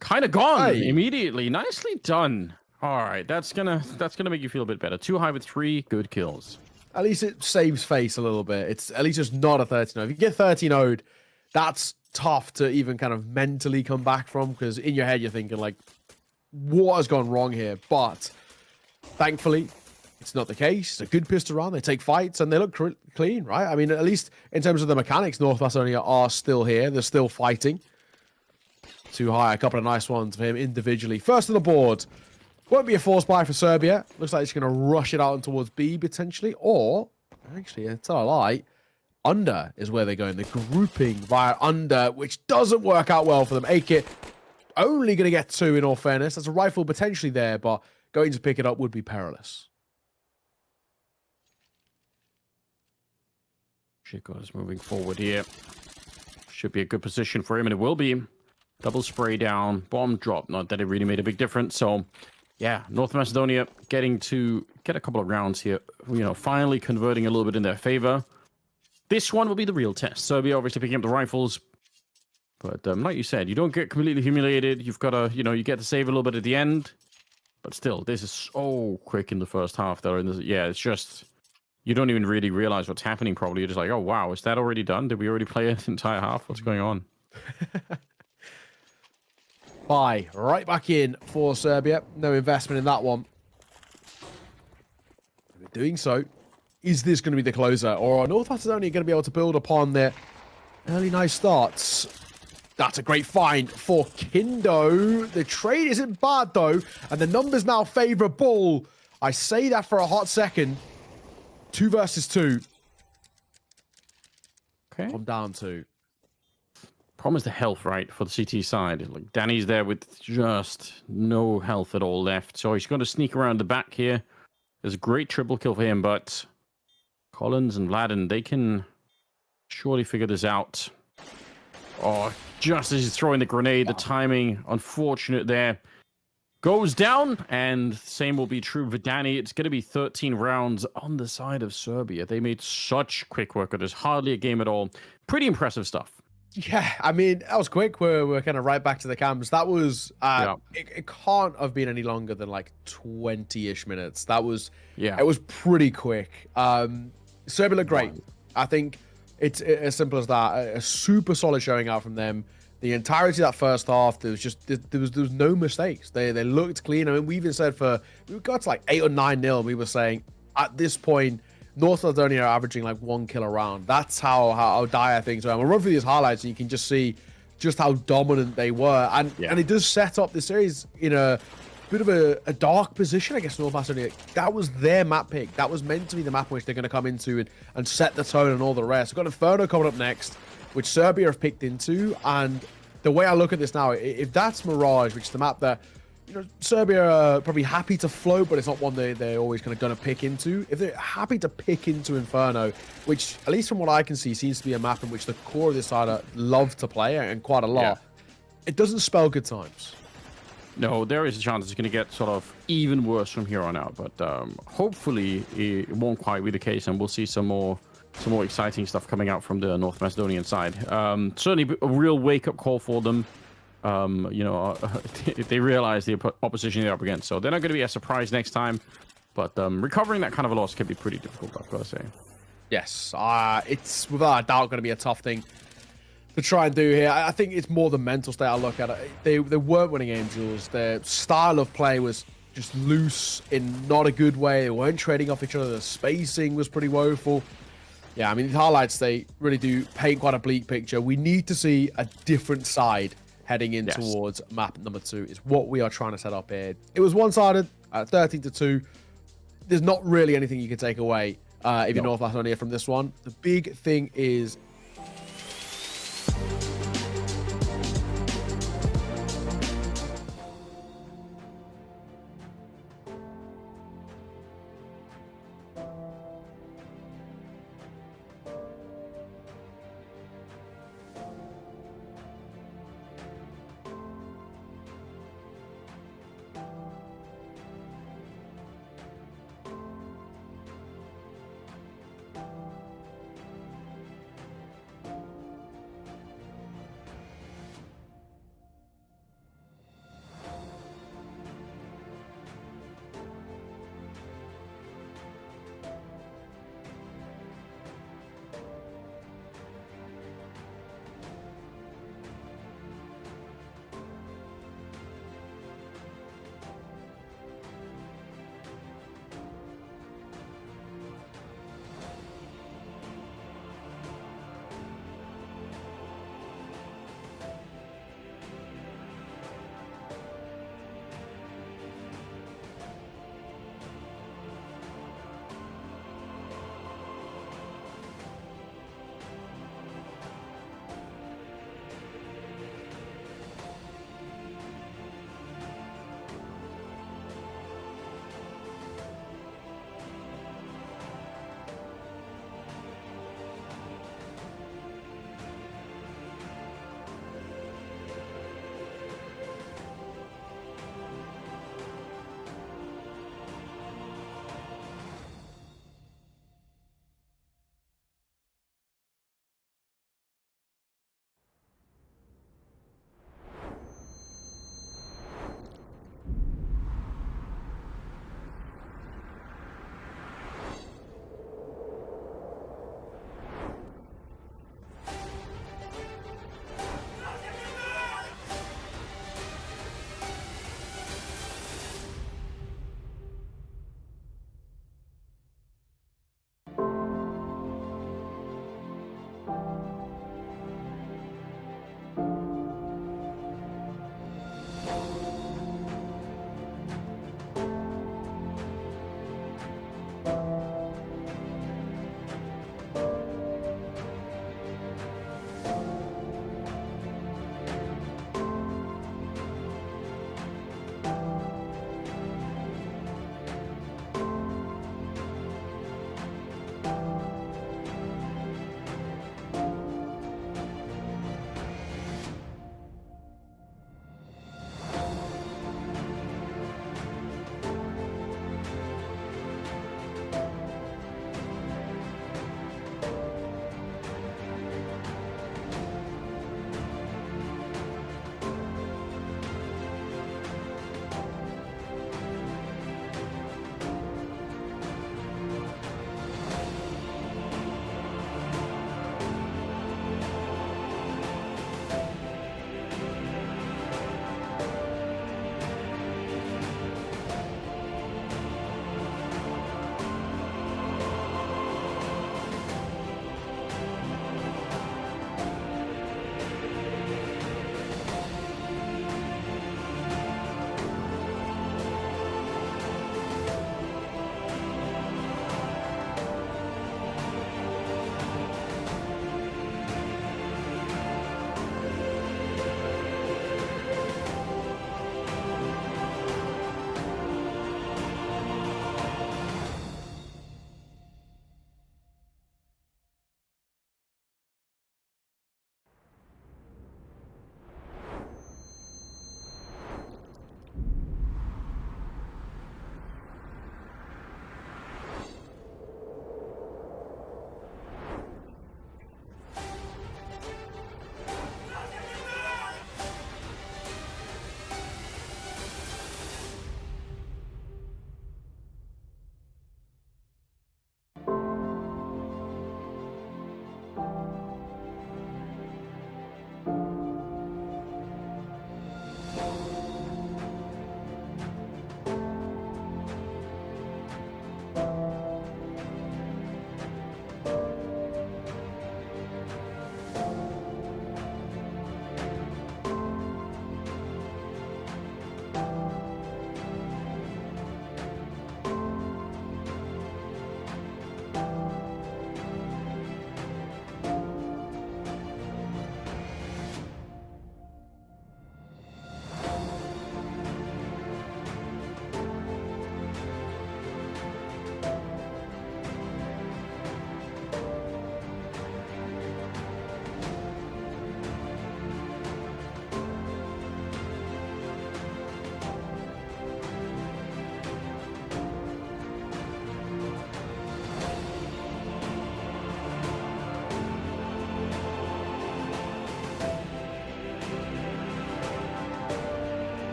kind of gone immediately. Nicely done. All right. That's gonna make you feel a bit better. Too high with 3 good kills. At least it saves face a little bit. It's at least it's not a 13-0. If you get 13-0'd, that's tough to even kind of mentally come back from, because in your head you're thinking like, what has gone wrong here? But thankfully, it's not the case. It's a good pistol round. They take fights and they look clean, right? I mean, at least in terms of the mechanics, North Macedonia are still here. They're still fighting. Too high. A couple of nice ones for him individually. First on the board. Won't be a force buy for Serbia. Looks like it's going to rush it out towards B potentially. Or, actually, it's not a lie. Under is where they're going. They're grouping via under, which doesn't work out well for them. Akit only going to get 2 in all fairness. There's a rifle potentially there, but going to pick it up would be perilous. Chico is moving forward here. Should be a good position for him, and it will be. Double spray down, bomb drop. Not that it really made a big difference. So, yeah, North Macedonia getting to get a couple of rounds here. You know, finally converting a little bit in their favor. This one will be the real test. Serbia obviously picking up the rifles. But like you said, you don't get completely humiliated. You've got to, you get to save a little bit at the end. But still, this is so quick in the first half, though. And it's just, you don't even really realize what's happening, probably. You're just like, oh, wow, is that already done? Did we already play an entire half? What's going on? Bye. Right back in for Serbia. No investment in that one. Doing so, is this going to be the closer? Or are North Macedonia going to be able to build upon their early nice starts? That's a great find for Kindo. The trade isn't bad, though. And the numbers now favor Bull. I say that for a hot second. 2 versus 2. Okay. I'm down 2. Problem is the health, right, for the CT side. Like, Danny's there with just no health at all left. So he's going to sneak around the back here. There's a great triple kill for him, but Collins and Vladen, they can surely figure this out. Oh, just as he's throwing the grenade, the timing, unfortunate there. Goes down, and same will be true for Danny. It's going to be 13 rounds on the side of Serbia. They made such quick work. There's hardly a game at all. Pretty impressive stuff. Yeah, I mean, that was quick. We're kind of right back to the cams. That was, it can't have been any longer than like 20-ish minutes. That was, it was pretty quick. Serbia looked great. I think it's as simple as that. A super solid showing out from them. The entirety of that first half, there was no mistakes. They looked clean. I mean, we even said we got to like 8 or 9-0. We were saying at this point, North Macedonia are averaging like 1 kill a round. That's how dire things are. I'm gonna run through these highlights and you can just see just how dominant they were. And it does set up the series in a bit of a dark position, I guess, North Macedonia. That was their map pick. That was meant to be the map which they're going to come into and set the tone and all the rest. We've got Inferno coming up next, which Serbia have picked into. And the way I look at this now, if that's Mirage, which is the map that, you know, Serbia are probably happy to float, but it's not one they're always kind of going to pick into. If they're happy to pick into Inferno, which, at least from what I can see, seems to be a map in which the core of this side love to play, and quite a lot, it doesn't spell good times. No, there is a chance it's going to get sort of even worse from here on out, but hopefully it won't quite be the case, and we'll see some more exciting stuff coming out from the North Macedonian side. Certainly a real wake-up call for them. You know, they realize the opposition they're up against, so they're not going to be a surprise next time, but recovering that kind of a loss can be pretty difficult, I've got to say. Yes, it's without a doubt going to be a tough thing to try and do here. I think it's more the mental state I look at it. They weren't winning Angels. Their style of play was just loose in not a good way. They weren't trading off each other. The spacing was pretty woeful. Yeah, I mean, the highlights, they really do paint quite a bleak picture. We need to see a different side heading in towards map number 2 is what we are trying to set up here. It was one-sided at 13-2. There's not really anything you can take away if you're North Macedonia from this one. The big thing is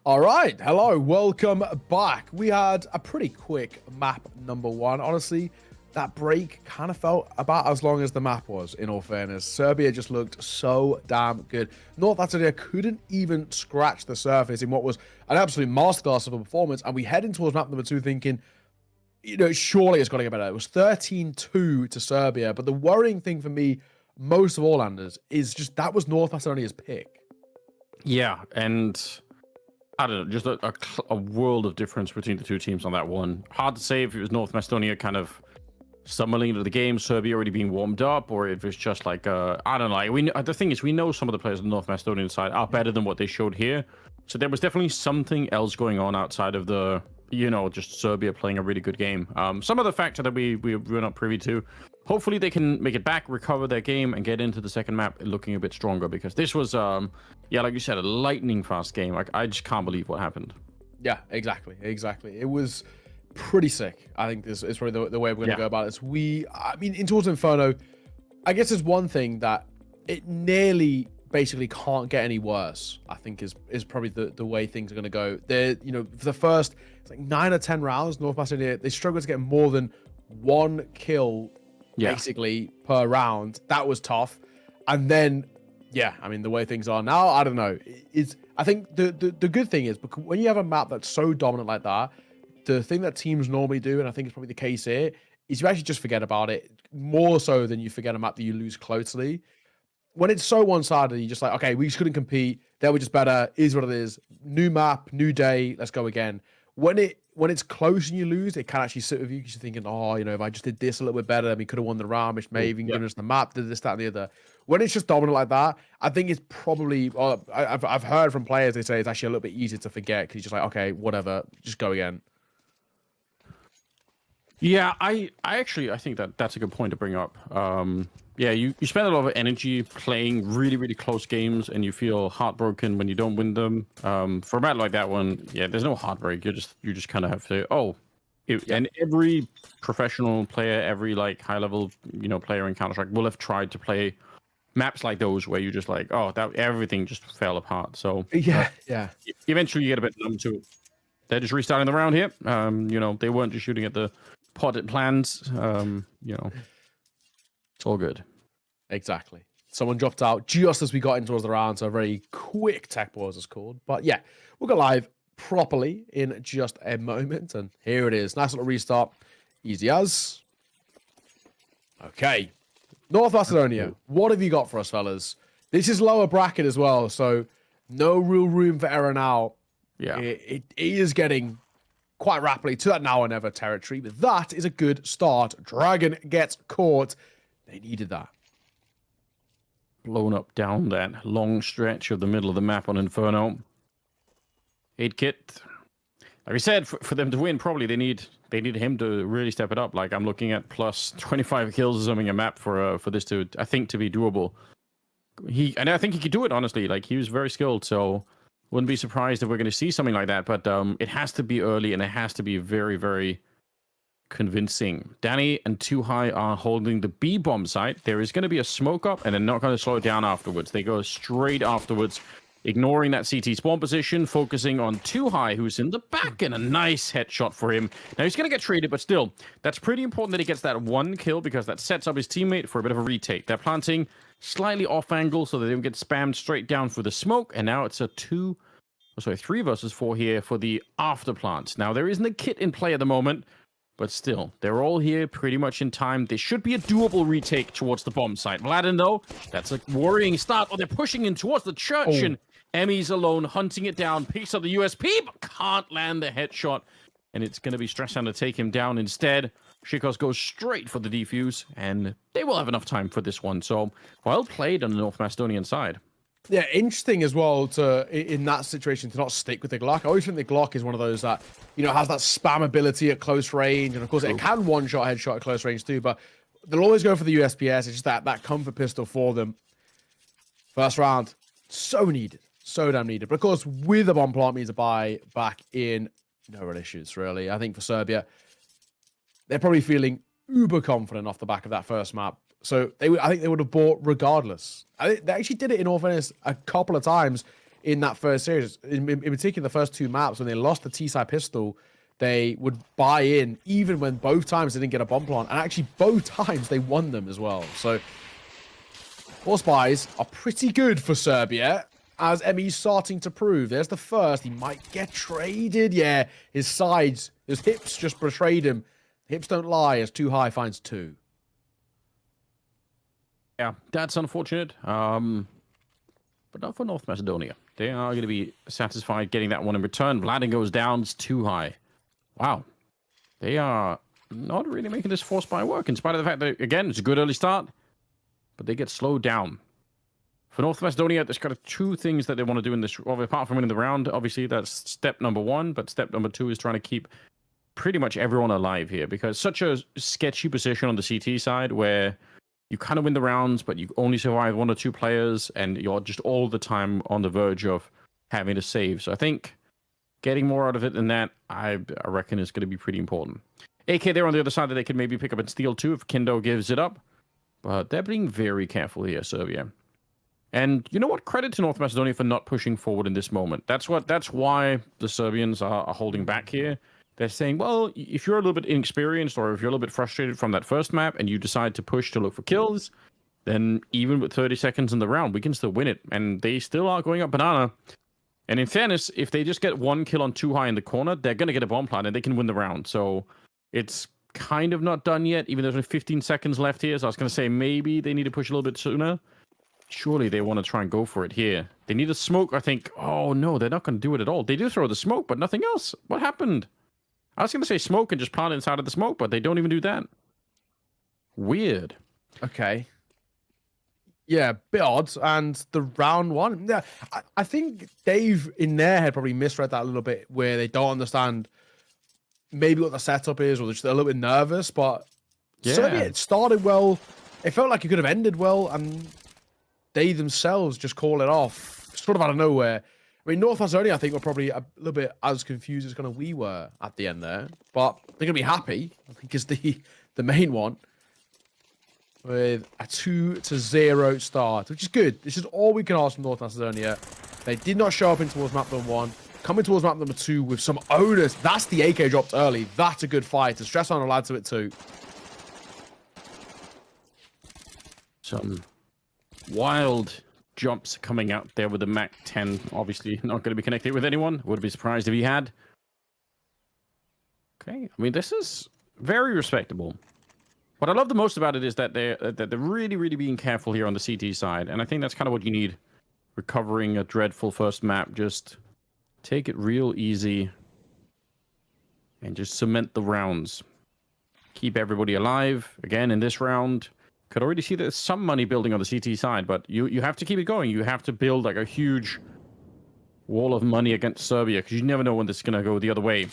All right, hello, welcome back. We had a pretty quick map number one. Honestly, that break kind of felt about as long as the map was, in all fairness. Serbia just looked so damn good. North Macedonia couldn't even scratch the surface in what was an absolute masterclass of a performance, and we head in towards map number two thinking, surely it's got to get better. It was 13-2 to Serbia, but the worrying thing for me, most of all, Anders, is just that was North Macedonia's pick. Yeah, and I don't know, just a world of difference between the two teams on that one. Hard to say if it was North Macedonia kind of stumbling into the game, Serbia already being warmed up, or if it's just like, I don't know. The thing is, we know some of the players on the North Macedonian side are better than what they showed here. So there was definitely something else going on outside of the, just Serbia playing a really good game. Some of the factor that we're not privy to. Hopefully they can make it back, recover their game, and get into the second map looking a bit stronger, because this was, like you said, a lightning fast game. Like, I just can't believe what happened. Yeah, exactly. It was pretty sick. I think this is probably the way we're going to go about this. In Towards Inferno, I guess there's one thing that it nearly basically can't get any worse, I think is probably the way things are going to go. For the first, it's like 9 or 10 rounds, North Macedonia, they struggled to get more than one kill basically per round. That was tough. And then, the way things are now, I don't know. I think the good thing is, because when you have a map that's so dominant like that, the thing that teams normally do, and I think it's probably the case here, is you actually just forget about it, more so than you forget a map that you lose closely. When it's so one-sided, you're just like, okay, we just couldn't compete. They were just better. Is what it is. New map, new day. Let's go again. When it's close and you lose, it can actually sit with you because you're thinking, if I just did this a little bit better, then we could have won the round, which may even given us the map, did this, that, and the other. When it's just dominant like that, I think it's probably, I've heard from players, they say it's actually a little bit easier to forget because you're just like, okay, whatever, just go again. Yeah, I think that's a good point to bring up. You spend a lot of energy playing really, really close games, and you feel heartbroken when you don't win them. For a match like that one, there's no heartbreak. You just kind of have to and every professional player, every like high level player in Counter-Strike will have tried to play maps like those where you just like, that everything just fell apart. So eventually you get a bit numb to it. They're just restarting the round here. They weren't just shooting at the potted plans. It's all good. Exactly. Someone dropped out just as we got into the round, so a very quick tech pause is called. But we'll go live properly in just a moment, and here it is. Nice little restart. Easy as. Okay. North Macedonia, what have you got for us, fellas? This is lower bracket as well, so no real room for error now. Yeah. It is getting quite rapidly to that now or never territory, but that is a good start. Dragon gets caught. They needed that. Blown up down that long stretch of the middle of the map on Inferno. 8-kit. Like I said, for them to win, probably they need him to really step it up. Like, I'm looking at plus 25 kills or something a map for this to be doable. I think he could do it, honestly. Like, he was very skilled, so wouldn't be surprised if we're going to see something like that. But it has to be early, and it has to be very, very convincing. Danny and Too High are holding the B bomb site. There is going to be a smoke up, and they're not going to slow it down afterwards. They go straight afterwards, ignoring that CT spawn position, focusing on Too High, who's in the back, and a nice headshot for him. Now he's going to get traded, but still, that's pretty important that he gets that one kill, because that sets up his teammate for a bit of a retake. They're planting slightly off angle so that they don't get spammed straight down for the smoke, and now it's a 3 versus 4 here for the after plant. Now there isn't a kit in play at the moment, but still, they're all here pretty much in time. There should be a doable retake towards the bomb site. Vladen, though, that's a worrying start. They're pushing in towards the church, and Emmy's alone, hunting it down, picks up the USP, but can't land the headshot. And it's going to be Stressan to take him down instead. Shikos goes straight for the defuse, and they will have enough time for this one. So, well played on the North Macedonian side. Yeah, interesting as well in that situation to not stick with the Glock. I always think the Glock is one of those that, has that spam ability at close range. And of course, it can one-shot headshot at close range too, but they'll always go for the USPS. It's just that comfort pistol for them. First round, so needed. So damn needed. But of course, with a bomb plant means a buy back in, no real issues, really. I think for Serbia, they're probably feeling uber confident off the back of that first map. So I think they would have bought regardless. They actually did it in all fairness a couple of times. in that first series. In particular, the first 2 maps, when they lost the T-side pistol, they would buy in, even when both times they didn't get a bomb plant. And actually, both times they won them as well. So, force buys are pretty good for Serbia, as Emmy's starting to prove. There's the first. He might get traded. Yeah, his sides, his hips just betrayed him. Hips don't lie, as Too High finds 2. Yeah, that's unfortunate. But not for North Macedonia. They are going to be satisfied getting that one in return. Vladin goes down. It's Too High. Wow. They are not really making this force buy work, in spite of the fact that, again, it's a good early start, but they get slowed down. For North Macedonia, there's kind of 2 things that they want to do in this, well, apart from winning the round. Obviously, that's step number 1, but step number 2 is trying to keep pretty much everyone alive here, because such a sketchy position on the CT side where you kind of win the rounds, but you only survive 1 or 2 players, and you're just all the time on the verge of having to save. So I think getting more out of it than that, I reckon, is going to be pretty important. AK there on the other side that they could maybe pick up and steal too if Kindo gives it up. But they're being very careful here, Serbia. And you know what? Credit to North Macedonia for not pushing forward in this moment. That's why the Serbians are holding back here. They're saying, well, if you're a little bit inexperienced or if you're a little bit frustrated from that first map and you decide to push to look for kills, then even with 30 seconds in the round, we can still win it. And they still are going up banana. And in fairness, if they just get 1 kill on Too High in the corner, they're going to get a bomb plant and they can win the round. So it's kind of not done yet, even though there's only 15 seconds left here. So I was going to say maybe they need to push a little bit sooner. Surely they want to try and go for it here. They need a smoke, I think. Oh, no, they're not going to do it at all. They do throw the smoke, but nothing else. What happened? I was going to say smoke and just plant inside of the smoke, but they don't even do that. Weird. Okay. Yeah, bit odd. And the round 1, yeah, I think Dave in their head probably misread that a little bit, where they don't understand maybe what the setup is, or they're just a little bit nervous. But yeah, Serbia, it started well. It felt like it could have ended well, and they themselves just call it off sort of out of nowhere. I mean, North Macedonia, I think, were probably a little bit as confused as kind of we were at the end there. But they're going to be happy, I think, is the main one, with a 2-0 start, which is good. This is all we can ask from North Macedonia. They did not show up in towards map number 1. Coming towards map number 2 with some onus. That's the AK dropped early. That's a good fight. To stress on a lad to it too. Some wild jumps coming out there with the Mac 10. Obviously not going to be connected with anyone. Would be surprised if he had. Okay, I mean, this is very respectable. What I love the most about it is that they're really, really being careful here on the CT side. And I think that's kind of what you need. Recovering a dreadful first map. Just take it real easy. And just cement the rounds. Keep everybody alive. Again, in this round, could already see there's some money building on the CT side. But you have to keep it going. You have to build like a huge wall of money against Serbia. Because you never know when this is going to go the other way.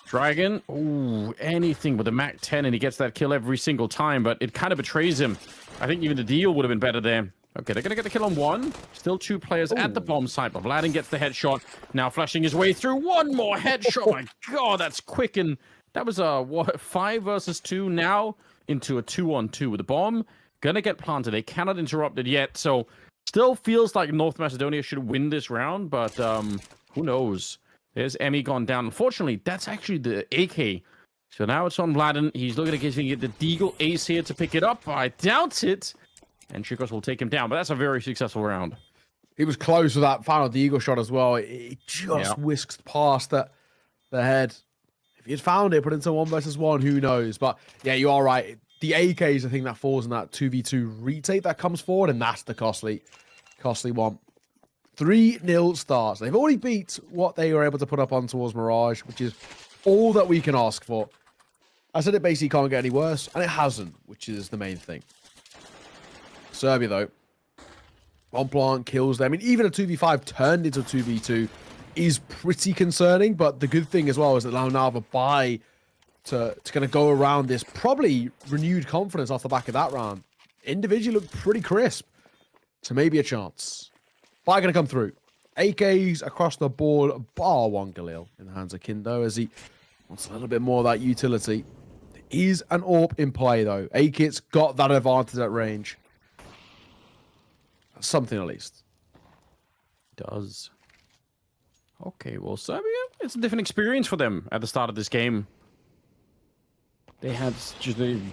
Dragon, ooh, anything with a Mac 10, and he gets that kill every single time, but it kind of betrays him. I think even the deal would have been better there. Okay, they're going to get the kill on 1. Still 2 players at the bomb site, but Vladin gets the headshot. Now flashing his way through. 1 more headshot. My God, that's quick. And that was a, what, 5 versus 2 now into a 2-on-2 with the bomb. Going to get planted. They cannot interrupt it yet, so still feels like North Macedonia should win this round, but who knows? There's Emmy gone down. Unfortunately, that's actually the AK. So now it's on Vladin. He's looking at getting the Deagle ace here to pick it up. I doubt it. And Chicos will take him down. But that's a very successful round. He was close with that final Deagle shot as well. It just whisked past the head. If he had found it, put it into 1 versus 1, who knows? But yeah, you are right. The AK is the thing that falls in that 2v2 retake that comes forward. And that's the costly one. 3-0 starts. They've already beat what they were able to put up on towards Mirage, which is all that we can ask for. I said it basically can't get any worse, and it hasn't, which is the main thing. Serbia, though. Bomb plant kills them. I mean, even a 2v5 turned into a 2v2 is pretty concerning, but the good thing as well is that they'll now have a buy to kind of go around this probably renewed confidence off the back of that round. Individually looked pretty crisp, so maybe a chance. Buy going to come through. AKs across the board, bar 1 Galil in the hands of Kindo as he wants a little bit more of that utility. There is an AWP in play, though. AKit's got that advantage at range. That's something at least. does. Okay, well, Serbia, it's a different experience for them at the start of this game. They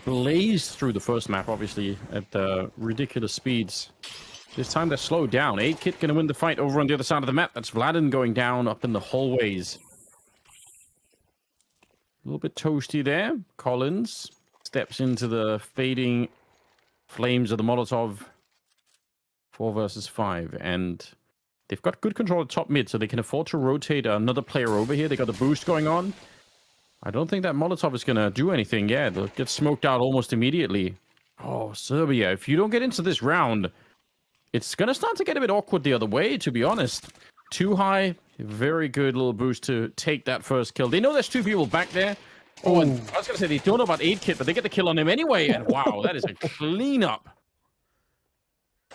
blazed through the first map, obviously, at ridiculous speeds. This time they're slowed down. 8-Kit gonna win the fight over on the other side of the map. That's Vladin going down up in the hallways. A little bit toasty there. Collins steps into the fading flames of the Molotov. 4 versus 5, and they've got good control at top mid, so they can afford to rotate another player over here. They got the boost going on. I don't think that Molotov is going to do anything. Yeah, they'll get smoked out almost immediately. Oh, Serbia, if you don't get into this round, it's going to start to get a bit awkward the other way, to be honest. Too high, very good little boost to take that first kill. They know there's 2 people back there. Oh, and I was going to say they don't know about 8-Kit, but they get the kill on him anyway, and wow, that is a cleanup.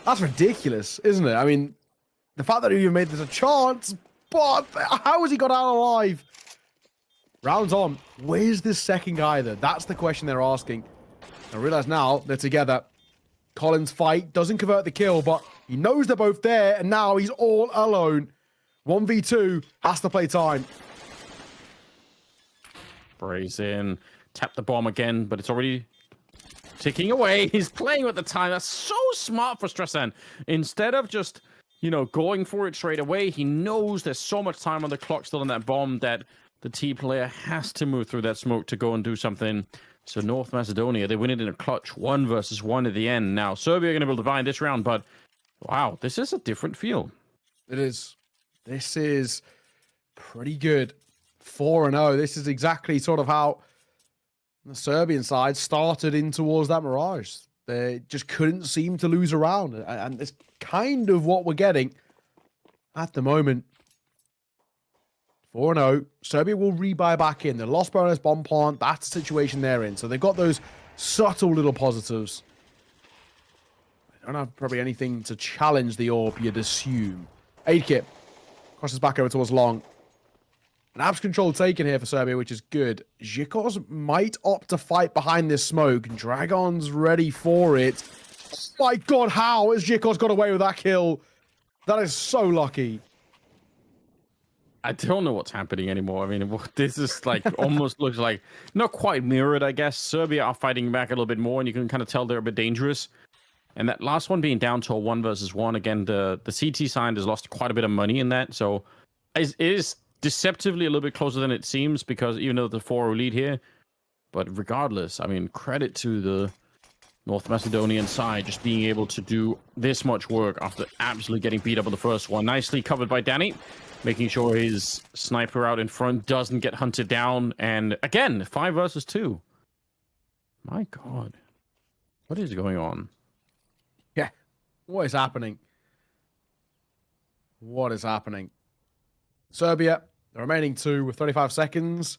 That's ridiculous, isn't it? I mean, the fact that he even made this a chance, but how has he got out alive? Rounds on. Where's this second guy, though? That's the question they're asking. I realize now they're together. Collins' fight doesn't convert the kill, but he knows they're both there, and now he's all alone. 1v2 has to play time. Brace in. Tap the bomb again, but it's already ticking away. He's playing with the time. That's so smart for Stresan. Instead of just, going for it straight away, he knows there's so much time on the clock still on that bomb that the T player has to move through that smoke to go and do something. So North Macedonia, they win it in a clutch 1 versus 1 at the end. Now, Serbia are going to be able to divide this round, but wow, this is a different feel. It is. This is pretty good. 4-0. This is exactly sort of how the Serbian side started in towards that Mirage. They just couldn't seem to lose a round. And it's kind of what we're getting at the moment. 4-0. Serbia will rebuy back in. The lost bonus bomb plant, that's the situation they're in. So they've got those subtle little positives. They don't have probably anything to challenge the orb, you'd assume. 8-Kit crosses back over towards long. An abs control taken here for Serbia, which is good. Zhikos might opt to fight behind this smoke. Dragon's ready for it. Oh my god, how has Zhikos got away with that kill? That is so lucky. I don't know what's happening anymore. I mean, this is like almost looks like not quite mirrored, I guess. Serbia are fighting back a little bit more, and you can kind of tell they're a bit dangerous. And that last one being down to a 1 versus 1, again, the CT side has lost quite a bit of money in that. So it is deceptively a little bit closer than it seems, because even though the 4-0 lead here, but regardless, I mean, credit to the North Macedonian side just being able to do this much work after absolutely getting beat up on the first one. Nicely covered by Danny, making sure his sniper out in front doesn't get hunted down. And again, 5 versus 2. My god, what is going on? Yeah, what is happening? What is happening? Serbia, the remaining 2 with 35 seconds.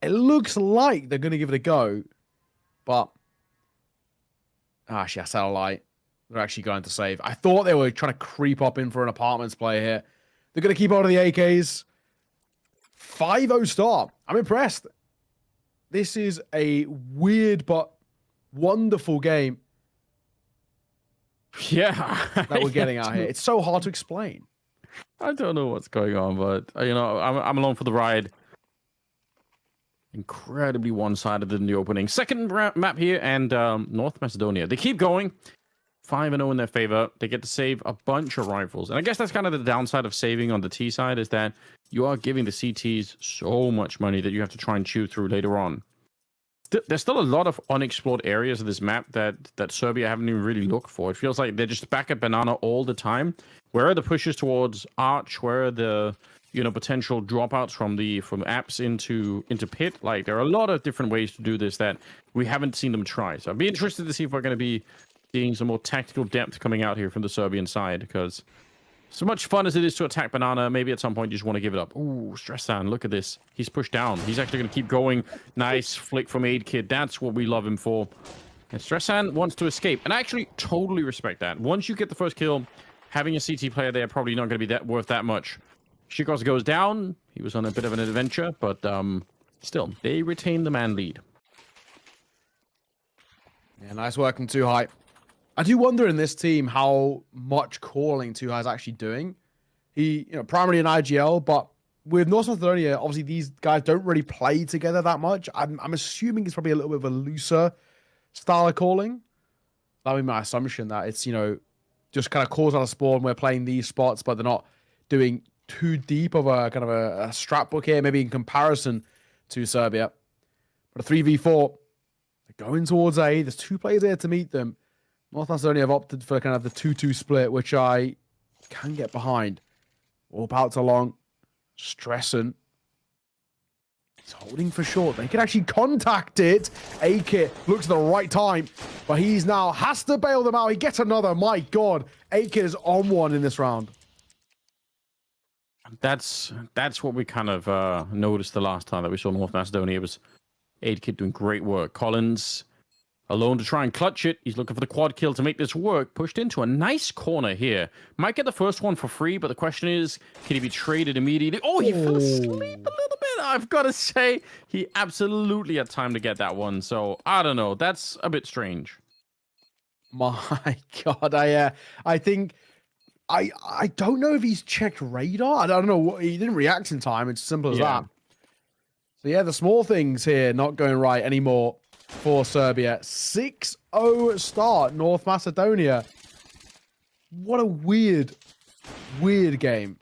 It looks like they're going to give it a go, but actually, I said a lie. They're actually going to save. I thought they were trying to creep up in for an apartments play here. They're going to keep hold of the AKs. 5-0 start. I'm impressed. This is a weird but wonderful game. Yeah. That we're getting out here. It's so hard to explain. I don't know what's going on, but, I'm along for the ride. Incredibly one-sided in the opening. Second map here, and North Macedonia. They keep going. 5-0 in their favor. They get to save a bunch of rifles. And I guess that's kind of the downside of saving on the T side, is that you are giving the CTs so much money that you have to try and chew through later on. There's still a lot of unexplored areas of this map that Serbia haven't even really looked for. It feels like they're just back at Banana all the time. Where are the pushes towards Arch? Where are the potential dropouts from apps into pit? Like, there are a lot of different ways to do this that we haven't seen them try. So I'd be interested to see if we're going to be seeing some more tactical depth coming out here from the Serbian side, because so much fun as it is to attack Banana, maybe at some point you just want to give it up. Ooh, Stresan, look at this. He's pushed down. He's actually going to keep going. Nice flick from 8-Kit. That's what we love him for. And Stresan wants to escape. And I actually totally respect that. Once you get the first kill, having a CT player there probably not going to be worth that much. Zhikos goes down. He was on a bit of an adventure, but still, they retain the man lead. Yeah, nice working too high. I do wonder in this team how much calling Tuhai is actually doing. He, primarily in IGL, but with North Macedonia, obviously these guys don't really play together that much. I'm assuming it's probably a little bit of a looser style of calling. That would be my assumption, that it's, just kind of calls out a spawn. We're playing these spots, but they're not doing too deep of a kind of a strat book here, maybe in comparison to Serbia. But a 3v4, they're going towards A. There's 2 players here to meet them. North Macedonia have opted for kind of the 2-2 split, which I can get behind. All bouts along. Stressing. He's holding for short. They can actually contact it. A-Kit looks at the right time, but he's now has to bail them out. He gets another. My God. A-Kit is on one in this round. That's what we kind of noticed the last time that we saw North Macedonia. It was A-Kit doing great work. Collins alone to try and clutch it. He's looking for the quad kill to make this work. Pushed into a nice corner here. Might get the first one for free, but the question is, can he be traded immediately? Oh, he fell asleep a little bit. I've got to say, he absolutely had time to get that one. So, I don't know. That's a bit strange. My God. I think... I don't know if he's checked radar. I don't know. He didn't react in time. It's simple as that. So, yeah, the small things here not going right anymore for Serbia. 6-0 start, North Macedonia. What a weird game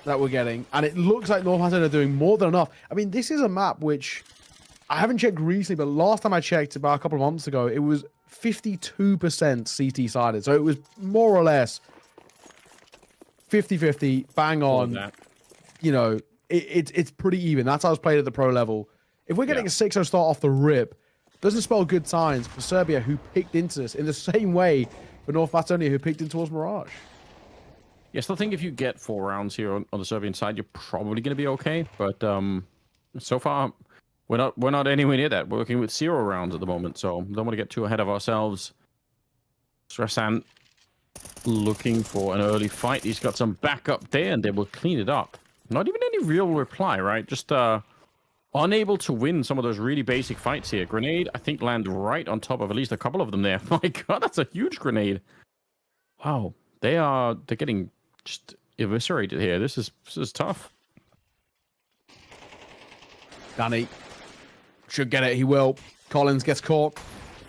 that we're getting. And it looks like North Macedonia are doing more than enough. I mean, this is a map which I haven't checked recently, but last time I checked about a couple of months ago, it was 52% CT sided. So it was more or less 50-50, bang on. It's pretty even. That's how it's played at the pro level. If we're getting a 6-0 start off the rip, doesn't spell good signs for Serbia, who picked into this in the same way for North Macedonia, who picked in towards Mirage. Yes, I think if you get 4 rounds here on the Serbian side, you're probably going to be okay. But so far, we're not anywhere near that. We're working with 0 rounds at the moment, so don't want to get too ahead of ourselves. Sresan looking for an early fight. He's got some backup there, and they will clean it up. Not even any real reply, right? Just unable to win some of those really basic fights here. Grenade, I think, land right on top of at least a couple of them there. My God, that's a huge grenade. Wow, they're getting just eviscerated here. This is tough. Danny should get it. He will. Collins gets caught.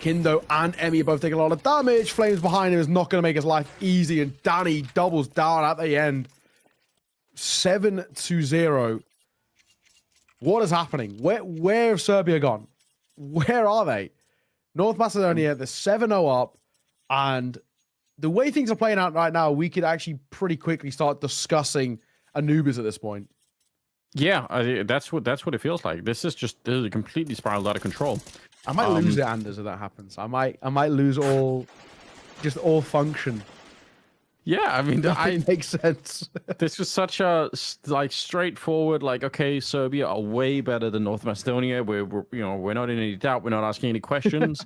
Kindo and Emmy are both taking a lot of damage. Flames behind him is not going to make his life easy, and Danny doubles down at the end. 7-0. What is happening? Where have Serbia gone? Where are they? North Macedonia, they're 7-0 up, and the way things are playing out right now, we could actually pretty quickly start discussing Anubis at this point. Yeah, that's what it feels like. This is completely spiraled out of control. I might lose it, Anders, if that happens. I might lose all function. Yeah, I mean, it makes sense. This was such a straightforward, okay, Serbia are way better than North Macedonia. We're not in any doubt. We're not asking any questions.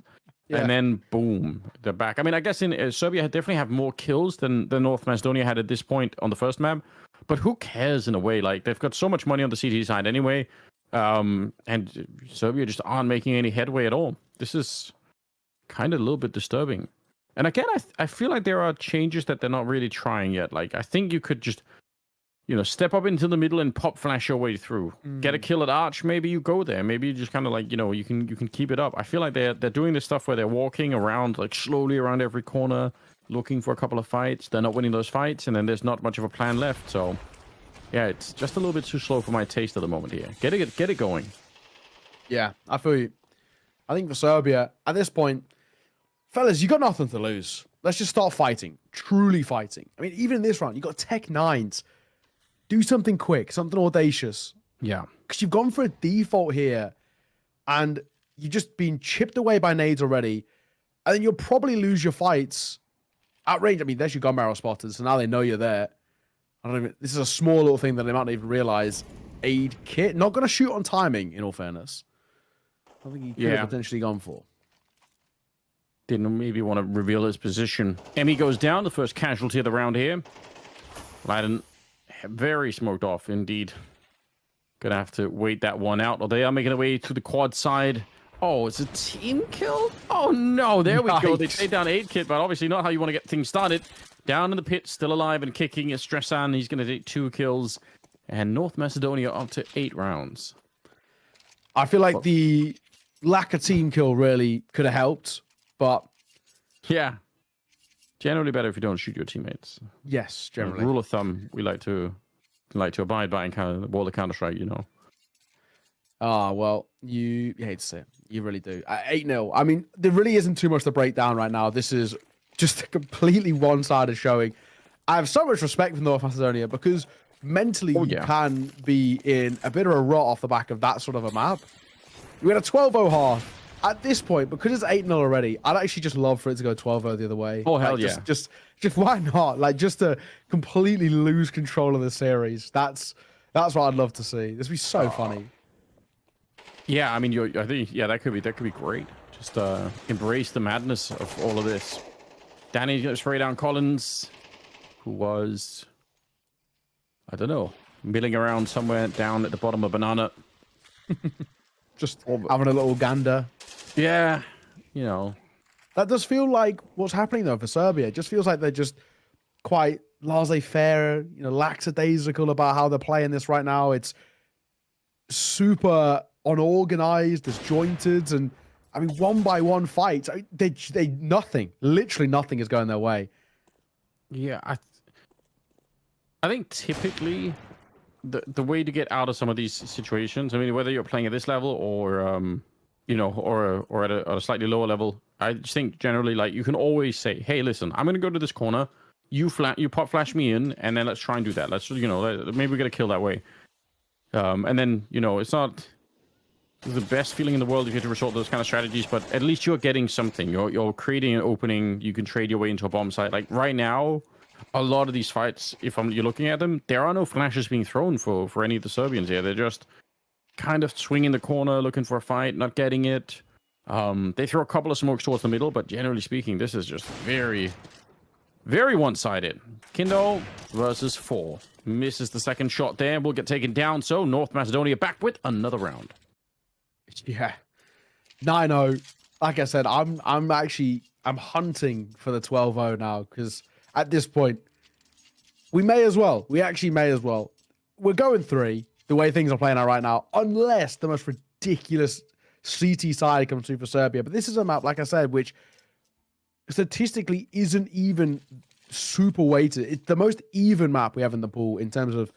Yeah. And then boom, they're back. I mean, I guess in Serbia definitely have more kills than North Macedonia had at this point on the first map. But who cares in a way? They've got so much money on the CT side anyway, and Serbia just aren't making any headway at all. This is kind of a little bit disturbing. And again, I feel like there are changes that they're not really trying yet. I think you could just, step up into the middle and pop flash your way through. Get a kill at Arch, maybe you go there. Maybe you just kind of you can keep it up. I feel like they're doing this stuff where they're walking around, slowly around every corner, looking for a couple of fights. They're not winning those fights, and then there's not much of a plan left. So, yeah, it's just a little bit too slow for my taste at the moment here. Get it going. Yeah, I feel you. I think for Serbia, at this point, fellas, you got nothing to lose. Let's just start fighting. Truly fighting. I mean, even in this round, you got Tech 9s. Do something quick, something audacious. Yeah. Because you've gone for a default here, and you've just been chipped away by nades already, and then you'll probably lose your fights at range. I mean, there's your gun barrel spotters, so now they know you're there. This is a small little thing that they might not even realize. Aid kit, not going to shoot on timing, in all fairness. I think he could have potentially gone for. Didn't maybe want to reveal his position. Emmy goes down, the first casualty of the round here. Leiden very smoked off indeed. Gonna have to wait that one out. Or they are making their way to the quad side Oh, it's a team kill? Oh, no. There we go. They Yikes. take down 8-Kit, but obviously not how you want to get things started. Down in the pit, still alive and kicking is Stressan. He's going to take 2 kills. And North Macedonia up to 8 rounds. I feel like the lack of team kill really could have helped, but... Yeah. Generally better if you don't shoot your teammates. Yes, generally. Rule of thumb, we like to abide by in kind of World of Counter-Strike, you know. Ah, well, you hate to say it. You really do. 8-0. I mean, there really isn't too much to break down right now. This is just a completely one-sided showing. I have so much respect for North Macedonia because mentally you can be in a bit of a rut off the back of that sort of a map. We had a 12-0 half. At this point, because it's 8-0 already, I'd actually just love for it to go 12-0 the other way. Oh, hell yeah. Just why not? Like, just to completely lose control of the series. That's what I'd love to see. This would be so funny. Yeah, I mean, I think that could be great. Just embrace the madness of all of this. Danny's gonna spray down Collins, who was, I don't know, milling around somewhere down at the bottom of Banana. Just having a little gander. Yeah, you know. That does feel like what's happening though for Serbia. It just feels like they're just quite laissez-faire, you know, lackadaisical about how they're playing this right now. It's super unorganized, disjointed, and I mean, one by one fights. I mean, they nothing, literally nothing is going their way. Yeah, I think typically the way to get out of some of these situations, I mean, whether you're playing at this level or you know, or at a slightly lower level, I just think generally, like, you can always say, hey, listen, I'm gonna go to this corner, you pop flash me in, and then let's try and do that. Let's, you know, maybe we get a kill that way. And then, you know, it's not the best feeling in the world if you have to resort to those kind of strategies, but at least you're getting something. You're creating an opening. You can trade your way into a bomb site. Like right now, a lot of these fights, you're looking at them, there are no flashes being thrown for any of the Serbians here. They're just kind of swinging the corner, looking for a fight, not getting it. They throw a couple of smokes towards the middle, but generally speaking, this is just very, very one-sided. Kindo versus 4. Misses the second shot there. Will get taken down. So North Macedonia back with another round. Yeah. 9-0. Like I said, I'm hunting for the 12-0 now, because at this point, we may as well. We actually may as well. We're going 3, the way things are playing out right now, unless the most ridiculous CT side comes through for Serbia. But this is a map, like I said, which statistically isn't even super weighted. It's the most even map we have in the pool in terms of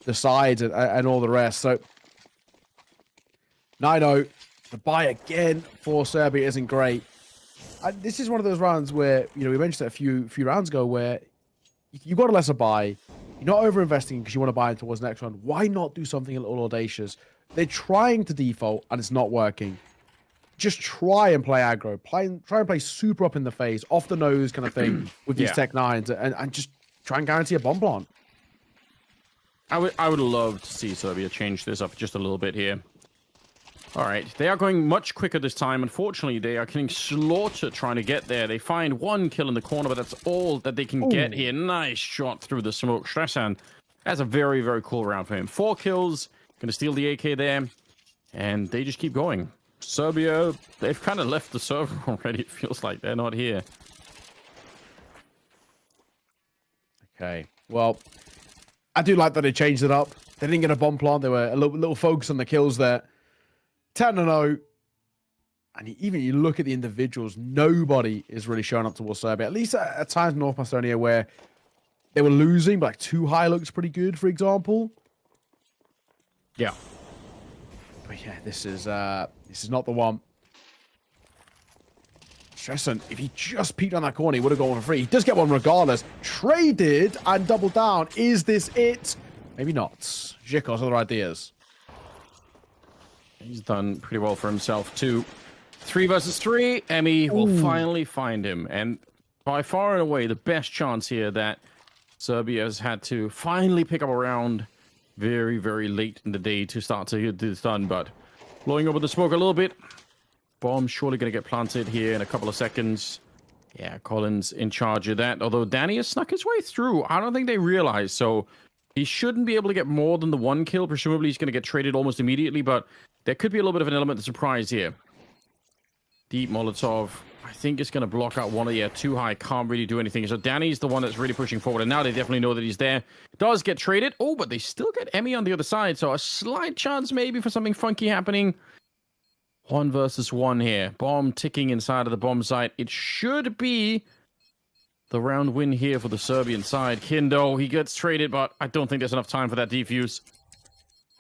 the sides and all the rest. So 9-0, the buy again for Serbia isn't great. And this is one of those rounds where, you know, we mentioned it a few rounds ago, where you got a lesser buy. You're not over-investing because you want to buy towards the next round. Why not do something a little audacious? They're trying to default and it's not working. Just try and play aggro. Try and play super up in the face, off the nose kind of thing with these Tech 9s, and just try and guarantee a bomb plant. I would love to see Serbia change this up just a little bit here. All right, they are going much quicker this time. Unfortunately, they are getting slaughtered trying to get there. They find 1 kill in the corner, but that's all that they can get here. Nice shot through the smoke. Stresan, that's a very, very cool round for him. 4 kills, going to steal the AK there, and they just keep going. Serbia, they've kind of left the server already. It feels like they're not here. Okay, well, I do like that they changed it up. They didn't get a bomb plant. They were a little focused on the kills there. 10-0. And even you look at the individuals, nobody is really showing up towards Serbia. At least at times in North Macedonia where they were losing, but like 2 high looks pretty good, for example. Yeah. But yeah, this is not the one. Stresan, if he just peeked on that corner, he would have gone for free. He does get one regardless. Traded and doubled down. Is this it? Maybe not. Zhikos, other ideas? He's done pretty well for himself, too. 3 versus 3. Emmy will finally find him. And by far and away, the best chance here that Serbia has had to finally pick up a round very, very late in the day to start to get this done. But blowing over the smoke a little bit. Bomb surely going to get planted here in a couple of seconds. Yeah, Collins in charge of that. Although Danny has snuck his way through. I don't think they realize. So he shouldn't be able to get more than the 1 kill. Presumably he's going to get traded almost immediately. But there could be a little bit of an element of surprise here. Deep Molotov. I think it's going to block out one of the too high. Can't really do anything. So Danny's the one that's really pushing forward. And now they definitely know that he's there. Does get traded. Oh, but they still get Emmy on the other side. So a slight chance maybe for something funky happening. 1 versus 1 here. Bomb ticking inside of the bomb site. It should be the round win here for the Serbian side. Kindo, he gets traded, but I don't think there's enough time for that defuse.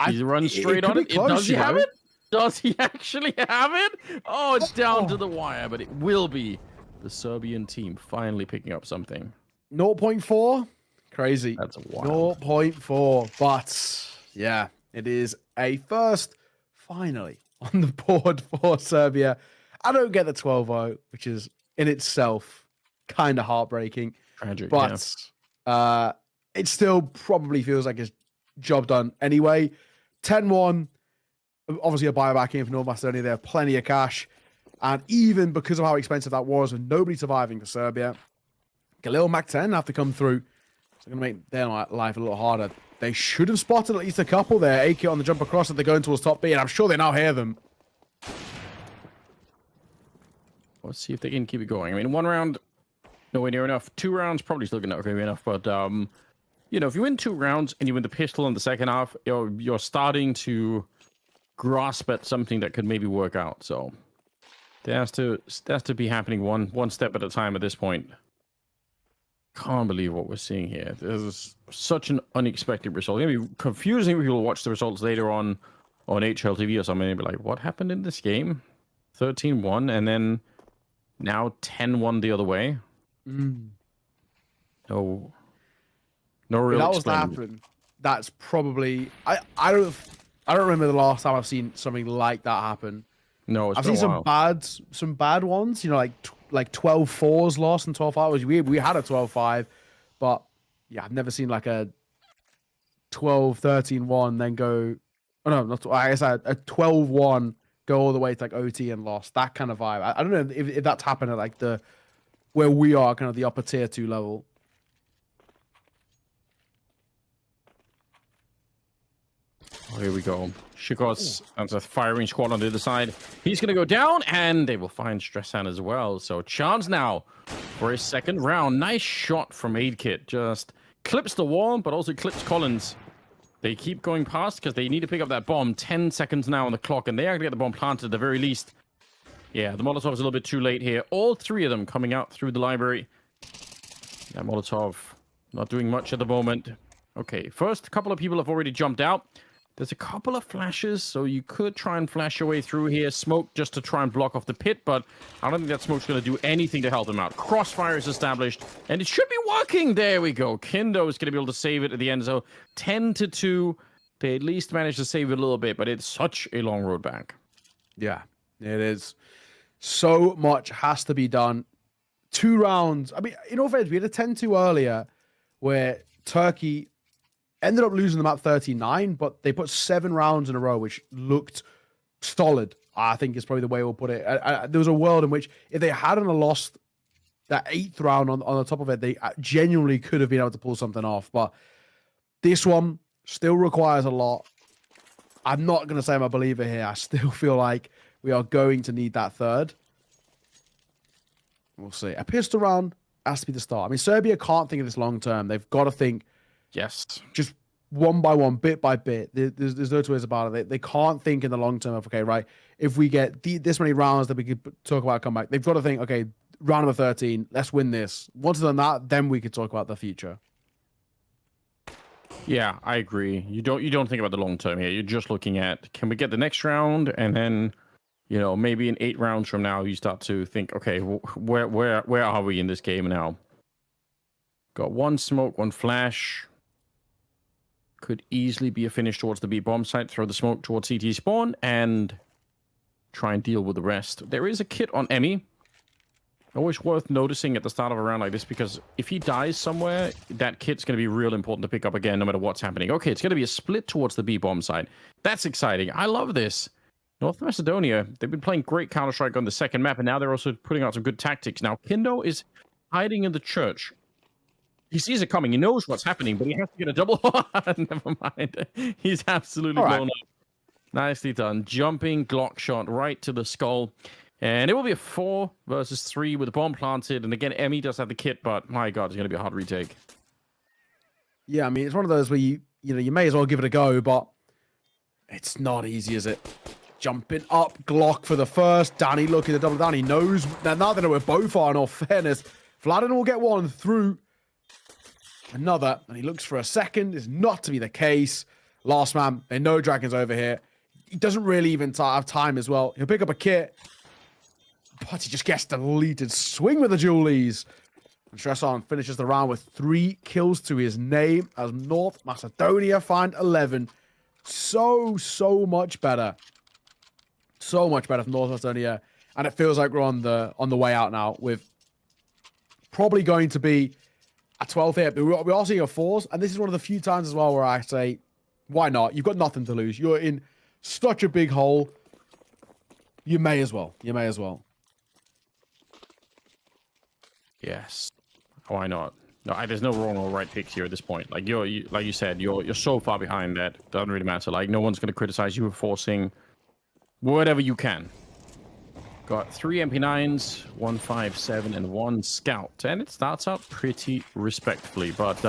He runs straight on it. Does he have it? Does he actually have it? Oh, it's down to the wire, but it will be the Serbian team finally picking up something. 0.4? Crazy. That's wild. 0.4. But, yeah, it is a first, finally, on the board for Serbia. I don't get the 12-0, which is in itself kind of heartbreaking. Tragic, but it still probably feels like it's job done anyway. 10-1. Obviously, a buyback in for North Macedonia. They have plenty of cash. And even because of how expensive that was, with nobody surviving for Serbia, Galil Mac 10 have to come through. So going to make their life a little harder. They should have spotted at least a couple there. AK on the jump across that they're going towards top B, and I'm sure they now hear them. Let's see if they can keep it going. I mean, 1 round, nowhere near enough. 2 rounds, probably still not going to be enough. But, you know, if you win 2 rounds and you win the pistol in the second half, you're starting to grasp at something that could maybe work out. So there has to be happening one step at a time at this point. Can't believe what we're seeing here. This is such an unexpected result. It's gonna be confusing if people watch the results later on HLTV or something and be like, what happened in this game? 13-1 and then now 10-1 the other way. No real that was to happen. That's probably I don't remember the last time I've seen something like that happen. No, I've seen some bad ones. You know, like 12-4s lost and 12-5. We had a 12-5, but yeah, I've never seen like a 12-13-1 then go. Oh no, not I guess a 12-1 go all the way to like OT and lost. That kind of vibe. I don't know if that's happened at like the where we are, kind of the upper tier 2 level. Oh, here we go. Shikos and a firing squad on the other side. He's going to go down, and they will find Stressan as well. So chance now for his second round. Nice shot from AidKit. Just clips the wall, but also clips Collins. They keep going past because they need to pick up that bomb. 10 seconds now on the clock, and they are going to get the bomb planted at the very least. Yeah, the Molotov is a little bit too late here. All 3 of them coming out through the library. Yeah, Molotov not doing much at the moment. Okay, first couple of people have already jumped out. There's a couple of flashes, so you could try and flash your way through here. Smoke just to try and block off the pit, but I don't think that smoke's going to do anything to help them out. Crossfire is established, and it should be working. There we go. Kindo is going to be able to save it at the end. So 10-2. They at least managed to save it a little bit, but it's such a long road back. Yeah, it is. So much has to be done. 2 rounds. I mean, in all fairness, we had a 10-2 earlier where Turkey ended up losing the map 39, but they put 7 rounds in a row, which looked solid. I think is probably the way we'll put it. There was a world in which if they hadn't lost that 8th round on the top of it, they genuinely could have been able to pull something off. But this one still requires a lot. I'm not going to say I'm a believer here. I still feel like we are going to need that 3rd. We'll see. A pistol round has to be the start. I mean, Serbia can't think of this long term. They've got to think just one by one, bit by bit. There's no two ways about it. They can't think in the long term of, okay, right, if we get this many rounds that we could talk about a comeback, they've got to think, okay, round number 13, let's win this. Once they've done that, then we could talk about the future. Yeah, I agree. You don't think about the long term here. You're just looking at, can we get the next round? And then, you know, maybe in 8 rounds from now, you start to think, okay, where are we in this game now? Got 1 smoke, 1 flash. Could easily be a finish towards the B bomb site. Throw the smoke towards CT spawn and try and deal with the rest. There is a kit on Emmy. Always worth noticing at the start of a round like this, because if he dies somewhere, that kit's going to be real important to pick up again, no matter what's happening. Okay, it's going to be a split towards the B bomb site. That's exciting. I love this. North Macedonia, they've been playing great Counter-Strike on the second map, and now they're also putting out some good tactics. Now, Kindo is hiding in the church. He sees it coming. He knows what's happening, but he has to get a double. Never mind. He's absolutely blown up. Nicely done. Jumping Glock shot right to the skull. And it will be a 4 versus 3 with the bomb planted. And again, Emmy does have the kit, but my God, it's going to be a hard retake. Yeah, I mean, it's one of those where you may as well give it a go, but it's not easy, is it? Jumping up, Glock for the first. Danny looking to double down. He knows. Now they know where both are, in all fairness. Vladin will get one through. Another, and he looks for a second. Is not to be the case. Last man, they know Dragon's over here. He doesn't really even have time as well. He'll pick up a kit, but he just gets deleted. Swing with the Julies. And Stressan finishes the round with 3 kills to his name as North Macedonia find 11. So much better. So much better for North Macedonia. And it feels like we're on the way out now with probably going to be a 12th here. We are seeing a 4s, and this is one of the few times as well where I say, why not? You've got nothing to lose. You're in such a big hole. You may as well. You may as well. Yes. Why not? No, there's no wrong or right picks here at this point. Like like you said, you're so far behind that it doesn't really matter. Like no one's going to criticize you for forcing whatever you can. Got 3 MP9s, 1 5.7, and 1 Scout, and it starts out pretty respectfully. But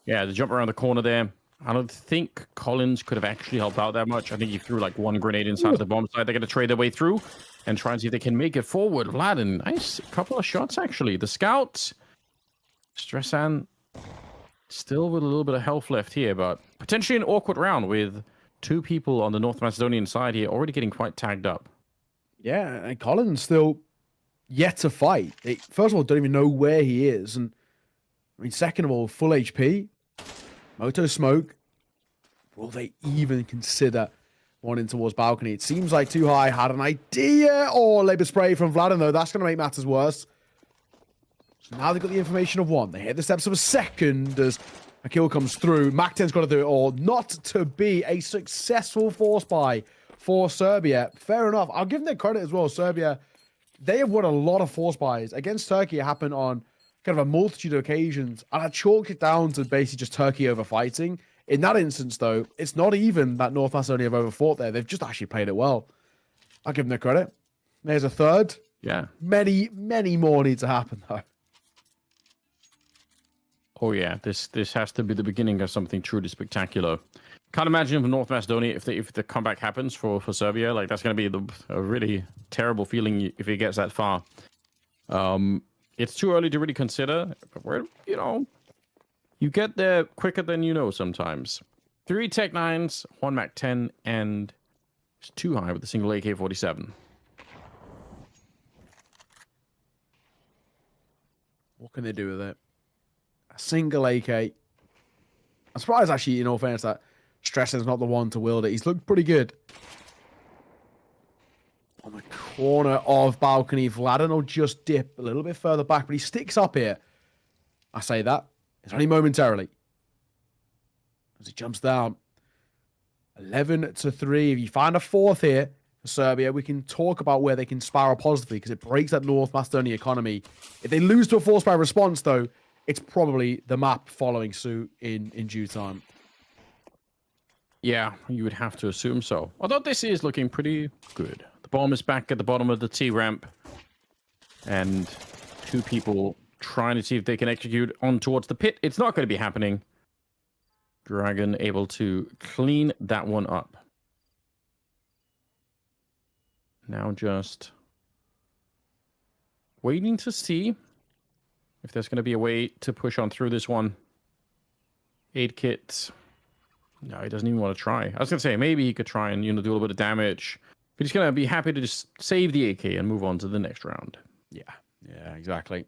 yeah, the jump around the corner there. I don't think Collins could have actually helped out that much. I think he threw like 1 grenade inside the bomb side. They're going to trade their way through and try and see if they can make it forward. Vladin, nice couple of shots actually. The Scout, Stressan, still with a little bit of health left here, but potentially an awkward round with 2 people on the North Macedonian side here already getting quite tagged up. Yeah, and Collins still yet to fight. They, first of all, don't even know where he is. And I mean, second of all, full HP. Moto smoke. Will they even consider wanting towards balcony? It seems like Too High had an idea. Oh, labor spray from Vladin, though. That's going to make matters worse. So now they've got the information of 1. They hit the steps of a second as a kill comes through. Mac-10's got to do it all. Not to be a successful force buy for Serbia. Fair enough. I'll give them their credit as well. Serbia, they have won a lot of force buys. Against Turkey, it happened on kind of a multitude of occasions, and I chalked it down to basically just Turkey over fighting. In that instance, though, it's not even that North Macedonia have overfought there. They've just actually played it well. I'll give them their credit. There's a third. Yeah. Many more need to happen, though. Oh, yeah. This has to be the beginning of something truly spectacular. Can't imagine for North Macedonia if the comeback happens for Serbia. Like, that's going to be a really terrible feeling if it gets that far. It's too early to really consider, but we're, you get there quicker than you know sometimes. 3 Tech 9s, 1 Mac 10, and it's Too High with a single AK-47. What can they do with it? A single AK. I'm surprised, actually, in all fairness, that Stressan's not the one to wield it. He's looked pretty good. On the corner of balcony, Vladin will just dip a little bit further back, but he sticks up here. I say that. It's only momentarily. As he jumps down. 11-3. If you find a 4th here for Serbia, we can talk about where they can spiral positively, because it breaks that North Macedonia economy. If they lose to a force by response, though, it's probably the map following suit in due time. Yeah, you would have to assume so. Although this is looking pretty good. The bomb is back at the bottom of the T-ramp. And 2 people trying to see if they can execute on towards the pit. It's not going to be happening. Dragon able to clean that one up. Now just waiting to see if there's going to be a way to push on through this one. 8 kits. No, he doesn't even want to try. I was going to say, maybe he could try and, do a little bit of damage. But he's going to be happy to just save the AK and move on to the next round. Yeah, exactly.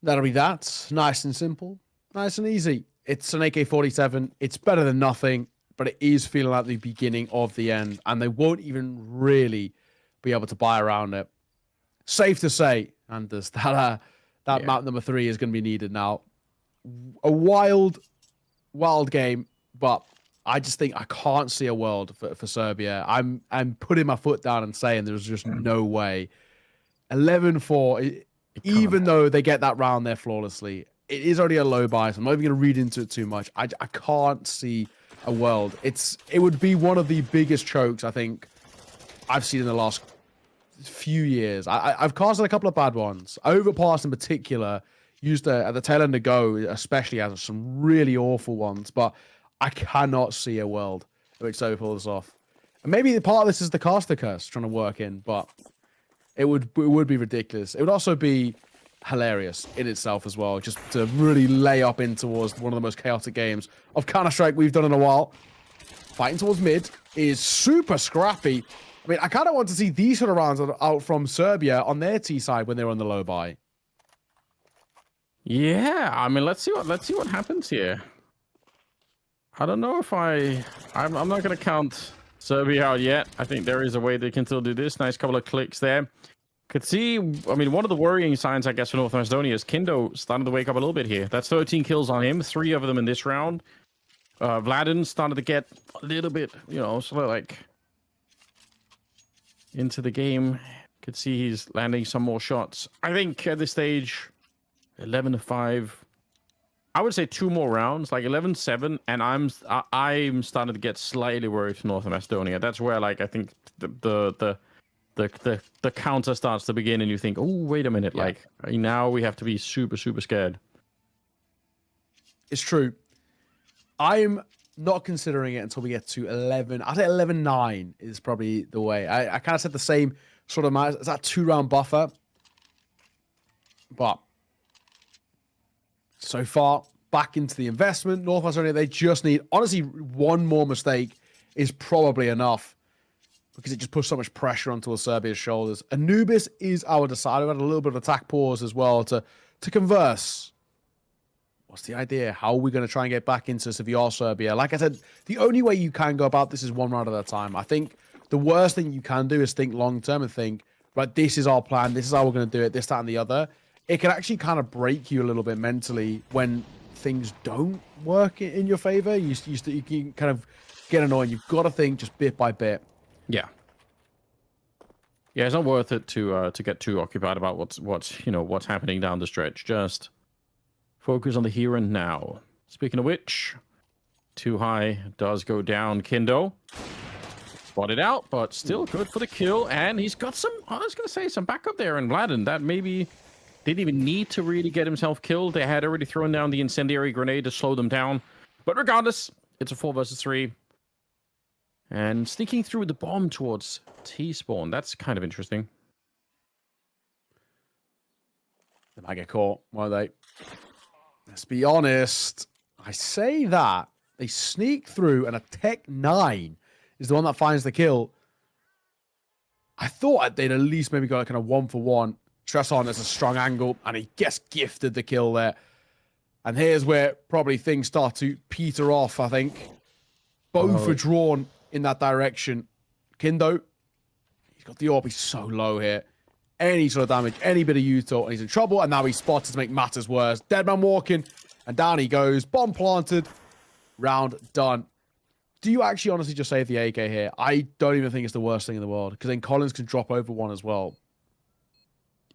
That'll be that. Nice and simple. Nice and easy. It's an AK-47. It's better than nothing, but it is feeling like the beginning of the end, and they won't even really be able to buy around it. Safe to say, Anders, that map number 3 is going to be needed now. A wild game, but I just think I can't see a world for Serbia. I'm putting my foot down and saying there's just no way. 11-4, even though they get that round there flawlessly, it is already a low buy, so I'm not even going to read into it too much. I can't see a world. It would be one of the biggest chokes I think I've seen in the last few years. I've casted a couple of bad ones. Overpass in particular, used at the tail end of Go, especially has some really awful ones. But I cannot see a world in which Serbia pull this off. And maybe part of this is the caster curse trying to work in, but it would be ridiculous. It would also be hilarious in itself as well, just to really lay up in towards one of the most chaotic games of Counter-Strike we've done in a while. Fighting towards mid is super scrappy. I mean, I kind of want to see these sort of rounds out from Serbia on their T side when they're on the low buy. Yeah, I mean, let's see what happens here. I don't know if I'm not going to count Serbia out yet. I think there is a way they can still do this. Nice couple of clicks there. Could see, I mean, one of the worrying signs, I guess, for North Macedonia is Kindo starting to wake up a little bit here. That's 13 kills on him, 3 of them in this round. Vladen started to get a little bit, you know, sort of like into the game. Could see he's landing some more shots. I think at this stage, 11-5. I would say 2 more rounds, like 11-7, and I'm starting to get slightly worried for North Macedonia. That's where, like, I think the counter starts to begin, and you think, oh, wait a minute, yeah. like now we have to be super scared. It's true. I'm not considering it until we get to 11. I think 11-9 is probably the way. I kind of said the same sort of amount. It's that 2-round buffer. But so far, back into the investment. North Macedonia, they just need, honestly, one more mistake is probably enough because it just puts so much pressure onto Serbia's shoulders. Anubis is our decider. We had a little bit of attack pause as well to converse. What's the idea? How are we going to try and get back into Sevilla, Serbia? Like I said, the only way you can go about this is one round at a time. I think the worst thing you can do is think long-term and think, right, this is our plan. This is how we're going to do it, this, that, and the other. It can actually kind of break you a little bit mentally when things don't work in your favor. You can kind of get annoyed. You've got to think just bit by bit. Yeah. Yeah, it's not worth it to get too occupied about what's happening down the stretch. Just focus on the here and now. Speaking of which, too high does go down. Kindo spotted out, but still good for the kill. And he's got some, I was going to say, some backup there in Vladen. That maybe didn't even need to really get himself killed. They had already thrown down the incendiary grenade to slow them down. But regardless, it's a 4 versus 3. And sneaking through the bomb towards T-spawn. That's kind of interesting. They might get caught, won't they? Let's be honest. I say that. They sneak through and a Tech 9 is the one that finds the kill. I thought they'd at least maybe go like kind of 1-for-1. Stress on as a strong angle, and he gets gifted the kill there. And here's where probably things start to peter off, I think. Both are drawn in that direction. Kindo, he's got the orb. He's so low here. Any sort of damage, any bit of util, and he's in trouble. And now he's spotted to make matters worse. Deadman walking, and down he goes. Bomb planted. Round done. Do you actually honestly just save the AK here? I don't even think it's the worst thing in the world, because then Collins can drop over one as well.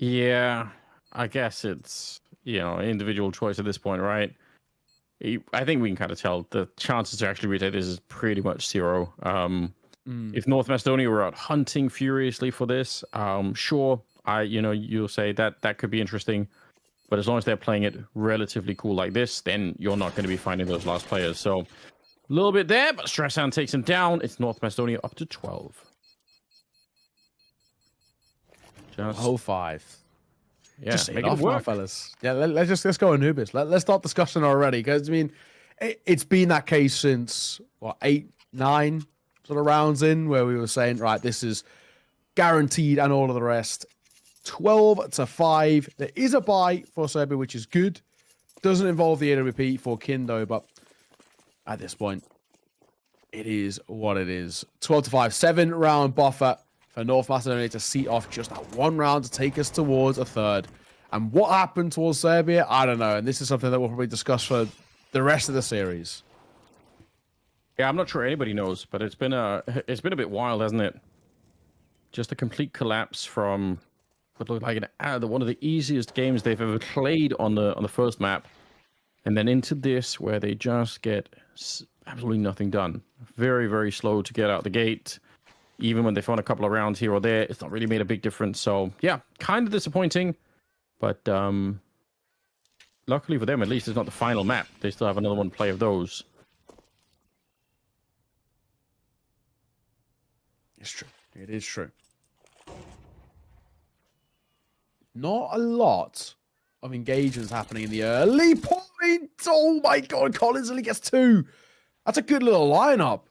Yeah, I guess it's, individual choice at this point, right? I think we can kind of tell the chances to actually retake this is pretty much 0. If North Macedonia were out hunting furiously for this, sure, you'll say that could be interesting. But as long as they're playing it relatively cool like this, then you're not going to be finding those last players. So a little bit there, but Stressan takes him down. It's North Macedonia up to 12. Just 5. Yeah, just make it off it work, now, fellas. Yeah, let's go Anubis. Let's start discussing already, because I mean, it's been that case since 8, 9 sort of rounds in where we were saying, right, this is guaranteed, and all of the rest. 12-5. There is a bye for Serbia, which is good. Doesn't involve the AWP for Kindo, but at this point, it is what it is. 12-5, 7-round buffer for North Macedonia to seat off just that 1 round to take us towards a 3rd. And what happened towards Serbia, I don't know. And this is something that we'll probably discuss for the rest of the series. Yeah, I'm not sure anybody knows, but it's been a bit wild, hasn't it? Just a complete collapse from what looked like one of the easiest games they've ever played on the first map, and then into this where they just get absolutely nothing done. Very, very slow to get out the gate. even when they've won a couple of rounds here or there, it's not really made a big difference. So yeah, kind of disappointing, but luckily for them, at least it's not the final map. They still have another one to play of those. It's true. It is true. Not a lot of engagements happening in the early point. Oh my god, Collins only gets 2. That's a good little lineup.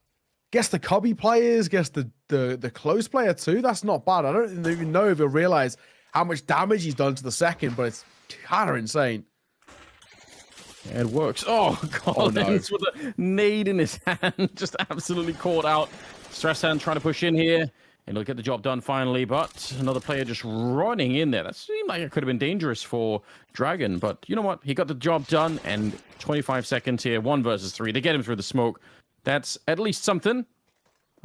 Guess the cubby players, guess the close player too. That's not bad. I don't even know if you'll realize how much damage he's done to the second, but it's kind of insane. Yeah, it works. Oh, Collins with a nade in his hand. Just absolutely caught out. Stressan trying to push in here. And he'll get the job done finally, but another player just running in there. That seemed like it could have been dangerous for Dragon, but you know what? He got the job done, and 25 seconds here, 1 versus 3. They get him through the smoke. That's at least something.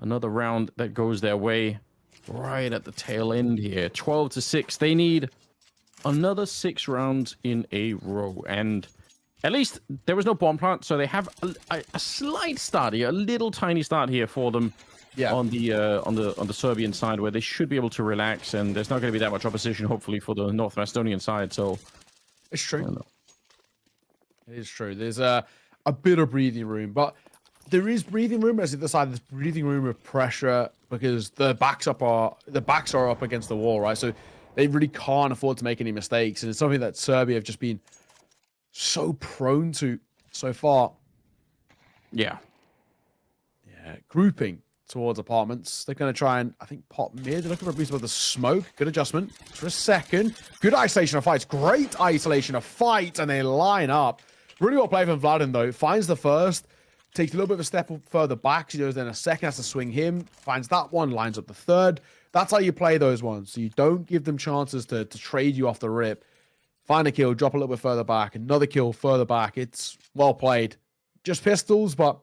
Another round that goes their way right at the tail end here. 12-6. They need another 6 rounds in a row, and at least there was no bomb plant, so they have a slight start here, a little tiny start here for them. Yeah, on the Serbian side, where they should be able to relax, and there's not going to be that much opposition, hopefully, for the North Macedonian side. So it's true. It is true. There's a bit of breathing room, but there is breathing room. As the other side, there's breathing room of pressure because the backs are up against the wall, right? So they really can't afford to make any mistakes, and it's something that Serbia have just been so prone to so far. Yeah. Grouping towards apartments. They're going to try and, I think, pop mid. They're looking for a boost with the smoke. Good adjustment for a second. Good isolation of fights. Great isolation of fight. And they line up. Really well played from Vladin, though. Finds the first. Takes a little bit of a step further back. He goes then a second. Has to swing him. Finds that one. Lines up the third. That's how you play those ones. So you don't give them chances to trade you off the rip. Find a kill. Drop a little bit further back. Another kill further back. It's well played. Just pistols, but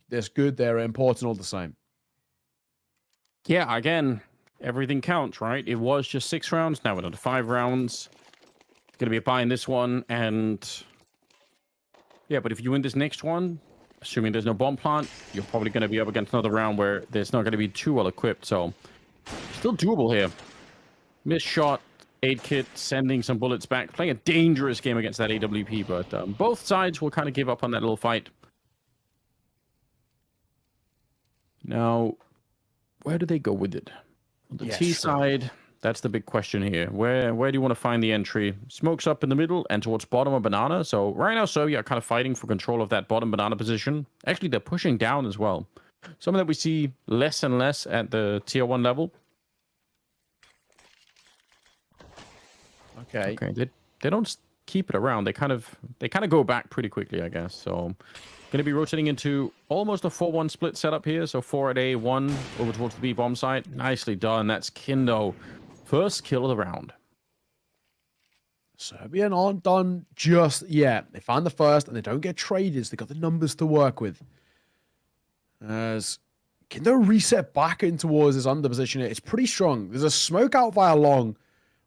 they're good. They're important all the same. Yeah, again, everything counts, right? It was just 6 rounds. Now we're down to 5 rounds. It's going to be a buy in this one. And yeah, but if you win this next one, assuming there's no bomb plant, you're probably going to be up against another round where there's not going to be too well equipped. So still doable here. Missed shot, aid kit, sending some bullets back. Playing a dangerous game against that AWP, but both sides will kind of give up on that little fight. Now, where do they go with it? On the T side, that's the big question here. Where do you want to find the entry? Smoke's up in the middle and towards bottom of banana. So right now, Serbia are kind of fighting for control of that bottom banana position. Actually, they're pushing down as well. Something that we see less and less at the tier 1 level. Okay. They don't keep it around. They kind of go back pretty quickly, I guess. So going to be rotating into almost a 4-1 split setup here. So 4 at A, 1 over towards the B bomb site. Nicely done. That's Kindo. First kill of the round. Serbia aren't done just yet. They found the first and they don't get traded. So they got the numbers to work with. As Kindo reset back in towards his under position here. It's pretty strong. There's a smoke out via long,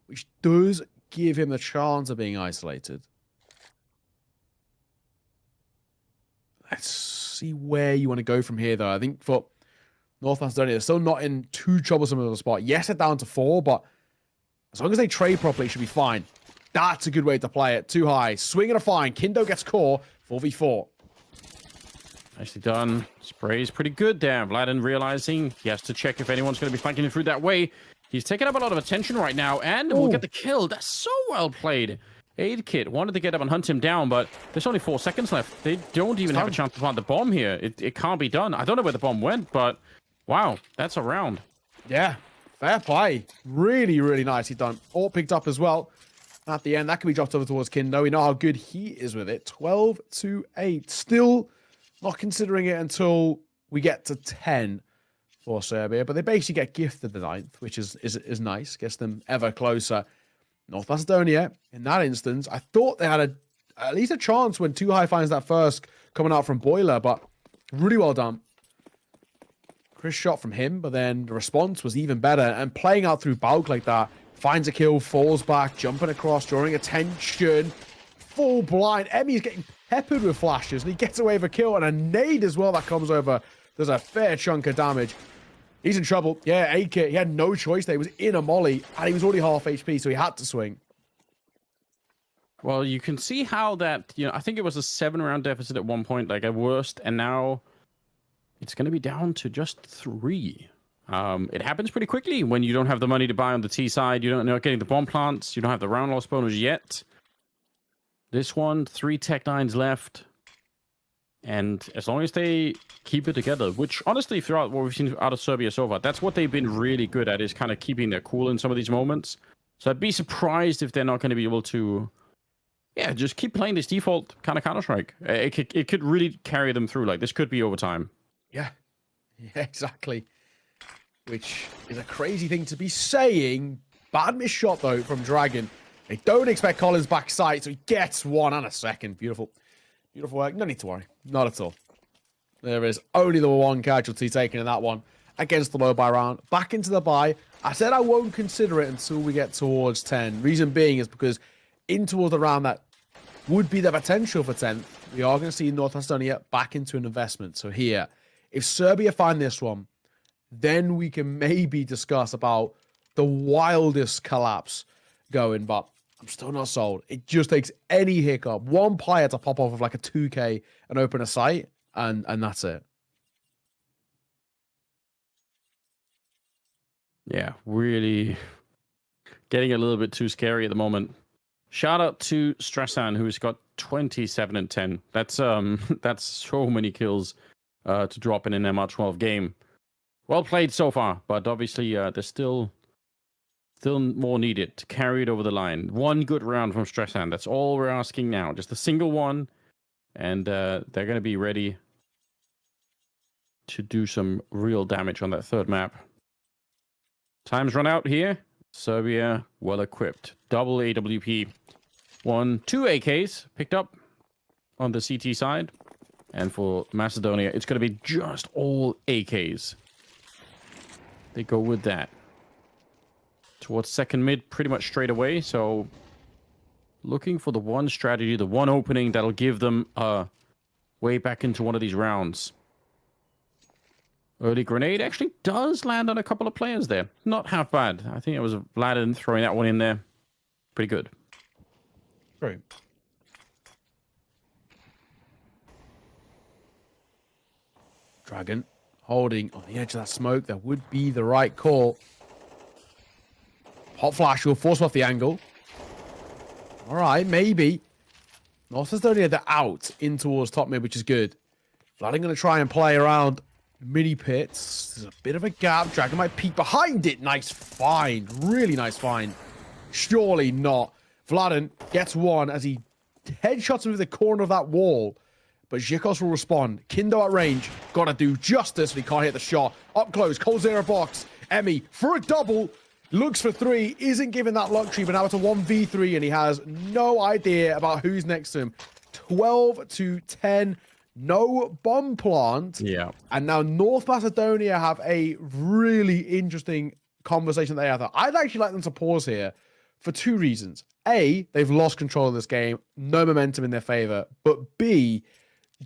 which does give him the chance of being isolated. Let's see where you want to go from here, though. I think for North Macedonia, they're still not in too troublesome of a spot. Yes, they're down to 4, but as long as they trade properly, it should be fine. That's a good way to play it. Too high. Swing and a fine. Kindo gets core. 4v4. Nicely done. Spray is pretty good there. Vladin realizing he has to check if anyone's going to be flanking him through that way. He's taking up a lot of attention right now, and we'll get the kill. That's so well played. Aid kit wanted to get up and hunt him down, but there's only 4 seconds left. They don't even have a chance to plant the bomb here. It can't be done. I don't know where the bomb went, but wow, that's a round. Yeah, fair play. Really, really nicely done. All picked up as well. At the end, that can be dropped over towards Kindo. We know how good he is with it. 12-8. Still not considering it until we get to 10 for Serbia, but they basically get gifted the 9th, which is nice. Gets them ever closer. North Macedonia, in that instance, I thought they had at least a chance when Too High finds that first coming out from Boiler, but really well done. Chris shot from him, but then the response was even better. And playing out through Bauk like that, finds a kill, falls back, jumping across, drawing attention. Full blind. Emmy's getting peppered with flashes, and he gets away with a kill, and a nade as well that comes over. There's a fair chunk of damage. He's in trouble. Yeah, AK, he had no choice there. He was in a molly, and he was already half HP, so he had to swing. Well, you can see how that, I think it was a 7-round deficit at one point, like at worst, and now it's going to be down to just 3. It happens pretty quickly when you don't have the money to buy on the T side. You're not getting the bomb plants. You don't have the round loss bonus yet. This one, 3 Tech 9s left. And as long as they keep it together, which honestly, throughout what we've seen out of Serbia so far, that's what they've been really good at, is kind of keeping their cool in some of these moments. So I'd be surprised if they're not going to be able to, just keep playing this default kind of Counter-Strike. It could really carry them through. Like, this could be overtime. Yeah, exactly. Which is a crazy thing to be saying. Bad miss shot, though, from Dragon. They don't expect Collins back sight, so he gets 1 and a second. Beautiful. Beautiful work. No need to worry. Not at all. There is only the 1 casualty taken in that one against the low buy round. Back into the buy. I said I won't consider it until we get towards 10. Reason being is because in towards the round that would be the potential for 10th, we are going to see North Macedonia back into an investment. So here, if Serbia find this one, then we can maybe discuss about the wildest collapse going, but I'm still not sold. It just takes any hiccup, one player to pop off of like a 2K and open a site, and that's it. Yeah, really getting a little bit too scary at the moment. Shout out to Stressan, who's got 27 and 10. That's so many kills to drop in an MR12 game. Well played so far, but obviously there's still more needed to carry it over the line. 1 good round from Stressan. That's all we're asking now. Just a single one, and they're going to be ready to do some real damage on that 3rd map. Time's run out here. Serbia well equipped. Double AWP. 2 AKs picked up on the CT side. And for Macedonia, it's going to be just all AKs. They go with that. Towards 2nd mid pretty much straight away. So looking for the one strategy, the one opening that'll give them a way back into one of these rounds. Early grenade actually does land on a couple of players there. Not half bad. I think it was Vladin throwing that one in there. Pretty good. Great. Dragon holding on the edge of that smoke. That would be the right call. Hot flash will force off the angle. All right, maybe. North Macedonia, they're out in towards top mid, which is good. Vladin going to try and play around mini pits. There's a bit of a gap. Dragon might peek behind it. Nice find. Really nice find. Surely not. Vladin gets 1 as he headshots him with the corner of that wall. But Zhikos will respond. Kindo at range. Gotta do justice, but he can't hit the shot. Up close. Cold Zero box. Emmy for a double. Looks for 3. Isn't given that luxury, but now it's a 1v3, and he has no idea about who's next to him. 12 to 10. No bomb plant. Yeah. And now North Macedonia have a really interesting conversation they have. I'd actually like them to pause here for 2 reasons. A, they've lost control of this game. No momentum in their favor. But B,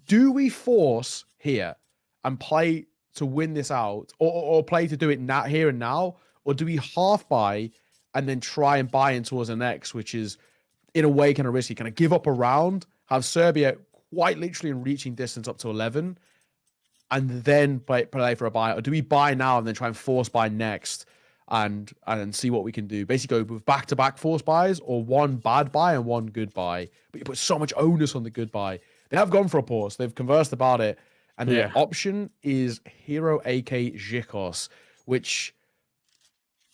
do we force here and play to win this out, or play to do it now, here and now, or do we half buy and then try and buy in towards the next, which is in a way kind of risky? Kind of give up a round, have Serbia quite literally in reaching distance up to 11, and then play for a buy, or do we buy now and then try and force buy next and see what we can do? Basically go with back-to-back force buys, or 1 bad buy and 1 good buy, but you put so much onus on the good buy. They have gone for a pause. They've conversed about it. And their option is Hero AK Zhikos, which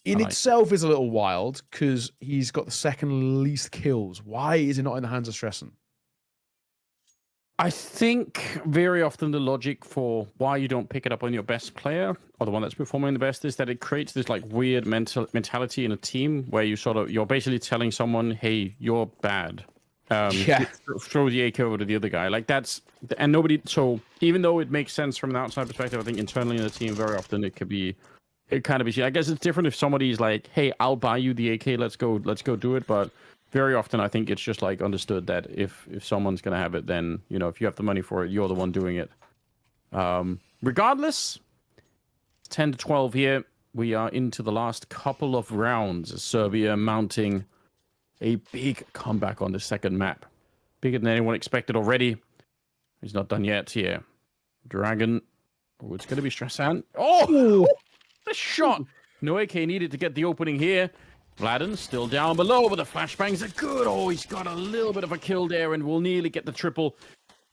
in itself is a little wild because he's got the 2nd least kills. Why is he not in the hands of Stressen? I think very often the logic for why you don't pick it up on your best player, or the one that's performing the best, is that it creates this like weird mentality in a team where you're basically telling someone, hey, you're bad. Throw the AK over to the other guy. Like that's, and nobody, so even though it makes sense from an outside perspective, I think internally in the team, very often it kind of be, I guess it's different if somebody's like, hey, I'll buy you the AK, let's go do it. But very often I think it's just like understood that if someone's going to have it, then, if you have the money for it, you're the one doing it. Regardless, 10 to 12 here. We are into the last couple of rounds. Serbia mounting a big comeback on the second map. Bigger than anyone expected already. He's not done yet here. Dragon. Oh, it's going to be Strasan. Oh! The shot! No AK needed to get the opening here. Vladen still down below, but the flashbangs are good. Oh, he's got a little bit of a kill there and will nearly get the triple.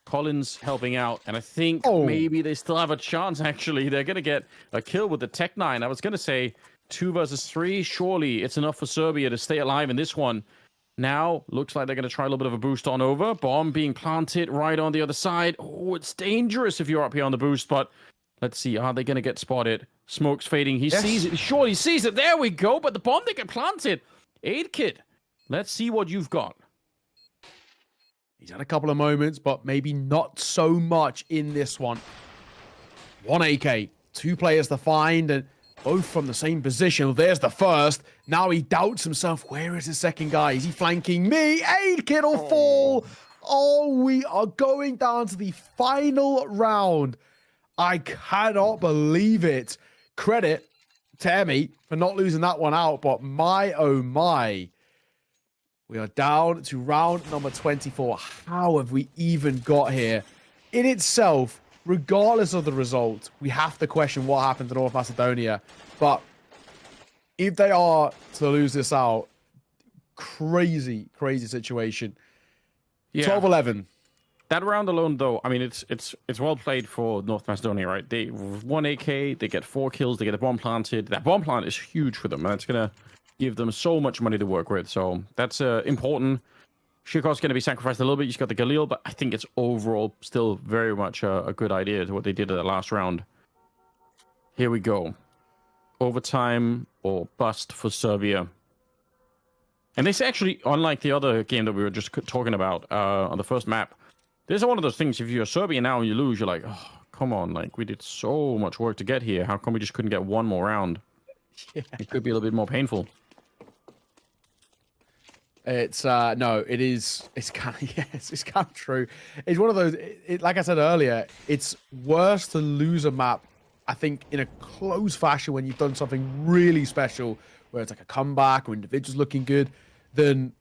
Collins helping out, and I think maybe they still have a chance, actually. They're going to get a kill with the Tech 9. I was going to say 2 versus 3. Surely it's enough for Serbia to stay alive in this one. Now, looks like they're going to try a little bit of a boost on over. Bomb being planted right on the other side. Oh, it's dangerous if you're up here on the boost, but let's see. Are they going to get spotted? Smoke's fading. He sees it. Sure, he sees it. There we go, but the bomb they get planted. Aid Kid, let's see what you've got. He's had a couple of moments, but maybe not so much in this one. 1 AK, 2 players to find, and both from the same position. Well, there's the first. Now he doubts himself. Where is the second guy? Is he flanking me? Aid Kid will fall. Oh, we are going down to the final round. I cannot believe it. Credit to Emmy for not losing that one out, but my, oh my. We are down to round number 24. How have we even got here? In itself, regardless of the result, we have to question what happened to North Macedonia. But if they are to lose this out, crazy, crazy situation. Yeah. 12-11. That round alone, though, I mean, it's well played for North Macedonia, right? They 1 AK, they get 4 kills, they get a bomb planted. That bomb plant is huge for them, and it's going to give them so much money to work with. So that's important. Shikov's going to be sacrificed a little bit. He's got the Galil, but I think it's overall still very much a good idea to what they did at the last round. Here we go. Overtime or bust for Serbia. And this actually, unlike the other game that we were just talking about on the first map, this is one of those things, if you're Serbia now and you lose, you're like, oh, come on, like, we did so much work to get here. How come we just couldn't get one more round? Yeah. It could be a little bit more painful. It's no, it is. It's kind of it's kind of true. It's one of those. Like I said earlier, it's worse to lose a map, I think, in a close fashion when you've done something really special, where it's like a comeback or individuals looking good, than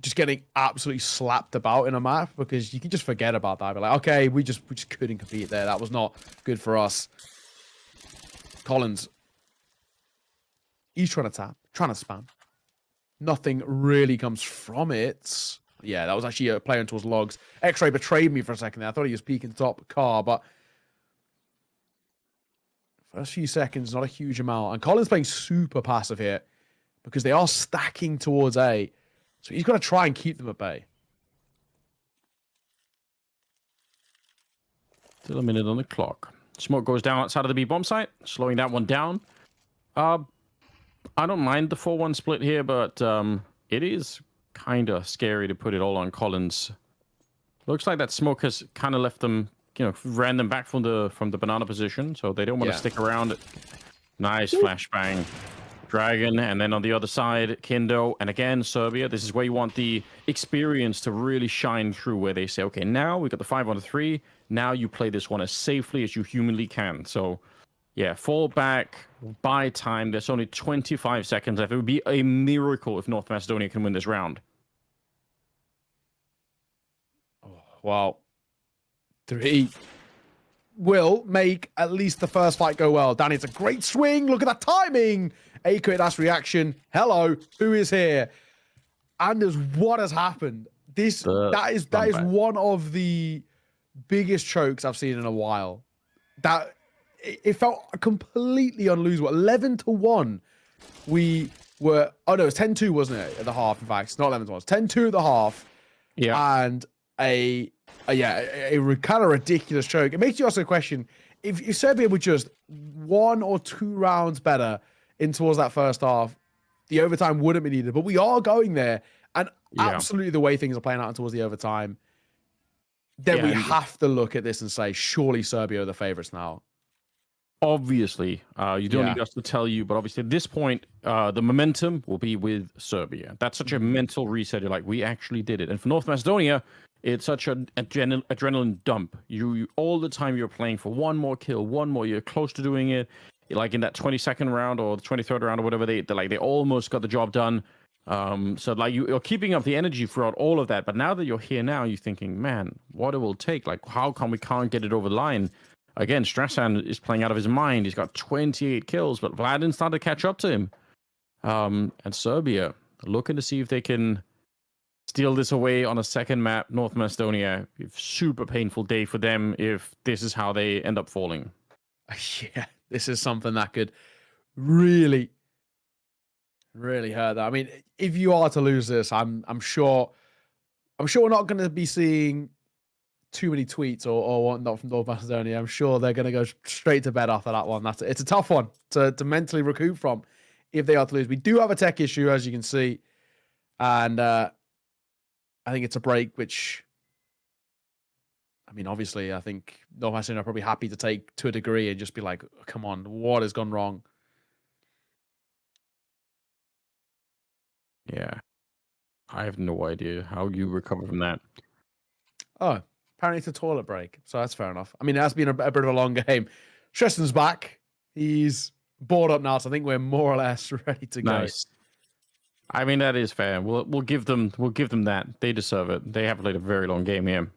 just getting absolutely slapped about in a map, because you can just forget about that. Be like, okay, we just couldn't compete there. That was not good for us. Collins, he's trying to tap, trying to spam. Nothing really comes from it. Yeah, that was actually a play on towards logs. X-Ray betrayed me for a second there. I thought he was peeking top car, but first few seconds, not a huge amount. And Colin's playing super passive here because they are stacking towards A. So he's got to try and keep them at bay. Still a minute on the clock. Smoke goes down outside of the B bomb site, slowing that one down. I don't mind the 4-1 split here, but it is kind of scary to put it all on Collins. Looks like that smoke has kind of left them, ran them back from the banana position, so they don't want to stick around. Nice flashbang. Dragon, and then on the other side, Kindo, and again, Serbia. This is where you want the experience to really shine through, where they say, okay, now we got the 5-on-3. Now you play this one as safely as you humanly can. So, yeah, fall back, buy time. There's only 25 seconds left. It would be a miracle if North Macedonia can win this round. Oh, wow. 3 will make at least the first fight go well. Danny, it's a great swing. Look at that timing. Akut, that's reaction. Hello, who is here? Anders, what has happened? That is one of the biggest chokes I've seen in a while. That it felt completely unlosable. 11-1. We were it was 10-2, wasn't it, at the half? In fact, it's not 11-1. It's 10-2 at the half. Yeah, and a kind of ridiculous choke. It makes you ask a question: if Serbia were just 1 or 2 rounds better in towards that first half, the overtime wouldn't be needed. But we are going there, and absolutely the way things are playing out towards the overtime, then we have to look at this and say, surely Serbia are the favorites now. Obviously, you don't need us to tell you, but obviously at this point, the momentum will be with Serbia. That's such a mental reset. You're like, we actually did it. And for North Macedonia, it's such an adrenaline dump. You all the time you're playing for one more kill, one more. You're close to doing it. like in that 22nd round or the 23rd round or whatever, they almost got the job done. So like you're keeping up the energy throughout all of that, but now that you're here now, you're thinking, man, what it will take? Like, how come we can't get it over the line? Again, Stressan is playing out of his mind. He's got 28 kills, but Vladin started to catch up to him. And Serbia looking to see if they can steal this away on a second map. North Macedonia, super painful day for them if this is how they end up falling. Yeah, this is something that could really hurt that. I mean, if you are to lose this, I'm sure we're not going to be seeing too many tweets or whatnot from North Macedonia. I'm sure they're going to go straight to bed after that one. It's a tough one to mentally recoup from if they are to lose. We do have a tech issue, as you can see, and I think it's a break, which, I mean, obviously, I think North Macedonia are probably happy to take to a degree and just be like, come on, what has gone wrong? Yeah. I have no idea how you recover from that. Oh, apparently it's a toilet break. So that's fair enough. I mean, it has been a bit of a long game. Tristan's back. He's bored up now, so I think we're more or less ready to go. Nice. I mean, that is fair. We'll give them that. They deserve it. They have played a very long game here.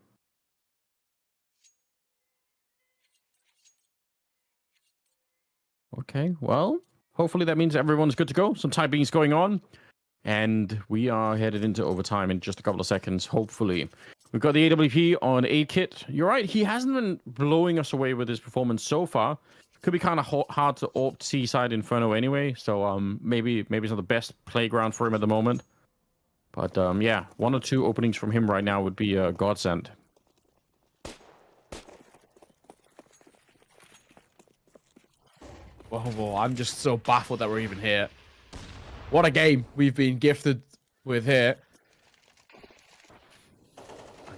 Okay, well, hopefully that means everyone's good to go. Some typing's going on. And we are headed into overtime in just a couple of seconds, hopefully. We've got the AWP on 8-kit. You're right, he hasn't been blowing us away with his performance so far. Could be kind of hard to opt Seaside Inferno anyway, so maybe it's not the best playground for him at the moment. But yeah, 1 or 2 openings from him right now would be a godsend. Oh, I'm just so baffled that we're even here. What a game we've been gifted with here.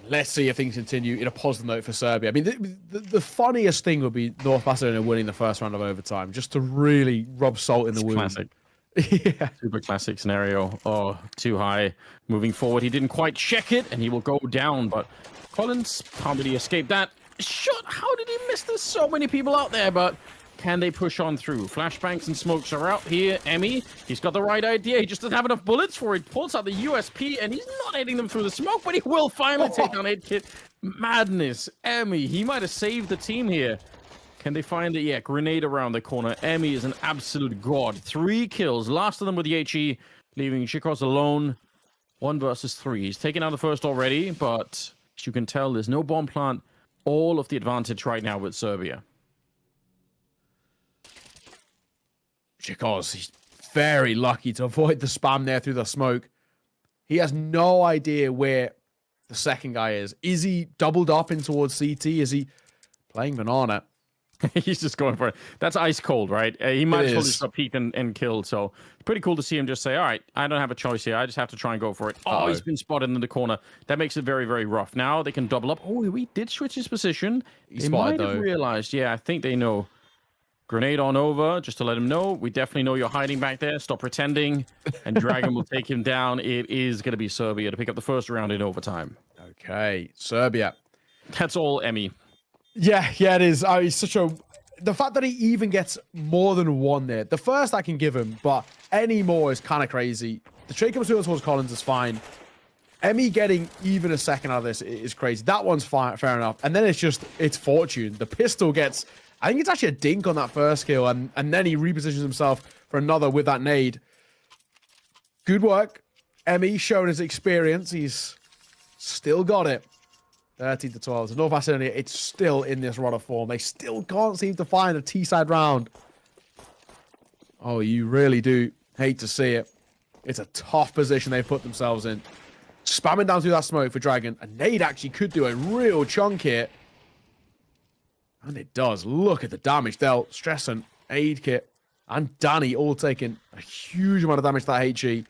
Let's see if things continue in a positive note for Serbia. I mean, the funniest thing would be North Macedonia winning the first round of overtime, just to really rub salt in the wound. Classic. Yeah. Super classic scenario. Oh, too high. Moving forward, he didn't quite check it, and he will go down, but Collins can't really escape that. Shot! How did he miss? There's so many people out there, but can they push on through? Flashbangs and smokes are out here. Emmy, he's got the right idea. He just doesn't have enough bullets for it. Pulls out the USP, and he's not hitting them through the smoke, but he will finally take down 8-kit. Madness. Emmy, he might have saved the team here. Can they find it? Yeah, grenade around the corner. Emmy is an absolute god. 3 kills. Last of them with the HE, leaving Chikos alone. 1 versus 3. He's taken out the first already, but as you can tell, there's no bomb plant. All of the advantage right now with Serbia. Chikos, he's very lucky to avoid the spam there through the smoke. He has no idea where the second guy is. Is he doubled up in towards CT? Is he playing banana? He's just going for it. That's ice cold, right? He might as well just got peeked and killed. So pretty cool to see him just say, all right, I don't have a choice here. I just have to try and go for it. Oh, he's been spotted in the corner. That makes it very, very rough. Now they can double up. Oh, we did switch his position. They might have realized. Yeah, I think they know. Grenade on over, just to let him know. We definitely know you're hiding back there. Stop pretending. And Dragon will take him down. It is going to be Serbia to pick up the first round in overtime. Okay, Serbia. That's all Emmy. Yeah, it is. He's such a... The fact that he even gets more than 1 there. The first I can give him, but any more is kind of crazy. The trade comes towards Collins is fine. Emmy getting even a second out of this is crazy. That one's fine, fair enough. And then it's fortune. The pistol gets... I think it's actually a dink on that first kill, and then he repositions himself for another with that nade. Good work. Emmy showing his experience. He's still got it. 13-12. So North Macedonia, it's still in this run of form. They still can't seem to find a T-side round. Oh, you really do hate to see it. It's a tough position they've put themselves in. Spamming down through that smoke for Dragon. A nade actually could do a real chunk here. And it does. Look at the damage dealt. Stressen, Aid Kit, and Danny all taking a huge amount of damage to that HE.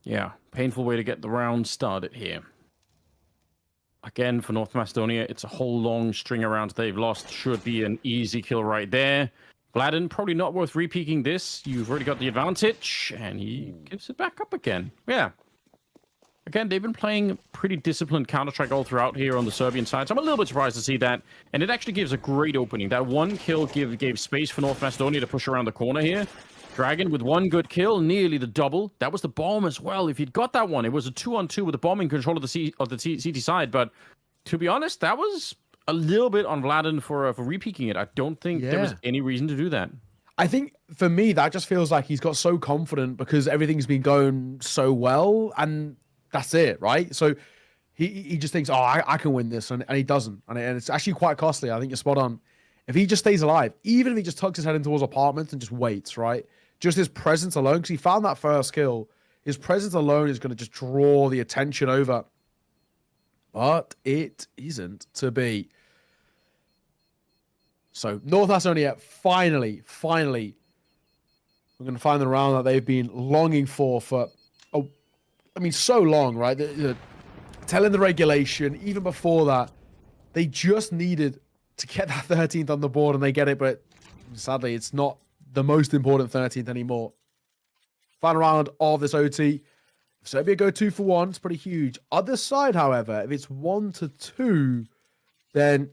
Yeah, painful way to get the round started here. Again, for North Macedonia, it's a whole long string of rounds they've lost. Should be an easy kill right there. Vladin, probably not worth repeaking this. You've already got the advantage, and he gives it back up again. Yeah. again, they've been playing pretty disciplined Counter-Strike all throughout here on the Serbian side, so I'm a little bit surprised to see that. And it actually gives a great opening. That one kill gave space for North Macedonia to push around the corner here. Dragon with one good kill, nearly the double. That was the bomb as well. If he'd got that one, it was a 2-on-2 with the bomb in control of the CT side. But to be honest, that was a little bit on Vladin for re-peeking it. I don't think there was any reason to do that. I think for me, that just feels like he's got so confident because everything's been going so well, and that's it, right? So he just thinks, oh, I can win this, and he doesn't. And it's actually quite costly. I think you're spot on. If he just stays alive, even if he just tucks his head in towards apartments and just waits, right? Just his presence alone, because he found that first kill, his presence alone is going to just draw the attention over. But it isn't to be. So North Macedonia finally, we're going to find the round that they've been longing for so long, right? Telling the regulation, even before that, they just needed to get that 13th on the board, and they get it, but sadly, it's not the most important 13th anymore. Final round of this OT. If Serbia go 2 for 1, it's pretty huge. Other side, however, if it's 1-2, then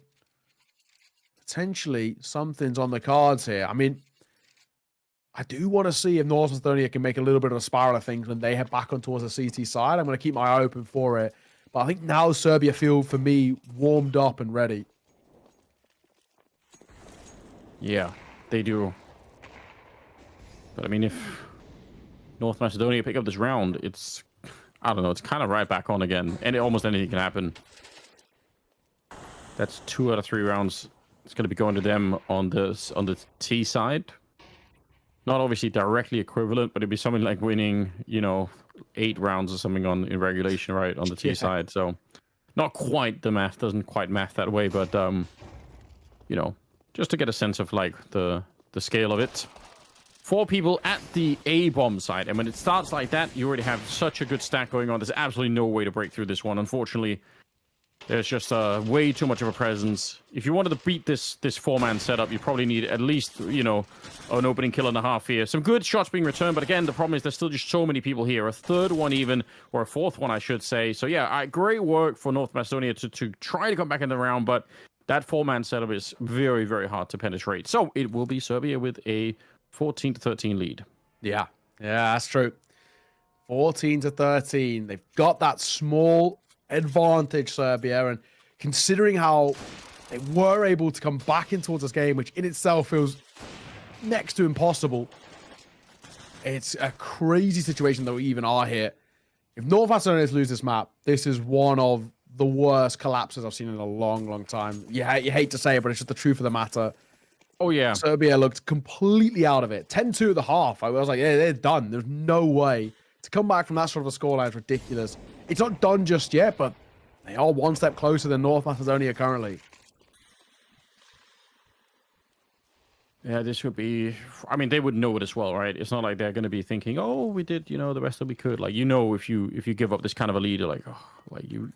potentially something's on the cards here. I mean, I do want to see if North Macedonia can make a little bit of a spiral of things when they head back on towards the CT side. I'm going to keep my eye open for it. But I think now Serbia feel, for me, warmed up and ready. Yeah, they do. But I mean, if North Macedonia pick up this round, it's, I don't know, it's kind of right back on again. And almost anything can happen. That's 2 out of 3 rounds. It's going to be going to them on the T side. Not obviously directly equivalent, but it'd be something like winning, 8 rounds or something in regulation, right, on the T side. So not quite, the math doesn't quite math that way, but just to get a sense of like the scale of it. 4 people at the A bomb side, and when it starts like that, you already have such a good stack going on. There's absolutely no way to break through this one. Unfortunately, there's just way too much of a presence. If you wanted to beat this 4-man setup, you probably need at least, an opening kill and a half here. Some good shots being returned, but again, the problem is there's still just so many people here. A third one even, or a fourth one, I should say. So yeah, great work for North Macedonia to try to come back in the round, but that 4-man setup is very, very hard to penetrate. So it will be Serbia with a 14-13 lead. Yeah, that's true. 14-13. They've got that small advantage, Serbia, and considering how they were able to come back in towards this game, which in itself feels next to impossible, it's a crazy situation that we even are here. If North Macedonia lose this map, this is one of the worst collapses I've seen in a long, long time. You hate to say it, but it's just the truth of the matter. Oh, yeah. Serbia looked completely out of it. 10-2 at the half. I was like, yeah, they're done. There's no way. To come back from that sort of a scoreline is ridiculous. It's not done just yet, but they are one step closer than North Macedonia currently. Yeah, this would be... I mean, they would know it as well, right? It's not like they're going to be thinking, oh, we did, the best that we could. Like, if you give up this kind of a lead, you're like, oh, like you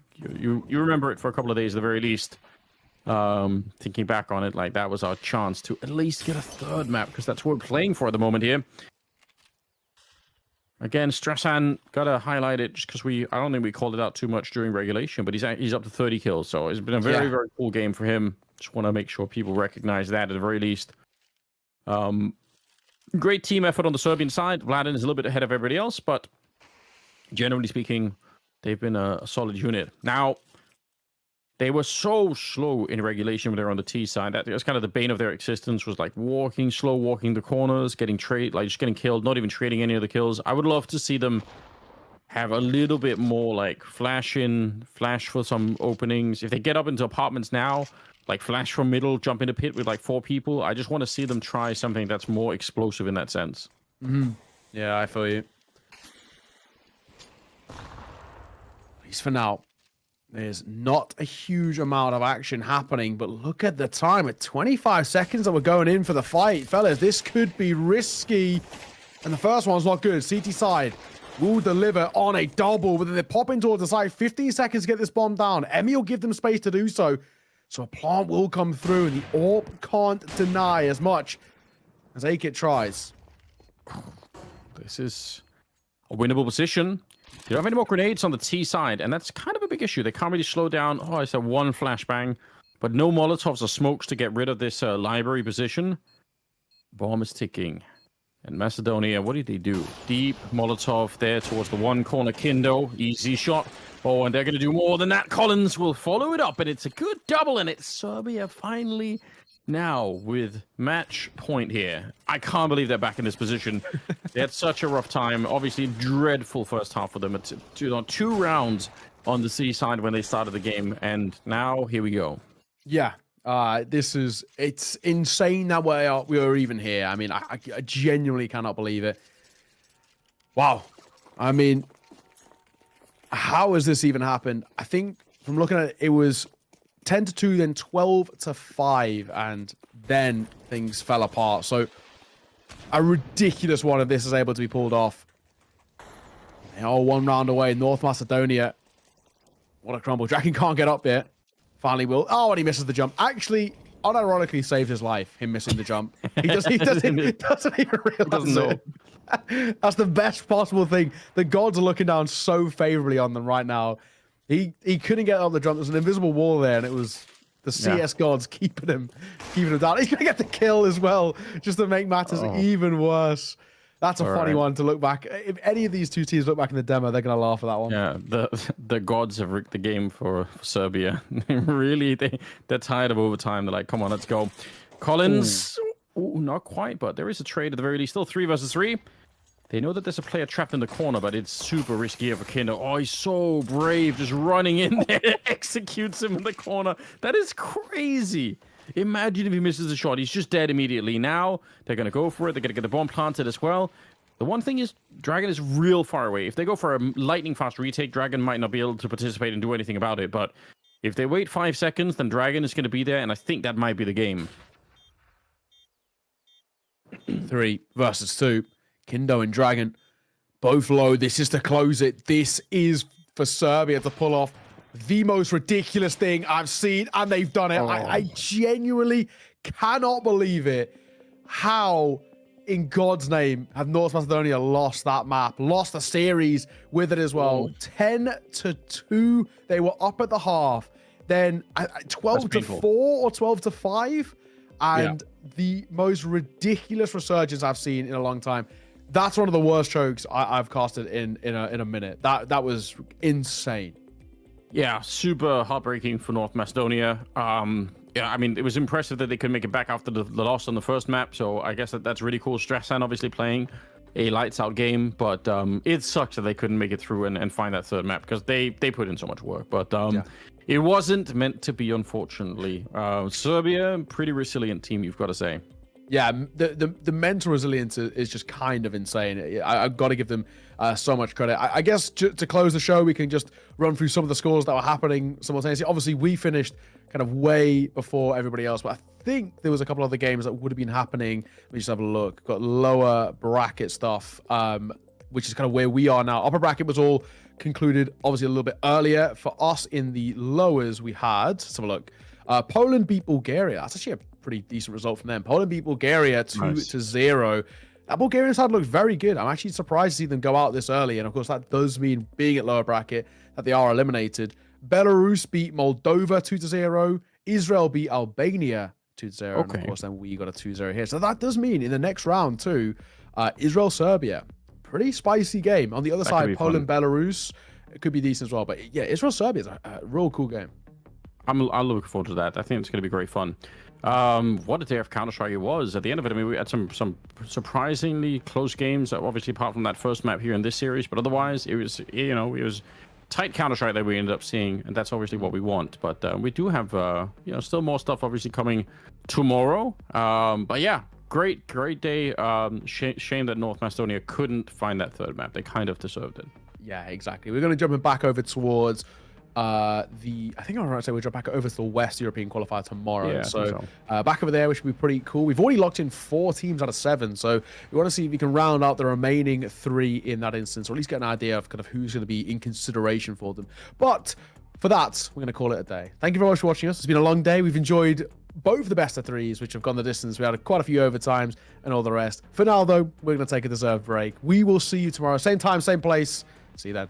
remember it for a couple of days at the very least. Thinking back on it, like that was our chance to at least get a third map, because that's what we're playing for at the moment here. Again, Strasan, gotta highlight it just because I don't think we called it out too much during regulation, but he's up to 30 kills, so it's been a very, very cool game for him. Just want to make sure people recognize that at the very least. Great team effort on the Serbian side. Vladin is a little bit ahead of everybody else, but generally speaking, they've been a solid unit. Now, they were so slow in regulation when they were on the T side. That was kind of the bane of their existence, was like walking the corners, getting just getting killed, not even trading any of the kills. I would love to see them have a little bit more like flash for some openings. If they get up into apartments now, like flash from middle, jump into pit with like 4 people. I just want to see them try something that's more explosive in that sense. Mm-hmm. Yeah, I feel you. At least for now. There's not a huge amount of action happening, but look at the time. At 25 seconds that we're going in for the fight. Fellas, this could be risky. And the first one's not good. CT side will deliver on a double, but then they pop in towards the side. 15 seconds to get this bomb down. Emmy will give them space to do so. So a plant will come through, and the AWP can't deny as much as AKIT tries. This is a winnable position. You don't have any more grenades on the T side, and that's kind of a big issue. They can't really slow down. Oh, it's a one flashbang, but no Molotovs or smokes to get rid of this library position. Bomb is ticking. And Macedonia, what did they do? Deep Molotov there towards the one corner. Kindo, easy shot. Oh, and they're going to do more than that. Collins will follow it up, and it's a good double, and it's Serbia finally now with match point here. I can't believe they're back in this position. They had such a rough time. Obviously, dreadful first half for them. It's two rounds on the C side when they started the game, and now here we go. Yeah. It's insane that we are even here. I mean, I genuinely cannot believe it. Wow. I mean, how has this even happened? I think from looking at it, it was 10-2, then 12-5, and then things fell apart. So a ridiculous one if this is able to be pulled off. Oh, one round away. North Macedonia. What a crumble. Draken can't get up yet. Finally will. Oh, and he misses the jump. Actually, unironically saved his life, him missing the jump. He doesn't even realize it. That's the best possible thing. The gods are looking down so favorably on them right now. He couldn't get up the jump. There's an invisible wall there, and it was the CS gods keeping him down. He's going to get the kill as well, just to make matters even worse. That's a funny one to look back. If any of these two teams look back in the demo, they're going to laugh at that one. Yeah, the gods have rigged the game for Serbia. Really, they're tired of overtime. They're like, come on, let's go. Collins, ooh, not quite, but there is a trade at the very least. Still 3 versus 3. They know that there's a player trapped in the corner, but it's super risky here for Kindo. Oh, he's so brave, just running in there, executes him in the corner. That is crazy. Imagine if he misses the shot. He's just dead immediately. Now, they're going to go for it. They're going to get the bomb planted as well. The one thing is, Dragon is real far away. If they go for a lightning-fast retake, Dragon might not be able to participate and do anything about it. But if they wait 5 seconds, then Dragon is going to be there, and I think that might be the game. 3 versus 2. Kindo and Dragon, both low. This is to close it. This is for Serbia to pull off the most ridiculous thing I've seen, and they've done it. I genuinely cannot believe it. How, in God's name, have North Macedonia lost that map, lost the series with it as well? 10-2. They were up at the half. Then 12-4 or 12-5, and the most ridiculous resurgence I've seen in a long time. That's one of the worst chokes I've casted in a minute. That was insane. Yeah, super heartbreaking for North Macedonia. Yeah, I mean, it was impressive that they could make it back after the loss on the first map. So I guess that's really cool. Strasan obviously playing a lights out game, but it sucks that they couldn't make it through and find that third map because they put in so much work. But it wasn't meant to be, unfortunately. Serbia, pretty resilient team, you've got to say. Yeah, the mental resilience is just kind of insane. I've got to give them so much credit. I guess to close the show, we can just run through some of the scores that were happening simultaneously. Obviously, we finished kind of way before everybody else, but I think there was a couple other games that would have been happening. Let me just have a look. Got lower bracket stuff, which is kind of where we are now. Upper bracket was all concluded, obviously, a little bit earlier. For us in the lowers, we had, let's have a look. Poland beat Bulgaria. That's actually a pretty decent result from them. Poland beat Bulgaria 2-0. That Bulgarian side looks very good. I'm actually surprised to see them go out this early. And of course, that does mean, being at lower bracket, that they are eliminated. Belarus beat Moldova 2-0. Israel beat Albania 2-0. Okay. And of course, then we got a 2-0 here. So that does mean in the next round too, Israel-Serbia. Pretty spicy game. On the other side, Poland-Belarus, it could be decent as well. But yeah, Israel-Serbia is a real cool game. I'm looking forward to that. I think it's going to be great fun. What a day of Counter-Strike it was. At the end of it, I mean, we had some surprisingly close games, obviously apart from that first map here in this series, but otherwise it was, it was tight Counter-Strike that we ended up seeing, and that's obviously what we want. But we do have, still more stuff obviously coming tomorrow. But yeah, great day. Shame that North Macedonia couldn't find that third map. They kind of deserved it. Yeah, exactly. We're going to jump back over towards I think I'm right to say we'll jump back over to the West European qualifier tomorrow. Yeah, so back over there, which would be pretty cool. We've already locked in 4 teams out of 7, so we want to see if we can round out the remaining 3 in that instance, or at least get an idea of kind of who's going to be in consideration for them. But for that, we're going to call it a day. Thank you very much for watching us. It's been a long day. We've enjoyed both the best of 3s, which have gone the distance. We had quite a few overtimes and all the rest. For now, though, we're going to take a deserved break. We will see you tomorrow. Same time, same place. See you then.